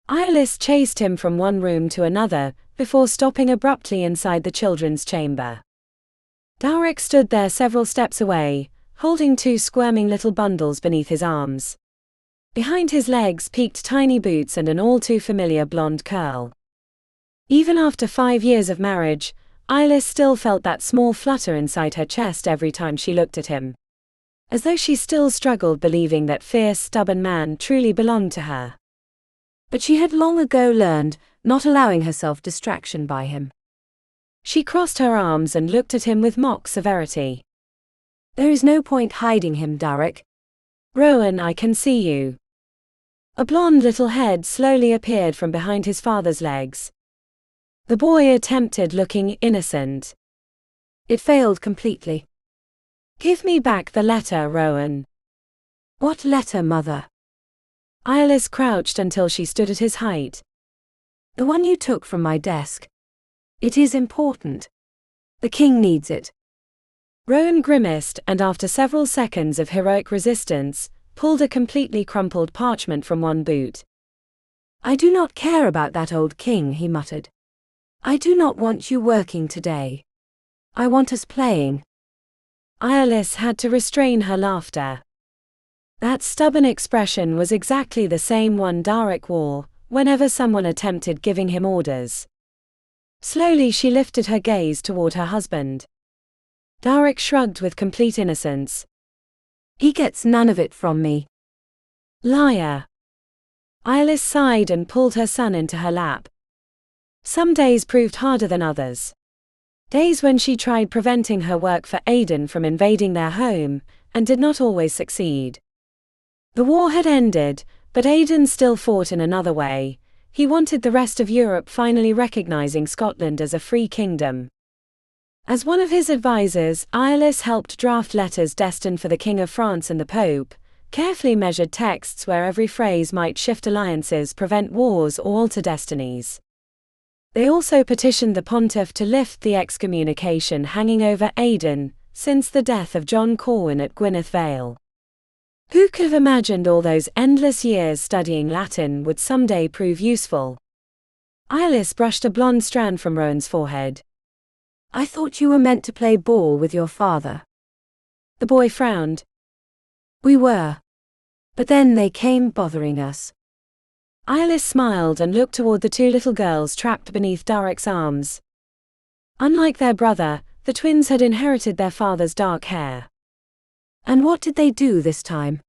Eirlys chased him from one room to another, before stopping abruptly inside the children's chamber. Darach stood there several steps away, holding two squirming little bundles beneath his arms. Behind his legs peeked tiny boots and an all-too-familiar blonde curl. Even after 5 years of marriage, Eirlys still felt that small flutter inside her chest every time she looked at him. As though she still struggled believing that fierce, stubborn man truly belonged to her. But she had long ago learned, not allowing herself distraction by him. She crossed her arms and looked at him with mock severity. There is no point hiding him, Darach. Rowan, I can see you. A blonde little head slowly appeared from behind his father's legs. The boy attempted looking innocent. It failed completely. Give me back the letter, Rowan. What letter, mother? Eirlys crouched until she stood at his height. The one you took from my desk. It is important. The king needs it. Rowan grimaced and after several seconds of heroic resistance, pulled a completely crumpled parchment from one boot. I do not care about that old king, he muttered. I do not want you working today. I want us playing. Eirlys had to restrain her laughter. That stubborn expression was exactly the same one Darach wore whenever someone attempted giving him orders. Slowly she lifted her gaze toward her husband. Darach shrugged with complete innocence. He gets none of it from me. Liar. Eirlys sighed and pulled her son into her lap. Some days proved harder than others. Days when she tried preventing her work for Aedan from invading their home, and did not always succeed. The war had ended, but Aedan still fought in another way. He wanted the rest of Europe finally recognizing Scotland as a free kingdom. As one of his advisors, Eirlys helped draft letters destined for the King of France and the Pope, carefully measured texts where every phrase might shift alliances, prevent wars, or alter destinies. They also petitioned the pontiff to lift the excommunication hanging over Aedan since the death of John Corwin at Gwynedd Vale. Who could have imagined all those endless years studying Latin would someday prove useful? Eirlys brushed a blonde strand from Rowan's forehead. I thought you were meant to play ball with your father. The boy frowned. We were. But then they came bothering us. Eirlys smiled and looked toward the two little girls trapped beneath Darach's arms. Unlike their brother, the twins had inherited their father's dark hair. And what did they do this time?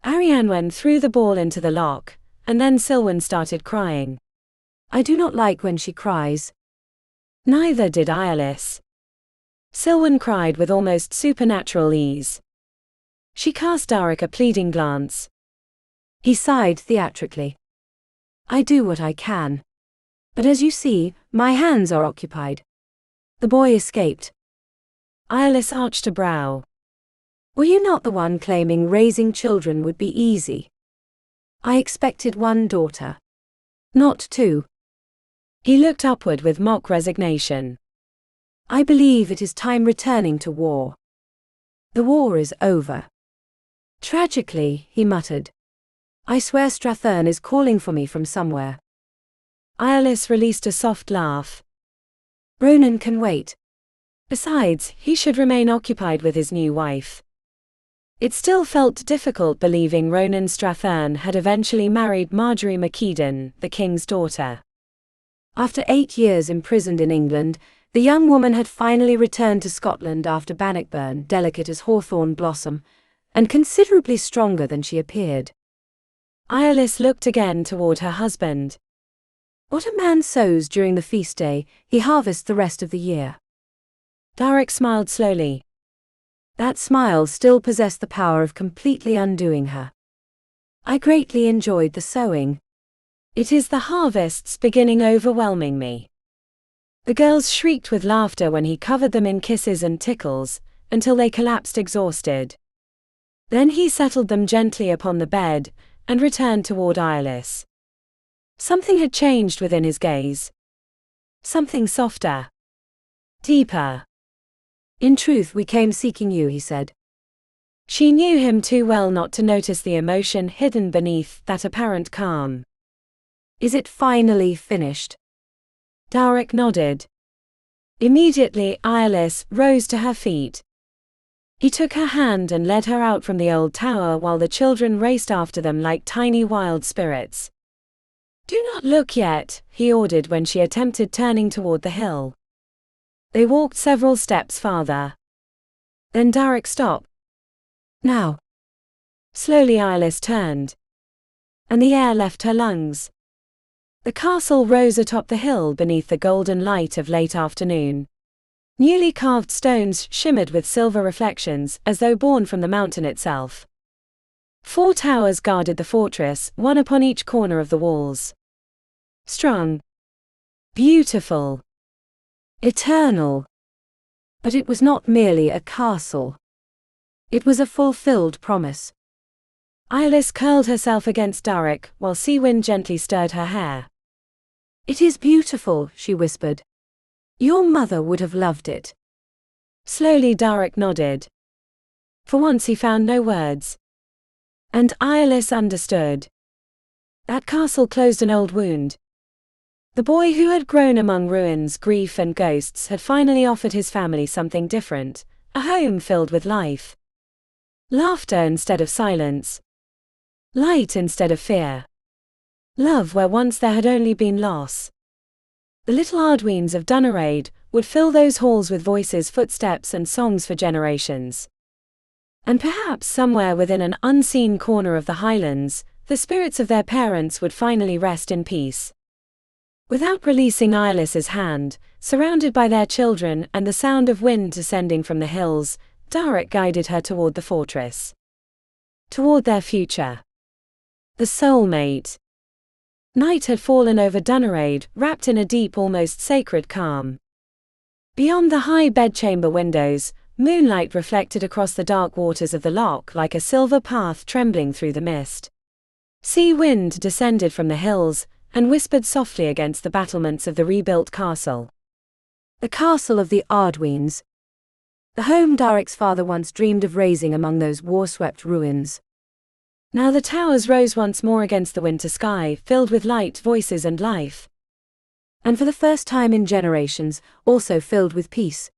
Arhane threw the ball into the lock, and then Silwen started crying. I do not like when she cries. Neither did Eirlys. Silwen cried with almost supernatural ease. She cast Darach a pleading glance. He sighed theatrically. I do what I can. But as you see, my hands are occupied. The boy escaped. Eirlys arched a brow. Were you not the one claiming raising children would be easy? I expected one daughter. Not two. He looked upward with mock resignation. I believe it is time returning to war. The war is over. Tragically, he muttered. I swear Strathern is calling for me from somewhere. Eirlys released a soft laugh. Ronan can wait. Besides, he should remain occupied with his new wife. It still felt difficult believing Ronan Strathern had eventually married Marjorie MacEdan, the king's daughter. After 8 years imprisoned in England, the young woman had finally returned to Scotland after Bannockburn, delicate as hawthorn blossom, and considerably stronger than she appeared. Eirlys looked again toward her husband. What a man sows during the feast day, he harvests the rest of the year. Darach smiled slowly. That smile still possessed the power of completely undoing her. I greatly enjoyed the sowing. It is the harvests beginning overwhelming me. The girls shrieked with laughter when he covered them in kisses and tickles, until they collapsed exhausted. Then he settled them gently upon the bed, and returned toward Eirlys. Something had changed within his gaze. Something softer. Deeper. In truth, we came seeking you, he said. She knew him too well not to notice the emotion hidden beneath that apparent calm. Is it finally finished? Darach nodded. Immediately, Eirlys rose to her feet. He took her hand and led her out from the old tower while the children raced after them like tiny wild spirits. Do not look yet, he ordered when she attempted turning toward the hill. They walked several steps farther. Then Darach stopped. Now. Slowly Eirlys turned. And the air left her lungs. The castle rose atop the hill beneath the golden light of late afternoon. Newly carved stones shimmered with silver reflections as though born from the mountain itself. 4 towers guarded the fortress, one upon each corner of the walls. Strong. Beautiful. Eternal. But it was not merely a castle. It was a fulfilled promise. Eirlys curled herself against Darach while sea wind gently stirred her hair. It is beautiful, she whispered. Your mother would have loved it. Slowly Darach nodded. For once he found no words. And Eirlys understood. That castle closed an old wound. The boy who had grown among ruins, grief and ghosts had finally offered his family something different, a home filled with life. Laughter instead of silence. Light instead of fear. Love where once there had only been loss. The little Arduins of Darach would fill those halls with voices, footsteps and songs for generations. And perhaps somewhere within an unseen corner of the Highlands, the spirits of their parents would finally rest in peace. Without releasing Eirlys's hand, surrounded by their children and the sound of wind descending from the hills, Darach guided her toward the fortress. Toward their future. The soulmate. Night had fallen over Darach, wrapped in a deep, almost sacred calm. Beyond the high bedchamber windows, moonlight reflected across the dark waters of the loch like a silver path trembling through the mist. Sea wind descended from the hills and whispered softly against the battlements of the rebuilt castle. The castle of the Arduins. The home Darach's father once dreamed of raising among those war-swept ruins. Now the towers rose once more against the winter sky, filled with light, voices and life. And for the first time in generations, also filled with peace.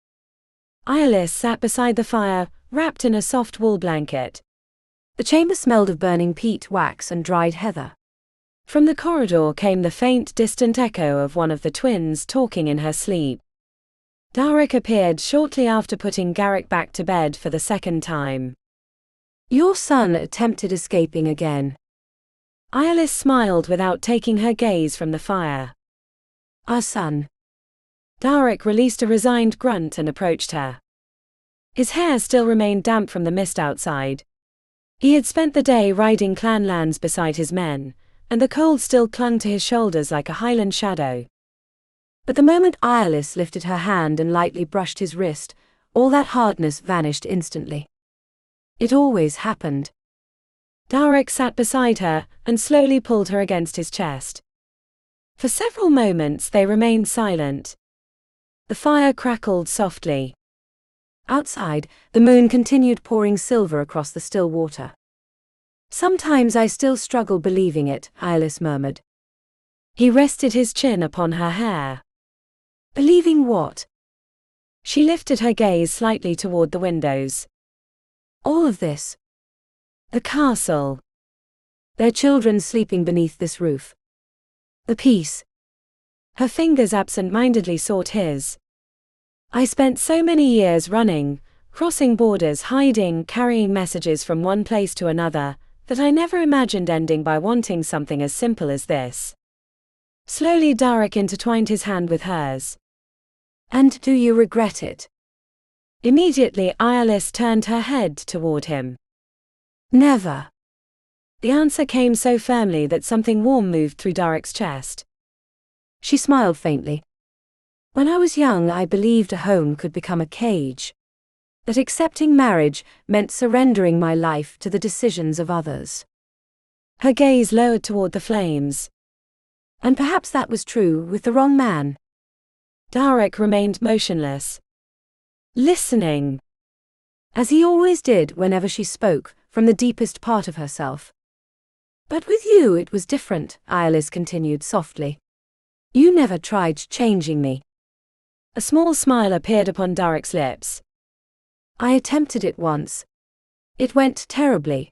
Eirlys sat beside the fire, wrapped in a soft wool blanket. The chamber smelled of burning peat, wax and dried heather. From the corridor came the faint, distant echo of one of the twins talking in her sleep. Darach appeared shortly after putting Garrick back to bed for the second time. Your son attempted escaping again. Eirlys smiled without taking her gaze from the fire. Our son. Darach released a resigned grunt and approached her. His hair still remained damp from the mist outside. He had spent the day riding clan lands beside his men, and the cold still clung to his shoulders like a Highland shadow. But the moment Eirlys lifted her hand and lightly brushed his wrist, all that hardness vanished instantly. It always happened. Darach sat beside her and slowly pulled her against his chest. For several moments they remained silent. The fire crackled softly. Outside, the moon continued pouring silver across the still water. Sometimes I still struggle believing it, Eirlys murmured. He rested his chin upon her hair. Believing what? She lifted her gaze slightly toward the windows. All of this. The castle. Their children sleeping beneath this roof. The peace. Her fingers absent-mindedly sought his. I spent so many years running, crossing borders, hiding, carrying messages from one place to another, that I never imagined ending by wanting something as simple as this. Slowly Darach intertwined his hand with hers. And do you regret it? Immediately Eirlys turned her head toward him. Never. The answer came so firmly that something warm moved through Darach's chest. She smiled faintly. When I was young, I believed a home could become a cage. That accepting marriage meant surrendering my life to the decisions of others. Her gaze lowered toward the flames. And perhaps that was true with the wrong man. Darach remained motionless. Listening. As he always did whenever she spoke, from the deepest part of herself. But with you it was different, Eirlys continued softly. You never tried changing me. A small smile appeared upon Darach's lips. I attempted it once. It went terribly.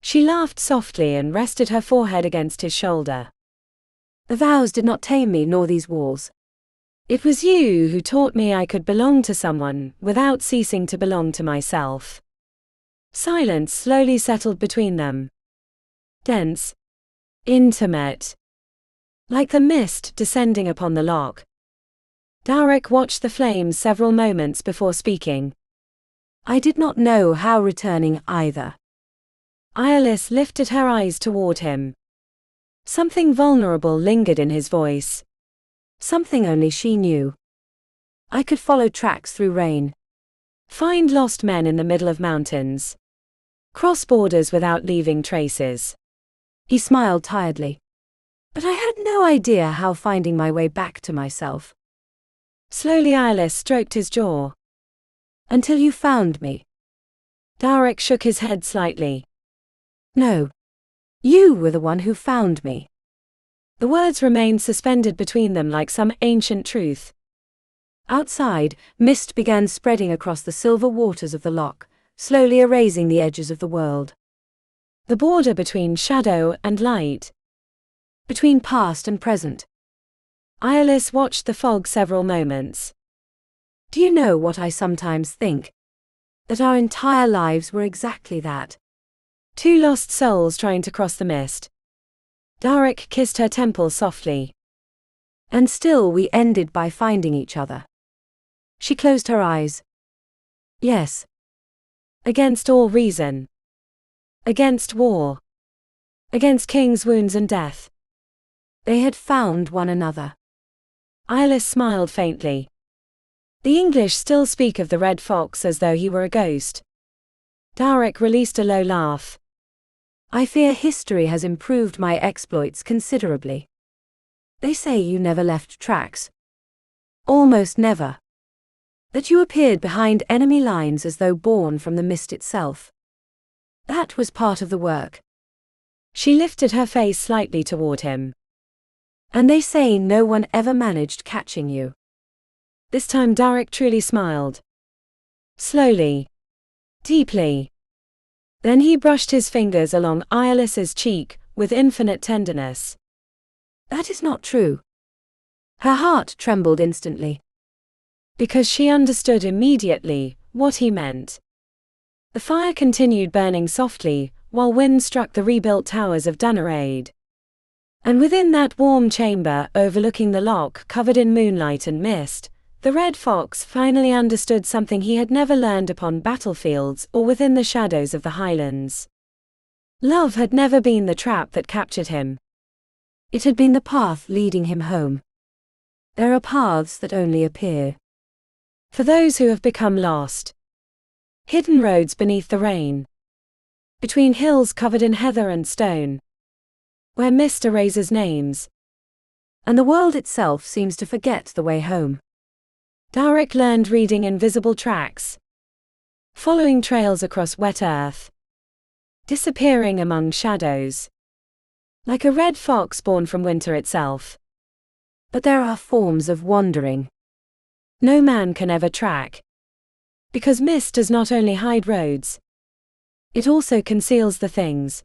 She laughed softly and rested her forehead against his shoulder. The vows did not tame me, nor these walls. It was you who taught me I could belong to someone without ceasing to belong to myself. Silence slowly settled between them. Dense. Intimate. Like the mist descending upon the loch. Darach watched the flames several moments before speaking. I did not know how returning either. Eirlys lifted her eyes toward him. Something vulnerable lingered in his voice. Something only she knew. I could follow tracks through rain. Find lost men in the middle of mountains. Cross borders without leaving traces. He smiled tiredly. But I had no idea how finding my way back to myself. Slowly Eirlys stroked his jaw. Until you found me. Darach shook his head slightly. No. You were the one who found me. The words remained suspended between them like some ancient truth. Outside, mist began spreading across the silver waters of the loch, slowly erasing the edges of the world. The border between shadow and light. Between past and present. Eirlys watched the fog several moments. Do you know what I sometimes think? That our entire lives were exactly that. Two lost souls trying to cross the mist. Darach kissed her temple softly. And still we ended by finding each other. She closed her eyes. Yes. Against all reason. Against war. Against king's wounds and death. They had found one another. Eirlys smiled faintly. The English still speak of the Red Fox as though he were a ghost. Darach released a low laugh. I fear history has improved my exploits considerably. They say you never left tracks. Almost never. That you appeared behind enemy lines as though born from the mist itself. That was part of the work. She lifted her face slightly toward him. And they say no one ever managed catching you. This time Darach truly smiled. Slowly. Deeply. Then he brushed his fingers along Eirlys's cheek, with infinite tenderness. That is not true. Her heart trembled instantly. Because she understood immediately what he meant. The fire continued burning softly, while wind struck the rebuilt towers of Darach. And within that warm chamber, overlooking the loch covered in moonlight and mist, the Red Fox finally understood something he had never learned upon battlefields or within the shadows of the Highlands. Love had never been the trap that captured him. It had been the path leading him home. There are paths that only appear. For those who have become lost. Hidden roads beneath the rain. Between hills covered in heather and stone. Where mist erases names. And the world itself seems to forget the way home. Darach learned reading invisible tracks. Following trails across wet earth. Disappearing among shadows. Like a red fox born from winter itself. But there are forms of wandering. No man can ever track. Because mist does not only hide roads. It also conceals the things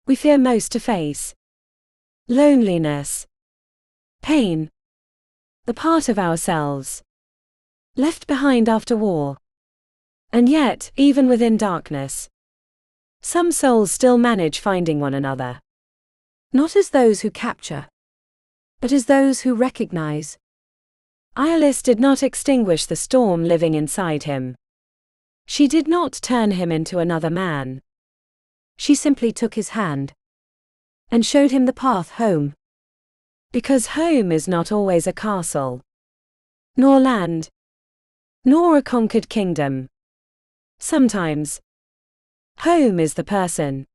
we fear most to face. Loneliness. Pain. The part of ourselves left behind after war. And yet, even within darkness, some souls still manage finding one another. Not as those who capture, but as those who recognize. Eirlys did not extinguish the storm living inside him. She did not turn him into another man. She simply took his hand and showed him the path home. Because home is not always a castle, nor land, nor a conquered kingdom. Sometimes, home is the person,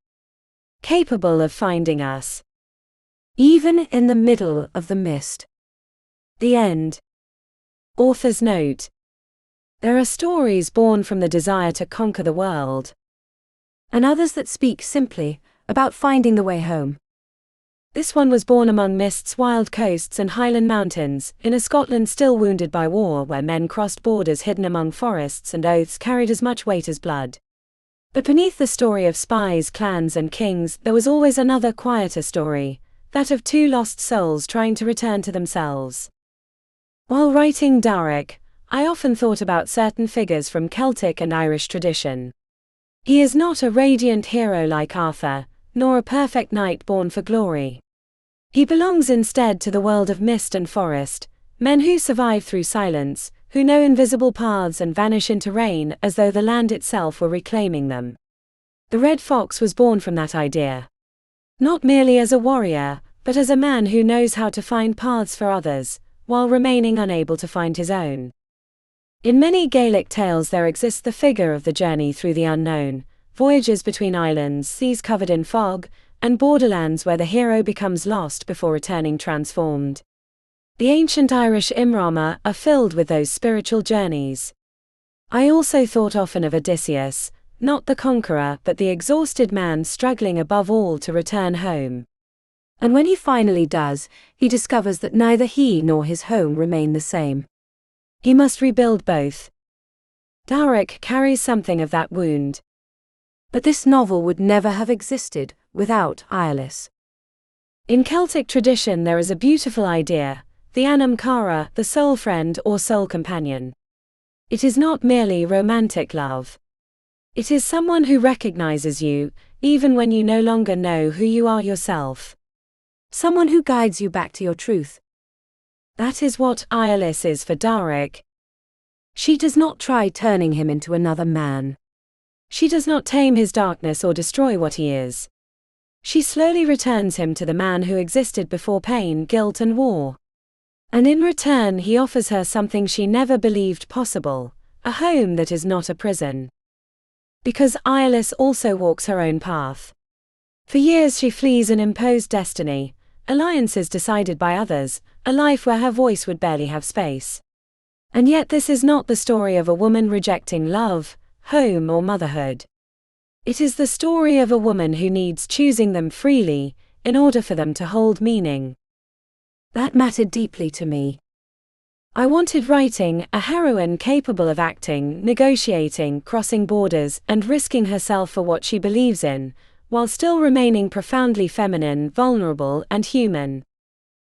capable of finding us, even in the middle of the mist. The end. Author's note. There are stories born from the desire to conquer the world, and others that speak simply about finding the way home. This one was born among mist's wild coasts and Highland mountains, in a Scotland still wounded by war, where men crossed borders hidden among forests and oaths carried as much weight as blood. But beneath the story of spies, clans and kings, there was always another quieter story, that of two lost souls trying to return to themselves. While writing Darach, I often thought about certain figures from Celtic and Irish tradition. He is not a radiant hero like Arthur, nor a perfect knight born for glory. He belongs instead to the world of mist and forest, men who survive through silence, who know invisible paths and vanish into rain as though the land itself were reclaiming them. The Red Fox was born from that idea. Not merely as a warrior, but as a man who knows how to find paths for others, while remaining unable to find his own. In many Gaelic tales there exists the figure of the journey through the unknown, voyages between islands, seas covered in fog, and borderlands where the hero becomes lost before returning transformed. The ancient Irish Imrama are filled with those spiritual journeys. I also thought often of Odysseus, not the conqueror but the exhausted man struggling above all to return home. And when he finally does, he discovers that neither he nor his home remain the same. He must rebuild both. Darach carries something of that wound. But this novel would never have existed without Eirlys. In Celtic tradition there is a beautiful idea, the Anam Cara, the soul friend or soul companion. It is not merely romantic love. It is someone who recognizes you, even when you no longer know who you are yourself. Someone who guides you back to your truth. That is what Eirlys is for Darach. She does not try turning him into another man. She does not tame his darkness or destroy what he is. She slowly returns him to the man who existed before pain, guilt and war. And in return he offers her something she never believed possible, a home that is not a prison. Because Eirlys also walks her own path. For years she flees an imposed destiny, alliances decided by others, a life where her voice would barely have space. And yet this is not the story of a woman rejecting love, home or motherhood. It is the story of a woman who needs choosing them freely, in order for them to hold meaning. That mattered deeply to me. I wanted writing a heroine capable of acting, negotiating, crossing borders, and risking herself for what she believes in, while still remaining profoundly feminine, vulnerable, and human.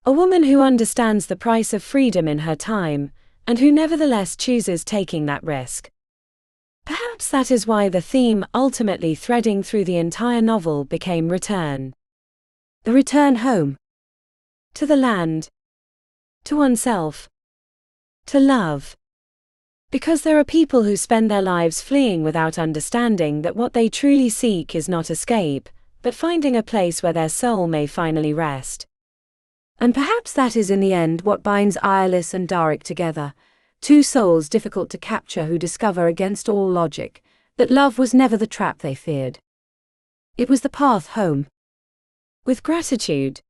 A woman who understands the price of freedom in her time, and who nevertheless chooses taking that risk. Perhaps that is why the theme ultimately threading through the entire novel became return. The return home. To the land. To oneself. To love. Because there are people who spend their lives fleeing without understanding that what they truly seek is not escape, but finding a place where their soul may finally rest. And perhaps that is in the end what binds Eirlys and Darach together, two souls difficult to capture who discover against all logic that love was never the trap they feared. It was the path home. With gratitude.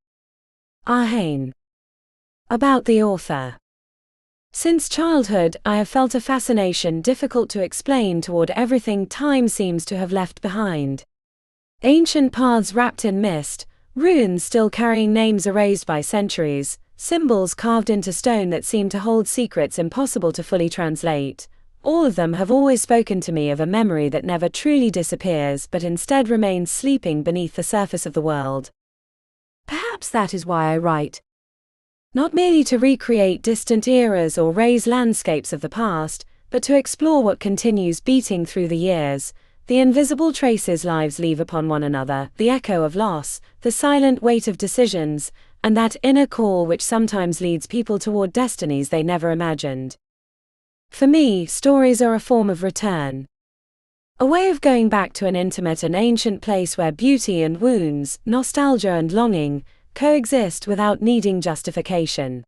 Arhane. About the author. Since childhood, I have felt a fascination difficult to explain toward everything time seems to have left behind. Ancient paths wrapped in mist, ruins still carrying names erased by centuries, symbols carved into stone that seem to hold secrets impossible to fully translate. All of them have always spoken to me of a memory that never truly disappears but instead remains sleeping beneath the surface of the world. Perhaps that is why I write. Not merely to recreate distant eras or raise landscapes of the past, but to explore what continues beating through the years, the invisible traces lives leave upon one another, the echo of loss, the silent weight of decisions, and that inner call which sometimes leads people toward destinies they never imagined. For me, stories are a form of return. A way of going back to an intimate and ancient place where beauty and wounds, nostalgia and longing, coexist without needing justification.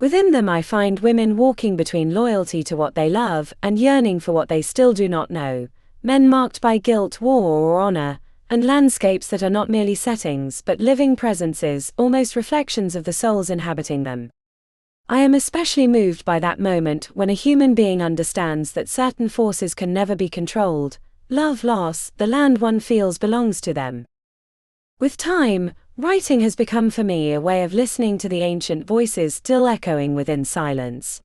Within them I find women walking between loyalty to what they love and yearning for what they still do not know, men marked by guilt, war or honor, and landscapes that are not merely settings but living presences, almost reflections of the souls inhabiting them. I am especially moved by that moment when a human being understands that certain forces can never be controlled, love, loss, the land one feels belongs to them. With time, writing has become for me a way of listening to the ancient voices still echoing within silence.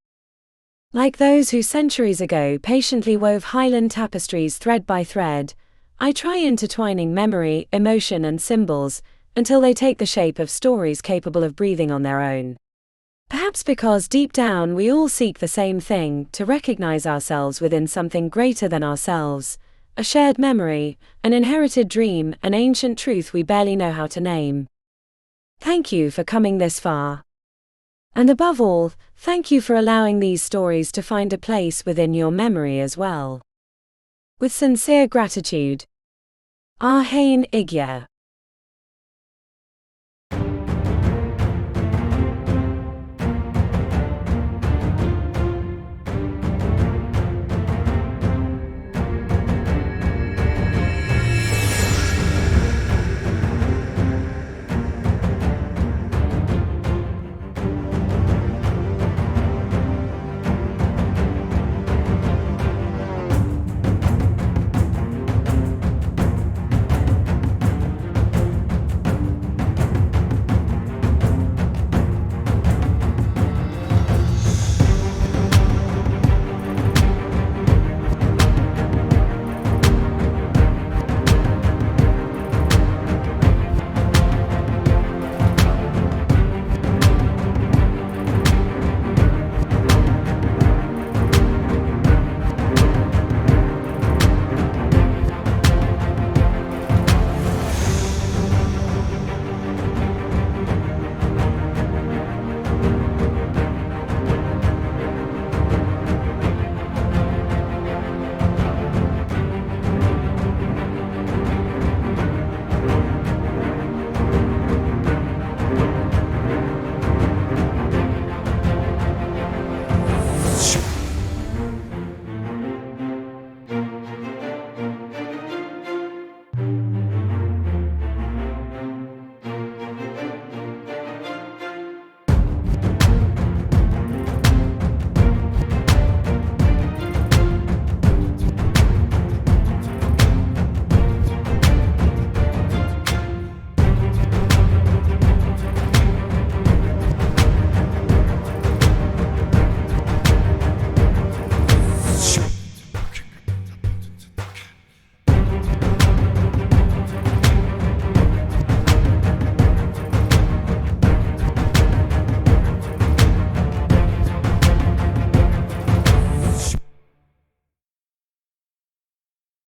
Like those who centuries ago patiently wove Highland tapestries thread by thread, I try intertwining memory, emotion and symbols, until they take the shape of stories capable of breathing on their own. Perhaps because deep down we all seek the same thing, to recognize ourselves within something greater than ourselves, a shared memory, an inherited dream, an ancient truth we barely know how to name. Thank you for coming this far. And above all, thank you for allowing these stories to find a place within your memory as well. With sincere gratitude. Arhane, Igya.